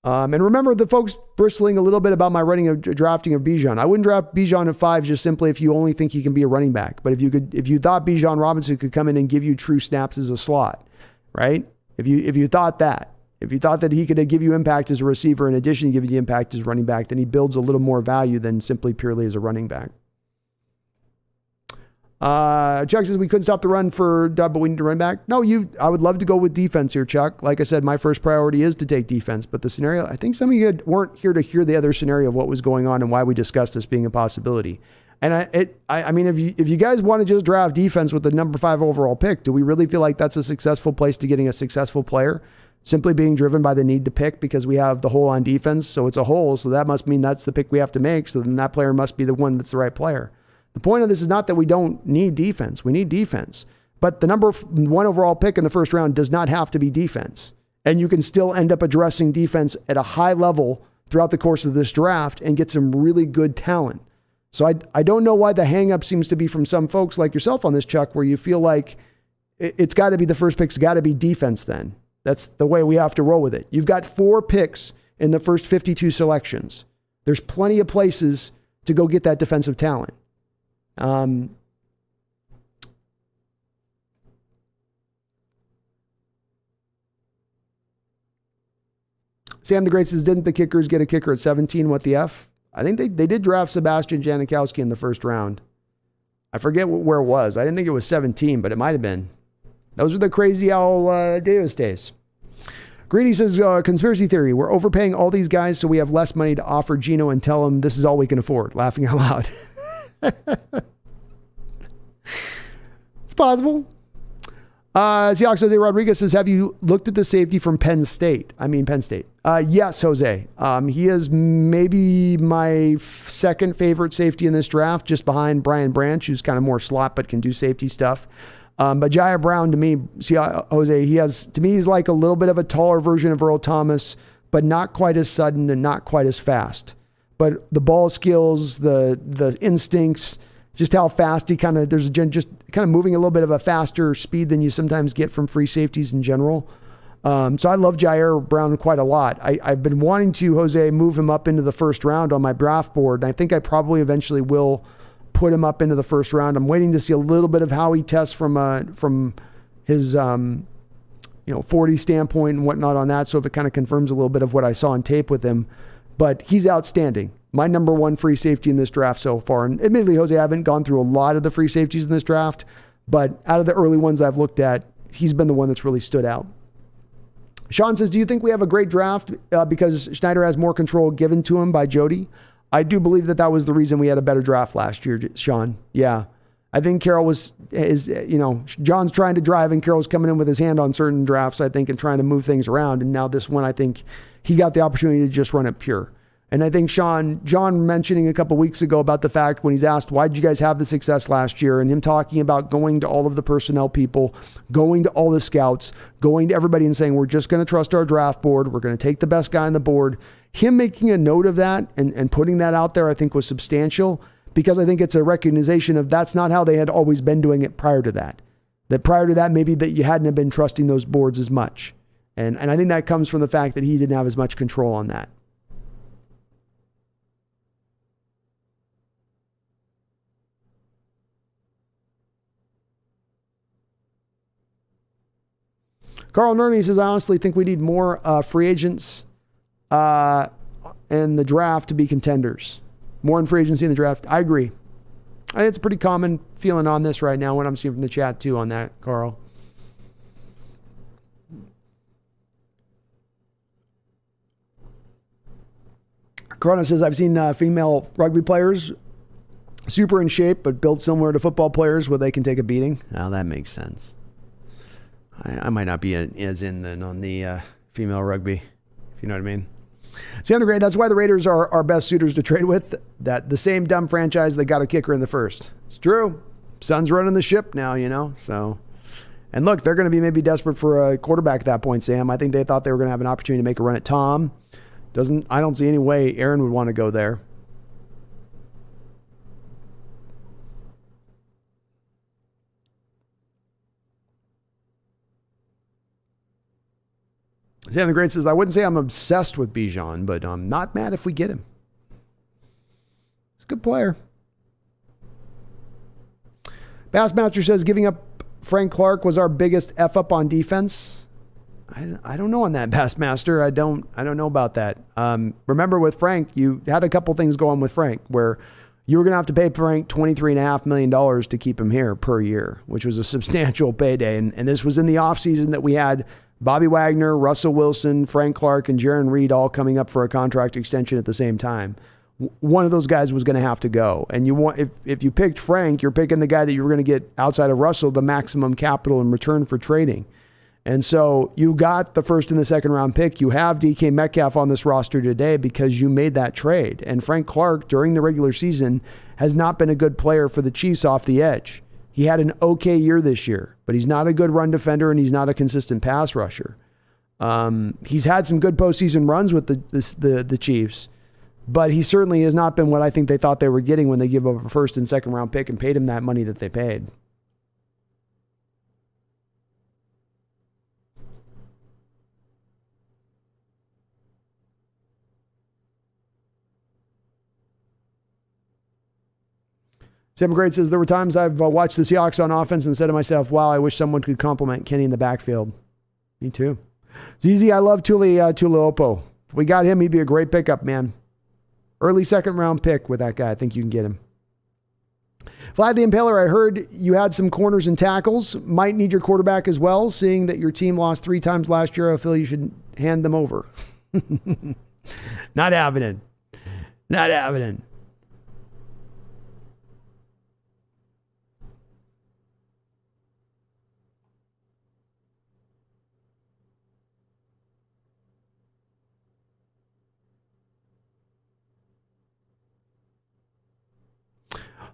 And remember the folks bristling a little bit about my drafting of Bijan. I wouldn't draft Bijan at 5 just simply if you only think he can be a running back. But if you thought Bijan Robinson could come in and give you true snaps as a slot, right? If you thought that. If you thought that he could give you impact as a receiver in addition to giving you impact as running back, then he builds a little more value than simply purely as a running back. Chuck says we couldn't stop the run for Dub, but we need to run back. No, I would love to go with defense here, Chuck. Like I said, my first priority is to take defense, but the scenario, I think some of you weren't here to hear the other scenario of what was going on and why we discussed this being a possibility. And I mean, if you guys want to just draft defense with the number 5 overall pick, do we really feel like that's a successful place to getting a successful player? Simply being driven by the need to pick because we have the hole on defense. So it's a hole. So that must mean that's the pick we have to make. So then that player must be the one that's the right player. The point of this is not that we don't need defense. We need defense. But the number 1 overall pick in the first round does not have to be defense. And you can still end up addressing defense at a high level throughout the course of this draft and get some really good talent. So I don't know why the hang up seems to be from some folks like yourself on this, Chuck, where you feel like it's got to be the first pick's got to be defense then. That's the way we have to roll with it. You've got 4 picks in the first 52 selections. There's plenty of places to go get that defensive talent. Sam the Great says, didn't the kickers get a kicker at 17? What the F? I think they did draft Sebastian Janikowski in the first round. I forget where it was. I didn't think it was 17, but it might have been. Those are the crazy Al Davis days. Greedy says, conspiracy theory. We're overpaying all these guys so we have less money to offer Gino and tell him this is all we can afford. Laughing out loud. It's possible. Seahawks Jose Rodriguez says, have you looked at the safety from Penn State? Yes, Jose. He is maybe my second favorite safety in this draft, just behind Brian Branch, who's kind of more slot but can do safety stuff. But Jair Brown, to me, Jose, he's like a little bit of a taller version of Earl Thomas, but not quite as sudden and not quite as fast. But the ball skills, the instincts, just how fast just kind of moving a little bit of a faster speed than you sometimes get from free safeties in general. So I love Jair Brown quite a lot. I've been wanting to, Jose, move him up into the first round on my draft board, and I think I probably eventually will put him up into the first round. I'm waiting to see a little bit of how he tests from his 40 standpoint and whatnot on that. So if it kind of confirms a little bit of what I saw on tape with him, but he's outstanding. My number 1 free safety in this draft so far. And admittedly, Jose, I haven't gone through a lot of the free safeties in this draft, but out of the early ones I've looked at, he's been the one that's really stood out. Sean says, do you think we have a great draft because Schneider has more control given to him by Jody? I do believe that was the reason we had a better draft last year, Sean. Yeah. I think Carroll John's trying to drive and Carroll's coming in with his hand on certain drafts, I think, and trying to move things around. And now this one, I think he got the opportunity to just run it pure. And I think John mentioning a couple weeks ago about the fact when he's asked, why did you guys have the success last year? And him talking about going to all of the personnel people, going to all the scouts, going to everybody and saying, we're just going to trust our draft board. We're going to take the best guy on the board. Him making a note of that and putting that out there, I think was substantial because I think it's a recognition of that's not how they had always been doing it prior to that. That prior to that, maybe that you hadn't have been trusting those boards as much. And I think that comes from the fact that he didn't have as much control on that. Carl Nerney says, I honestly think we need more free agents in the draft to be contenders. More in free agency in the draft. I agree. I think it's a pretty common feeling on this right now, what I'm seeing from the chat too on that, Carl. Corona says, I've seen female rugby players super in shape, but built similar to football players where they can take a beating. Now that makes sense. I might not be as in then on the female rugby, if you know what I mean. Sam the Great, that's why the Raiders are our best suitors to trade with. That the same dumb franchise that got a kicker in the first. It's true. Son's running the ship now, So, and look, they're going to be maybe desperate for a quarterback at that point, Sam. I think they thought they were going to have an opportunity to make a run at Tom. I don't see any way Aaron would want to go there. Sam the Great says, I wouldn't say I'm obsessed with Bijan, but I'm not mad if we get him. He's a good player. Bassmaster says, giving up Frank Clark was our biggest F up on defense. I don't know on that, Bassmaster. I don't know about that. Remember with Frank, you had a couple things going with Frank where you were going to have to pay Frank $23.5 million to keep him here per year, which was a substantial payday. And this was in the offseason that we had Bobby Wagner, Russell Wilson, Frank Clark, and Jaron Reed all coming up for a contract extension at the same time. One of those guys was going to have to go. And if you picked Frank, you're picking the guy that you were going to get outside of Russell the maximum capital in return for trading. And so you got the first and the second round pick. You have DK Metcalf on this roster today because you made that trade. And Frank Clark, during the regular season, has not been a good player for the Chiefs off the edge. He had an okay year this year, but he's not a good run defender and he's not a consistent pass rusher. He's had some good postseason runs with the Chiefs, but he certainly has not been what I think they thought they were getting when they give up a first and second round pick and paid him that money that they paid. Sam Great says, there were times I've watched the Seahawks on offense and said to myself, wow, I wish someone could compliment Kenny in the backfield. Me too. ZZ, I love Tuliopo. If we got him, he'd be a great pickup, man. Early second round pick with that guy. I think you can get him. Vlad the Impaler, I heard you had some corners and tackles. Might need your quarterback as well. Seeing that your team lost 3 times last year, I feel you should hand them over. Not happening. Not happening.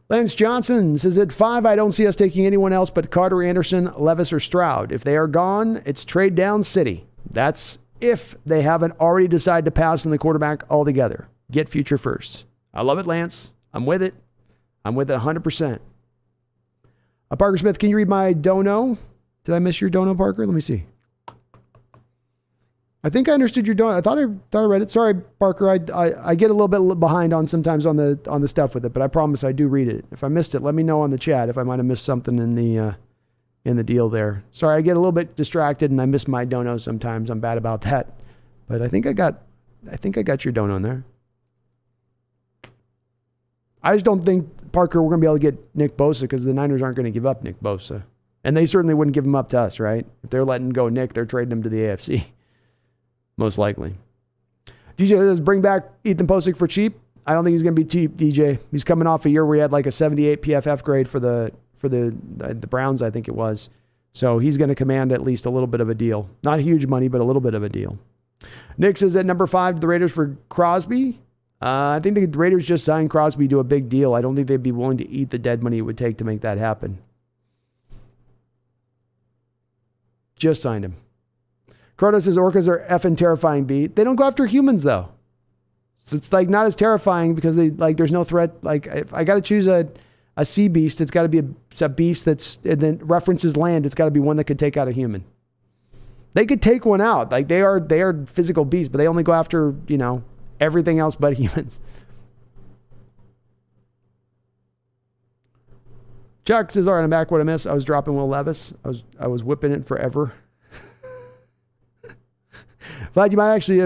Lance Johnson says, at 5, I don't see us taking anyone else but Carter Anderson, Levis, or Stroud. If they are gone, it's trade down city. That's if they haven't already decided to pass on the quarterback altogether. Get future first. I love it, Lance. I'm with it. I'm with it 100%. Parker Smith, can you read my dono? Did I miss your dono, Parker? Let me see. I think I understood your dono. I thought I read it. Sorry, Parker. I get a little bit behind on sometimes on the stuff with it, but I promise I do read it. If I missed it, let me know on the chat if I might have missed something in the deal there. Sorry, I get a little bit distracted and I miss my dono sometimes. I'm bad about that, but I think I got your dono in there. I just don't think, Parker, we're going to be able to get Nick Bosa because the Niners aren't going to give up Nick Bosa, and they certainly wouldn't give him up to us, right? If they're letting go Nick, they're trading him to the AFC. most likely. DJ says, bring back Ethan Posick for cheap. I don't think he's going to be cheap, DJ. He's coming off a year where he had like a 78 PFF grade for the Browns, I think it was. So he's going to command at least a little bit of a deal. Not huge money, but a little bit of a deal. Nick says at number 5, the Raiders for Crosby. I think the Raiders just signed Crosby to a big deal. I don't think they'd be willing to eat the dead money it would take to make that happen. Just signed him. Croto says orcas are effing terrifying, B. They don't go after humans, though. So it's like not as terrifying because there's no threat. Like if I got to choose a sea beast, it's got to be a beast and then references land. It's got to be one that could take out a human. They could take one out. Like they are physical beasts, but they only go after, everything else but humans. Chuck says, all right, I'm back. What I missed? I was dropping Will Levis. I was whipping it forever. But you might actually...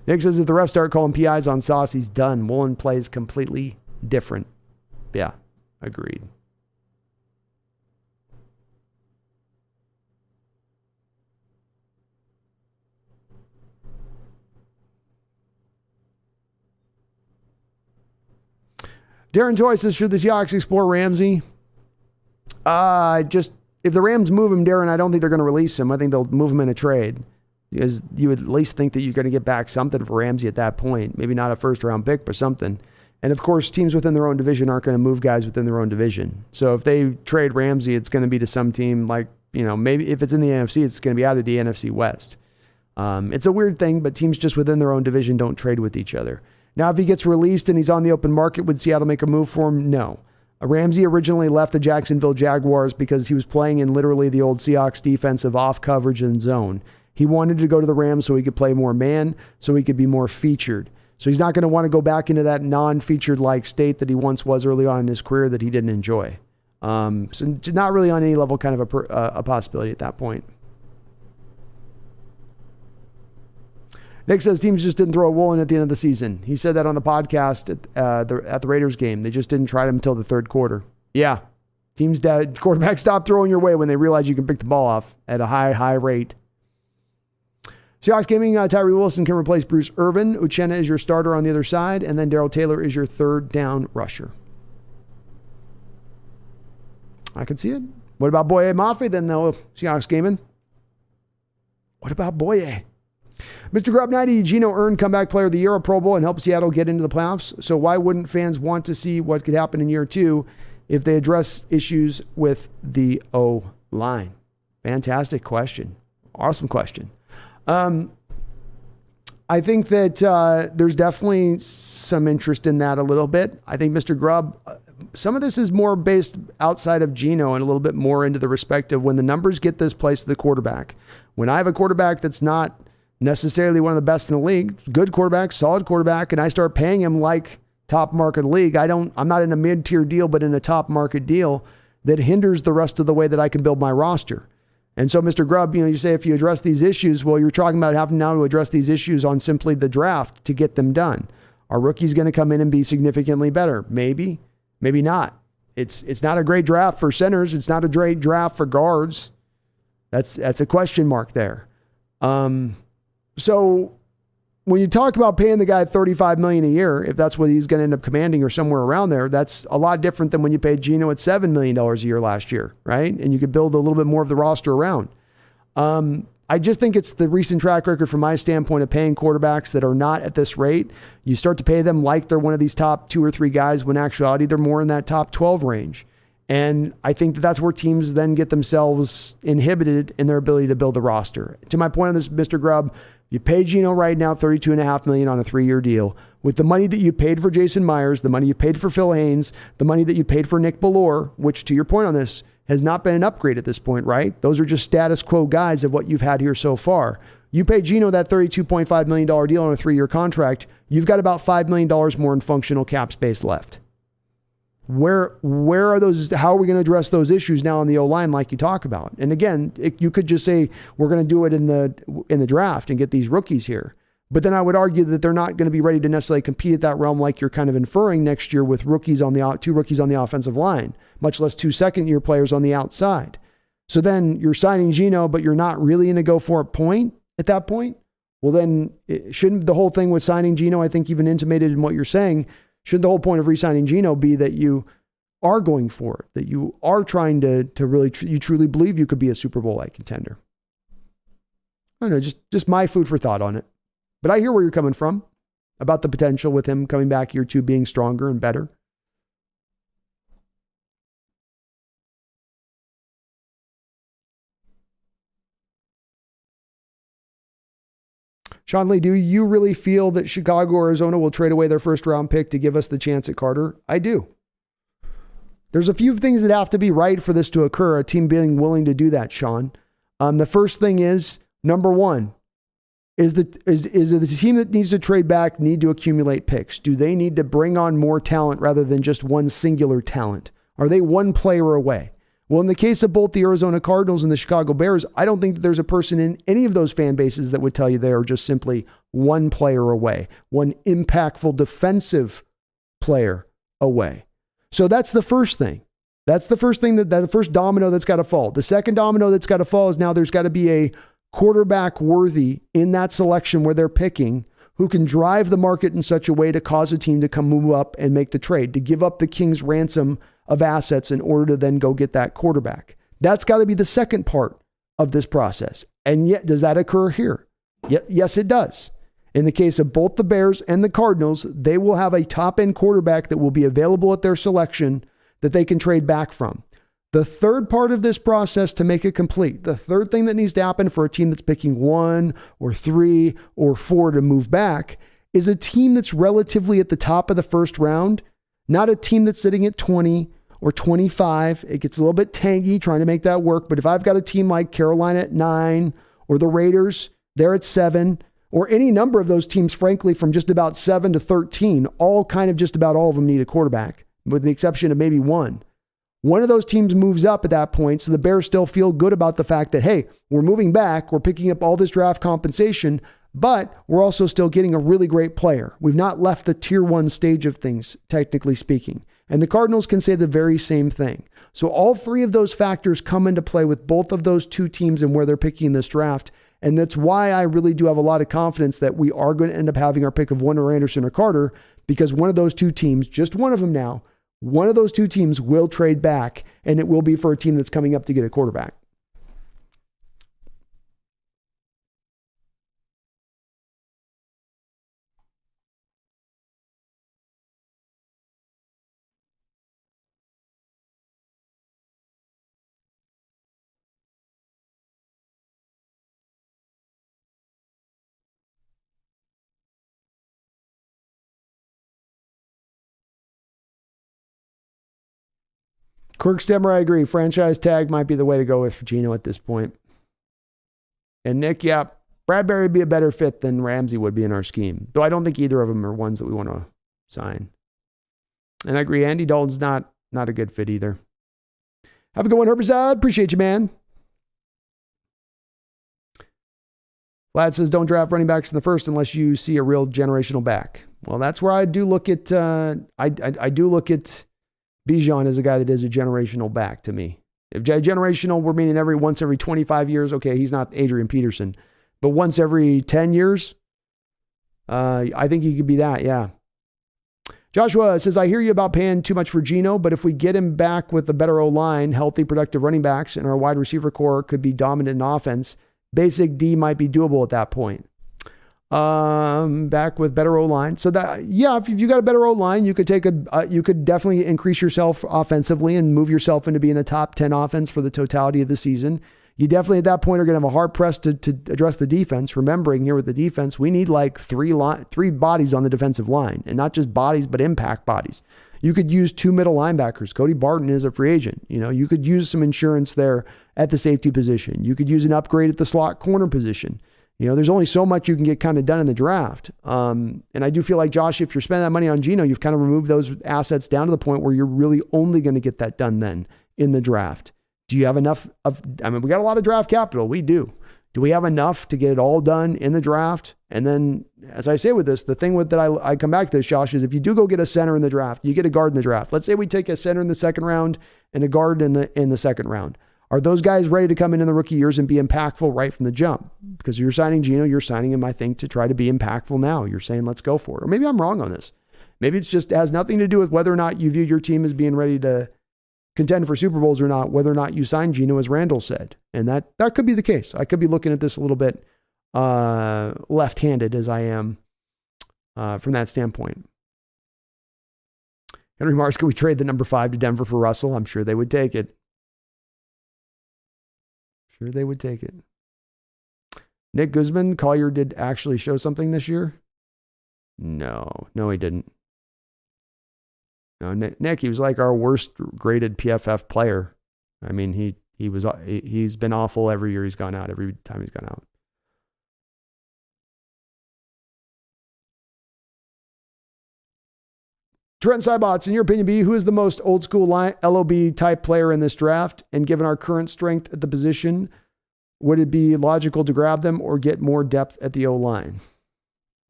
Nick says, if the refs start calling PIs on Sauce, he's done. Woolen plays completely different. Yeah, agreed. Darren Joyce says, should the Seahawks explore Ramsey? If the Rams move him, Darren, I don't think they're going to release him. I think they'll move him in a trade because you would at least think that you're going to get back something for Ramsey at that point. Maybe not a first-round pick, but something. And, of course, teams within their own division aren't going to move guys within their own division. So if they trade Ramsey, it's going to be to some team like, maybe if it's in the NFC, it's going to be out of the NFC West. It's a weird thing, but teams just within their own division don't trade with each other. Now, if he gets released and he's on the open market, would Seattle make a move for him? No. Ramsey originally left the Jacksonville Jaguars because he was playing in literally the old Seahawks defense of off coverage and zone. He wanted to go to the Rams so he could play more man, so he could be more featured. So he's not going to want to go back into that non-featured like state that he once was early on in his career that he didn't enjoy. So not really on any level kind of a possibility at that point. Nick says teams just didn't throw a Woolen at the end of the season. He said that on the podcast at the Raiders game. They just didn't try him until the third quarter. Yeah. Quarterbacks stop throwing your way when they realize you can pick the ball off at a high rate. Seahawks Gaming, Tyree Wilson can replace Bruce Irvin. Uchenna is your starter on the other side, and then Darrell Taylor is your third down rusher. I can see it. What about Boye Mafe then, though? Seahawks Gaming. What about Boye? Mr. Grub 90, Geno earned Comeback Player of the Year, a Pro Bowl, and helped Seattle get into the playoffs. So why wouldn't fans want to see what could happen in year 2 if they address issues with the O-line? Fantastic question. Awesome question. I think that there's definitely some interest in that a little bit. I think Mr. Grubb, some of this is more based outside of Geno and a little bit more into the respect of when the numbers get this place to the quarterback. When I have a quarterback that's not necessarily one of the best in the league, good quarterback, solid quarterback, and I start paying him like top market league, I'm not in a mid-tier deal, but in a top market deal that hinders the rest of the way that I can build my roster. And so, Mr. Grubb, you say if you address these issues, well, you're talking about having now to address these issues on simply the draft to get them done. Are rookies going to come in and be significantly better? Maybe, maybe not. It's not a great draft for centers. It's not a great draft for guards. That's a question mark there. So when you talk about paying the guy $35 million a year, if that's what he's going to end up commanding or somewhere around there, that's a lot different than when you paid Geno at $7 million a year last year, right? And you could build a little bit more of the roster around. I just think it's the recent track record from my standpoint of paying quarterbacks that are not at this rate. You start to pay them like they're one of these top 2 or 3 guys when in actuality they're more in that top 12 range. And I think that that's where teams then get themselves inhibited in their ability to build a roster. To my point on this, Mr. Grubb, you pay Geno right now $32.5 million on a 3-year deal. With the money that you paid for Jason Myers, the money you paid for Phil Haynes, the money that you paid for Nick Bellore, which to your point on this has not been an upgrade at this point, right? Those are just status quo guys of what you've had here so far. You pay Geno that $32.5 million deal on a 3-year contract, you've got about $5 million more in functional cap space left. Where are those? How are we going to address those issues now on the O-line like you talk about? And again, you could just say we're going to do it in the draft and get these rookies here. But then I would argue that they're not going to be ready to necessarily compete at that realm like you're kind of inferring next year with 2 rookies on the offensive line, much less 2 second-year players on the outside. So then you're signing Geno, but you're not really in a go for it point at that point. Well, then shouldn't the whole thing with signing Geno, I think even intimated in what you're saying, should the whole point of re-signing Geno be that you are going for it, that you are trying to really, you truly believe you could be a Super Bowl-like contender? I don't know, just my food for thought on it. But I hear where you're coming from about the potential with him coming back year 2 being stronger and better. Sean Lee, do you really feel that Chicago or Arizona will trade away their first round pick to give us the chance at Carter? I do. There's a few things that have to be right for this to occur, a team being willing to do that, Sean. The first thing is, number one, is the team that needs to trade back need to accumulate picks? Do they need to bring on more talent rather than just one singular talent? Are they one player away? Well, in the case of both the Arizona Cardinals and the Chicago Bears, I don't think that there's a person in any of those fan bases that would tell you they are just simply one player away, one impactful defensive player away. So that's the first thing. That's the first thing that the first domino that's got to fall. The second domino that's got to fall is now there's got to be a quarterback worthy in that selection where they're picking who can drive the market in such a way to cause a team to come move up and make the trade, to give up the king's ransom of assets in order to then go get that quarterback. That's got to be the second part of this process. And yet, does that occur here? Yes, it does. In the case of both the Bears and the Cardinals, they will have a top-end quarterback that will be available at their selection that they can trade back from. The third part of this process to make it complete, the third thing that needs to happen for a team that's picking 1 or 3 or 4 to move back is a team that's relatively at the top of the first round, not a team that's sitting at 20 or 25. It gets a little bit tangy trying to make that work. But if I've got a team like Carolina at 9 or the Raiders, they're at 7, or any number of those teams, frankly, from just about 7 to 13, all kind of just about all of them need a quarterback, with the exception of maybe one. One of those teams moves up at that point, so the Bears still feel good about the fact that, hey, we're moving back, we're picking up all this draft compensation, but we're also still getting a really great player. We've not left the tier 1 stage of things, technically speaking. And the Cardinals can say the very same thing. So all three of those factors come into play with both of those two teams and where they're picking this draft. And that's why I really do have a lot of confidence that we are going to end up having our pick of Warner Anderson or Carter, because one of those two teams, just one of them now, one of those two teams will trade back, and it will be for a team that's coming up to get a quarterback. Quirk Stemmer, I agree. Franchise tag might be the way to go with Geno at this point. And Nick, yeah, Bradbury would be a better fit than Ramsey would be in our scheme. Though I don't think either of them are ones that we want to sign. And I agree, Andy Dalton's not a good fit either. Have a good one, Herbicide. Appreciate you, man. Vlad says, don't draft running backs in the first unless you see a real generational back. Well, that's where I do look at, I do look at Bijan as a guy that is a generational back to me. If generational, we're meaning once every 25 years. Okay, he's not Adrian Peterson. But once every 10 years, I think he could be that, yeah. Joshua says, I hear you about paying too much for Geno, but if we get him back with a better O-line, healthy, productive running backs, and our wide receiver core could be dominant in offense, basic D might be doable at that point. Back with better O-line. So that, yeah, if you got a better O-line, you could you could definitely increase yourself offensively and move yourself into being a top 10 offense for the totality of the season. You definitely at that point are going to have a hard press to address the defense. Remembering here with the defense, we need like three bodies on the defensive line, and not just bodies, but impact bodies. You could use 2 middle linebackers. Cody Barton is a free agent. You could use some insurance there at the safety position. You could use an upgrade at the slot corner position. There's only so much you can get kind of done in the draft. And I do feel like, Josh, if you're spending that money on Geno, you've kind of removed those assets down to the point where you're really only going to get that done then in the draft. Do you have enough we got a lot of draft capital. We do. Do we have enough to get it all done in the draft? And then, as I say with this, the thing with that I come back to this, Josh, is if you do go get a center in the draft, you get a guard in the draft. Let's say we take a center in the second round and a guard in the second round. Are those guys ready to come in the rookie years and be impactful right from the jump? Because you're signing Geno, you're signing him, I think, to try to be impactful now. You're saying, let's go for it. Or maybe I'm wrong on this. Maybe it's just has nothing to do with whether or not you view your team as being ready to contend for Super Bowls or not, whether or not you sign Geno, as Randall said. And that could be the case. I could be looking at this a little bit left-handed as I am from that standpoint. Henry Mars, could we trade the number 5 to Denver for Russell? I'm sure they would take it. Sure they would take it. Nick Guzman, Collier did actually show something this year? No, he didn't. No, Nick, he was like our worst graded PFF player. I mean, he's been awful every year he's gone out, every time he's gone out. Trent Sybots, in your opinion, B, who is the most old school LOB type player in this draft? And given our current strength at the position, would it be logical to grab them or get more depth at the O-line?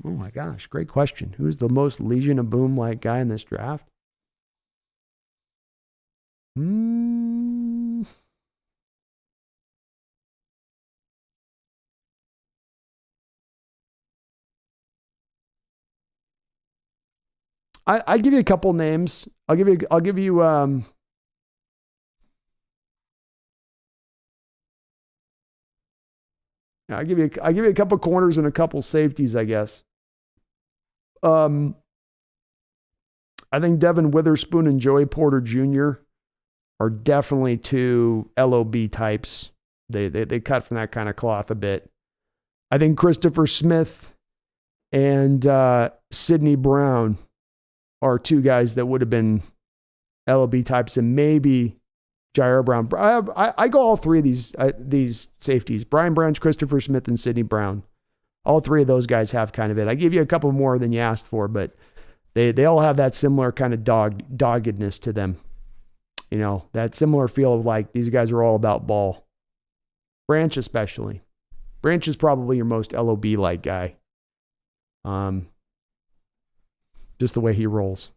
Oh my gosh, great question. Who is the most Legion of Boom-like guy in this draft? I'd give you a couple names. I'll give you I'll give you a couple corners and a couple safeties, I guess. I think Devin Witherspoon and Joey Porter Jr. are definitely two LOB types. They cut from that kind of cloth a bit. I think Christopher Smith and Sidney Brown are two guys that would have been LOB types, and maybe Jair Brown. I go all three of these safeties: Brian Branch, Christopher Smith, and Sidney Brown. All three of those guys have kind of it. I give you a couple more than you asked for, but they all have that similar kind of doggedness to them. You know, that similar feel of like these guys are all about ball. Branch especially. Branch is probably your most LOB-like guy. Just the way he rolls.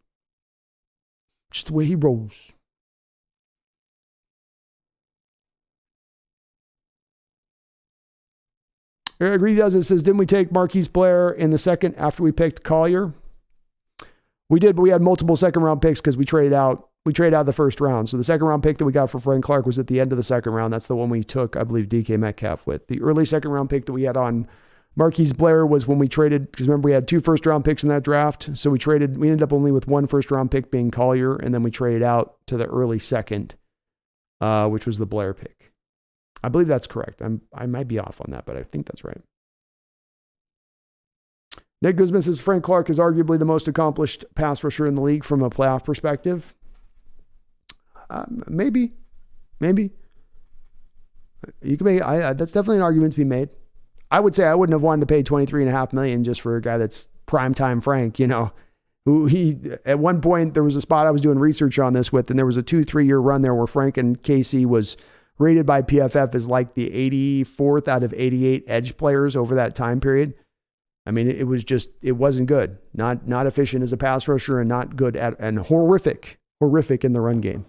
Just the way he rolls. Eric Reed does it, says, didn't we take Marquise Blair in the second after we picked Collier? We did, but we had multiple second-round picks because we traded out the first round. So the second-round pick that we got for Frank Clark was at the end of the second round. That's the one we took, I believe, DK Metcalf with. The early second-round pick that we had on Marquise Blair was when we traded, because remember we had 2 first-round picks in that draft. So we ended up only with 1 first-round pick being Collier, and then we traded out to the early second, which was the Blair pick. I believe that's correct. I might be off on that, but I think that's right. Nick Guzman says Frank Clark is arguably the most accomplished pass rusher in the league from a playoff perspective. Maybe. You can make. That's definitely an argument to be made. I would say I wouldn't have wanted to pay $23.5 million just for a guy that's primetime Frank. You know, who he at one point there was a spot I was doing research on this with, and there was a 2-3 year run there where Frank and Casey was rated by PFF as like the 84th out of 88 edge players over that time period. I mean, it wasn't good. Not efficient as a pass rusher and not good and horrific in the run game.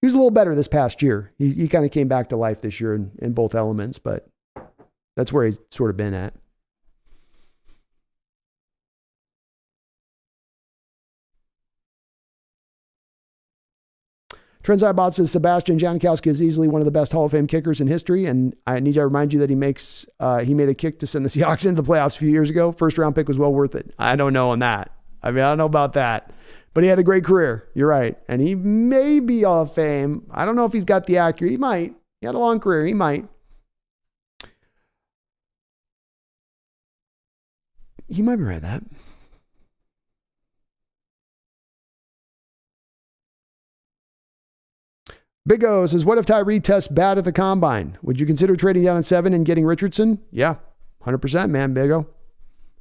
He was a little better this past year. He kind of came back to life this year in both elements, but that's where he's sort of been at. Trenzai says Sebastian Janikowski is easily one of the best Hall of Fame kickers in history, and I need to remind you that he made a kick to send the Seahawks into the playoffs a few years ago. First round pick was well worth it. I don't know on that. I mean, I don't know about that. But he had a great career. You're right. And he may be Hall of Fame. I don't know if he's got the accuracy. He might. He had a long career. He might. He might be right at that. Big O says, what if Tyree tests bad at the combine? Would you consider trading down at 7 and getting Richardson? Yeah, 100%, man, Big O.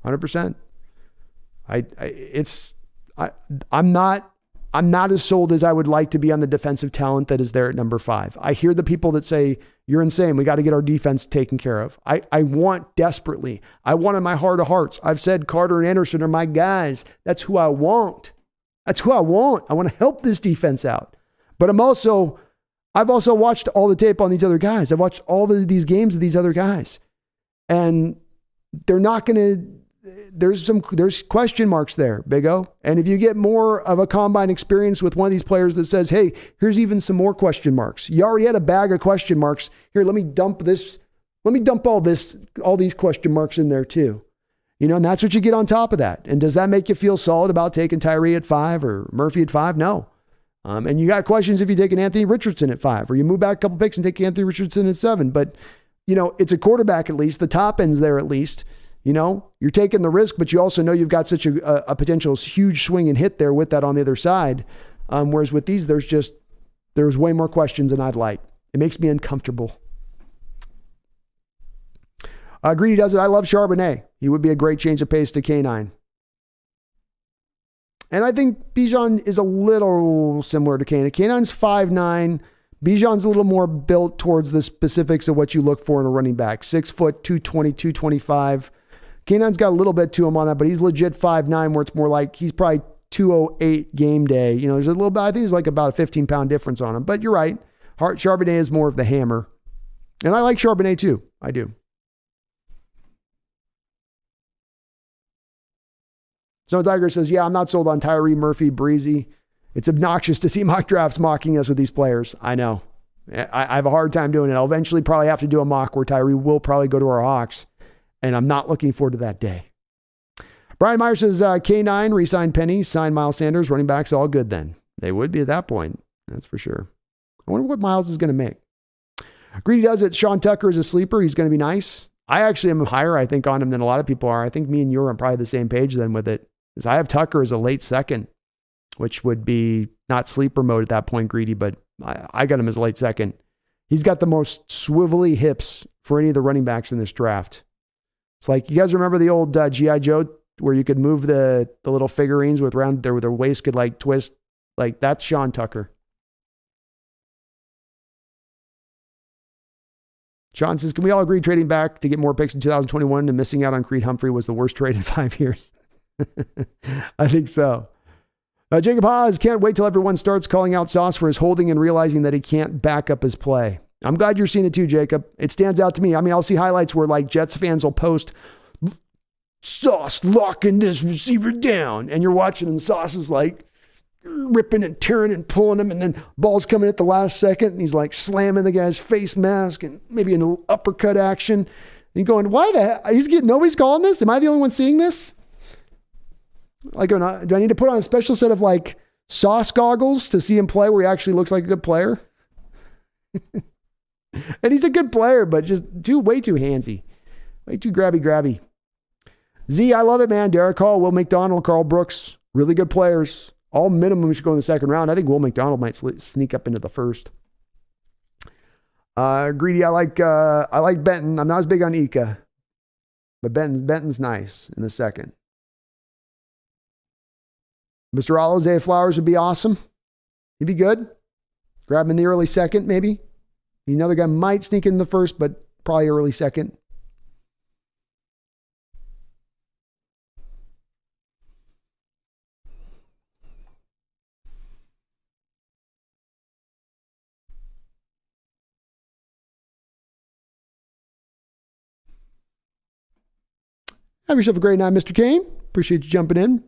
100%. I'm not as sold as I would like to be on the defensive talent that is there at number 5. I hear the people that say, you're insane. We got to get our defense taken care of. I want desperately. I want in my heart of hearts. I've said Carter and Anderson are my guys. That's who I want. I want to help this defense out. But I'm also, I've also watched all the tape on these other guys. I've watched all these games of these other guys. And they're not going to, there's question marks there, Big O. And if you get more of a combine experience with one of these players that says, hey, here's even some more question marks. You already had a bag of question marks. Here, let me dump all these question marks in there too. And that's what you get on top of that. And does that make you feel solid about taking Tyree at 5 or Murphy at 5? No. And you got questions if you take an Anthony Richardson at 5, or you move back a couple picks and take Anthony Richardson at 7. But, it's a quarterback at least. The top end's there at least. You're taking the risk, but you also know you've got such a potential huge swing and hit there with that on the other side. Whereas with these, there's way more questions than I'd like. It makes me uncomfortable. Greedy does it. I love Charbonnet. He would be a great change of pace to K9. And I think Bijan is a little similar to K9. K9's 5'9". Bijan's a little more built towards the specifics of what you look for in a running back. 6 foot, 220, 225. K9's got a little bit to him on that, but he's legit 5'9", where it's more like he's probably 208 game day. There's a little bit, I think there's like about a 15-pound difference on him. But you're right. Charbonnet is more of the hammer. And I like Charbonnet too. I do. Snow Tiger says, yeah, I'm not sold on Tyree, Murphy, Breezy. It's obnoxious to see mock drafts mocking us with these players. I know. I have a hard time doing it. I'll eventually probably have to do a mock where Tyree will probably go to our Hawks, and I'm not looking forward to that day. Brian Meyer says, K9, re-signed Penny, signed Miles Sanders, running backs, all good then. They would be at that point. That's for sure. I wonder what Miles is going to make. Greedy does it. Sean Tucker is a sleeper. He's going to be nice. I actually am higher, I think, on him than a lot of people are. I think me and you are on probably the same page then with it. Because I have Tucker as a late second, which would be not sleeper mode at that point, Greedy, but I got him as a late second. He's got the most swivelly hips for any of the running backs in this draft. It's like, you guys remember the old G.I. Joe where you could move the little figurines with round there, where their waist could like twist? Like, that's Sean Tucker. Sean says, can we all agree trading back to get more picks in 2021 and missing out on Creed Humphrey was the worst trade in 5 years? I think so. Jacob Haas can't wait till everyone starts calling out Sauce for his holding and realizing that he can't back up his play. I'm glad you're seeing it too, Jacob. It stands out to me. I mean, I'll see highlights where like Jets fans will post Sauce locking this receiver down, and you're watching and Sauce is like ripping and tearing and pulling him, and then ball's coming at the last second and he's like slamming the guy's face mask and maybe an uppercut action. And you're going, why the heck? Nobody's calling this? Am I the only one seeing this? Like, do I need to put on a special set of like Sauce goggles to see him play where he actually looks like a good player? And he's a good player, but just way too handsy. Way too grabby. Z, I love it, man. Derek Hall, Will McDonald, Carl Brooks, really good players. All minimum should go in the second round. I think Will McDonald might sneak up into the first. Greedy, I like Benton. I'm not as big on Ika, but Benton's nice in the second. Mr. Isaiah Flowers would be awesome. He'd be good. Grab him in the early second, maybe. Another guy might sneak in the first, but probably early second. Have yourself a great night, Mr. Kane. Appreciate you jumping in.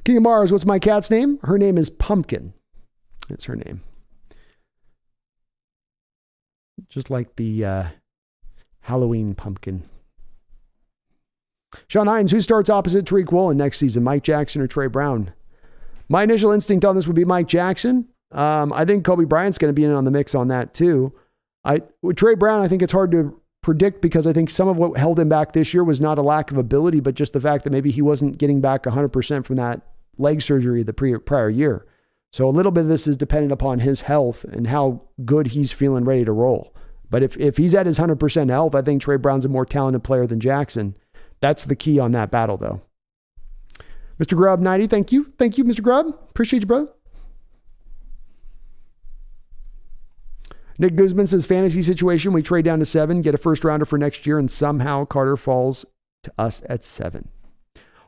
King of Mars, what's my cat's name? Her name is Pumpkin. That's her name. Just like the Halloween pumpkin. Sean Hines, who starts opposite Tariq Woolen next season, Mike Jackson or Trey Brown? My initial instinct on this would be Mike Jackson. I think Kobe Bryant's going to be in on the mix on that too. With Trey Brown, I think it's hard to predict because I think some of what held him back this year was not a lack of ability, but just the fact that maybe he wasn't getting back 100% from that leg surgery the prior year. So a little bit of this is dependent upon his health and how good he's feeling ready to roll. But if he's at his 100% health, I think Trey Brown's a more talented player than Jackson. That's the key on that battle, though. Mr. Grubb 90, thank you. Thank you, Mr. Grubb. Appreciate you, brother. Nick Guzman says, fantasy situation, we trade down to 7, get a first rounder for next year, and somehow Carter falls to us at 7.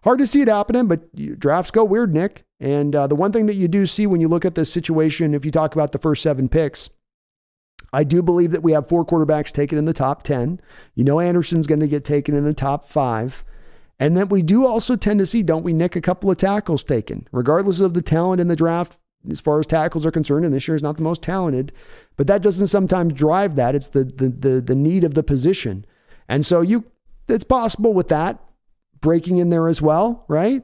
Hard to see it happening, but drafts go weird, Nick. And the one thing that you do see when you look at this situation, if you talk about the first 7 picks, I do believe that we have 4 quarterbacks taken in the top 10. Anderson's going to get taken in the top 5. And then we do also tend to see, don't we, Nick, a couple of tackles taken, regardless of the talent in the draft as far as tackles are concerned. And this year is not the most talented, but that doesn't sometimes drive that. It's the need of the position. And so it's possible with that breaking in there as well, right?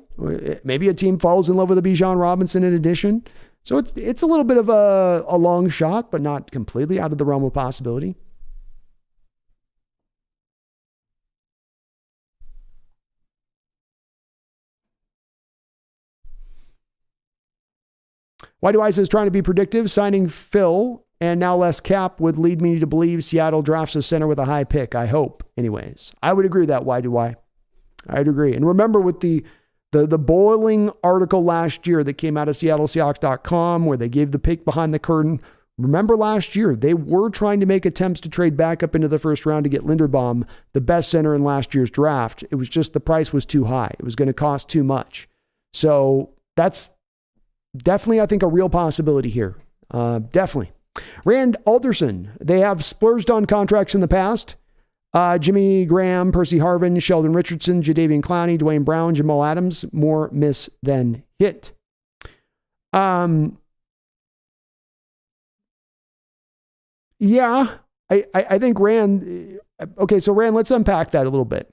Maybe a team falls in love with a Bijan Robinson in addition. So it's a little bit of a long shot, but not completely out of the realm of possibility. Why do I says trying to be predictive? Signing Phil and now less cap would lead me to believe Seattle drafts a center with a high pick. I hope, anyways. I would agree with that. Why do I? I'd agree. And remember with the boiling article last year that came out of SeattleSeahawks.com where they gave the peek behind the curtain. Remember last year, they were trying to make attempts to trade back up into the first round to get Linderbaum, the best center in last year's draft. It was just the price was too high. It was going to cost too much. So that's definitely, I think, a real possibility here. Definitely. Rand Alderson, they have splurged on contracts in the past. Jimmy Graham, Percy Harvin, Sheldon Richardson, Jadeveon Clowney, Dwayne Brown, Jamal Adams, more miss than hit. Yeah, I think Rand, okay, so Rand, let's unpack that a little bit.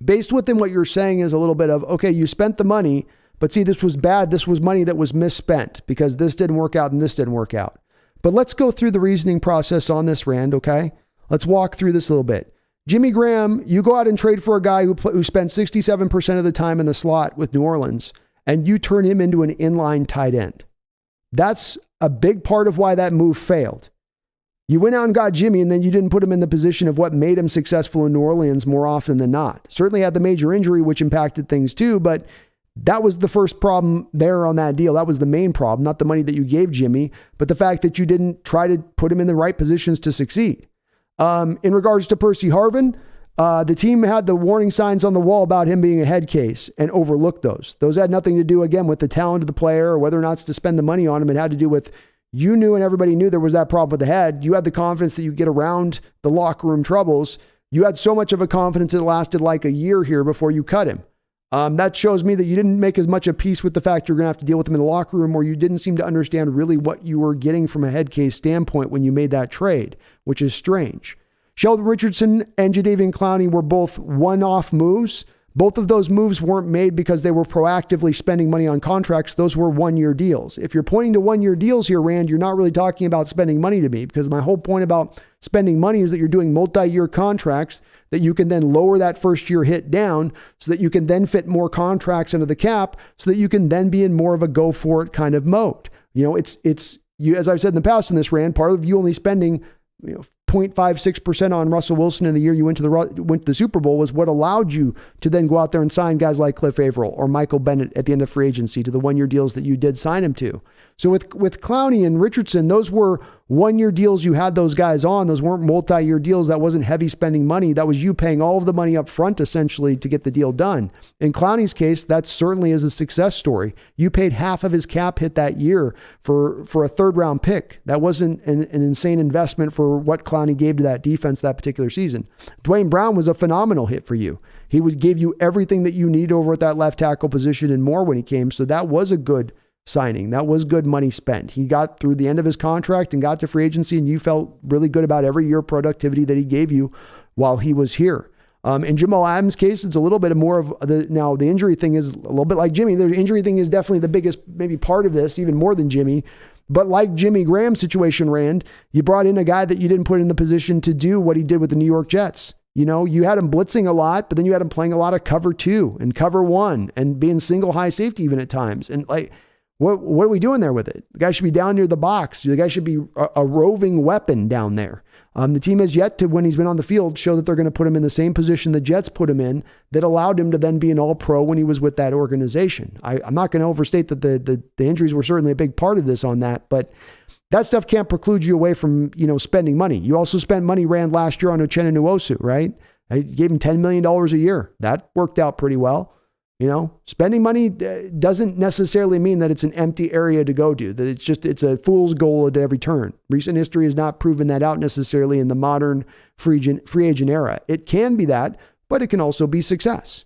Based within what you're saying is a little bit of, okay, you spent the money, but see, this was bad. This was money that was misspent because this didn't work out and this didn't work out. But let's go through the reasoning process on this, Rand, okay? Let's walk through this a little bit. Jimmy Graham, you go out and trade for a guy who spent 67% of the time in the slot with New Orleans, and you turn him into an inline tight end. That's a big part of why that move failed. You went out and got Jimmy, and then you didn't put him in the position of what made him successful in New Orleans more often than not. Certainly had the major injury, which impacted things too, but that was the first problem there on that deal. That was the main problem, not the money that you gave Jimmy, but the fact that you didn't try to put him in the right positions to succeed. In regards to Percy Harvin, the team had the warning signs on the wall about him being a head case and overlooked those. Those had nothing to do, again, with the talent of the player or whether or not it's to spend the money on him. It had to do with you knew and everybody knew there was that problem with the head. You had the confidence that you get around the locker room troubles. You had so much of a confidence it lasted like a year here before you cut him. That shows me that you didn't make as much a peace with the fact you're going to have to deal with him in the locker room, or you didn't seem to understand really what you were getting from a head case standpoint when you made that trade, which is strange. Sheldon Richardson and Jadeveon Clowney were both one-off moves. Both of those moves weren't made because they were proactively spending money on contracts. Those were one-year deals. If you're pointing to one-year deals here, Rand, you're not really talking about spending money to me, because my whole point about spending money is that you're doing multi-year contracts that you can then lower that first-year hit down so that you can then fit more contracts into the cap so that you can then be in more of a go-for-it kind of mode. It's you, as I've said in the past in this, Rand, part of you only spending 0.56% on Russell Wilson in the year you went to the Super Bowl was what allowed you to then go out there and sign guys like Cliff Averill or Michael Bennett at the end of free agency to the one-year deals that you did sign him to. So with Clowney and Richardson, those were one-year deals you had those guys on. Those weren't multi-year deals. That wasn't heavy spending money. That was you paying all of the money up front essentially to get the deal done. In Clowney's case, that certainly is a success story. You paid half of his cap hit that year for a third-round pick. That wasn't an insane investment for what Clowney gave to that defense that particular season. Dwayne Brown was a phenomenal hit for you. He gave you everything that you need over at that left tackle position and more when he came. So that was a good signing. That was good money spent. He got through the end of his contract and got to free agency, and you felt really good about every year of productivity that he gave you while he was here. In Jamal Adams' case, it's a little bit more of the injury thing is a little bit like Jimmy. The injury thing is definitely the biggest maybe part of this, even more than Jimmy. But like Jimmy Graham's situation, Rand, you brought in a guy that you didn't put in the position to do what he did with the New York Jets. You had him blitzing a lot, but then you had him playing a lot of cover 2 and cover 1 and being single high safety even at times. And what are we doing there with it? The guy should be down near the box. The guy should be a roving weapon down there. The team has yet to, when he's been on the field, show that they're going to put him in the same position the Jets put him in that allowed him to then be an all-pro when he was with that organization. I'm not going to overstate that the injuries were certainly a big part of this on that, but that stuff can't preclude you away from, spending money. You also spent money, Rand, last year on Uchenna Nwosu, right? I gave him $10 million a year. That worked out pretty well. Spending money doesn't necessarily mean that it's an empty area to go to, that it's a fool's goal at every turn. Recent history has not proven that out necessarily in the modern free agent era. It can be that, but it can also be success.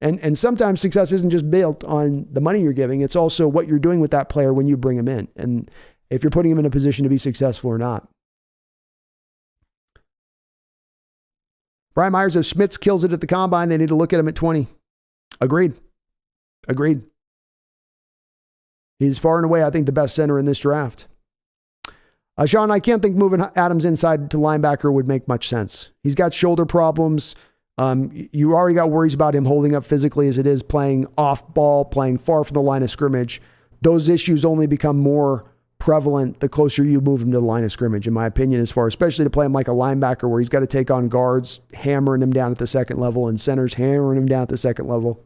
And sometimes success isn't just built on the money you're giving. It's also what you're doing with that player when you bring him in, and if you're putting him in a position to be successful or not. Brian Myers, if Schmitz kills it at the combine, they need to look at him at 20. Agreed. He's far and away, I think, the best center in this draft. Sean, I can't think moving Adams inside to linebacker would make much sense. He's got shoulder problems. You already got worries about him holding up physically as it is, playing off ball, playing far from the line of scrimmage. Those issues only become more prevalent the closer you move him to the line of scrimmage, in my opinion, especially to play him like a linebacker where he's got to take on guards, hammering him down at the second level, and centers hammering him down at the second level.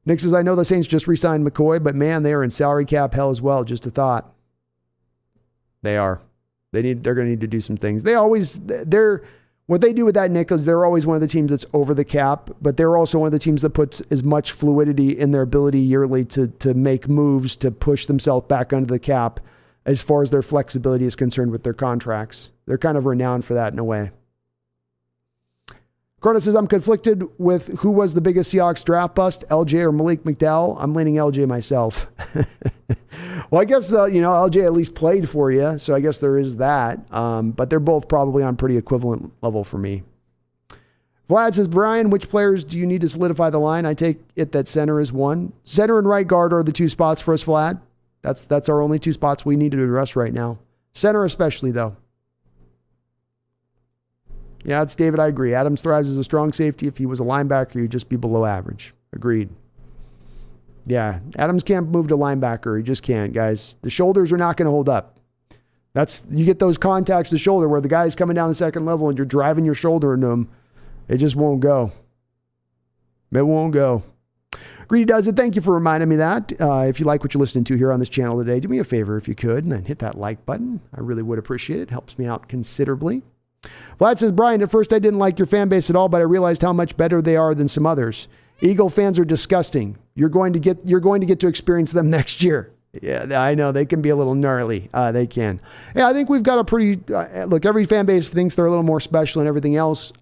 Nick says, I know the Saints just re-signed McCoy, but man, they are in salary cap hell as well. Just a thought. They are. They're going to need to do some things. What they do with that, Nick, is they're always one of the teams that's over the cap, but they're also one of the teams that puts as much fluidity in their ability yearly to make moves to push themselves back under the cap as far as their flexibility is concerned with their contracts. They're kind of renowned for that in a way. Curtis says, I'm conflicted with who was the biggest Seahawks draft bust, LJ or Malik McDowell. I'm leaning LJ myself. Well, I guess, LJ at least played for you, so I guess there is that. But they're both probably on pretty equivalent level for me. Vlad says, Brian, which players do you need to solidify the line? I take it that center is one. Center and right guard are the two spots for us, Vlad. That's our only two spots we need to address right now. Center especially, though. Yeah, it's David. I agree. Adams thrives as a strong safety. If he was a linebacker, he'd just be below average. Agreed. Yeah, Adams can't move to linebacker. He just can't, guys. The shoulders are not going to hold up. You get those contacts to the shoulder where the guy's coming down the second level and you're driving your shoulder into him. It just won't go. It won't go. Greedy does it. Thank you for reminding me that. If you like what you're listening to here on this channel today, do me a favor if you could, and then hit that like button. I really would appreciate it. It helps me out considerably. Vlad says, Brian, at first I didn't like your fan base at all, but I realized how much better they are than some others. Eagle fans are disgusting. You're going to get to experience them next year. Yeah, I know they can be a little gnarly. They can. Yeah, I think we've got a pretty look. Every fan base thinks they're a little more special and everything else.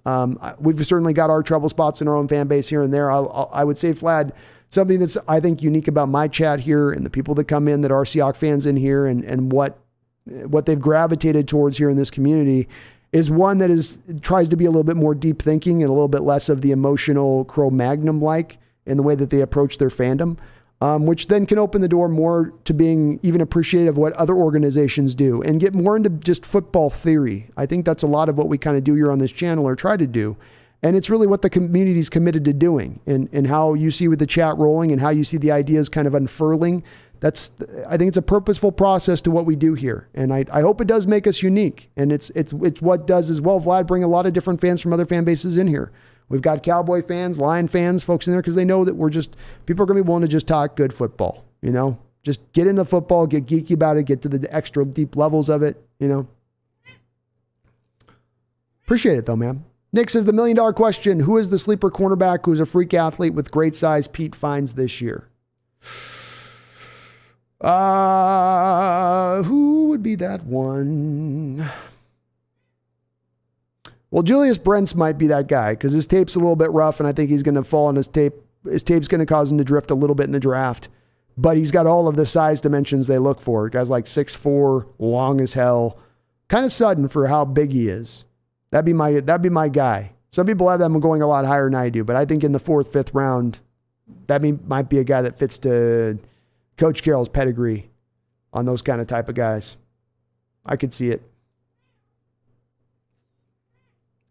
We've certainly got our trouble spots in our own fan base here and there. I would say, Vlad, something that's I think unique about my chat here and the people that come in that are Seahawks fans in here and what they've gravitated towards here in this community is one that tries to be a little bit more deep thinking and a little bit less of the emotional Cro-Magnon-like in the way that they approach their fandom, which then can open the door more to being even appreciative of what other organizations do and get more into just football theory. I think that's a lot of what we kind of do here on this channel or try to do. And it's really what the community is committed to doing and how you see with the chat rolling and how you see the ideas kind of unfurling. I think it's a purposeful process to what we do here. And I hope it does make us unique. And it's what does as well, Vlad, bring a lot of different fans from other fan bases in here. We've got Cowboy fans, Lion fans, folks in there because they know that people are going to be willing to just talk good football, just get into football, get geeky about it, get to the extra deep levels of it, Appreciate it though, man. Nick says the $1 million question, who is the sleeper cornerback who's a freak athlete with great size Pete finds this year? Who would be that one? Well, Julius Brents might be that guy because his tape's a little bit rough and I think he's going to fall on his tape. His tape's going to cause him to drift a little bit in the draft, but he's got all of the size dimensions they look for. Guys like 6'4", long as hell, kind of sudden for how big he is. That'd be my guy. Some people have them going a lot higher than I do, but I think in the 4th, 5th round, might be a guy that fits to Coach Carroll's pedigree on those kind of type of guys. I could see it.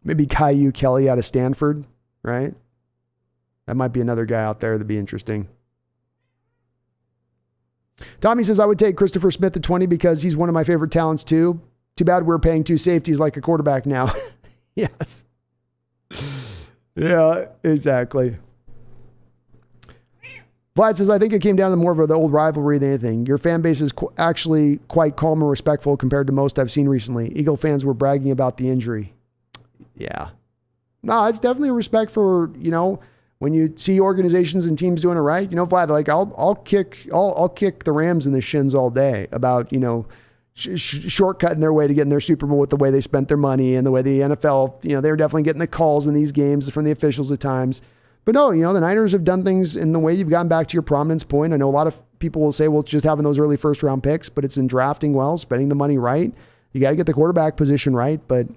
Maybe Caillou Kelly out of Stanford, right? That might be another guy out there that'd be interesting. Tommy says, I would take Christopher Smith at 20 because he's one of my favorite talents too. Too bad we're paying 2 safeties like a quarterback now. Yes. Yeah, exactly. Vlad says, I think it came down to more of the old rivalry than anything. Your fan base is actually quite calm and respectful compared to most I've seen recently. Eagle fans were bragging about the injury. Yeah. No, it's definitely a respect for, when you see organizations and teams doing it right, Vlad, like I'll kick the Rams in the shins all day about, shortcutting their way to getting their Super Bowl with the way they spent their money and the way the NFL, they're definitely getting the calls in these games from the officials at times. But no, the Niners have done things in the way you've gotten back to your prominence point. I know a lot of people will say, well, it's just having those early first round picks, but it's in drafting well, spending the money right. You got to get the quarterback position right. But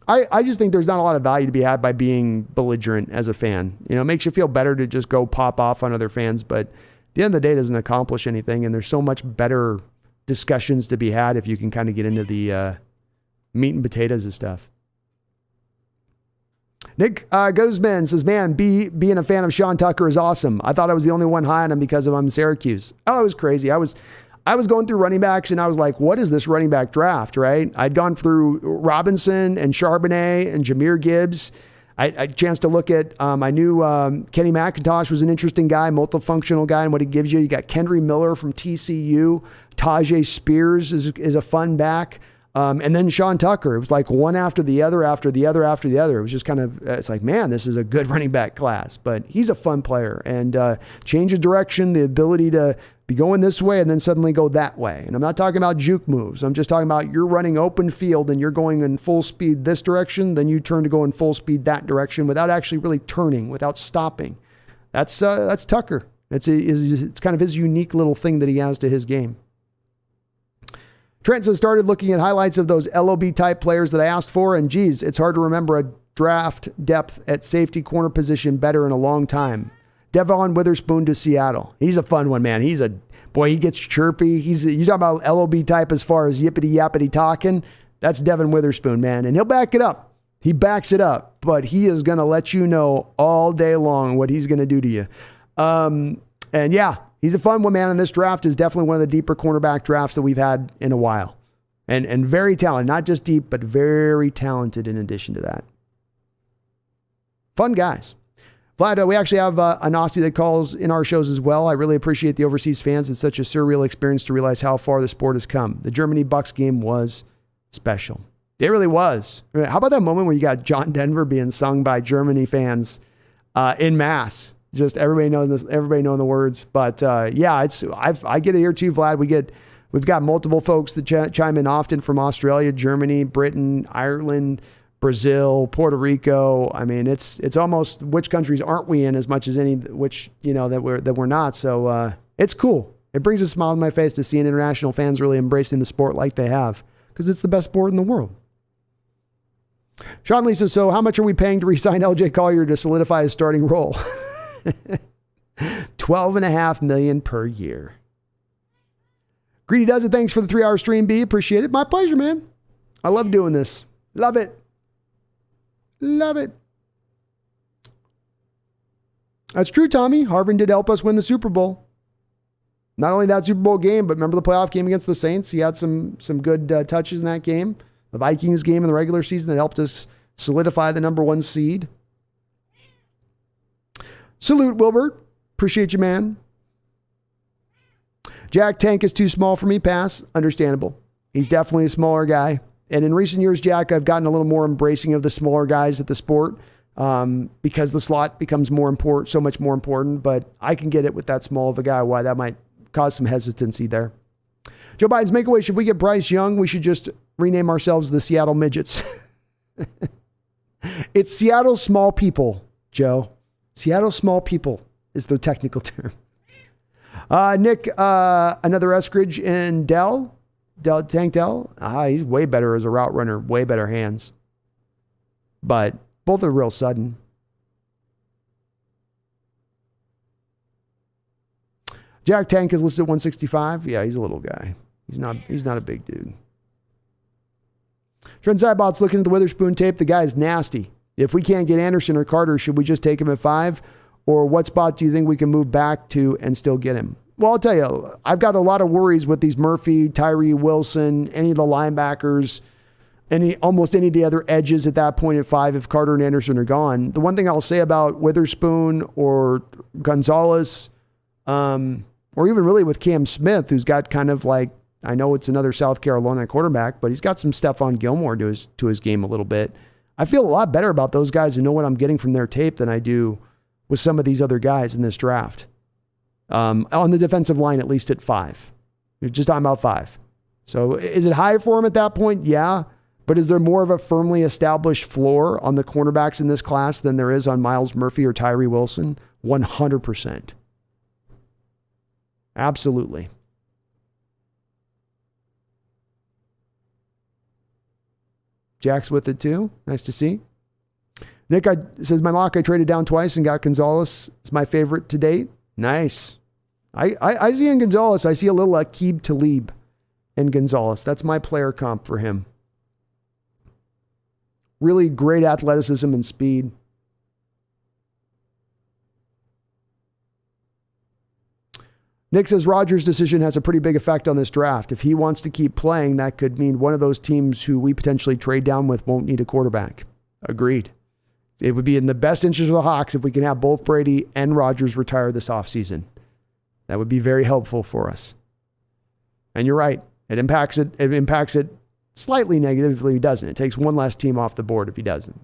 I just think there's not a lot of value to be had by being belligerent as a fan. It makes you feel better to just go pop off on other fans, but at the end of the day, it doesn't accomplish anything. And there's so much better discussions to be had if you can kind of get into the meat and potatoes of stuff. Nick Gozman says, man, being a fan of Sean Tucker is awesome. I thought I was the only one high on him because I'm in Syracuse. Oh, it was crazy. I was going through running backs and I was like, what is this running back draft, right? I'd gone through Robinson and Charbonnet and Jahmyr Gibbs. I had a chance to look at, I knew Kenny McIntosh was an interesting guy, multifunctional guy, and what he gives you. You got Kendry Miller from TCU. Tajay Spears is a fun back. And then Sean Tucker. It was like one after the other, after the other, after the other. It was just kind of, it's like, man, this is a good running back class. But he's a fun player. And change of direction, the ability to be going this way and then suddenly go that way. And I'm not talking about juke moves. I'm just talking about you're running open field and you're going in full speed this direction, then you turn to go in full speed that direction without actually really turning, without stopping. That's Tucker. It's kind of his unique little thing that he has to his game. Trent says, started looking at highlights of those LOB type players that I asked for, and geez, it's hard to remember a draft depth at safety corner position better in a long time. Devon Witherspoon to Seattle. He's a fun one, man. He gets chirpy. You talking about LOB type as far as yippity yappity talking. That's Devon Witherspoon, man. And he'll back it up. He backs it up, but he is going to let you know all day long what he's going to do to you. And yeah, he's a fun one, man. And this draft is definitely one of the deeper cornerback drafts that we've had in a while. And very talented, not just deep, but very talented in addition to that. Fun guys. Vlad, we actually have a Nasty that calls in our shows as well. I really appreciate the overseas fans. It's such a surreal experience to realize how far the sport has come. The Germany-Bucks game was special. It really was. How about that moment where you got John Denver being sung by Germany fans in mass? Just everybody knowing the words. But yeah, I get it here too, Vlad. We've got multiple folks that chime in often from Australia, Germany, Britain, Ireland, Brazil, Puerto Rico. I mean, it's almost which countries aren't we in as much as any which that we're not. So it's cool. It brings a smile on my face to see international fans really embracing the sport like they have, because it's the best sport in the world. Sean Lisa, so how much are we paying to re-sign LJ Collier to solidify his starting role? $12.5 million per year. Greedy does it. Thanks for the 3-hour stream, B. Appreciate it. My pleasure, man. I love doing this. Love it. Love it. That's true, Tommy. Harvin did help us win the Super Bowl. Not only that Super Bowl game, but remember the playoff game against the Saints? He had some good touches in that game. The Vikings game in the regular season that helped us solidify the number 1 seed. Salute, Wilbert. Appreciate you, man. Jack Tank is too small for me. Pass. Understandable. He's definitely a smaller guy. And in recent years, Jack, I've gotten a little more embracing of the smaller guys at the sport because the slot becomes so much more important. But I can get it with that small of a guy, why that might cause some hesitancy there. Joe Biden's make a wish. If we get Bryce Young, we should just rename ourselves the Seattle Midgets. It's Seattle Small People, Joe. Seattle Small People is the technical term. Nick, another Eskridge in Tank Dell. He's way better as a route runner, way better hands. But both are real sudden. Jack Tank is listed at 165. Yeah, he's a little guy. He's not a big dude. Trent Zybot's looking at the Witherspoon tape. The guy's nasty. If we can't get Anderson or Carter, should we just take him at 5? Or what spot do you think we can move back to and still get him? Well, I'll tell you, I've got a lot of worries with these Murphy, Tyree Wilson, any of the linebackers, almost any of the other edges at that point at 5 if Carter and Anderson are gone. The one thing I'll say about Witherspoon or Gonzalez, or even really with Cam Smith, who's got kind of like, I know it's another South Carolina quarterback, but he's got some Stephon Gilmore to his game a little bit. I feel a lot better about those guys and know what I'm getting from their tape than I do with some of these other guys in this draft. On the defensive line, at least at 5. You're just talking about 5. So is it high for him at that point? Yeah. But is there more of a firmly established floor on the cornerbacks in this class than there is on Myles Murphy or Tyree Wilson? 100%. Absolutely. Jack's with it too. Nice to see. Nick says, my mock, I traded down twice and got Gonzalez. It's my favorite to date. Nice. I see in Gonzalez, I see a little Aqib Talib in Gonzalez. That's my player comp for him. Really great athleticism and speed. Nick says Rodgers' decision has a pretty big effect on this draft. If he wants to keep playing, that could mean one of those teams who we potentially trade down with won't need a quarterback. Agreed. It would be in the best interest of the Hawks if we can have both Brady and Rodgers retire this offseason. That would be very helpful for us. And you're right. It impacts it slightly negatively if he doesn't. It takes one less team off the board if he doesn't.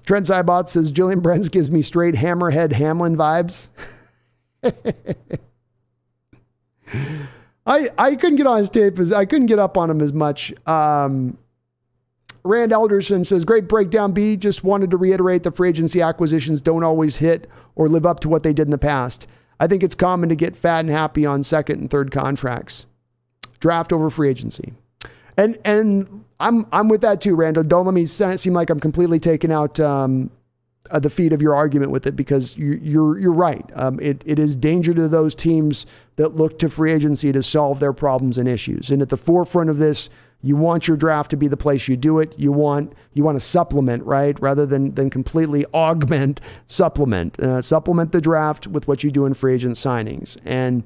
Trent Zybot says, Julian Brents gives me straight Hammerhead Hamlin vibes. I couldn't get on his tape. I couldn't get up on him as much. Rand Alderson says, great breakdown, B. Just wanted to reiterate the free agency acquisitions don't always hit or live up to what they did in the past. I think it's common to get fat and happy on second and third contracts. Draft over free agency. And I'm with that too, Randall. Don't let me seem like I'm completely taking out the feet of your argument with it, because you're right. It is danger to those teams that look to free agency to solve their problems and issues. And at the forefront of this, you want your draft to be the place you do it. You want to supplement, right? Rather than completely augment, supplement the draft with what you do in free agent signings. And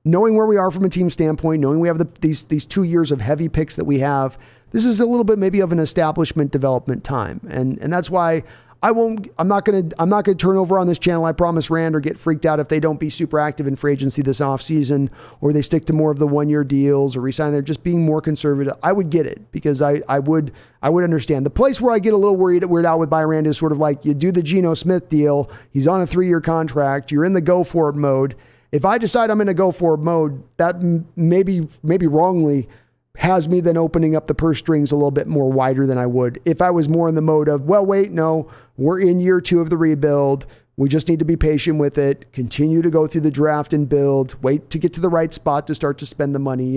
knowing where we are from a team standpoint, knowing we have these 2 years of heavy picks that we have, this is a little bit maybe of an establishment development time. And that's why I'm not going to turn over on this channel, I promise, Rand, or get freaked out if they don't be super active in free agency this offseason, or they stick to more of the 1-year deals or resign. They're just being more conservative. I would get it, because I would understand. The place where I get a little weirded out with Rand is sort of like, you do the Geno Smith deal. He's on a 3-year contract. You're in the go for it mode. If I decide I'm in a go for it mode, that maybe wrongly has me then opening up the purse strings a little bit more wider than I would if I was more in the mode of, well, wait, no, we're in year 2 of the rebuild. We just need to be patient with it, continue to go through the draft and build, wait to get to the right spot to start to spend the money.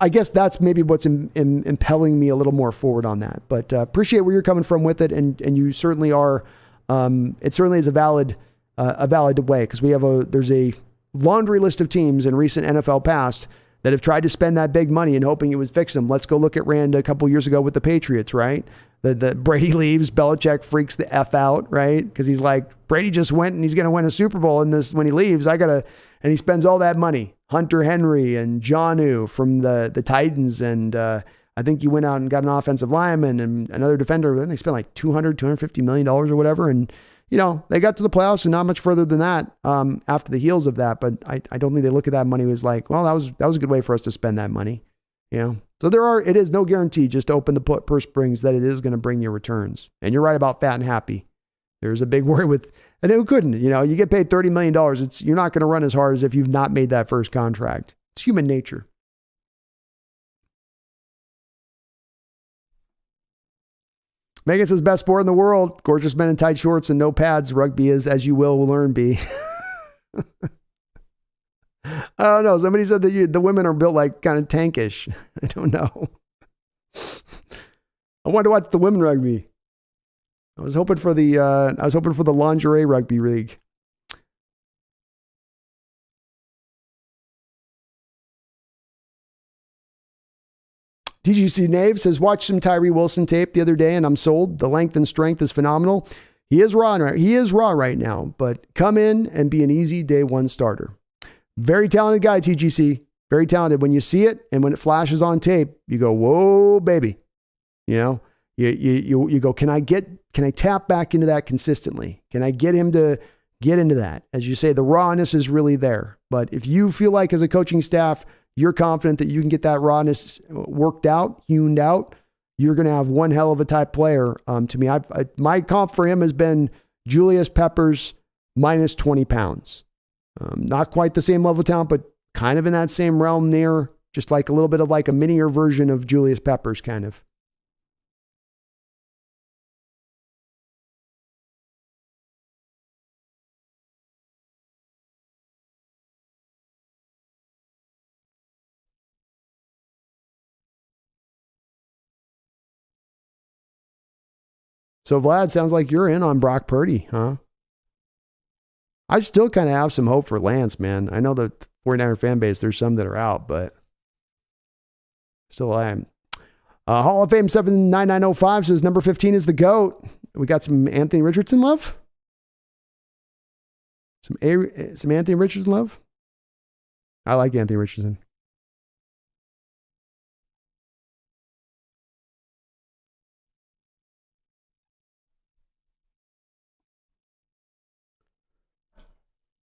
I guess that's maybe what's impelling me a little more forward on that. But appreciate where you're coming from with it. And you certainly are. It certainly is a valid way, because there's a laundry list of teams in recent NFL past that have tried to spend that big money and hoping it would fix them. Let's go look at Rand a couple years ago with the Patriots, right? The Brady leaves, Belichick freaks the F out, right? Because he's like, Brady just went and he's going to win a Super Bowl in this when he leaves. And he spends all that money. Hunter Henry and Jonnu from the Titans. And I think he went out and got an offensive lineman and another defender. Then they spent like $250 million or whatever. And they got to the playoffs and not much further than that after the heels of that. But I don't think they look at that money as like, well, that was a good way for us to spend that money. So it is no guarantee just to open the purse strings that it is going to bring you returns. And you're right about fat and happy. There's a big worry with, and who couldn't? You get paid $30 million. You're not going to run as hard as if you've not made that first contract. It's human nature. Megan says, best sport in the world. Gorgeous men in tight shorts and no pads. Rugby is, as you will learn, B. I don't know. Somebody said that the women are built like kind of tankish. I don't know. I wanted to watch the women rugby. I was hoping for the lingerie rugby league. TGC Nave says, watch some Tyree Wilson tape the other day and I'm sold. The length and strength is phenomenal. He is raw right now, but come in and be an easy day one starter. Very talented guy, TGC. Very talented. When you see it and when it flashes on tape, you go, whoa, baby. You know, you go, can I tap back into that consistently? Can I get him to get into that? As you say, the rawness is really there. But if you feel like as a coaching staff, you're confident that you can get that rawness worked out, hewn out, you're going to have one hell of a type player. To me, my comp for him has been Julius Peppers minus 20 pounds. Not quite the same level of talent, but kind of in that same realm near, just like a little bit of like a minier version of Julius Peppers kind of. So Vlad, sounds like you're in on Brock Purdy, huh? I still kind of have some hope for Lance, man. I know the 49er fan base, there's some that are out, but still I am. Hall of Fame 79905 says number 15 is the GOAT. We got some Anthony Richardson love? Some Anthony Richardson love? I like Anthony Richardson.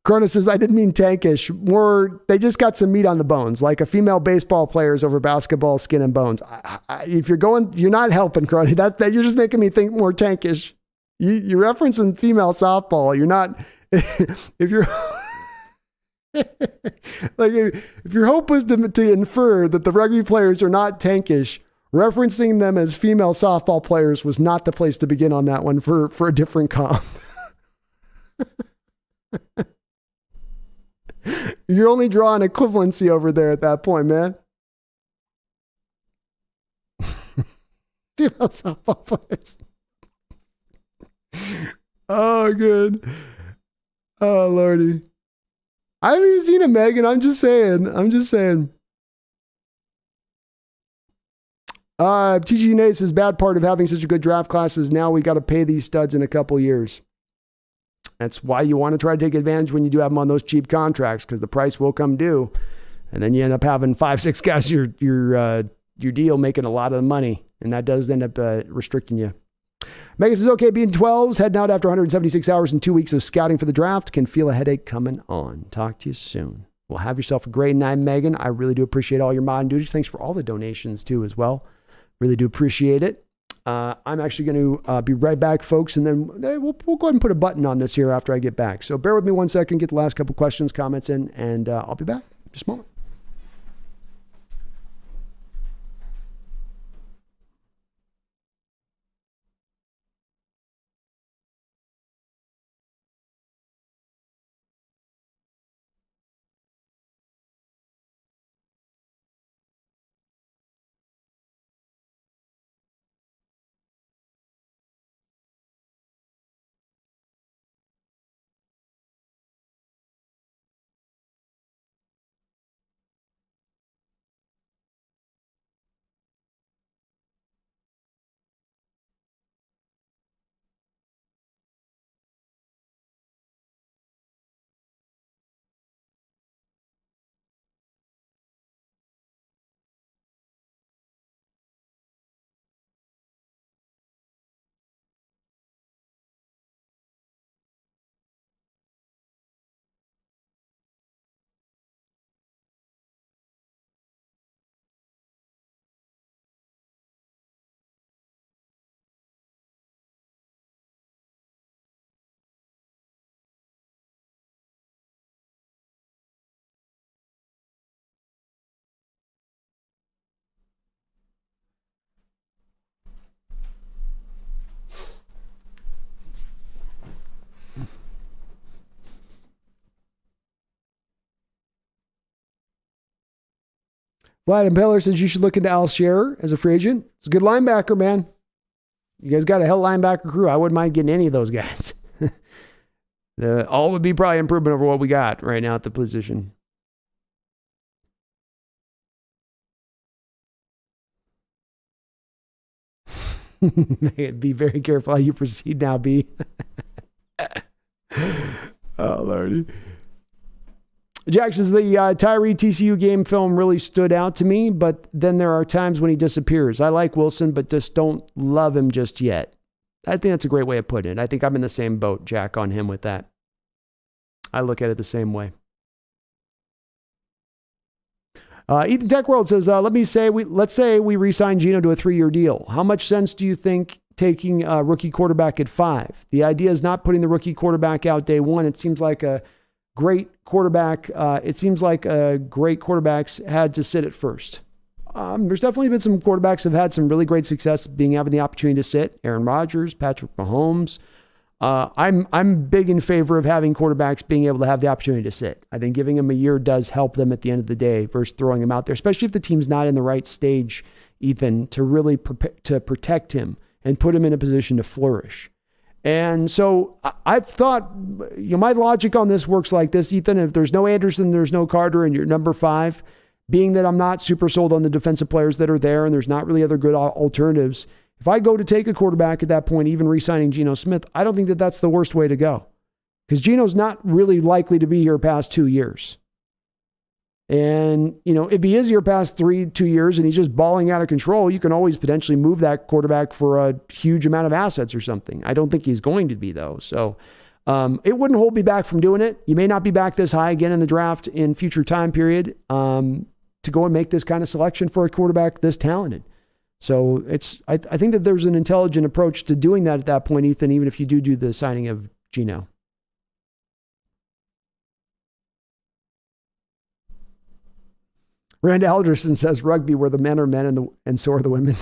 Cronus says, I didn't mean tankish. More, they just got some meat on the bones, like a female baseball players over basketball skin and bones. If you're going, you're not helping, Cronus. That you're just making me think more tankish. You're referencing female softball. You're not, if you're, like, if your hope was to infer that the rugby players are not tankish, referencing them as female softball players was not the place to begin on that one for a different comp. You're only drawing equivalency over there at that point, man. Female softball players. Oh, good. Oh, Lordy. I haven't even seen it, Megan. I'm just saying. TG Nate says, bad part of having such a good draft class is now we got to pay these studs in a couple years. That's why you want to try to take advantage when you do have them on those cheap contracts, because the price will come due. And then you end up having 5-6 guys your deal making a lot of the money. And that does end up restricting you. Megan says, okay, being 12s, heading out after 176 hours and 2 weeks of scouting for the draft. Can feel a headache coming on. Talk to you soon. Well, have yourself a great night, Megan. I really do appreciate all your mod and duties. Thanks for all the donations, too, as well. Really do appreciate it. I'm actually going to be right back, folks, and then we'll go ahead and put a button on this here after I get back. So bear with me 1 second, get the last couple questions, comments in, and I'll be back in just a moment. Vlad Impaler says you should look into Al Scherer as a free agent. It's a good linebacker, man. You guys got a hell linebacker crew. I wouldn't mind getting any of those guys. All would be probably improvement over what we got right now at the position. Be very careful how you proceed now, B. Oh, Lordy. Jack says the Tyree TCU game film really stood out to me, but then there are times when he disappears. I like Wilson, but just don't love him just yet. I think that's a great way of putting it. I think I'm in the same boat, Jack, on him with that. I look at it the same way. Ethan Tech World says, let's say we re-sign Geno to a 3-year deal. How much sense do you think taking a rookie quarterback at 5? The idea is not putting the rookie quarterback out day one. It seems like a great quarterback. Great quarterbacks had to sit at first. There's definitely been some quarterbacks that have had some really great success having the opportunity to sit. Aaron Rodgers, Patrick Mahomes. I'm big in favor of having quarterbacks being able to have the opportunity to sit. I think giving them a year does help them at the end of the day versus throwing him out there, especially if the team's not in the right stage, Ethan, to really to protect him and put him in a position to flourish. And so I've thought, my logic on this works like this, Ethan. If there's no Anderson, there's no Carter, and you're number 5, being that I'm not super sold on the defensive players that are there and there's not really other good alternatives, if I go to take a quarterback at that point, even re-signing Geno Smith, I don't think that that's the worst way to go. Because Geno's not really likely to be here past 2 years. And, if he is here past 2 years and he's just balling out of control, you can always potentially move that quarterback for a huge amount of assets or something. I don't think he's going to be, though. So it wouldn't hold me back from doing it. You may not be back this high again in the draft in future time period to go and make this kind of selection for a quarterback this talented. So I think that there's an intelligent approach to doing that at that point, Ethan, even if you do the signing of Geno. Randy Alderson says rugby where the men are men and so are the women.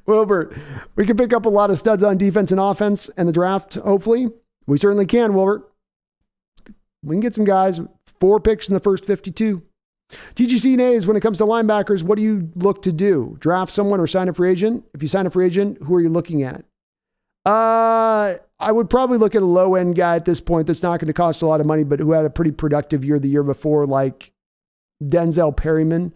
Wilbert, we can pick up a lot of studs on defense and offense and the draft, hopefully. We certainly can, Wilbert. We can get some guys, 4 picks in the first 52. TGC Nays, when it comes to linebackers, what do you look to do? Draft someone or sign a free agent? If you sign a free agent, who are you looking at? I would probably look at a low-end guy at this point that's not going to cost a lot of money, but who had a pretty productive year the year before, like Denzel Perryman.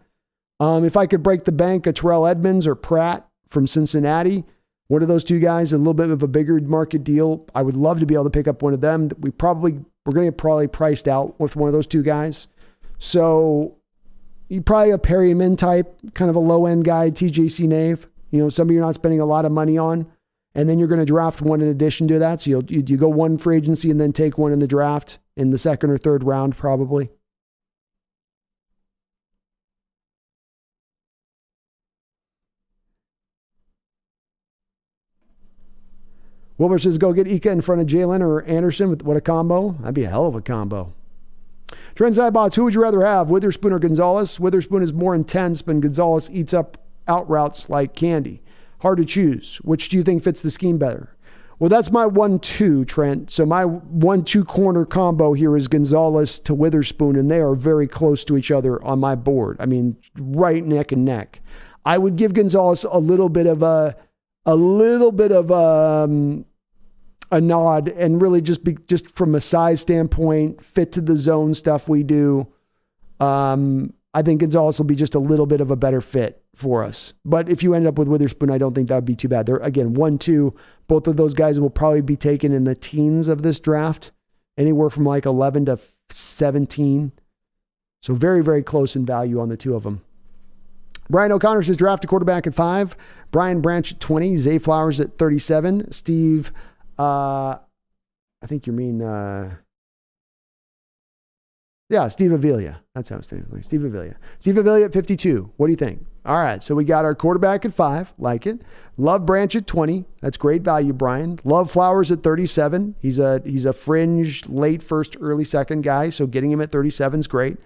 If I could break the bank, a Terrell Edmonds or Pratt from Cincinnati, one of those two guys, a little bit of a bigger market deal. I would love to be able to pick up one of them. We're going to get probably priced out with one of those two guys. So you probably a Perryman type, kind of a low-end guy, TJC Nave, somebody you're not spending a lot of money on. And then you're going to draft one in addition to that. So you go one for agency and then take one in the draft in the second or third round, probably. Wilbur says, go get Ika in front of Jalen or Anderson. What a combo. That'd be a hell of a combo. Trendside Bots, who would you rather have, Witherspoon or Gonzalez? Witherspoon is more intense, but Gonzalez eats up out routes like candy. Hard to choose. Which do you think fits the scheme better? Well, that's my 1-2, Trent. So my 1-2 corner combo here is Gonzalez to Witherspoon, and they are very close to each other on my board. I mean, right neck and neck. I would give Gonzalez a little bit of a nod, and really just from a size standpoint, fit to the zone stuff we do. I think Gonzalez will be just a little bit of a better fit for us. But if you end up with Witherspoon, I don't think that would be too bad. They're, again, 1-2. Both of those guys will probably be taken in the teens of this draft, anywhere from like 11 to 17. So very, very close in value on the two of them. Brian O'Connor says draft a quarterback at 5. Brian Branch at 20. Zay Flowers at 37. Steve, I think you mean... Steve Avila. That's how I was thinking. Steve Avila. Steve Avila at 52. What do you think? All right, so we got our quarterback at 5. Like it. Love Branch at 20. That's great value, Brian. Love Flowers at 37. He's a fringe, late first, early second guy, so getting him at 37 is great.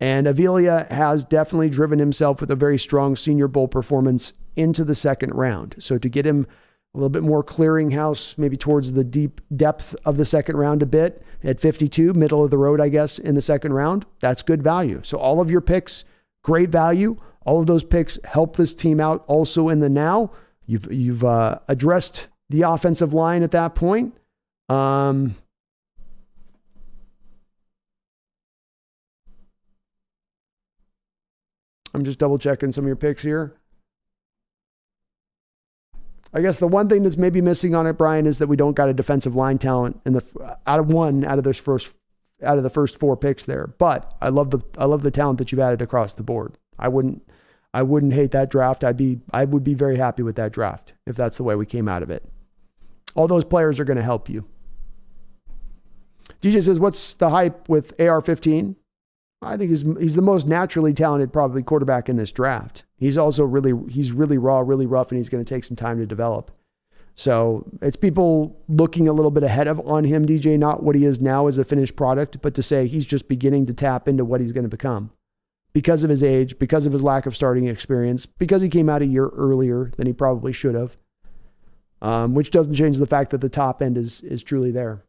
And Avila has definitely driven himself with a very strong Senior Bowl performance into the second round. So to get him a little bit more clearinghouse, maybe towards the deep depth of the second round a bit at 52, middle of the road, I guess, in the second round, that's good value. So all of your picks, great value. All of those picks help this team out also in the now. You've addressed the offensive line at that point. I'm just double checking some of your picks here. I guess the one thing that's maybe missing on it, Brian, is that we don't got a defensive line talent out of the first 4 picks there. But I love the talent that you've added across the board. I wouldn't hate that draft. I would be very happy with that draft if that's the way we came out of it. All those players are going to help you. DJ says, what's the hype with AR-15? I think he's the most naturally talented probably quarterback in this draft. He's also really raw, really rough, and he's going to take some time to develop. So it's people looking a little bit ahead on him, DJ, not what he is now as a finished product, but to say he's just beginning to tap into what he's going to become because of his age, because of his lack of starting experience, because he came out a year earlier than he probably should have, which doesn't change the fact that the top end is truly there.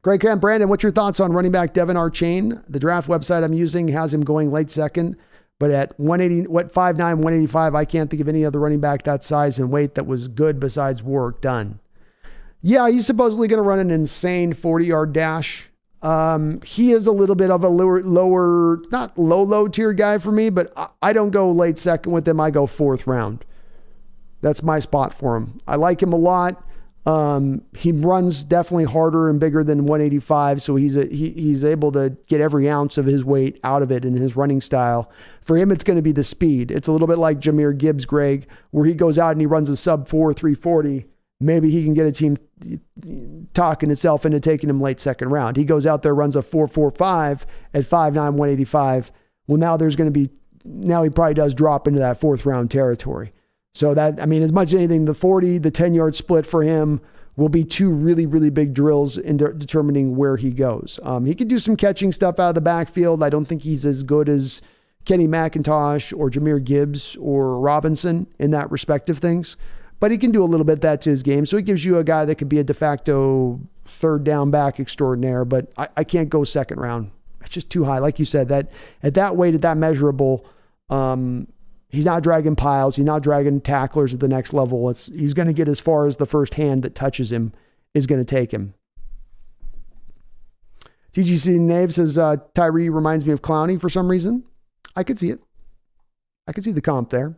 Greg Camp, Brandon, what's your thoughts on running back Devin Archain? The draft website I'm using has him going late second, but at 5'9", 185, I can't think of any other running back that size and weight that was good besides Warwick Dunn. Yeah, he's supposedly going to run an insane 40-yard dash. He is a little bit of a lower, not low tier guy for me, but I don't go late second with him. I go 4th round. That's my spot for him. I like him a lot. He runs definitely harder and bigger than 185. So he's able to get every ounce of his weight out of it in his running style. For him, it's going to be the speed. It's a little bit like Jahmyr Gibbs, Greg, where he goes out and he runs a sub 4, 340. Maybe he can get a team talking itself into taking him late second round. He goes out there, runs a 4.45 at 5'9", 185. Well, now he probably does drop into that 4th round territory. So as much as anything, the 40, the 10-yard split for him will be 2 really, really big drills in determining where he goes. He could do some catching stuff out of the backfield. I don't think he's as good as Kenny McIntosh or Jahmyr Gibbs or Robinson in that respective things, but he can do a little bit of that to his game. So he gives you a guy that could be a de facto 3rd down back extraordinaire, but I can't go 2nd round. It's just too high. Like you said, that at that weight, at that measurable, he's not dragging piles. He's not dragging tacklers at the next level. He's going to get as far as the first hand that touches him is going to take him. TGC Nave says, Tyree reminds me of Clowney for some reason. I could see it. I could see the comp there.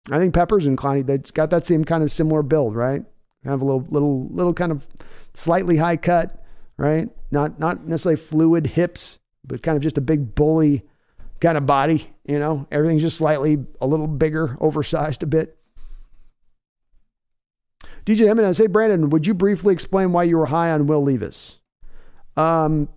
I think Peppers and Clowney, they've got that same kind of similar build, right? Kind of a little kind of slightly high cut, right? Not necessarily fluid hips, but kind of just a big bully kind of body, everything's just slightly a little bigger, oversized a bit. DJ Jimenez, hey Brandon, would you briefly explain why you were high on Will Levis? I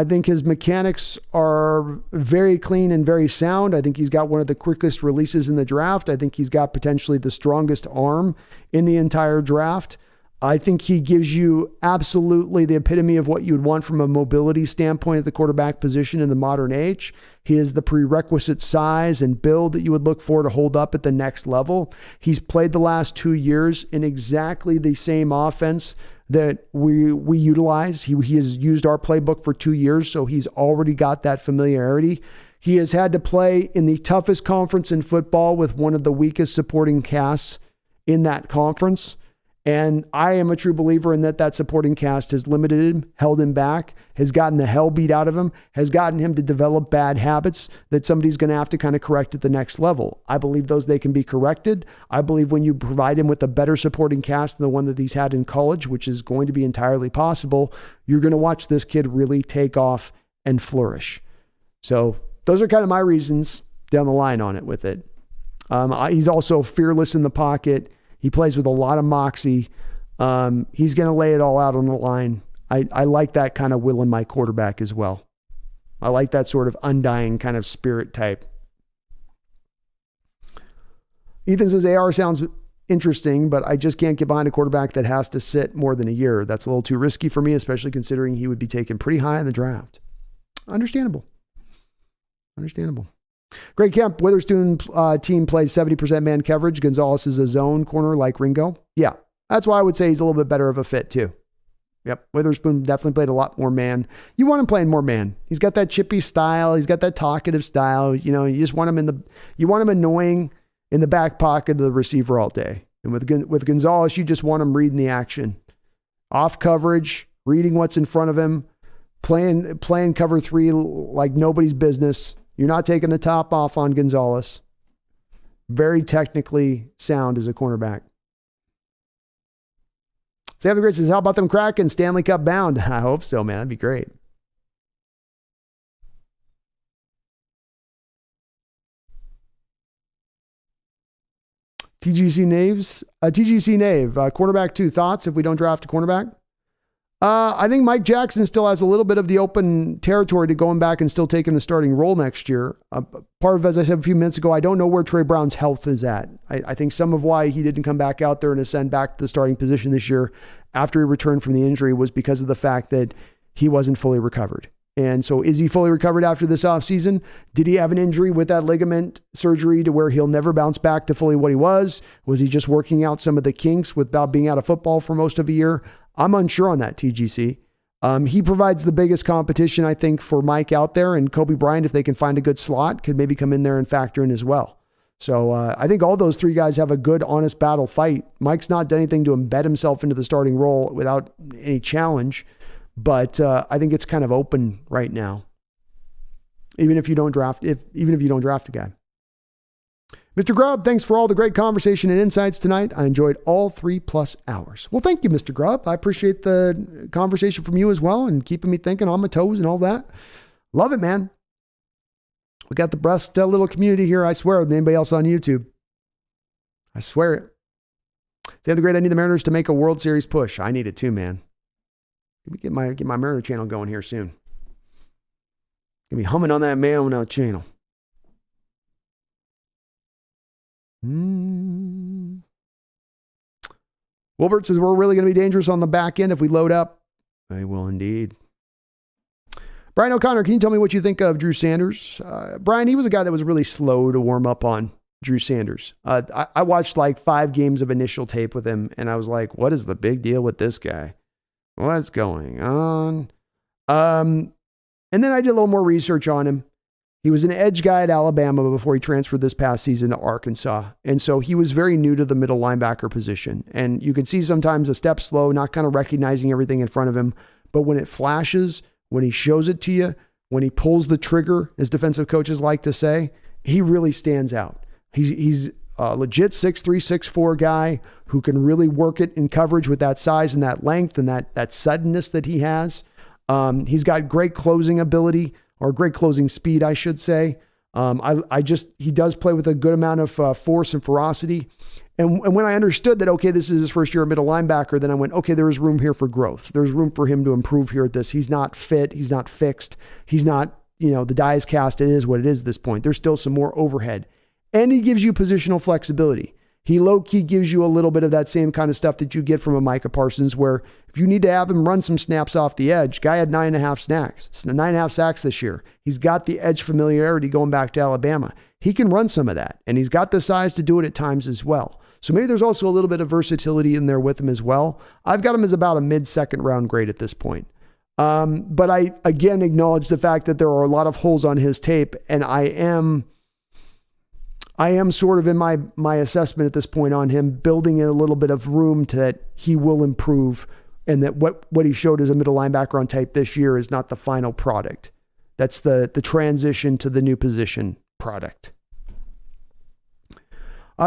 think his mechanics are very clean and very sound. I think he's got one of the quickest releases in the draft. I think he's got potentially the strongest arm in the entire draft. I think he gives you absolutely the epitome of what you would want from a mobility standpoint at the quarterback position in the modern age. He is the prerequisite size and build that you would look for to hold up at the next level. He's played the last 2 years in exactly the same offense that we utilize. He has used our playbook for 2 years, so he's already got that familiarity. He has had to play in the toughest conference in football with one of the weakest supporting casts in that conference. And I am a true believer in that supporting cast has limited him, held him back, has gotten the hell beat out of him, has gotten him to develop bad habits that somebody's going to have to kind of correct at the next level. I believe they can be corrected. I believe when you provide him with a better supporting cast than the one that he's had in college, which is going to be entirely possible, you're going to watch this kid really take off and flourish. So those are kind of my reasons down the line on it with it. He's also fearless in the pocket. He plays with a lot of moxie. He's going to lay it all out on the line. I like that kind of will in my quarterback as well. I like that sort of undying kind of spirit type. Ethan says AR sounds interesting, but I just can't get behind a quarterback that has to sit more than a year. That's a little too risky for me, especially considering he would be taken pretty high in the draft. Understandable. Greg Kemp, Witherspoon team plays 70% man coverage. Gonzalez is a zone corner like Ringo. Yeah, that's why I would say he's a little bit better of a fit too. Yep, Witherspoon definitely played a lot more man. You want him playing more man. He's got that chippy style. He's got that talkative style. You just want him you want him annoying in the back pocket of the receiver all day. And with Gonzalez, you just want him reading the action, off coverage, reading what's in front of him, playing cover 3 like nobody's business. You're not taking the top off on Gonzalez. Very technically sound as a cornerback. Sam the Great says, how about them Kraken Stanley Cup bound? I hope so, man. That'd be great. TGC Nave, cornerback 2 thoughts if we don't draft a cornerback? I think Mike Jackson still has a little bit of the open territory to going back and still taking the starting role next year. Part of, as I said a few minutes ago, I don't know where Trey Brown's health is at. I think some of why he didn't come back out there and ascend back to the starting position this year after he returned from the injury was because of the fact that he wasn't fully recovered. And so is he fully recovered after this offseason? Did he have an injury with that ligament surgery to where he'll never bounce back to fully what he was? Was he just working out some of the kinks without being out of football for most of a year? I'm unsure on that, TGC. He provides the biggest competition, I think, for Mike out there, and Kobe Bryant, if they can find a good slot, could maybe come in there and factor in as well. So I think all those 3 guys have a good, honest battle fight. Mike's not done anything to embed himself into the starting role without any challenge. But I think it's kind of open right now. Even if you don't draft a guy. Mr. Grubb, thanks for all the great conversation and insights tonight. I enjoyed all 3+ hours. Well, thank you, Mr. Grubb. I appreciate the conversation from you as well and keeping me thinking on my toes and all that. Love it, man. We got the best little community here, I swear, with anybody else on YouTube. I swear it. Say the great, I need the Mariners to make a World Series push. I need it too, man. Get my Mariner channel going here soon. Gonna be humming on that Mariner channel. Wilbert says we're really going to be dangerous on the back end if we load up. I will indeed. Brian O'Connor, can you tell me what you think of Drew Sanders? Brian, he was a guy that was really slow to warm up on Drew Sanders. I watched like 5 games of initial tape with him, and I was like, what is the big deal with this guy? What's going on? And then I did a little more research on him. He was an edge guy at Alabama before he transferred this past season to Arkansas. And so he was very new to the middle linebacker position. And you can see sometimes a step slow, not kind of recognizing everything in front of him. But when it flashes, when he shows it to you, when he pulls the trigger, as defensive coaches like to say, he really stands out. He's a legit 6'3", 6'4" guy who can really work it in coverage with that size and that length and that suddenness that he has. He's got great closing ability, or great closing speed, I should say. He does play with a good amount of force and ferocity. And when I understood that, okay, this is his first year at middle linebacker, then I went, okay, there is room here for growth. There's room for him to improve here at this. He's not fit. He's not fixed. He's not, the die is cast. It is what it is at this point. There's still some more overhead. And he gives you positional flexibility. He low-key gives you a little bit of that same kind of stuff that you get from a Micah Parsons, where if you need to have him run some snaps off the edge, guy had 9.5 sacks this year. He's got the edge familiarity going back to Alabama. He can run some of that, and he's got the size to do it at times as well. So maybe there's also a little bit of versatility in there with him as well. I've got him as about a mid-second round grade at this point. But I, again, acknowledge the fact that there are a lot of holes on his tape, and I am sort of in my assessment at this point on him, building in a little bit of room to that he will improve, and that what he showed as a middle linebacker on tape this year is not the final product. That's the transition to the new position product.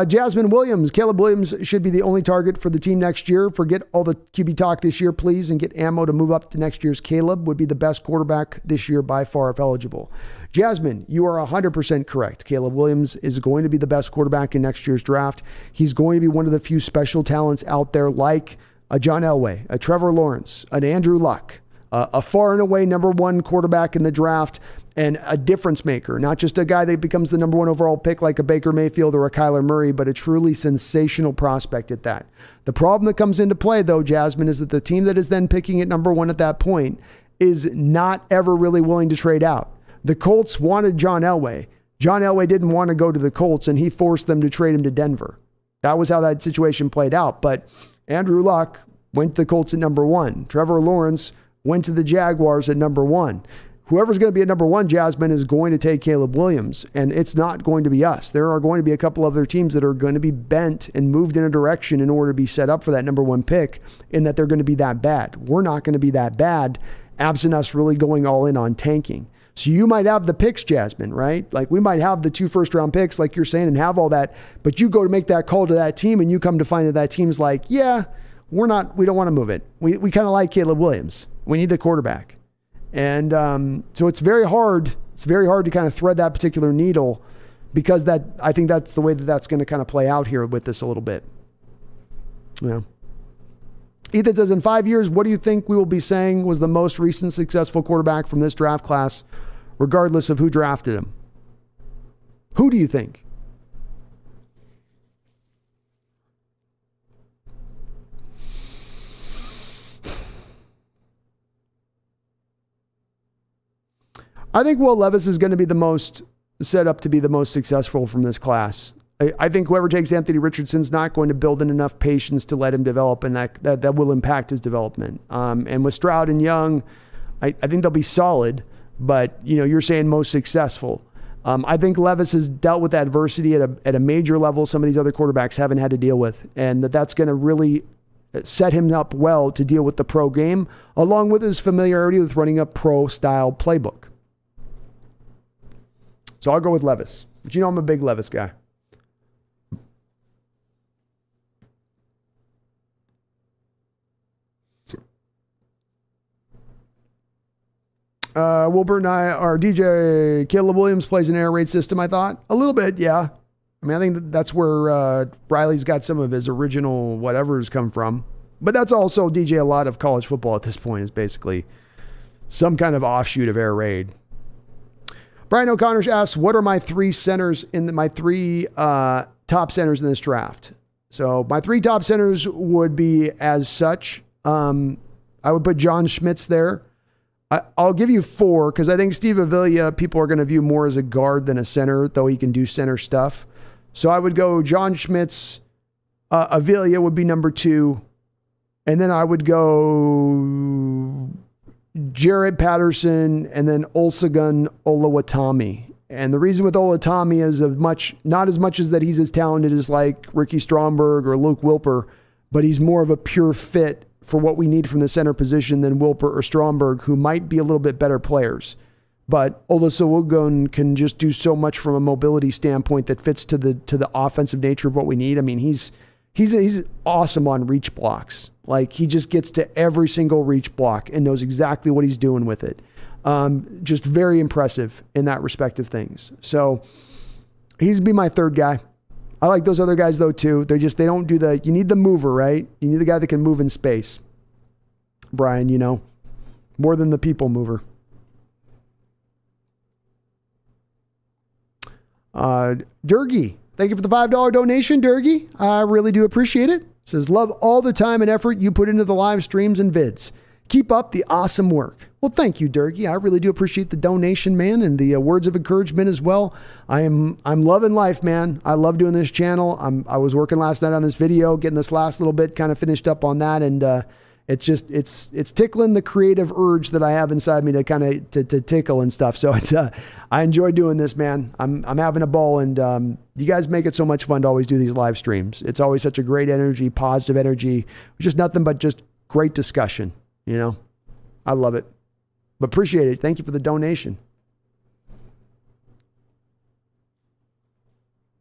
Jasmine Williams, Caleb Williams should be the only target for the team next year. Forget all the QB talk this year, please, and get ammo to move up to next year's Caleb. Would be the best quarterback this year by far if eligible. Jasmine, you are 100% correct. Caleb Williams is going to be the best quarterback in next year's draft. He's going to be one of the few special talents out there like a John Elway, a Trevor Lawrence, an Andrew Luck, a far and away number 1 quarterback in the draft, and a difference maker, not just a guy that becomes the number 1 overall pick like a Baker Mayfield or a Kyler Murray, but a truly sensational prospect at that. The problem that comes into play, though, Jasmine, is that the team that is then picking at number 1 at that point is not ever really willing to trade out. The Colts wanted John Elway. John Elway didn't want to go to the Colts, and he forced them to trade him to Denver. That was how that situation played out. But Andrew Luck went to the Colts at number 1. Trevor Lawrence went to the Jaguars at number 1. Whoever's going to be at number 1, Jasmine, is going to take Caleb Williams, and it's not going to be us. There are going to be a couple other teams that are going to be bent and moved in a direction in order to be set up for that number 1 pick, in that they're going to be that bad. We're not going to be that bad, absent us really going all in on tanking. So you might have the picks, Jasmine, right? Like we might have the 2 first-round picks, like you're saying, and have all that, but you go to make that call to that team and you come to find that that team's like, yeah, we don't want to move it. We kind of like Caleb Williams. We need a quarterback. And so it's very hard. It's very hard to kind of thread that particular needle because I think that's the way that's going to kind of play out here with this a little bit. Yeah. Ethan says, in 5 years, what do you think we will be saying was the most recent successful quarterback from this draft class, regardless of who drafted him? Who do you think? I think Will Levis is going to be the most set up to be the most successful from this class. I think whoever takes Anthony Richardson's not going to build in enough patience to let him develop, and that will impact his development. And with Stroud and Young, I think they'll be solid, but you're saying most successful. I think Levis has dealt with adversity at a major level some of these other quarterbacks haven't had to deal with, and that's going to really set him up well to deal with the pro game, along with his familiarity with running a pro-style playbook. So I'll go with Levis. But I'm a big Levis guy. Wilbur and I are DJ Caleb Williams plays an air raid system, I thought. A little bit, yeah. I mean, I think that's where Riley's got some of his original whatever's come from. But that's also DJ a lot of college football at this point is basically some kind of offshoot of air raid. Brian O'Connor asks, what are my 3 centers my 3 top centers in this draft? So my 3 top centers would be as such. I would put John Schmitz there. I'll give you 4 because I think Steve Avila, people are going to view more as a guard than a center, though he can do center stuff. So I would go John Schmitz, Avila would be number 2. And then I would go Jarrett Patterson and then Olusegun Oluwatimi. And the reason with Oluwatimi is not as much as that he's as talented as like Ricky Stromberg or Luke Wilper, but he's more of a pure fit for what we need from the center position than Wilper or Stromberg, who might be a little bit better players. But Olusegun can just do so much from a mobility standpoint that fits to the offensive nature of what we need. I mean, he's awesome on reach blocks. Like he just gets to every single reach block and knows exactly what he's doing with it. Just very impressive in that respect of things. So he's be my 3rd guy. I like those other guys though too. They don't do you need the mover, right? You need the guy that can move in space. Brian, more than the people mover. Durgy, thank you for the $5 donation, Durgy. I really do appreciate it. Says, love all the time and effort you put into the live streams and vids. Keep up the awesome work. Well, thank you, Durgy. I really do appreciate the donation, man, and the words of encouragement as well. I'm loving life, man. I love doing this channel. I was working last night on this video, getting this last little bit kind of finished up on that, and it's tickling the creative urge that I have inside me to kind of to tickle and stuff. So I enjoy doing this, man. I'm having a ball, and you guys make it so much fun to always do these live streams. It's always such a great energy, positive energy, just nothing but just great discussion. I love it, but appreciate it. Thank you for the donation.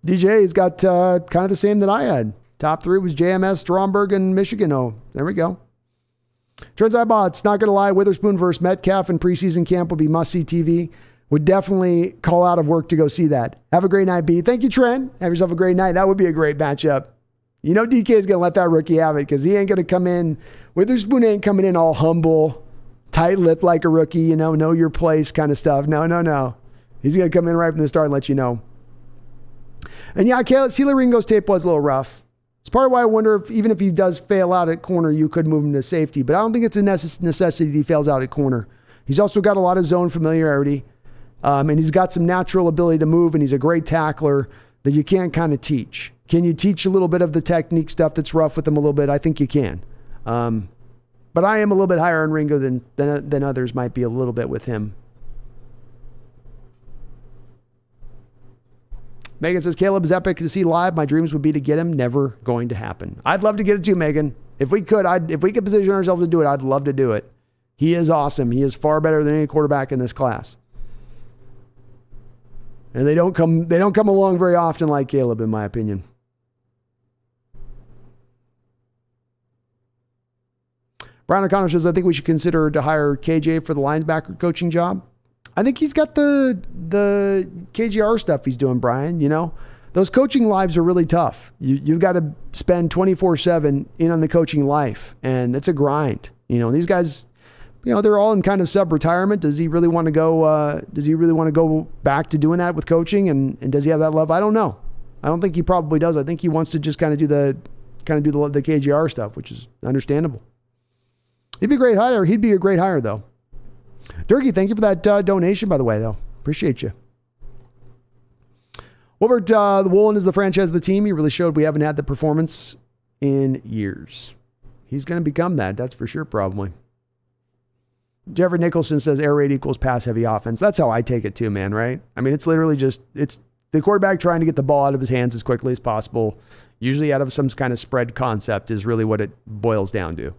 DJ's got kind of the same that I had. Top 3 was JMS, Stromberg, and Michigan. Oh, there we go. Trends I bought, not going to lie, Witherspoon versus Metcalf in preseason camp will be must-see TV. Would definitely call out of work to go see that. Have a great night, B. Thank you, Trent. Have yourself a great night. That would be a great matchup. DK is going to let that rookie have it because he ain't going to come in. Witherspoon ain't coming in all humble, tight-lipped like a rookie, know your place kind of stuff. No. He's going to come in right from the start and let you know. And yeah, Celia Ringo's tape was a little rough. It's part of why I wonder if even if he does fail out at corner, you could move him to safety. But I don't think it's a necessity he fails out at corner. He's also got a lot of zone familiarity. And he's got some natural ability to move, and he's a great tackler that you can't kind of teach. Can you teach a little bit of the technique stuff that's rough with him a little bit? I think you can. But I am a little bit higher on Ringo than others might be a little bit with him. Megan says, Caleb is epic to see live. My dreams would be to get him. Never going to happen. I'd love to get it too, Megan. If we could position ourselves to do it, I'd love to do it. He is awesome. He is far better than any quarterback in this class. And they don't come along very often like Caleb, in my opinion. Brian O'Connor says, I think we should consider to hire KJ for the linebacker coaching job. I think he's got the KJR stuff he's doing, Brian. You know, those coaching lives are really tough. You've got to spend 24/7 in on the coaching life, and it's a grind. You know, these guys, you know, they're all in kind of sub-retirement. Does he really want to go? Does he really want to go back to doing that with coaching? And does he have that love? I don't know. I don't think he probably does. I think he wants to just kind of do the KJR stuff, which is understandable. He'd be a great hire. He'd be a great hire, though. Durkee, thank you for that donation, by the way, though. Appreciate you. Wilbert, the Woolen is the franchise of the team. He really showed we haven't had the performance in years. He's going to become that. That's for sure, probably. Jeffrey Nicholson says air raid equals pass-heavy offense. That's how I take it too, man, right? I mean, it's literally just, it's the quarterback trying to get the ball out of his hands as quickly as possible, usually out of some kind of spread concept is really what it boils down to.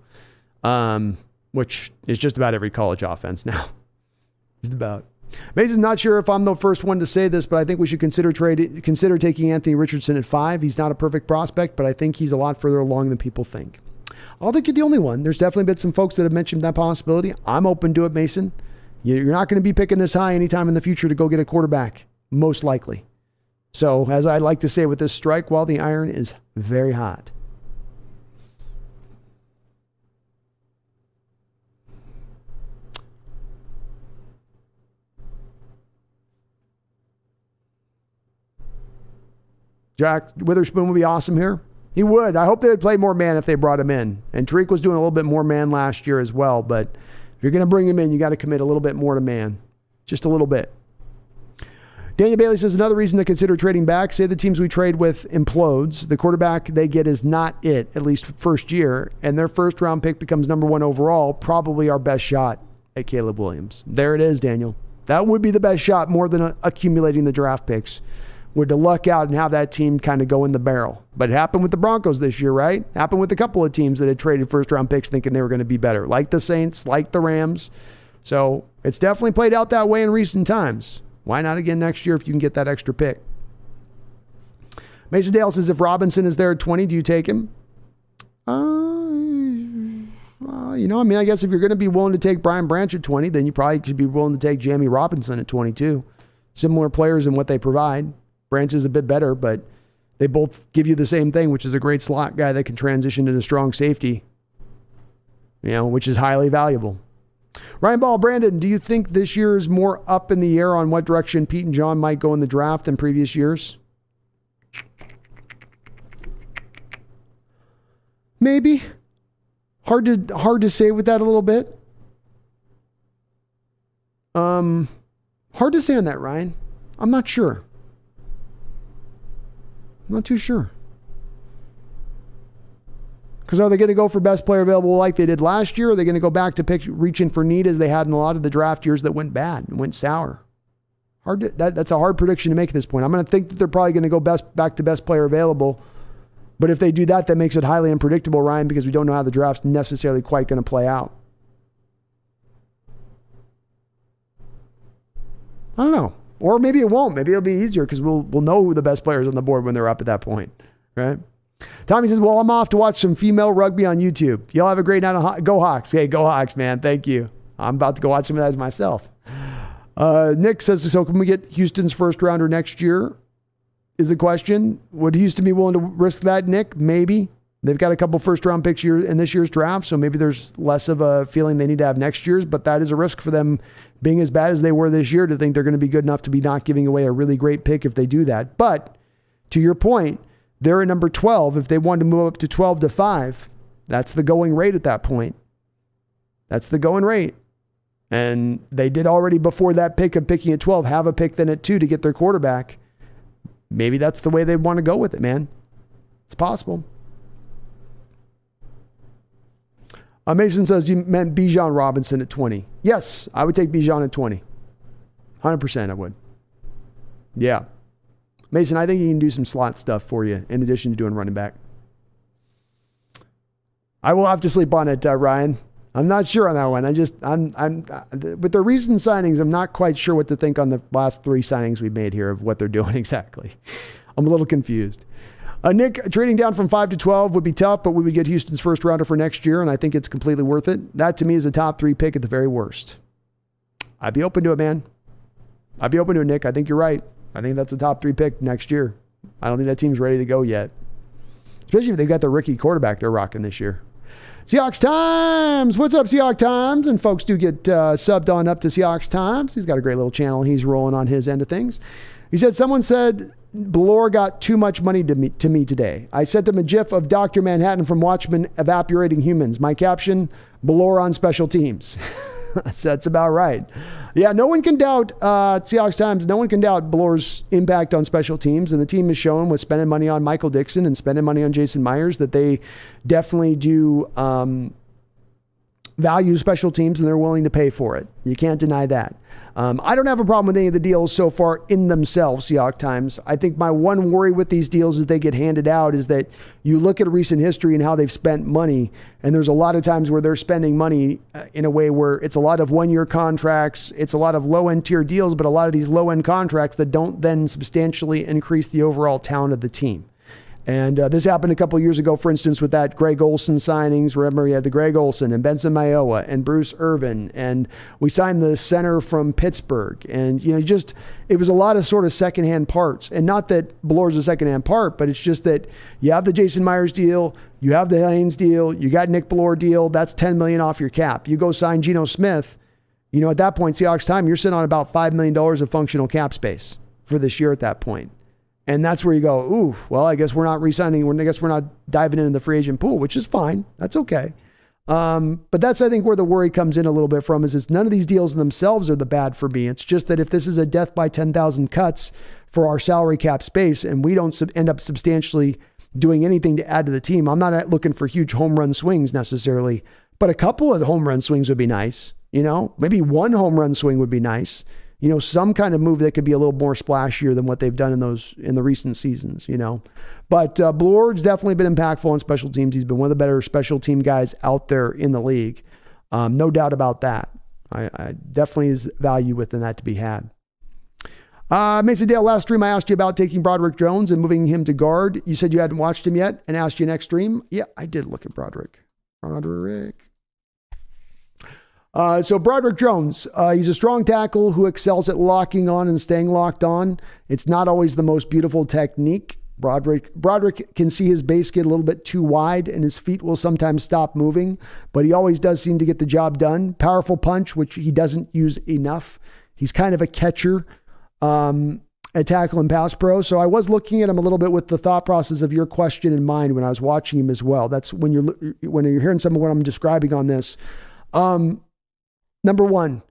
Which is just about every college offense now. Just about. Mason's not sure if I'm the first one to say this, but I think we should consider taking Anthony Richardson at 5. He's not a perfect prospect, but I think he's a lot further along than people think. I don't think you're the only one. There's definitely been some folks that have mentioned that possibility. I'm open to it, Mason. You're not going to be picking this high anytime in the future to go get a quarterback, most likely. So, as I like to say with this strike, while the iron is very hot. Jack Witherspoon would be awesome here. He would. I hope they would play more man if they brought him in. And Tariq was doing a little bit more man last year as well. But if you're going to bring him in, you got to commit a little bit more to man. Just a little bit. Daniel Bailey says, another reason to consider trading back, say the teams we trade with implodes. The quarterback they get is not it, at least first year. And their first round pick becomes number 1 overall. Probably our best shot at Caleb Williams. There it is, Daniel. That would be the best shot more than accumulating the draft picks. Would to luck out and have that team kind of go in the barrel. But it happened with the Broncos this year, right? Happened with a couple of teams that had traded first-round picks thinking they were going to be better, like the Saints, like the Rams. So it's definitely played out that way in recent times. Why not again next year if you can get that extra pick? Mason Dale says, if Robinson is there at 20, do you take him? I guess if you're going to be willing to take Brian Branch at 20, then you probably could be willing to take Jamie Robinson at 22. Similar players in what they provide. Branch is a bit better, but they both give you the same thing, which is a great slot guy that can transition into strong safety, which is highly valuable. Ryan Ball, Brandon, do you think this year is more up in the air on what direction Pete and John might go in the draft than previous years? Maybe. Hard to say with that a little bit. Hard to say on that, Ryan. I'm not sure. I'm not too sure. Because are they going to go for best player available like they did last year? Or are they going to go back to reaching for need as they had in a lot of the draft years that went bad and went sour? That's a hard prediction to make at this point. I'm going to think that they're probably going to go back to best player available. But if they do that, that makes it highly unpredictable, Ryan, because we don't know how the draft's necessarily quite going to play out. I don't know. Or maybe it won't. Maybe it'll be easier because we'll know who the best players on the board when they're up at that point, right? Tommy says, well, I'm off to watch some female rugby on YouTube. Y'all have a great night. Go Hawks. Hey, go Hawks, man. Thank you. I'm about to go watch some of that myself. Nick says, so can we get Houston's first rounder next year? Is the question. Would Houston be willing to risk that, Nick? Maybe. They've got a couple first round picks in this year's draft, so maybe there's less of a feeling they need to have next year's, but that is a risk for them being as bad as they were this year to think they're going to be good enough to be not giving away a really great pick if they do that. But to your point, they're at number 12. If they wanted to move up to 12 to 5, that's the going rate at that point. That's the going rate. And they did already before that pick of picking at 12, have a pick then at 2 to get their quarterback. Maybe that's the way they want to go with it, man. It's possible. Mason says you meant Bijan Robinson at 20. Yes, I would take Bijan at 20. 100% I would. Yeah. Mason, I think he can do some slot stuff for you in addition to doing running back. I will have to sleep on it, Ryan. I'm not sure on that one. I'm with the recent signings, I'm not quite sure what to think on the last 3 signings we made here of what they're doing exactly. I'm a little confused. Nick, trading down from 5 to 12 would be tough, but we would get Houston's first rounder for next year, and I think it's completely worth it. That to me is a top 3 pick at the very worst. I'd be open to it, man. I'd be open to it, Nick. I think you're right. I think that's a top 3 pick next year. I don't think that team's ready to go yet, especially if they've got the rookie quarterback they're rocking this year. Seahawks Times. What's up, Seahawks Times? And folks do get subbed on up to Seahawks Times. He's got a great little channel he's rolling on his end of things. He said, someone said Bellore got too much money to me today. I sent him a gif of Dr. Manhattan from Watchmen evaporating humans. My caption, Bellore on special teams. That's about right. Yeah, no one can doubt, Seahawks Times, no one can doubt Bellore's impact on special teams. And the team is showing with spending money on Michael Dixon and spending money on Jason Myers that they definitely do value special teams and they're willing to pay for it. You can't deny that. I don't have a problem with any of the deals so far in themselves, Seahawks Times. I think my one worry with these deals as they get handed out is that you look at recent history and how they've spent money, and there's a lot of times where they're spending money in a way where it's a lot of one-year contracts, it's a lot of low-end tier deals, but a lot of these low-end contracts that don't then substantially increase the overall talent of the team. And this happened a couple of years ago, for instance, with that Greg Olsen signings. Remember, you had the Greg Olsen and Benson Mayowa and Bruce Irvin. And we signed the center from Pittsburgh. And, it was a lot of sort of secondhand parts. And not that Bellore's a secondhand part, but it's just that you have the Jason Myers deal, you have the Haynes deal, you got Nick Bellore deal. That's $10 million off your cap. You go sign Geno Smith. At that point, Seahawks time, you're sitting on about $5 million of functional cap space for this year at that point. And that's where you go, ooh, well, I guess we're not re-signing. I guess we're not diving into the free agent pool, which is fine. That's okay. But that's, I think, where the worry comes in a little bit from is it's none of these deals in themselves are the bad for me. It's just that if this is a death by 10,000 cuts for our salary cap space and we don't end up substantially doing anything to add to the team, I'm not looking for huge home run swings necessarily, but a couple of home run swings would be nice. Maybe one home run swing would be nice. Some kind of move that could be a little more splashier than what they've done in the recent seasons, But Bellore's definitely been impactful on special teams. He's been one of the better special team guys out there in the league. No doubt about that. I definitely is value within that to be had. Mason Dale, last stream I asked you about taking Broderick Jones and moving him to guard. You said you hadn't watched him yet and asked you next stream. Yeah, I did look at Broderick. So Broderick Jones, he's a strong tackle who excels at locking on and staying locked on. It's not always the most beautiful technique. Broderick can see his base get a little bit too wide and his feet will sometimes stop moving, but he always does seem to get the job done. Powerful punch, which he doesn't use enough. He's kind of a catcher, at tackle and pass pro. So I was looking at him a little bit with the thought process of your question in mind when I was watching him as well. That's when you're hearing some of what I'm describing on this. Number one,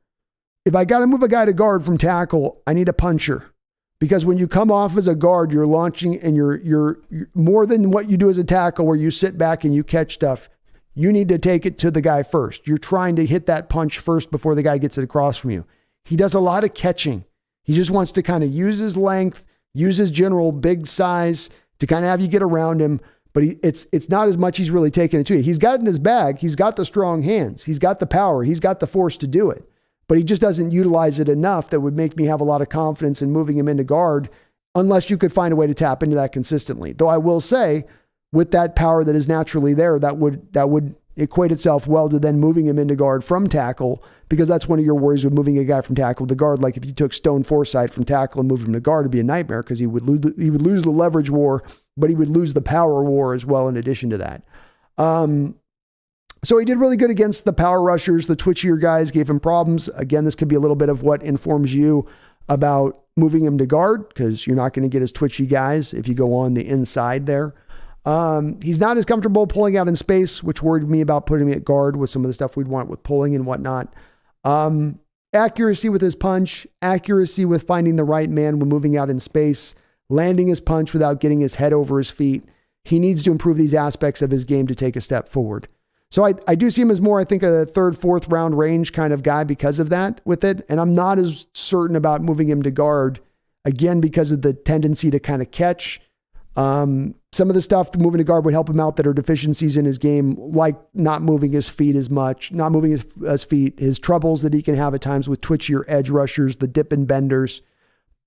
if I got to move a guy to guard from tackle, I need a puncher. Because when you come off as a guard, you're launching and you're more than what you do as a tackle where you sit back and you catch stuff. You need to take it to the guy first. You're trying to hit that punch first before the guy gets it across from you. He does a lot of catching. He just wants to kind of use his length, use his general big size to kind of have you get around him. But it's not as much he's really taking it to you. He's got it in his bag. He's got the strong hands. He's got the power. He's got the force to do it. But he just doesn't utilize it enough that would make me have a lot of confidence in moving him into guard unless you could find a way to tap into that consistently. Though I will say, with that power that is naturally there, that would equate itself well to then moving him into guard from tackle, because that's one of your worries with moving a guy from tackle to guard. Like if you took Stone Forsythe from tackle and moved him to guard, it'd be a nightmare because he would lose the leverage war, but he would lose the power war as well in addition to that. So he did really good against the power rushers. The twitchier guys gave him problems. Again, this could be a little bit of what informs you about moving him to guard, because you're not going to get as twitchy guys if you go on the inside there. He's not as comfortable pulling out in space, which worried me about putting him at guard with some of the stuff we'd want with pulling and whatnot. Accuracy with his punch, accuracy with finding the right man when moving out in space, landing his punch without getting his head over his feet. He needs to improve these aspects of his game to take a step forward. So I do see him as more, I think, a third, fourth round range kind of guy because of that with it. And I'm not as certain about moving him to guard, again, because of the tendency to kind of catch. Some of the stuff moving to guard would help him out that are deficiencies in his game, like not moving his feet as much, not moving his feet, his troubles that he can have at times with twitchier edge rushers, the dip and benders.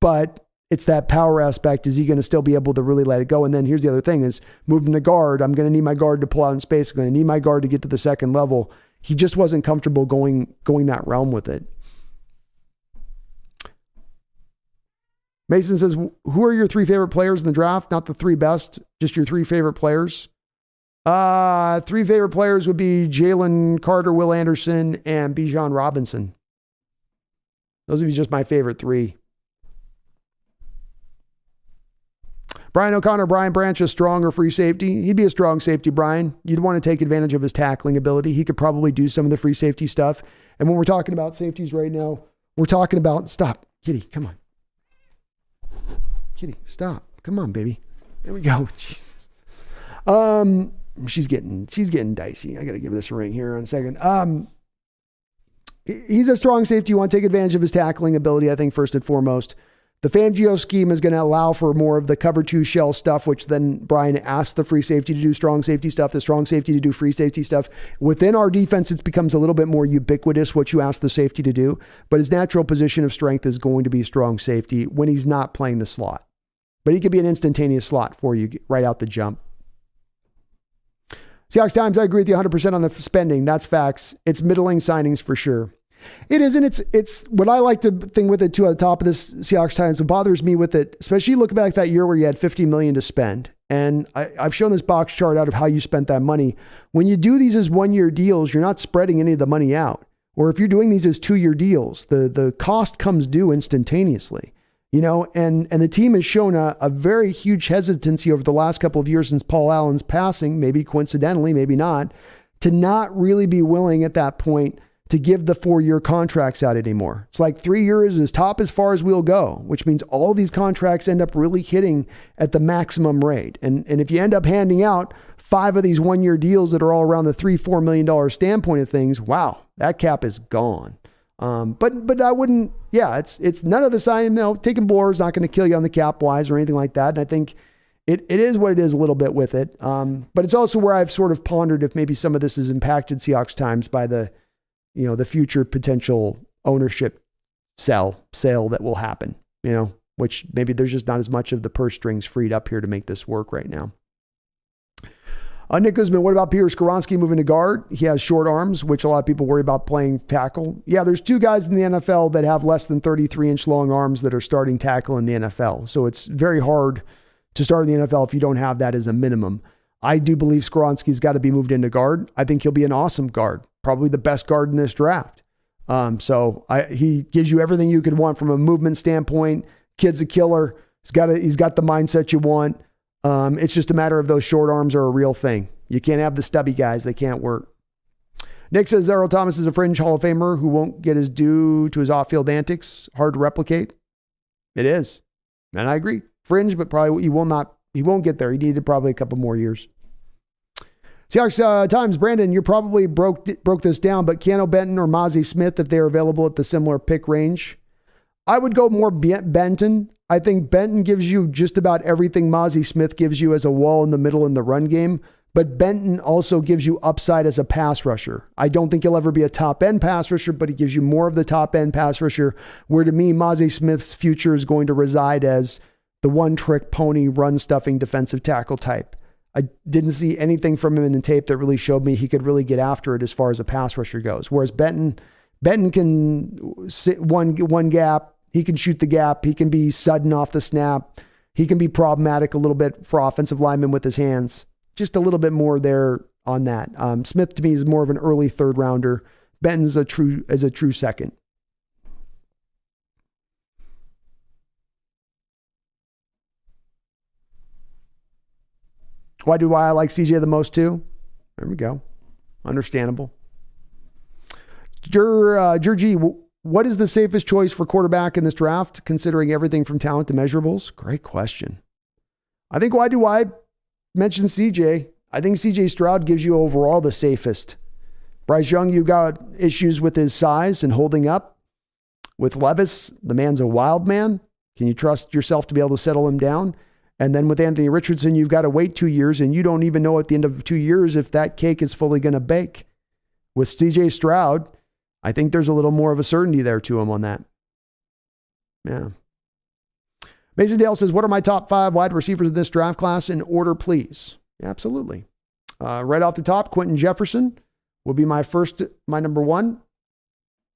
But it's that power aspect. Is he going to still be able to really let it go? And then here's the other thing is moving to guard. I'm going to need my guard to pull out in space. I'm going to need my guard to get to the second level. He just wasn't comfortable going that realm with it. Mason says, who are your 3 favorite players in the draft? Not the 3 best, just your 3 favorite players. 3 favorite players would be Jalen Carter, Will Anderson, and Bijan Robinson. Those would be just my favorite 3. Brian O'Connor, Brian Branch, a strong or free safety? He'd be a strong safety, Brian. You'd want to take advantage of his tackling ability. He could probably do some of the free safety stuff. And when we're talking about safeties right now, we're talking about, stop, Kitty, come on. Kitty, stop. Come on, baby. There we go. Jesus. She's getting dicey. I got to give this a ring here in a second. He's a strong safety. You want to take advantage of his tackling ability, I think, first and foremost. The Fangio scheme is going to allow for more of the cover 2 shell stuff, which then Brian asked the free safety to do strong safety stuff, the strong safety to do free safety stuff. Within our defense, it becomes a little bit more ubiquitous what you ask the safety to do, but his natural position of strength is going to be strong safety when he's not playing the slot. But he could be an instantaneous slot for you right out the jump. Seahawks Times, I agree with you 100% on the spending. That's facts. It's middling signings for sure. It is, and it's what I like to think with it too. At the top of this Seahawks Times, what bothers me with it, especially looking back that year where you had $50 million to spend, and I've shown this box chart out of how you spent that money. When you do these as 1-year deals, you're not spreading any of the money out. Or if you're doing these as 2-year deals, the cost comes due instantaneously. You know, and the team has shown a very huge hesitancy over the last couple of years since Paul Allen's passing, maybe coincidentally, maybe not, to not really be willing at that point to give the 4-year contracts out anymore. It's like 3 years is top as far as we'll go, which means all these contracts end up really hitting at the maximum rate. And if you end up handing out 5 of these 1-year deals that are all around the $3-4 million standpoint of things, wow, that cap is gone. But I wouldn't, it's none of the sign, taking Bellore is not going to kill you on the cap wise or anything like that. And I think it is what it is a little bit with it. But it's also where I've sort of pondered if maybe some of this is impacted Seahawks Times by the future potential ownership sale that will happen, which maybe there's just not as much of the purse strings freed up here to make this work right now. Nick Guzman, what about Peter Skoronski moving to guard? He has short arms, which a lot of people worry about playing tackle. Yeah, there's 2 guys in the NFL that have less than 33-inch long arms that are starting tackle in the NFL. So it's very hard to start in the NFL if you don't have that as a minimum. I do believe Skoronski's got to be moved into guard. I think he'll be an awesome guard, probably the best guard in this draft. He gives you everything you could want from a movement standpoint. Kid's a killer. He's got the mindset you want. It's just a matter of those short arms are a real thing. You can't have the stubby guys. They can't work. Nick says Earl Thomas is a fringe Hall of Famer who won't get his due to his off-field antics. Hard to replicate. It is. And I agree. Fringe, but probably he won't get there. He needed probably a couple more years. Seahawks Times, Brandon, you probably broke this down, but Keanu Benton or Mozzie Smith, if they're available at the similar pick range. I would go more Benton. I think Benton gives you just about everything Mozzie Smith gives you as a wall in the middle in the run game, but Benton also gives you upside as a pass rusher. I don't think he'll ever be a top-end pass rusher, but he gives you more of the top-end pass rusher, where to me, Mozzie Smith's future is going to reside as the one-trick pony run-stuffing defensive tackle type. I didn't see anything from him in the tape that really showed me he could really get after it as far as a pass rusher goes, whereas Benton can sit one gap. He can shoot the gap. He can be sudden off the snap. He can be problematic a little bit for offensive linemen with his hands. Just a little bit more there on that. Smith to me is more of an early 3rd rounder. Benton's a true second. Why do I like CJ the most too? There we go. Understandable. Georgie, what is the safest choice for quarterback in this draft, considering everything from talent to measurables? Great question. I think why do I mention CJ? I think CJ Stroud gives you overall the safest. Bryce Young, you got issues with his size and holding up. With Levis, the man's a wild man. Can you trust yourself to be able to settle him down? And then with Anthony Richardson, you've got to wait 2 years, and you don't even know at the end of 2 years if that cake is fully going to bake. With CJ Stroud, I think there's a little more of a certainty there to him on that. Yeah. Mason Dale says, what are my top 5 wide receivers in this draft class in order, please? Yeah, absolutely. Right off the top, Quentin Jefferson will be my number 1.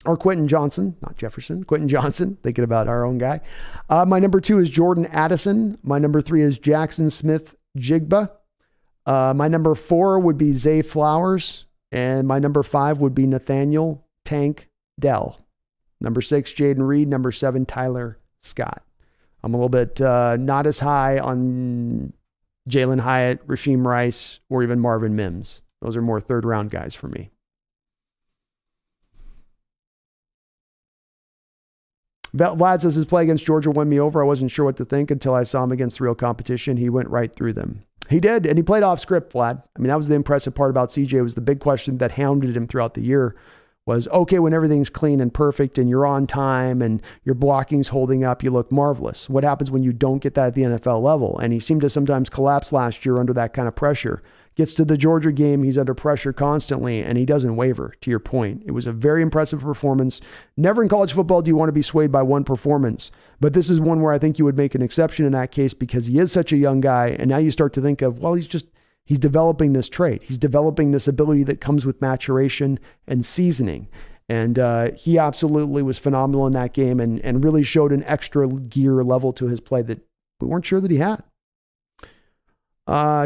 Or Quentin Johnson, not Jefferson, Quentin Johnson, thinking about our own guy. My number 2 is Jordan Addison. My number 3 is Jackson Smith-Jigba. My number 4 would be Zay Flowers. And my number 5 would be Nathaniel Tank Dell. Number 6, Jaden Reed. Number 7, Tyler Scott. I'm a little bit not as high on Jalen Hyatt, Rasheem Rice, or even Marvin Mims. Those are more third-round guys for me. Vlad says his play against Georgia won me over. I wasn't sure what to think until I saw him against real competition. He went right through them. He did, and he played off script, Vlad. I mean, that was the impressive part about CJ. It was the big question that hounded him throughout the year was, okay, when everything's clean and perfect and you're on time and your blocking's holding up, you look marvelous. What happens when you don't get that at the NFL level? And he seemed to sometimes collapse last year under that kind of pressure. Gets to the Georgia game, he's under pressure constantly, and he doesn't waver, to your point. It was a very impressive performance. Never in college football do you want to be swayed by one performance, but this is one where I think you would make an exception in that case because he is such a young guy, and now you start to think of, well, he's developing this trait. He's developing this ability that comes with maturation and seasoning. And he absolutely was phenomenal in that game and really showed an extra gear level to his play that we weren't sure that he had.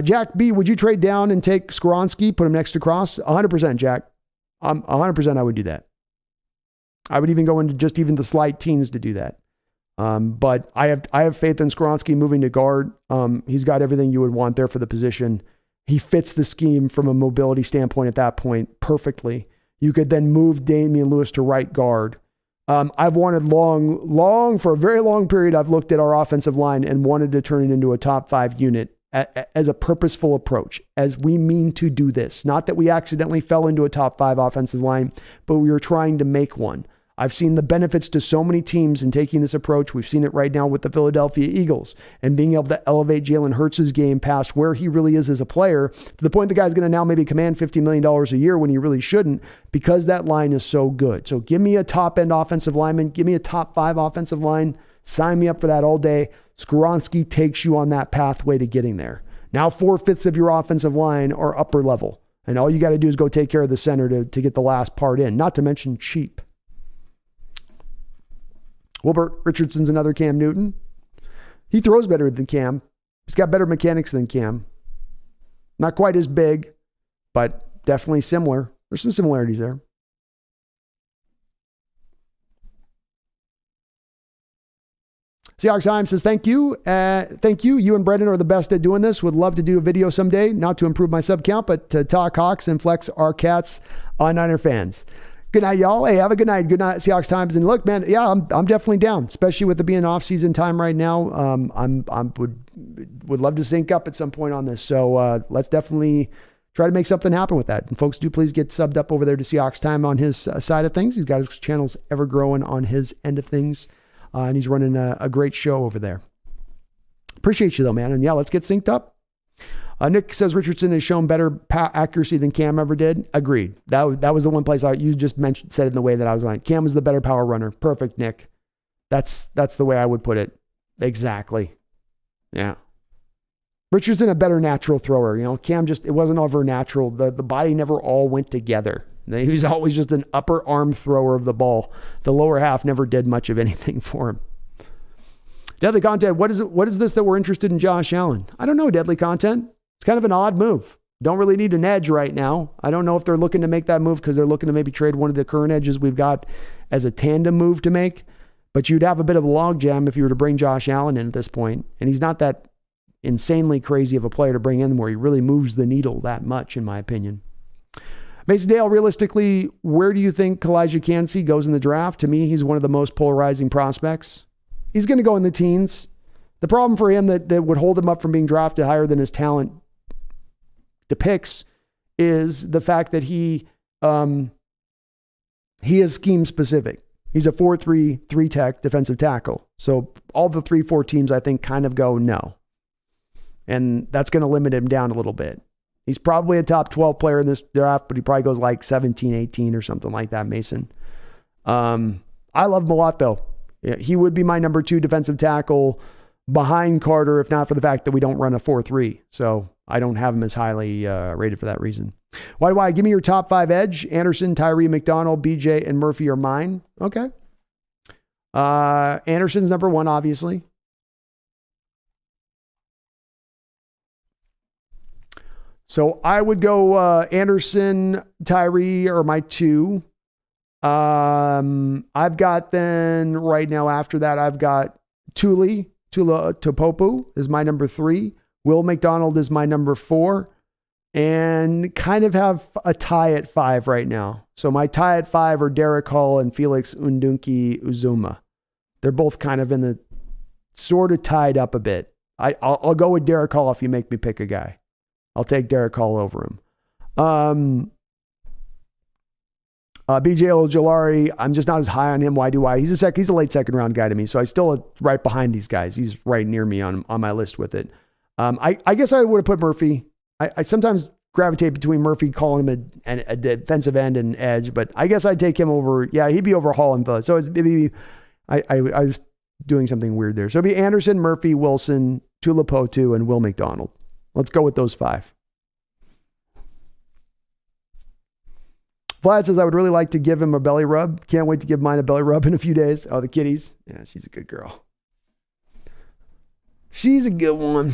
Jack B, would you trade down and take Skoronski, put him next to Cross? 100%, Jack. 100% I would do that. I would even go into just even the slight teens to do that. But I have faith in Skoronski moving to guard. He's got everything you would want there for the position. He fits the scheme from a mobility standpoint at that point perfectly. You could then move Damian Lewis to right guard. I've wanted for a very long period, I've looked at our offensive line and wanted to turn it into a top 5 unit as a purposeful approach, as we mean to do this. Not that we accidentally fell into a top 5 offensive line, but we were trying to make one. I've seen the benefits to so many teams in taking this approach. We've seen it right now with the Philadelphia Eagles and being able to elevate Jalen Hurts' game past where he really is as a player to the point the guy's going to now maybe command $50 million a year when he really shouldn't because that line is so good. So give me a top-end offensive lineman. Give me a top 5 offensive line. Sign me up for that all day. Skoronski takes you on that pathway to getting there. Now 4/5 of your offensive line are upper level. And all you got to do is go take care of the center to get the last part in, not to mention cheap. Wilbert Richardson's another Cam Newton. He throws better than Cam. He's got better mechanics than Cam. Not quite as big, but definitely similar. There's some similarities there. Seahawks Time says, thank you. Thank you. You and Brendan are the best at doing this. Would love to do a video someday, not to improve my sub count, but to talk Hawks and flex our cats on Niner fans. Good night, y'all. Hey, have a good night. Good night, Seahawks Times. And look, man, yeah, I'm definitely down, especially with it being off-season time right now. Would love to sync up at some point on this. So let's definitely try to make something happen with that. And folks, do please get subbed up over there to Seahawks Time on his side of things. He's got his channels ever growing on his end of things. And he's running a great show over there. Appreciate you though, man. And yeah, let's get synced up. Nick says Richardson has shown better accuracy than Cam ever did. Agreed. That was the one place you just said in the way that I was going. Cam was the better power runner. Perfect, Nick. That's the way I would put it. Exactly. Yeah. Richardson a better natural thrower. You know, Cam it wasn't over natural. The body never all went together. He was always just an upper arm thrower of the ball. The lower half never did much of anything for him. Deadly Content, what is this that we're interested in Josh Allen? I don't know, Deadly Content. It's kind of an odd move. Don't really need an edge right now. I don't know if they're looking to make that move because they're looking to maybe trade one of the current edges we've got as a tandem move to make. But you'd have a bit of a logjam if you were to bring Josh Allen in at this point. And he's not that insanely crazy of a player to bring in where he really moves the needle that much, in my opinion. Mason Dale, realistically, where do you think Kalijah Kancey goes in the draft? To me, he's one of the most polarizing prospects. He's going to go in the teens. The problem for him that would hold him up from being drafted higher than his talent depicts is the fact that he is scheme specific. He's a 4-3 tech defensive tackle. So all the 3-4 teams, I think, kind of go no. And that's going to limit him down a little bit. He's probably a top 12 player in this draft, but he probably goes like 17, 18 or something like that, Mason. I love him a lot, though. He would be my number 2 defensive tackle behind Carter, if not for the fact that we don't run a 4-3. So I don't have him as highly rated for that reason. Why? Give me your top 5 edge. Anderson, Tyree, McDonald, BJ, and Murphy are mine. Okay. Anderson's number 1, obviously. So I would go Anderson, Tyree are my 2. I've got then right now after that, I've got Tula Topopu is my number 3. Will McDonald is my number 4. And kind of have a tie at 5 right now. So my tie at 5 are Derek Hall and Felix Undunki Uzuma. They're both kind of in the sort of tied up a bit. I'll go with Derek Hall if you make me pick a guy. I'll take Derek Hall over him. BJ Ojolari, I'm just not as high on him. Why do I? He's a late second round guy to me. So I still right behind these guys. He's right near me on my list with it. I guess I would have put Murphy. I sometimes gravitate between Murphy, calling him a defensive end and edge, but I guess I'd take him over. Yeah, he'd be over Hall and Phillips. So maybe I was doing something weird there. So it'd be Anderson, Murphy, Wilson, Tuipulotu, and Will McDonald. Let's go with those 5. Vlad says, I would really like to give him a belly rub. Can't wait to give mine a belly rub in a few days. Oh, the kitties. Yeah, she's a good girl. She's a good one.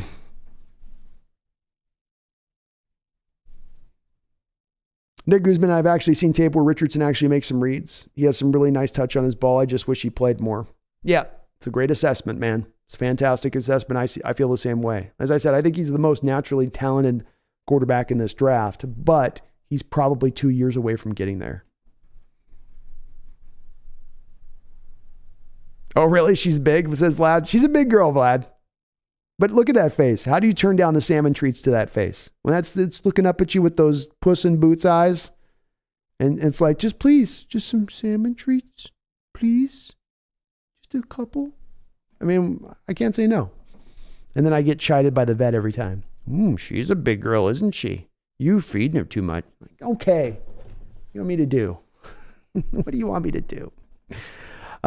Nick Guzman, I've actually seen tape where Richardson actually makes some reads. He has some really nice touch on his ball. I just wish he played more. Yeah, it's a great assessment, man. It's a fantastic assessment. I feel the same way. As I said, I think he's the most naturally talented quarterback in this draft, but he's probably 2 years away from getting there. Oh, really? She's big, says Vlad. She's a big girl, Vlad. But look at that face. How do you turn down the salmon treats to that face? When it's looking up at you with those Puss in Boots eyes. And it's like, just please, just some salmon treats, please. Just a couple. I mean, I can't say no. And then I get chided by the vet every time. She's a big girl, isn't she? You feeding her too much. Like, okay. What do you want me to do? What do you want me to do?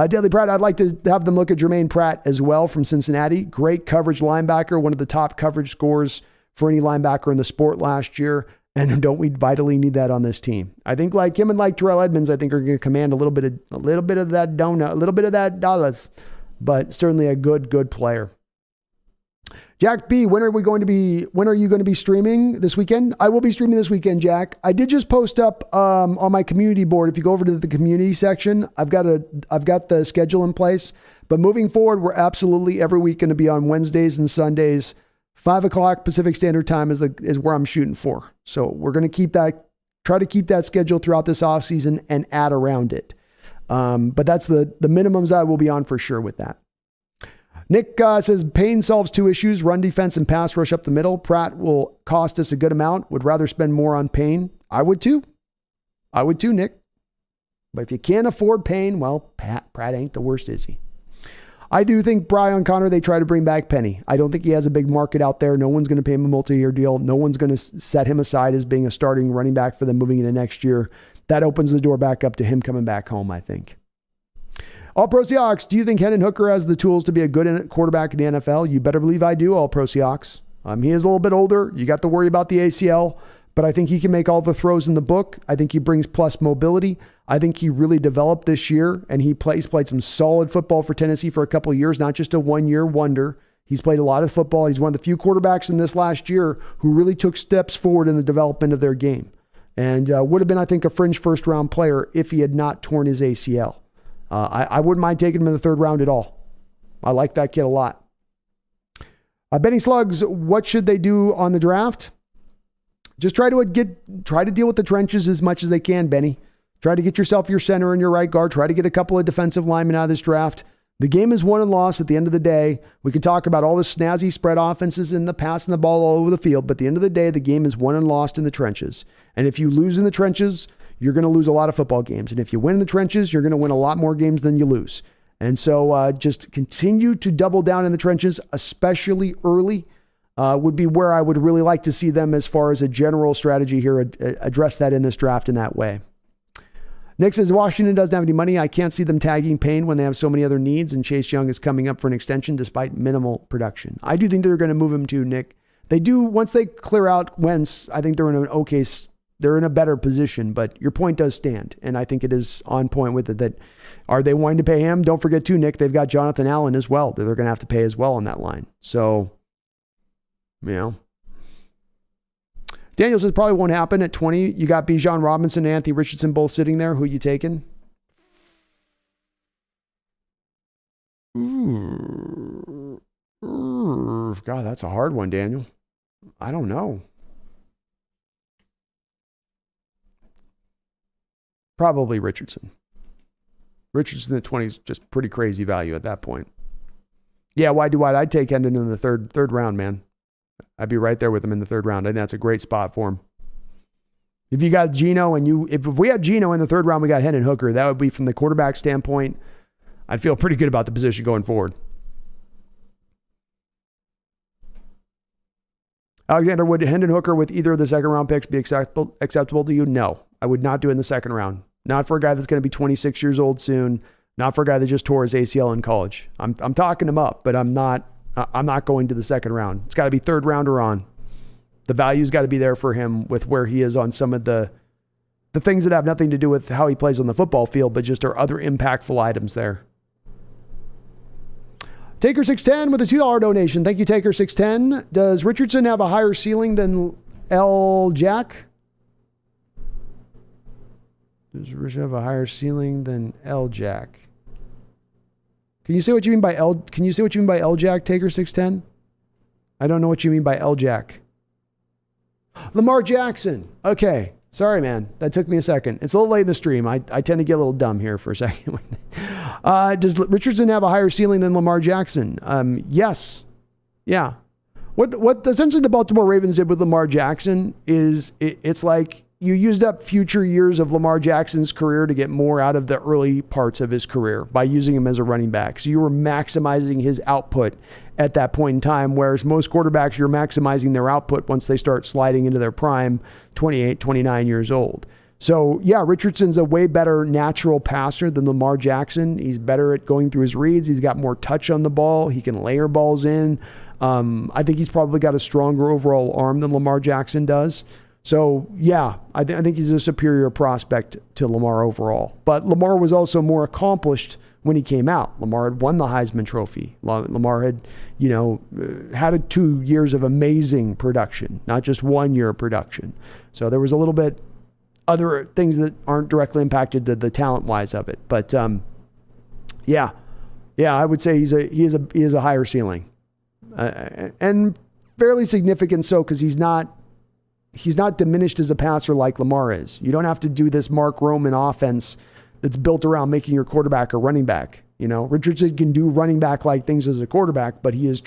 Deadly Pratt, I'd like to have them look at Jermaine Pratt as well from Cincinnati. Great coverage linebacker, one of the top coverage scores for any linebacker in the sport last year. And don't we vitally need that on this team? I think like him and like Terrell Edmonds, I think are going to command a little bit of that donut, a little bit of that dollars, but certainly a good player. Jack B, when are you going to be streaming this weekend? I will be streaming this weekend, Jack. I did just post up on my community board. If you go over to the community section, I've got the schedule in place. But moving forward, we're absolutely every week going to be on Wednesdays and Sundays. 5:00 Pacific Standard Time is where I'm shooting for. So we're going to try to keep that schedule throughout this off season and add around it. But that's the minimums I will be on for sure with that. Nick says, Payne solves 2 issues, run defense and pass rush up the middle. Pratt will cost us a good amount. Would rather spend more on Payne. I would too, Nick. But if you can't afford Payne, well, Pratt ain't the worst, is he? I do think Brian Connor, they try to bring back Penny. I don't think he has a big market out there. No one's going to pay him a multi-year deal. No one's going to set him aside as being a starting running back for them moving into next year. That opens the door back up to him coming back home, I think. All Pro Seahawks, do you think Hendon Hooker has the tools to be a good quarterback in the NFL? You better believe I do, All Pro Seahawks. He is a little bit older. You got to worry about the ACL, but I think he can make all the throws in the book. I think he brings plus mobility. I think he really developed this year, and he's played some solid football for Tennessee for a couple of years, not just a one-year wonder. He's played a lot of football. He's one of the few quarterbacks in this last year who really took steps forward in the development of their game, and would have been, I think, a fringe first-round player if he had not torn his ACL. I wouldn't mind taking him in the 3rd round at all. I like that kid a lot. Benny Slugs, what should they do on the draft? Just try to deal with the trenches as much as they can, Benny. Try to get yourself your center and your right guard. Try to get a couple of defensive linemen out of this draft. The game is won and lost at the end of the day. We can talk about all the snazzy spread offenses and the passing the ball all over the field, but at the end of the day, the game is won and lost in the trenches. And if you lose in the trenches, you're going to lose a lot of football games. And if you win in the trenches, you're going to win a lot more games than you lose. And so just continue to double down in the trenches, especially early. would be where I would really like to see them as far as a general strategy here, address that in this draft in that way. Nick says, Washington doesn't have any money. I can't see them tagging Payne when they have so many other needs, and Chase Young is coming up for an extension despite minimal production. I do think they're going to move him too, Nick. They do, once they clear out Wentz, I think they're in they're in a better position, but your point does stand, and I think it is on point with it that are they wanting to pay him? Don't forget too, Nick, they've got Jonathan Allen as well that they're going to have to pay as well on that line. So, Daniel says probably won't happen at 20. You got Bijan Robinson and Anthony Richardson both sitting there. Who are you taking? God, that's a hard one, Daniel. I don't know. Probably Richardson. Richardson at 20 is just pretty crazy value at that point. Yeah, I'd take Hendon in the third round, man. I'd be right there with him in the third round. I think that's a great spot for him. If you got Geno if we had Geno in the third round, we got Hendon Hooker, that would be from the quarterback standpoint. I'd feel pretty good about the position going forward. Alexander, would Hendon Hooker with either of the second round picks be acceptable to you? No, I would not do it in the second round. Not for a guy that's going to be 26 years old soon. Not for a guy that just tore his ACL in college. I'm talking him up, but I'm not going to the second round. It's got to be third round or on. The value's got to be there for him with where he is on some of the things that have nothing to do with how he plays on the football field, but just are other impactful items there. Taker610 with a $2 donation. Thank you, Taker610. Does Richardson have a higher ceiling than L. Jack? Does Richardson have a higher ceiling than L. Jack? Can you say what you mean by L? Can you say what you mean by L. Jack, Taker610? I don't know what you mean by L. Jack. Lamar Jackson. Okay. Sorry, man. That took me a second. It's a little late in the stream. I tend to get a little dumb here for a second. Does Richardson have a higher ceiling than Lamar Jackson? Yes. Yeah. What essentially the Baltimore Ravens did with Lamar Jackson is it's like you used up future years of Lamar Jackson's career to get more out of the early parts of his career by using him as a running back. So you were maximizing his output at that point in time, whereas most quarterbacks, you're maximizing their output once they start sliding into their prime, 28, 29 years old. So yeah, Richardson's a way better natural passer than Lamar Jackson. He's better at going through his reads. He's got more touch on the ball. He can layer balls in. I think he's probably got a stronger overall arm than Lamar Jackson does. So yeah, I think he's a superior prospect to Lamar overall. But Lamar was also more accomplished when he came out. Lamar had won the Heisman Trophy. Lamar had, had 2 years of amazing production, not just 1 year of production. So there was a little bit other things that aren't directly impacted to the talent-wise of it. But yeah, I would say he is a higher ceiling, and fairly significant. So because he's not diminished as a passer like Lamar is. You don't have to do this Mark Roman offense that's built around making your quarterback a running back. Richardson can do running back like things as a quarterback, but he is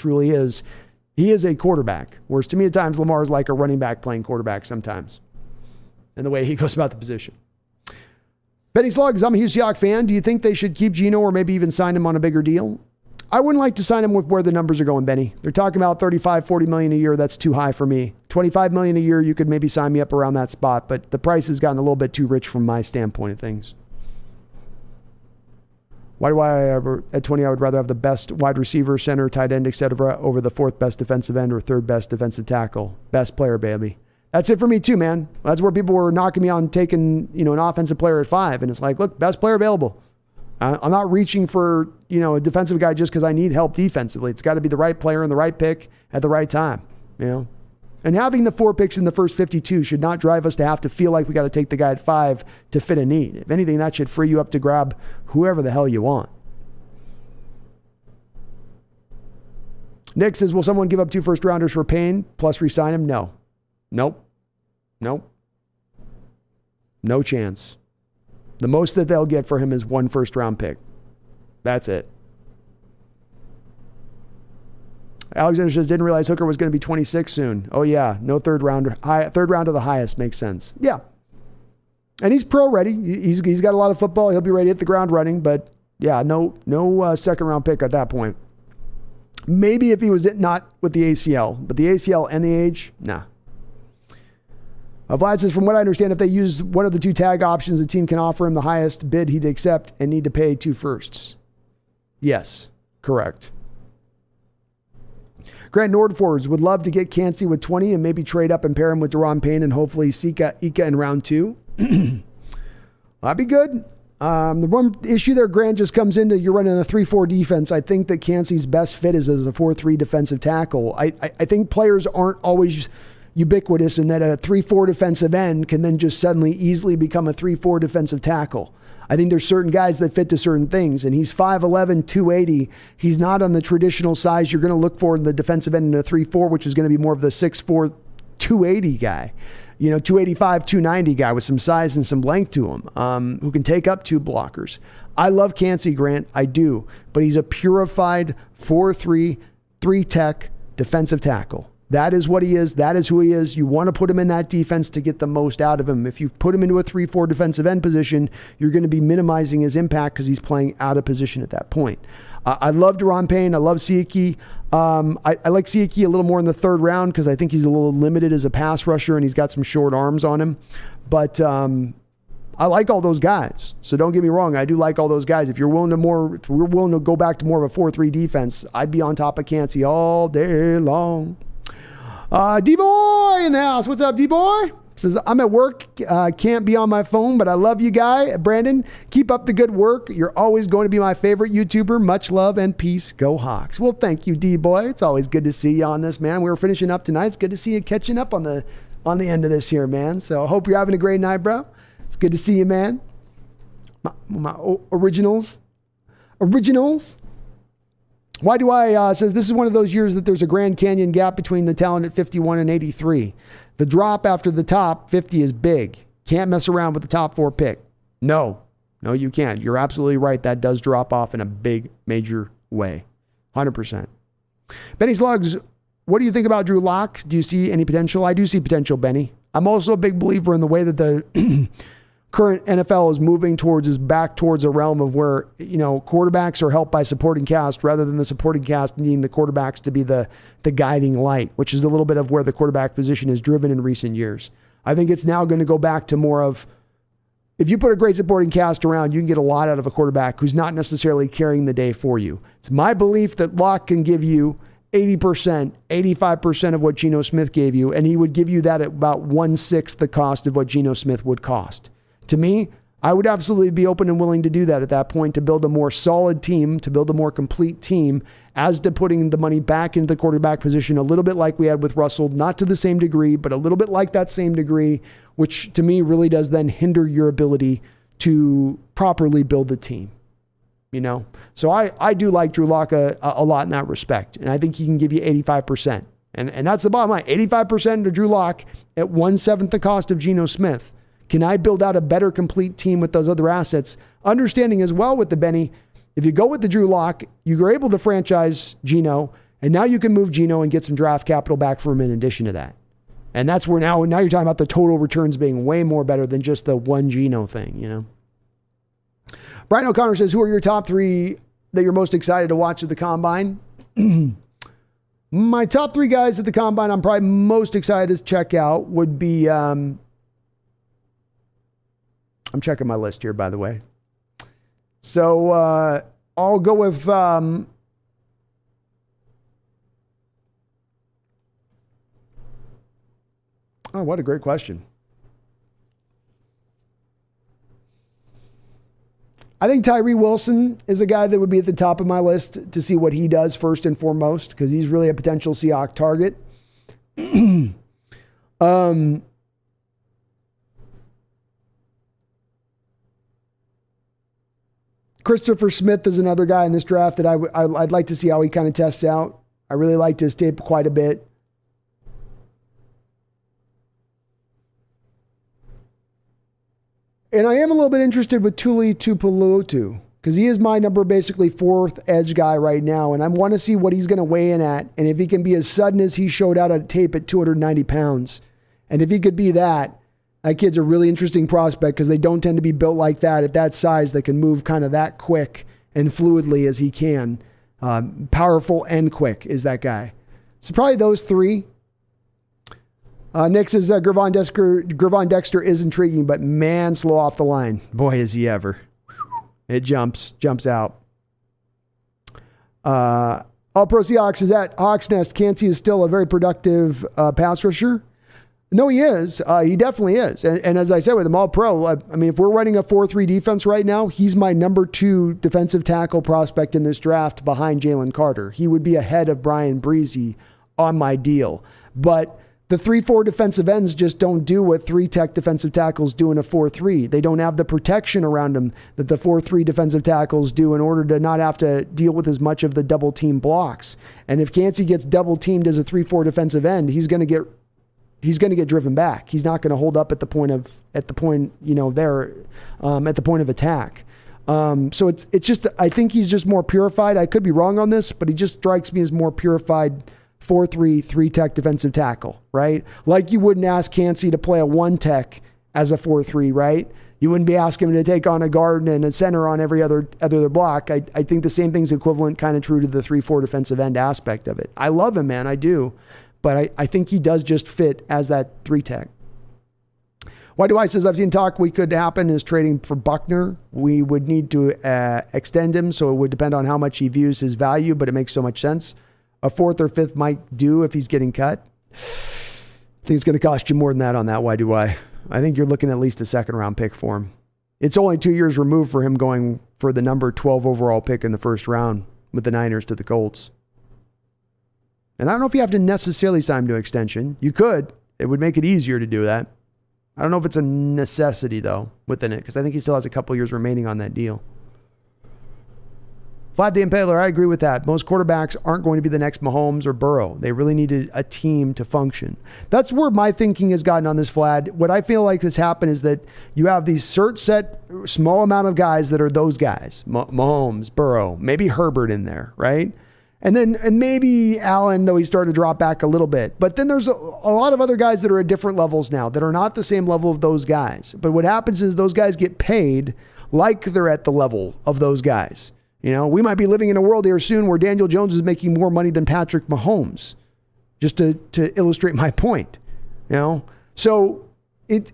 a quarterback. Whereas to me at times Lamar is like a running back playing quarterback sometimes, and the way he goes about the position. Benny Slugs, I'm a huge Seahawks fan. Do you think they should keep Geno or maybe even sign him on a bigger deal? I wouldn't like to sign him with where the numbers are going, Benny. They're talking about $35-40 million a year. That's too high for me. $25 million a year, you could maybe sign me up around that spot, but the price has gotten a little bit too rich from my standpoint of things. Why do I ever, at 20, I would rather have the best wide receiver, center, tight end, etc. over the fourth best defensive end or third best defensive tackle. Best player, baby. That's it for me too, man. That's where people were knocking me on taking, an offensive player at 5. And it's like, look, best player available. I'm not reaching for, a defensive guy just because I need help defensively. It's got to be the right player and the right pick at the right time, And having the 4 picks in the first 52 should not drive us to have to feel like we got to take the guy at 5 to fit a need. If anything, that should free you up to grab whoever the hell you want. Nick says, will someone give up 2 first-rounders for Payne plus re-sign him? No. Nope. No chance. The most that they'll get for him is 1 first-round pick. That's it. Alexander says, didn't realize Hooker was going to be 26 soon. Oh, yeah. No third round to the highest makes sense. Yeah. And he's pro ready. He's got a lot of football. He'll be ready to hit the ground running. But, yeah, no second-round pick at that point. Maybe if he was not with the ACL, but the ACL and the age, nah. Vlad says, from what I understand, if they use one of the two tag options, the team can offer him the highest bid he'd accept and need to pay 2 firsts. Yes, correct. Grant Nordfors would love to get Cansey with 20 and maybe trade up and pair him with Deron Payne and hopefully Ika in round 2. That'd be good. The one issue there, Grant, just comes into you're running a 3-4 defense. I think that Cansey's best fit is as a 4-3 defensive tackle. I think players aren't always ubiquitous in that a 3-4 defensive end can then just suddenly easily become a 3-4 defensive tackle. I think there's certain guys that fit to certain things, and he's 5'11", 280. He's not on the traditional size you're going to look for in the defensive end in a 3-4, which is going to be more of the 6'4", 280 guy. 285, 290 guy with some size and some length to him, who can take up 2 blockers. I love Cansey, Grant. I do. But he's a purified 4-3, 3-tech defensive tackle. That is what he is. That is who he is. You want to put him in that defense to get the most out of him. If you put him into a 3-4 defensive end position, you're going to be minimizing his impact because he's playing out of position at that point. I love Deron Payne. I love Siaki. I like Siaki a little more in the 3rd round because I think he's a little limited as a pass rusher and he's got some short arms on him. But I like all those guys. So don't get me wrong. I do like all those guys. If we're willing to go back to more of a 4-3 defense, I'd be on top of Cansey all day long. D-Boy in the house. What's up, D-Boy? Says, I'm at work, can't be on my phone, but I love you, guy. Brandon, keep up the good work. You're always going to be my favorite YouTuber. Much love and peace. Go Hawks. Well, thank you, D-Boy. It's always good to see you on this, man. We were finishing up tonight. It's good to see you catching up on the end of this here, man. So I hope you're having a great night, bro. It's good to see you, man. My originals. Why do I, says, this is one of those years that there's a Grand Canyon gap between the talent at 51 and 83. The drop after the top 50 is big. Can't mess around with the top 4 pick. No, you can't. You're absolutely right. That does drop off in a big, major way. 100%. Benny Slugs, what do you think about Drew Lock? Do you see any potential? I do see potential, Benny. I'm also a big believer in the way that the current NFL is moving towards a realm of where, quarterbacks are helped by supporting cast rather than the supporting cast needing the quarterbacks to be the guiding light, which is a little bit of where the quarterback position is driven in recent years. I think it's now going to go back to more of, if you put a great supporting cast around, you can get a lot out of a quarterback who's not necessarily carrying the day for you. It's my belief that Locke can give you 80%, 85% of what Geno Smith gave you, and he would give you that at about 1/6 the cost of what Geno Smith would cost. To me, I would absolutely be open and willing to do that at that point to build a more solid team, to build a more complete team, as to putting the money back into the quarterback position, a little bit like we had with Russell, not to the same degree, but a little bit like that same degree, which to me really does then hinder your ability to properly build the team. So I do like Drew Lock a lot in that respect, and I think he can give you 85%. And that's the bottom line, 85% to Drew Lock at 1/7 the cost of Geno Smith. Can I build out a better complete team with those other assets? Understanding as well with the Benny, if you go with the Drew Lock, you're able to franchise Geno, and now you can move Geno and get some draft capital back for him in addition to that. And that's where now you're talking about the total returns being way more better than just the one Geno thing, Brian O'Connor says, who are your top 3 that you're most excited to watch at the Combine? My top 3 guys at the Combine I'm probably most excited to check out would be... I'm checking my list here, by the way. So I'll go with oh, what a great question. I think Tyree Wilson is a guy that would be at the top of my list to see what he does first and foremost, because he's really a potential Seahawks target. Christopher Smith is another guy in this draft that I'd like to see how he kind of tests out. I really liked his tape quite a bit. And I am a little bit interested with Tuli Tuipulotu because he is my number basically 4th edge guy right now, and I want to see what he's going to weigh in at, and if he can be as sudden as he showed out on tape at 290 pounds. And if he could be that kid's a really interesting prospect because they don't tend to be built like that at that size that can move kind of that quick and fluidly as he can. Powerful and quick is that guy. So probably those three. Nick says Gervon Dexter is intriguing, but man, slow off the line. Boy, is he ever. It jumps out. All Pro Seahawks is at Hawks Nest. Cansey is still a very productive pass rusher. No, he is. He definitely is. And as I said with him, All Pro, I mean, if we're running a 4-3 defense right now, he's my number 2 defensive tackle prospect in this draft behind Jalen Carter. He would be ahead of Brian Breezy on my deal. But the 3-4 defensive ends just don't do what 3-tech defensive tackles do in a 4-3. They don't have the protection around them that the 4-3 defensive tackles do in order to not have to deal with as much of the double team blocks. And if Cansey gets double teamed as a 3-4 defensive end, he's going to get driven back. He's not going to hold up at the point of attack. So it's just, I think he's just more purified. I could be wrong on this, but he just strikes me as more purified 4-3, 3-tech defensive tackle, right? Like you wouldn't ask Cansey to play a 1-tech as a 4-3, right? You wouldn't be asking him to take on a guard and a center on every other block. I think the same thing's equivalent, kind of true to the 3-4 defensive end aspect of it. I love him, man. I do. But I think he does just fit as that 3-tech. Why do I says I've seen talk we could happen is trading for Buckner. We would need to extend him, so it would depend on how much he views his value, but it makes so much sense. A 4th or 5th might do if he's getting cut. I think it's going to cost you more than that on that. Why do I? I think you're looking at least a 2nd-round pick for him. It's only 2 years removed for him going for the number 12 overall pick in the 1st round with the Niners to the Colts. And I don't know if you have to necessarily sign him to extension. You could. It would make it easier to do that. I don't know if it's a necessity, though, within it, because I think he still has a couple years remaining on that deal. Vlad the Impaler, I agree with that. Most quarterbacks aren't going to be the next Mahomes or Burrow. They really needed a team to function. That's where my thinking has gotten on this, Vlad. What I feel like has happened is that you have these set small amount of guys that are those guys. Mahomes, Burrow, maybe Herbert in there, right? And maybe Allen, though he's starting to drop back a little bit. But then there's a lot of other guys that are at different levels now that are not the same level of those guys. But what happens is those guys get paid like they're at the level of those guys. You know, we might be living in a world here soon where Daniel Jones is making more money than Patrick Mahomes, just to illustrate my point. You know, so it's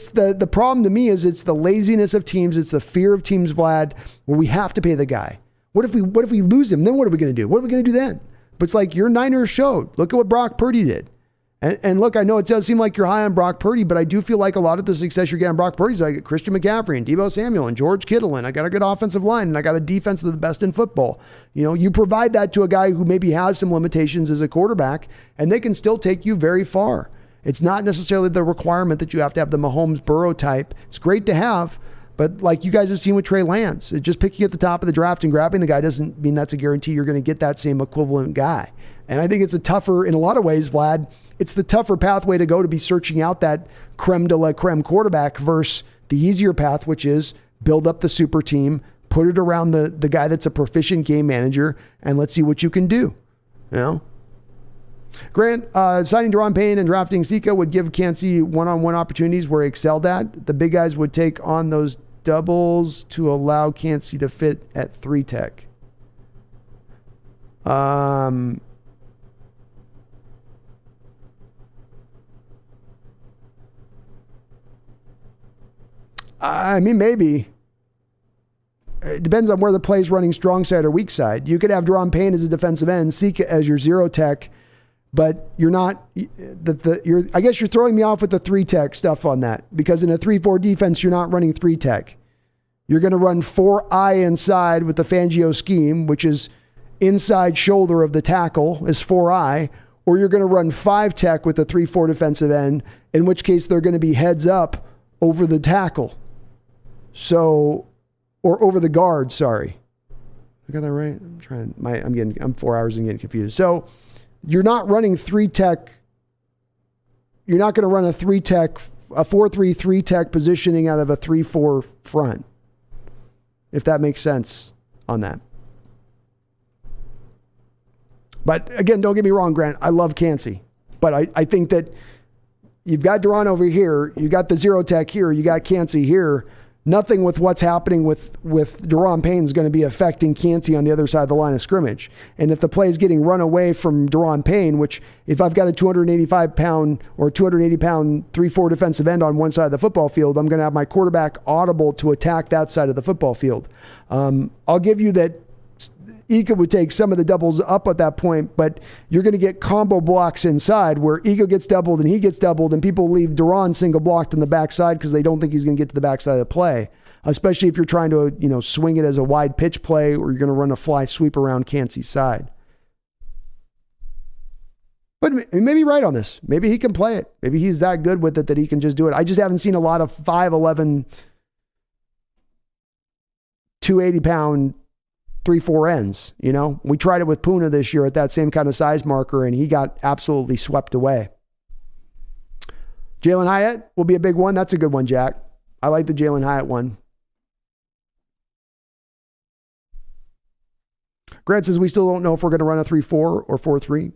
the problem to me is it's the laziness of teams, it's the fear of teams, Vlad, where we have to pay the guy. What if we lose him? Then what are we going to do? What are we going to do then? But it's like your Niners showed. Look at what Brock Purdy did. And look, I know it does seem like you're high on Brock Purdy, but I do feel like a lot of the success you're getting on Brock Purdy is like Christian McCaffrey and Deebo Samuel and George Kittle, and I got a good offensive line, and I got a defense that's the best in football. You know, you provide that to a guy who maybe has some limitations as a quarterback, and they can still take you very far. It's not necessarily the requirement that you have to have the Mahomes-Burrow type. It's great to have, but like you guys have seen with Trey Lance, just picking at the top of the draft and grabbing the guy doesn't mean that's a guarantee you're going to get that same equivalent guy. And I think it's in a lot of ways, Vlad, it's the tougher pathway to go to be searching out that creme de la creme quarterback versus the easier path, which is build up the super team, put it around the guy that's a proficient game manager, and let's see what you can do. You know? Grant, signing Deron Payne and drafting Sika would give Cansey one-on-one opportunities where he excelled at. The big guys would take on those doubles to allow Cansey to fit at 3-tech. I mean, maybe. It depends on where the play's running strong side or weak side. You could have Deron Payne as a defensive end, Sika as your 0-tech, but you're not, I guess you're throwing me off with the 3-tech stuff on that, because in a 3-4 defense, you're not running 3-tech. You're going to run 4-eye inside with the Fangio scheme, which is inside shoulder of the tackle is 4-eye, or you're going to run 5-tech with the 3-4 defensive end, in which case they're going to be heads up over the tackle. So, or over the guard, sorry. I got that right? I'm 4 hours and getting confused. So you're not running 3-tech. You're not going to run a 3-tech, a 4-3, 3-tech positioning out of a 3-4 front. If that makes sense on that. But again, don't get me wrong, Grant. I love Cansey. But I think that you've got Deron over here. You got the 0-tech here. You got Cansey here. nothing with what's happening with Daron Payne is going to be affecting Yancey on the other side of the line of scrimmage. And if the play is getting run away from Daron Payne, which if I've got a 285-pound or 280-pound 3-4 defensive end on one side of the football field, I'm going to have my quarterback audible to attack that side of the football field. I'll give you that Ika would take some of the doubles up at that point, but you're going to get combo blocks inside where Ika gets doubled and he gets doubled, and people leave Daron single blocked on the backside because they don't think he's going to get to the backside of the play, especially if you're trying to swing it as a wide pitch play or you're going to run a fly sweep around Yancey's side. But he may be right on this. Maybe he can play it. Maybe he's that good with it that he can just do it. I just haven't seen a lot of 5'11", 280-pound 3-4 ends. We tried it with Puna this year at that same kind of size marker, and he got absolutely swept away. Jalen Hyatt will be a big one. That's a good one, Jack. I like the Jalen Hyatt one. Grant says we still don't know if we're going to run a 3-4 or 4-3.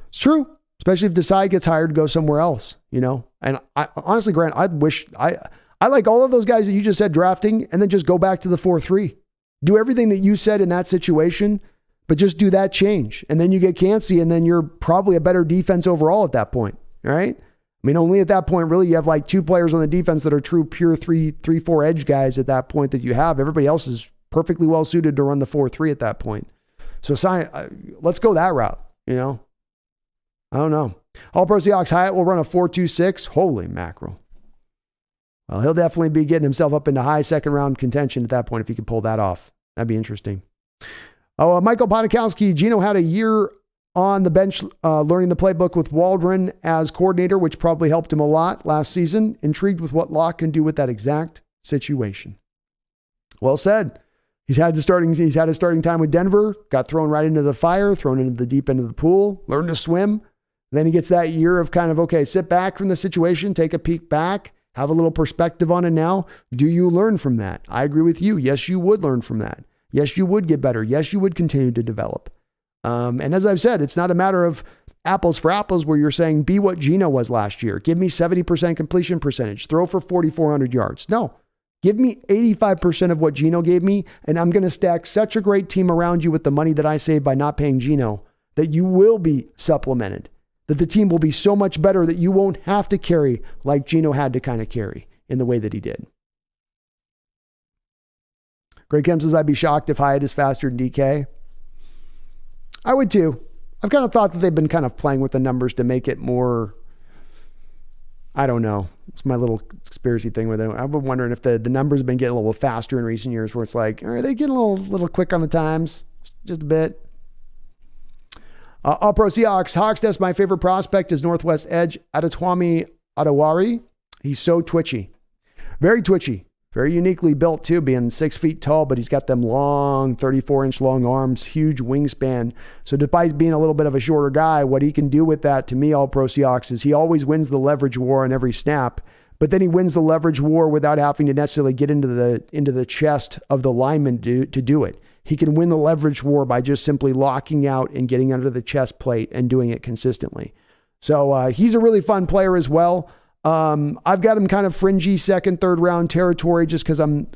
It's true, especially if Desai gets hired to go somewhere else, And I honestly, Grant, I like all of those guys that you just said drafting, and then just go back to the 4-3. Do everything that you said in that situation, but just do that change. And then you get Yancey, and then you're probably a better defense overall at that point, right? I mean, only at that point, really, you have like two players on the defense that are true, pure 3-4 edge guys at that point that you have. Everybody else is perfectly well suited to run the 4-3 at that point. So let's go that route, I don't know. All-Pro Seahawks Hyatt will run a 4-2-6. Holy mackerel. Well, he'll definitely be getting himself up into high second-round contention at that point if he could pull that off. That'd be interesting. Michael Ponikowski, Gino had a year on the bench learning the playbook with Waldron as coordinator, which probably helped him a lot last season. Intrigued with what Locke can do with that exact situation. Well said. He's had his starting time with Denver, got thrown right into the fire, thrown into the deep end of the pool, learned to swim. Then he gets that year of kind of, okay, sit back from the situation, take a peek back, have a little perspective on it now. Do you learn from that? I agree with you. Yes, you would learn from that. Yes, you would get better. Yes, you would continue to develop. And as I've said, it's not a matter of apples for apples where you're saying be what Gino was last year. Give me 70% completion percentage. Throw for 4,400 yards. No. Give me 85% of what Gino gave me, and I'm going to stack such a great team around you with the money that I saved by not paying Gino that you will be supplemented, that the team will be so much better that you won't have to carry like Gino had to kind of carry in the way that he did. Greg Kemp says, I'd be shocked if Hyatt is faster than DK. I would too. I've kind of thought that they've been kind of playing with the numbers to make it more, I don't know. It's my little conspiracy thing with it. I've been wondering if the numbers have been getting a little faster in recent years where it's like, are they getting a little quick on the times? Just a bit. All-Pro Seahawks. HawksNest, my favorite prospect is Northwest Edge, Adetwami Adewari. He's so twitchy. Very twitchy. Very uniquely built too, being 6 feet tall, but he's got them long, 34-inch long arms, huge wingspan. So despite being a little bit of a shorter guy, what he can do with that, to me, All-Pro Seahawks, is he always wins the leverage war on every snap, but then he wins the leverage war without having to necessarily get into the chest of the lineman to do it. He can win the leverage war by just simply locking out and getting under the chest plate and doing it consistently. So he's a really fun player as well. I've got him kind of fringy second, third round territory just because I'm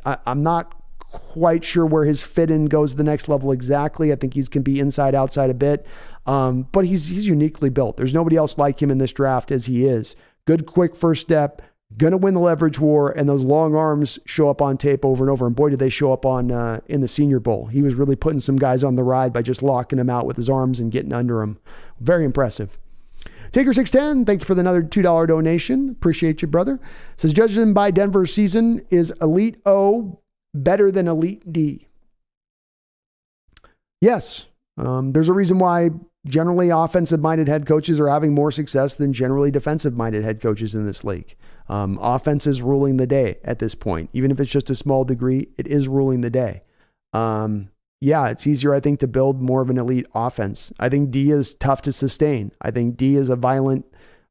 not quite sure where his fit in goes to the next level exactly. I think he's can be inside, outside a bit. But he's uniquely built. There's nobody else like him in this draft as he is. Good, quick first step, going to win the leverage war, and those long arms show up on tape over and over. And boy, did they show up on in the Senior Bowl. He was really putting some guys on the ride by just locking them out with his arms and getting under them. Very impressive. Taker610, thank you for another $2 donation. Appreciate you, brother. Says, judging by Denver's season, is Elite O better than Elite D? Yes. There's a reason why generally offensive-minded head coaches are having more success than generally defensive-minded head coaches in this league. Offense is ruling the day at this point. Even if it's just a small degree, it is ruling the day. Yeah, it's easier, I think, to build more of an elite offense. I think D is tough to sustain. I think D is a violent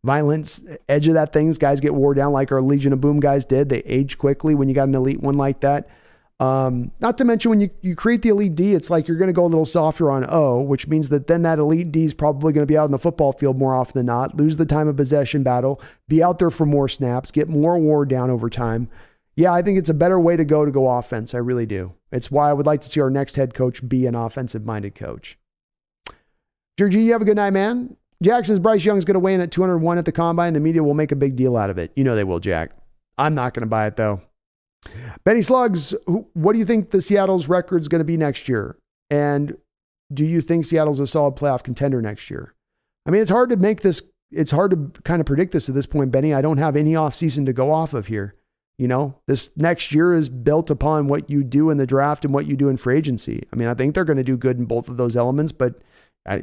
edge of that things. Guys get wore down like our Legion of Boom guys did. They age quickly when you got an elite one like that. Not to mention when you create the elite D, it's like you're going to go a little softer on O, which means that then that elite D is probably going to be out on the football field more often than not, lose the time of possession battle, be out there for more snaps, get more wore down over time. Yeah, I think it's a better way to go offense. I really do. It's why I would like to see our next head coach be an offensive-minded coach. Georgie, you have a good night, man. Jack says Bryce Young's going to weigh in at 201 at the combine. The media will make a big deal out of it. You know they will, Jack. I'm not going to buy it, though. Benny Slugs, what do you think the Seattle's record is going to be next year? And do you think Seattle's a solid playoff contender next year? I mean, it's hard to kind of predict this at this point, Benny. I don't have any offseason to go off of here. You know, this next year is built upon what you do in the draft and what you do in free agency. I mean, I think they're going to do good in both of those elements, but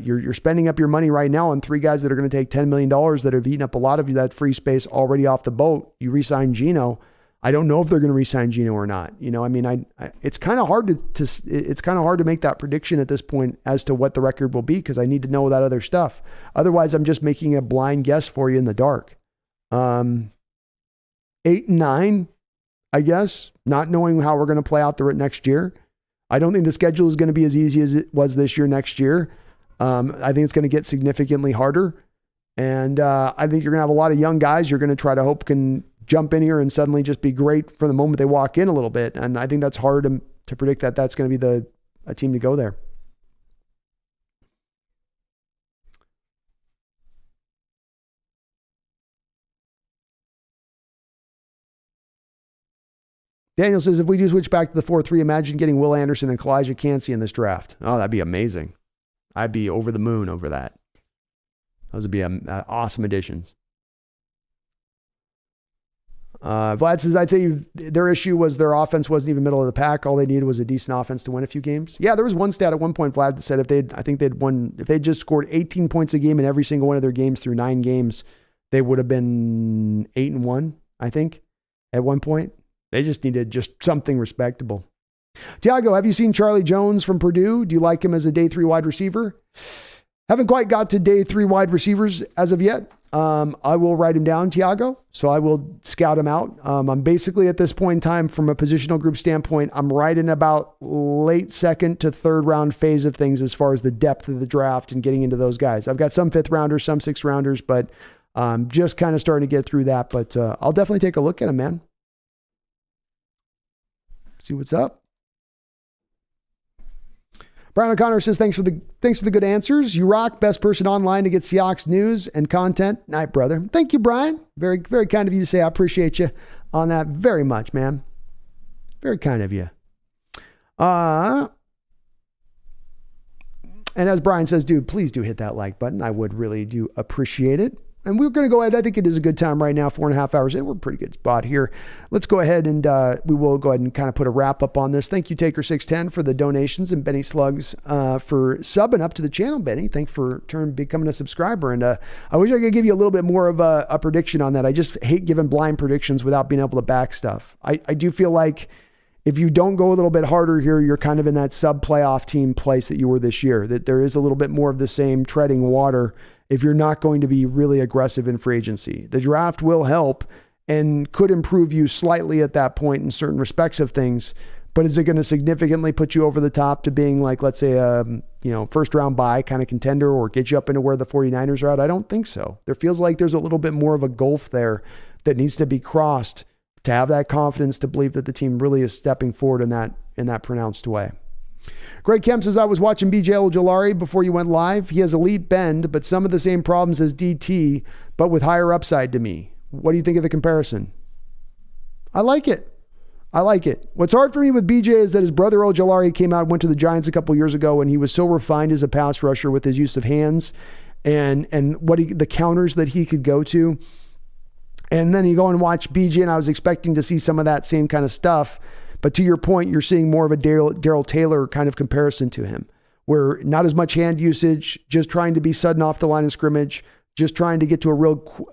you're spending up your money right now on three guys that are going to take $10 million that have eaten up a lot of that free space already off the boat. You re-sign Geno. I don't know if they're going to re-sign Geno or not. You know, I mean, it's kind of hard to make that prediction at this point as to what the record will be because I need to know that other stuff. Otherwise, I'm just making a blind guess for you in the dark. 8-9, I guess, not knowing how we're going to play out the next year. I don't think the schedule is going to be as easy as it was this year next year. I think it's going to get significantly harder. And I think you're going to have a lot of young guys you're going to try to hope can jump in here and suddenly just be great from the moment they walk in a little bit. And I think that's hard to predict that that's going to be a team to go there. Daniel says, if we do switch back to the 4-3, imagine getting Will Anderson and Kalijah Cansey in this draft. Oh, that'd be amazing. I'd be over the moon over that. Those would be awesome additions. Vlad says, I'd say their issue was their offense wasn't even middle of the pack. All they needed was a decent offense to win a few games. Yeah, there was one stat at one point, Vlad, that said if they'd just scored 18 points a game in every single one of their games through 9 games, they would have been 8-1, I think, at one point. They just needed something respectable. Tiago, have you seen Charlie Jones from Purdue? Do you like him as a day 3 wide receiver? Haven't quite got to day 3 wide receivers as of yet. I will write him down, Tiago. So I will scout him out. I'm basically at this point in time, from a positional group standpoint, I'm right in about late second to third round phase of things as far as the depth of the draft and getting into those guys. I've got some 5th rounders, some 6th rounders, but just kind of starting to get through that. But I'll definitely take a look at him, man. See what's up. Brian O'Connor says, thanks for the good answers. You rock. Best person online to get Seahawks news and content. Night, brother. Thank you, Brian. Very, very kind of you to say. I appreciate you on that very much, man. Very kind of you. And as Brian says, dude, please do hit that like button. I would really do appreciate it. And we're going to go ahead. I think it is a good time right now, 4.5 hours in. We're a pretty good spot here. Let's go ahead and we will go ahead and kind of put a wrap up on this. Thank you, Taker610, for the donations, and Benny Slugs for subbing up to the channel, Benny. Thanks for becoming a subscriber. And I wish I could give you a little bit more of a prediction on that. I just hate giving blind predictions without being able to back stuff. I do feel like if you don't go a little bit harder here, you're kind of in that sub-playoff team place that you were this year, that there is a little bit more of the same treading water if you're not going to be really aggressive in free agency. The draft will help and could improve you slightly at that point in certain respects of things, but is it going to significantly put you over the top to being like, let's say, first round bye kind of contender or get you up into where the 49ers are at? I don't think so. There feels like there's a little bit more of a gulf there that needs to be crossed to have that confidence to believe that the team really is stepping forward in that pronounced way. Greg Kemp says, I was watching BJ Ojolari before you went live. He has elite bend, but some of the same problems as DT, but with higher upside to me. What do you think of the comparison? I like it. What's hard for me with BJ is that his brother Ojolari came out and went to the Giants a couple years ago, and he was so refined as a pass rusher with his use of hands and the counters that he could go to. And then you go and watch BJ, and I was expecting to see some of that same kind of stuff. But to your point, you're seeing more of a Darrell Taylor kind of comparison to him, where not as much hand usage, just trying to be sudden off the line of scrimmage, just trying to get to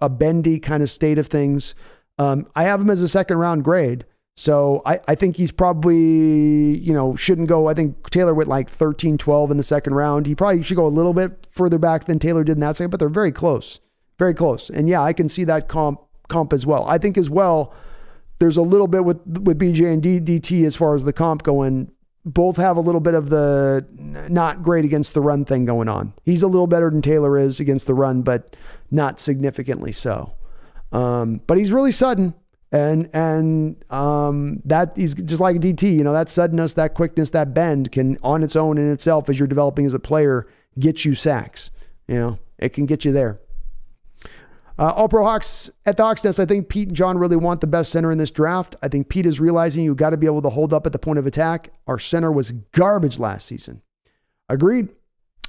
a bendy kind of state of things. I have him as a 2nd round grade. So I think he's probably, shouldn't go. I think Taylor went like 13, 12 in the 2nd round. He probably should go a little bit further back than Taylor did in that second, but they're very close. Very close. And yeah, I can see that comp as well. I think as well, there's a little bit with BJ and DT as far as the comp going. Both have a little bit of the not great against the run thing going on. He's a little better than Taylor is against the run, but not significantly so. But he's really sudden. And that he's just like a DT, that suddenness, that quickness, that bend can on its own in itself, as you're developing as a player, get you sacks. It can get you there. All Pro Hawks at the Hawks Nest. I think Pete and John really want the best center in this draft. I think Pete is realizing you got to be able to hold up at the point of attack. Our center was garbage last season. Agreed.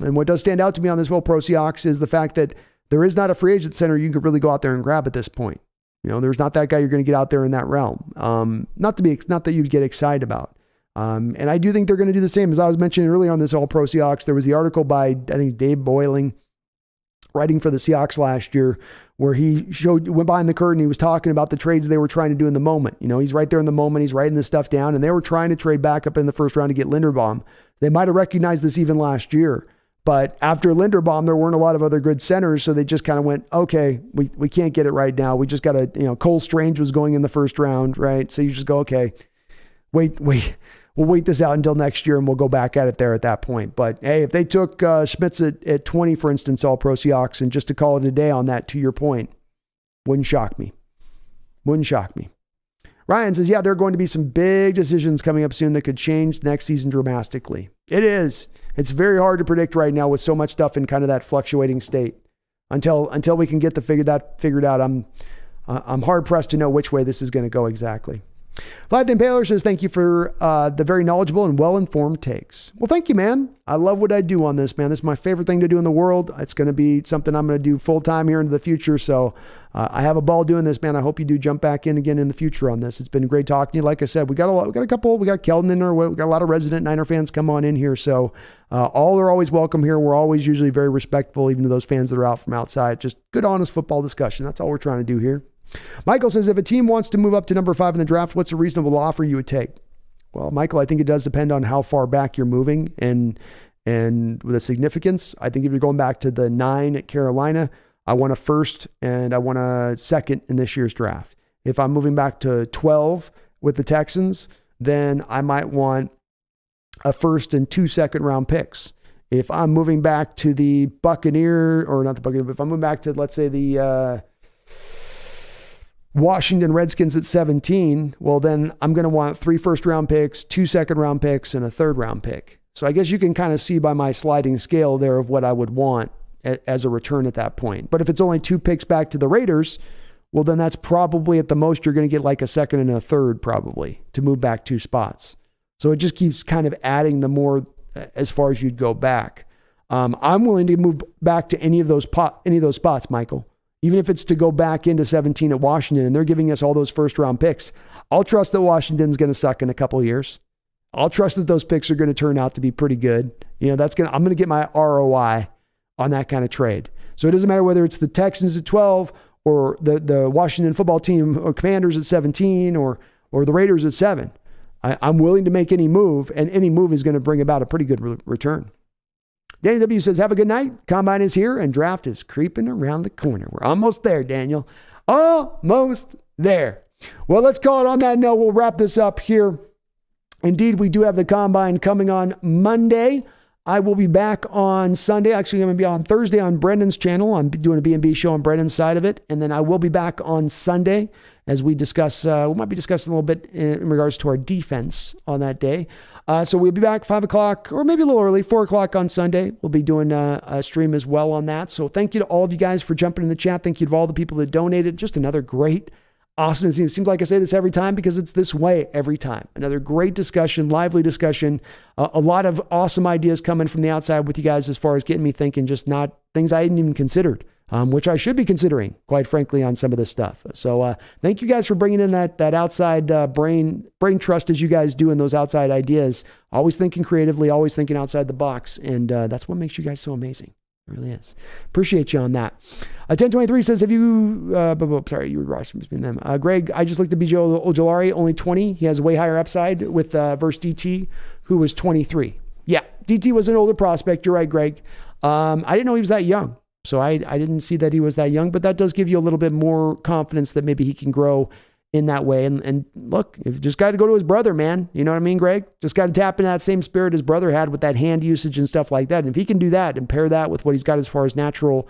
And what does stand out to me on this All Pro Seahawks is the fact that there is not a free agent center you could really go out there and grab at this point. There's not that guy you're going to get out there in that realm. Not that you'd get excited about. And I do think they're going to do the same. As I was mentioning earlier on this All Pro Seahawks, there was the article by, I think, Dave Boiling, writing for the Seahawks last year, where he went behind the curtain. He was talking about the trades they were trying to do in the moment. He's right there in the moment. He's writing this stuff down, and they were trying to trade back up in the first round to get Linderbaum. They might have recognized this even last year. But after Linderbaum, there weren't a lot of other good centers, so they just kind of went, okay, we can't get it right now. We just got to, Cole Strange was going in the first round, right? So you just go, okay, wait, we'll wait this out until next year, and we'll go back at it there at that point. But hey, if they took Schmitz at 20, for instance, All Pro Seahawks, and just to call it a day on that, to your point, wouldn't shock me. Wouldn't shock me. Ryan says, yeah, there are going to be some big decisions coming up soon that could change next season dramatically. It is. It's very hard to predict right now with so much stuff in kind of that fluctuating state. Until we can get figured out, I'm hard pressed to know which way this is going to go exactly. Vlad the Impaler says, thank you for the very knowledgeable and well-informed takes. Well, thank you, man. I love what I do on this, man. This is my favorite thing to do in the world. It's going to be something I'm going to do full-time here into the future. So I have a ball doing this, man. I hope you do jump back in again in the future on this. It's been great talking to you. Like I said, we got Keldon in there. We got a lot of resident Niner fans come on in here. So all are always welcome here. We're always usually very respectful, even to those fans that are out from outside. Just good, honest football discussion. That's all we're trying to do here. Michael says, if a team wants to move up to number 5 in the draft, what's a reasonable offer you would take? Well, Michael, I think it does depend on how far back you're moving and with the significance. I think if you're going back to the 9 at Carolina, I want a first and I want a second in this year's draft. If I'm moving back to 12 with the Texans, then I might want a first and 2 second-round picks. If I'm moving back to the Buccaneer, or not the Buccaneer, but if I'm moving back to, let's say, the Washington Redskins at 17, well, then I'm going to want 3 first-round picks, 2 second-round picks, and a third-round pick. So I guess you can kind of see by my sliding scale there of what I would want as a return at that point. But if it's only 2 picks back to the Raiders, well, then that's probably at the most you're going to get like a second and a third probably to move back 2 spots. So it just keeps kind of adding the more as far as you'd go back. I'm willing to move back to any of those spots, Michael. Even if it's to go back into 17 at Washington and they're giving us all those first round picks, I'll trust that Washington's going to suck in a couple of years. I'll trust that those picks are going to turn out to be pretty good. I'm going to get my ROI on that kind of trade. So it doesn't matter whether it's the Texans at 12 or the Washington football team or Commanders at 17 or the Raiders at 7. I'm willing to make any move, and any move is going to bring about a pretty good return. Danny W says, have a good night. Combine is here and draft is creeping around the corner. We're almost there, Daniel. Almost there. Well, let's call it on that note. We'll wrap this up here. Indeed, we do have the Combine coming on Monday. I will be back on Sunday. Actually, I'm going to be on Thursday on Brendan's channel. I'm doing a B&B show on Brendan's side of it. And then I will be back on Sunday as we discuss, we might be discussing a little bit in regards to our defense on that day. So we'll be back 5 o'clock or maybe a little early, 4 o'clock on Sunday. We'll be doing a stream as well on that. So thank you to all of you guys for jumping in the chat. Thank you to all the people that donated. Just another great, awesome. It seems like I say this every time because it's this way every time. Another great discussion, lively discussion. A lot of awesome ideas coming from the outside with you guys as far as getting me thinking, just not things I hadn't even considered. Which I should be considering, quite frankly, on some of this stuff. So thank you guys for bringing in that outside brain trust as you guys do in those outside ideas. Always thinking creatively, always thinking outside the box. And that's what makes you guys so amazing. It really is. Appreciate you on that. 1023 says, have you, you were Ross between them. Greg, I just looked at BJ Ojolari, only 20. He has way higher upside with versus DT, who was 23. Yeah, DT was an older prospect. You're right, Greg. I didn't know he was that young. So I didn't see that he was that young, but that does give you a little bit more confidence that maybe he can grow in that way. And look, you just got to go to his brother, man. You know what I mean, Greg? Just got to tap into that same spirit his brother had with that hand usage and stuff like that. And if he can do that and pair that with what he's got as far as natural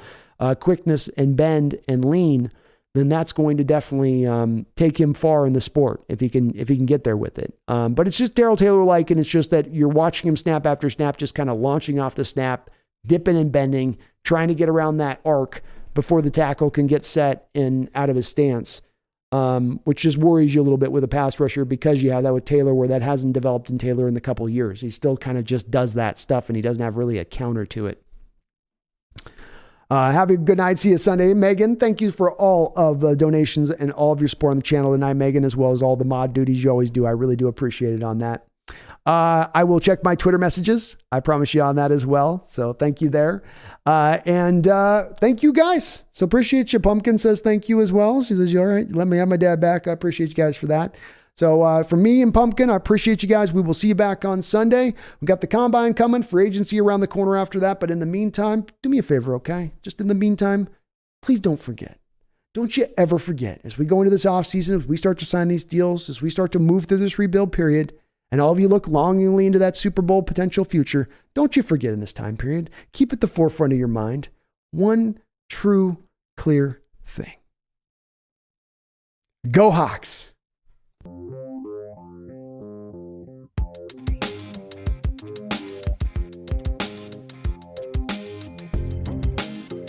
quickness and bend and lean, then that's going to definitely take him far in the sport if he can get there with it. But it's just Darrell Taylor-like, and it's just that you're watching him snap after snap, just kind of launching off the snap, dipping and bending, trying to get around that arc before the tackle can get set and out of his stance, which just worries you a little bit with a pass rusher because you have that with Taylor, where that hasn't developed in Taylor in the couple of years. He still kind of just does that stuff, and he doesn't have really a counter to it. Have a good night. See you Sunday. Megan, thank you for all of the donations and all of your support on the channel tonight, Megan, as well as all the mod duties you always do. I really do appreciate it on that. I will check my Twitter messages. I promise you on that as well. So thank you there. And thank you guys. So appreciate you. Pumpkin says thank you as well. She says, you all right? Let me have my dad back. I appreciate you guys for that. So for me and Pumpkin, I appreciate you guys. We will see you back on Sunday. We've got the combine coming, free agency around the corner after that. But in the meantime, do me a favor, okay? Just in the meantime, please don't forget. Don't you ever forget, as we go into this offseason, as we start to sign these deals, as we start to move through this rebuild period, and all of you look longingly into that Super Bowl potential future, don't you forget in this time period, keep at the forefront of your mind one true, clear thing. Go Hawks!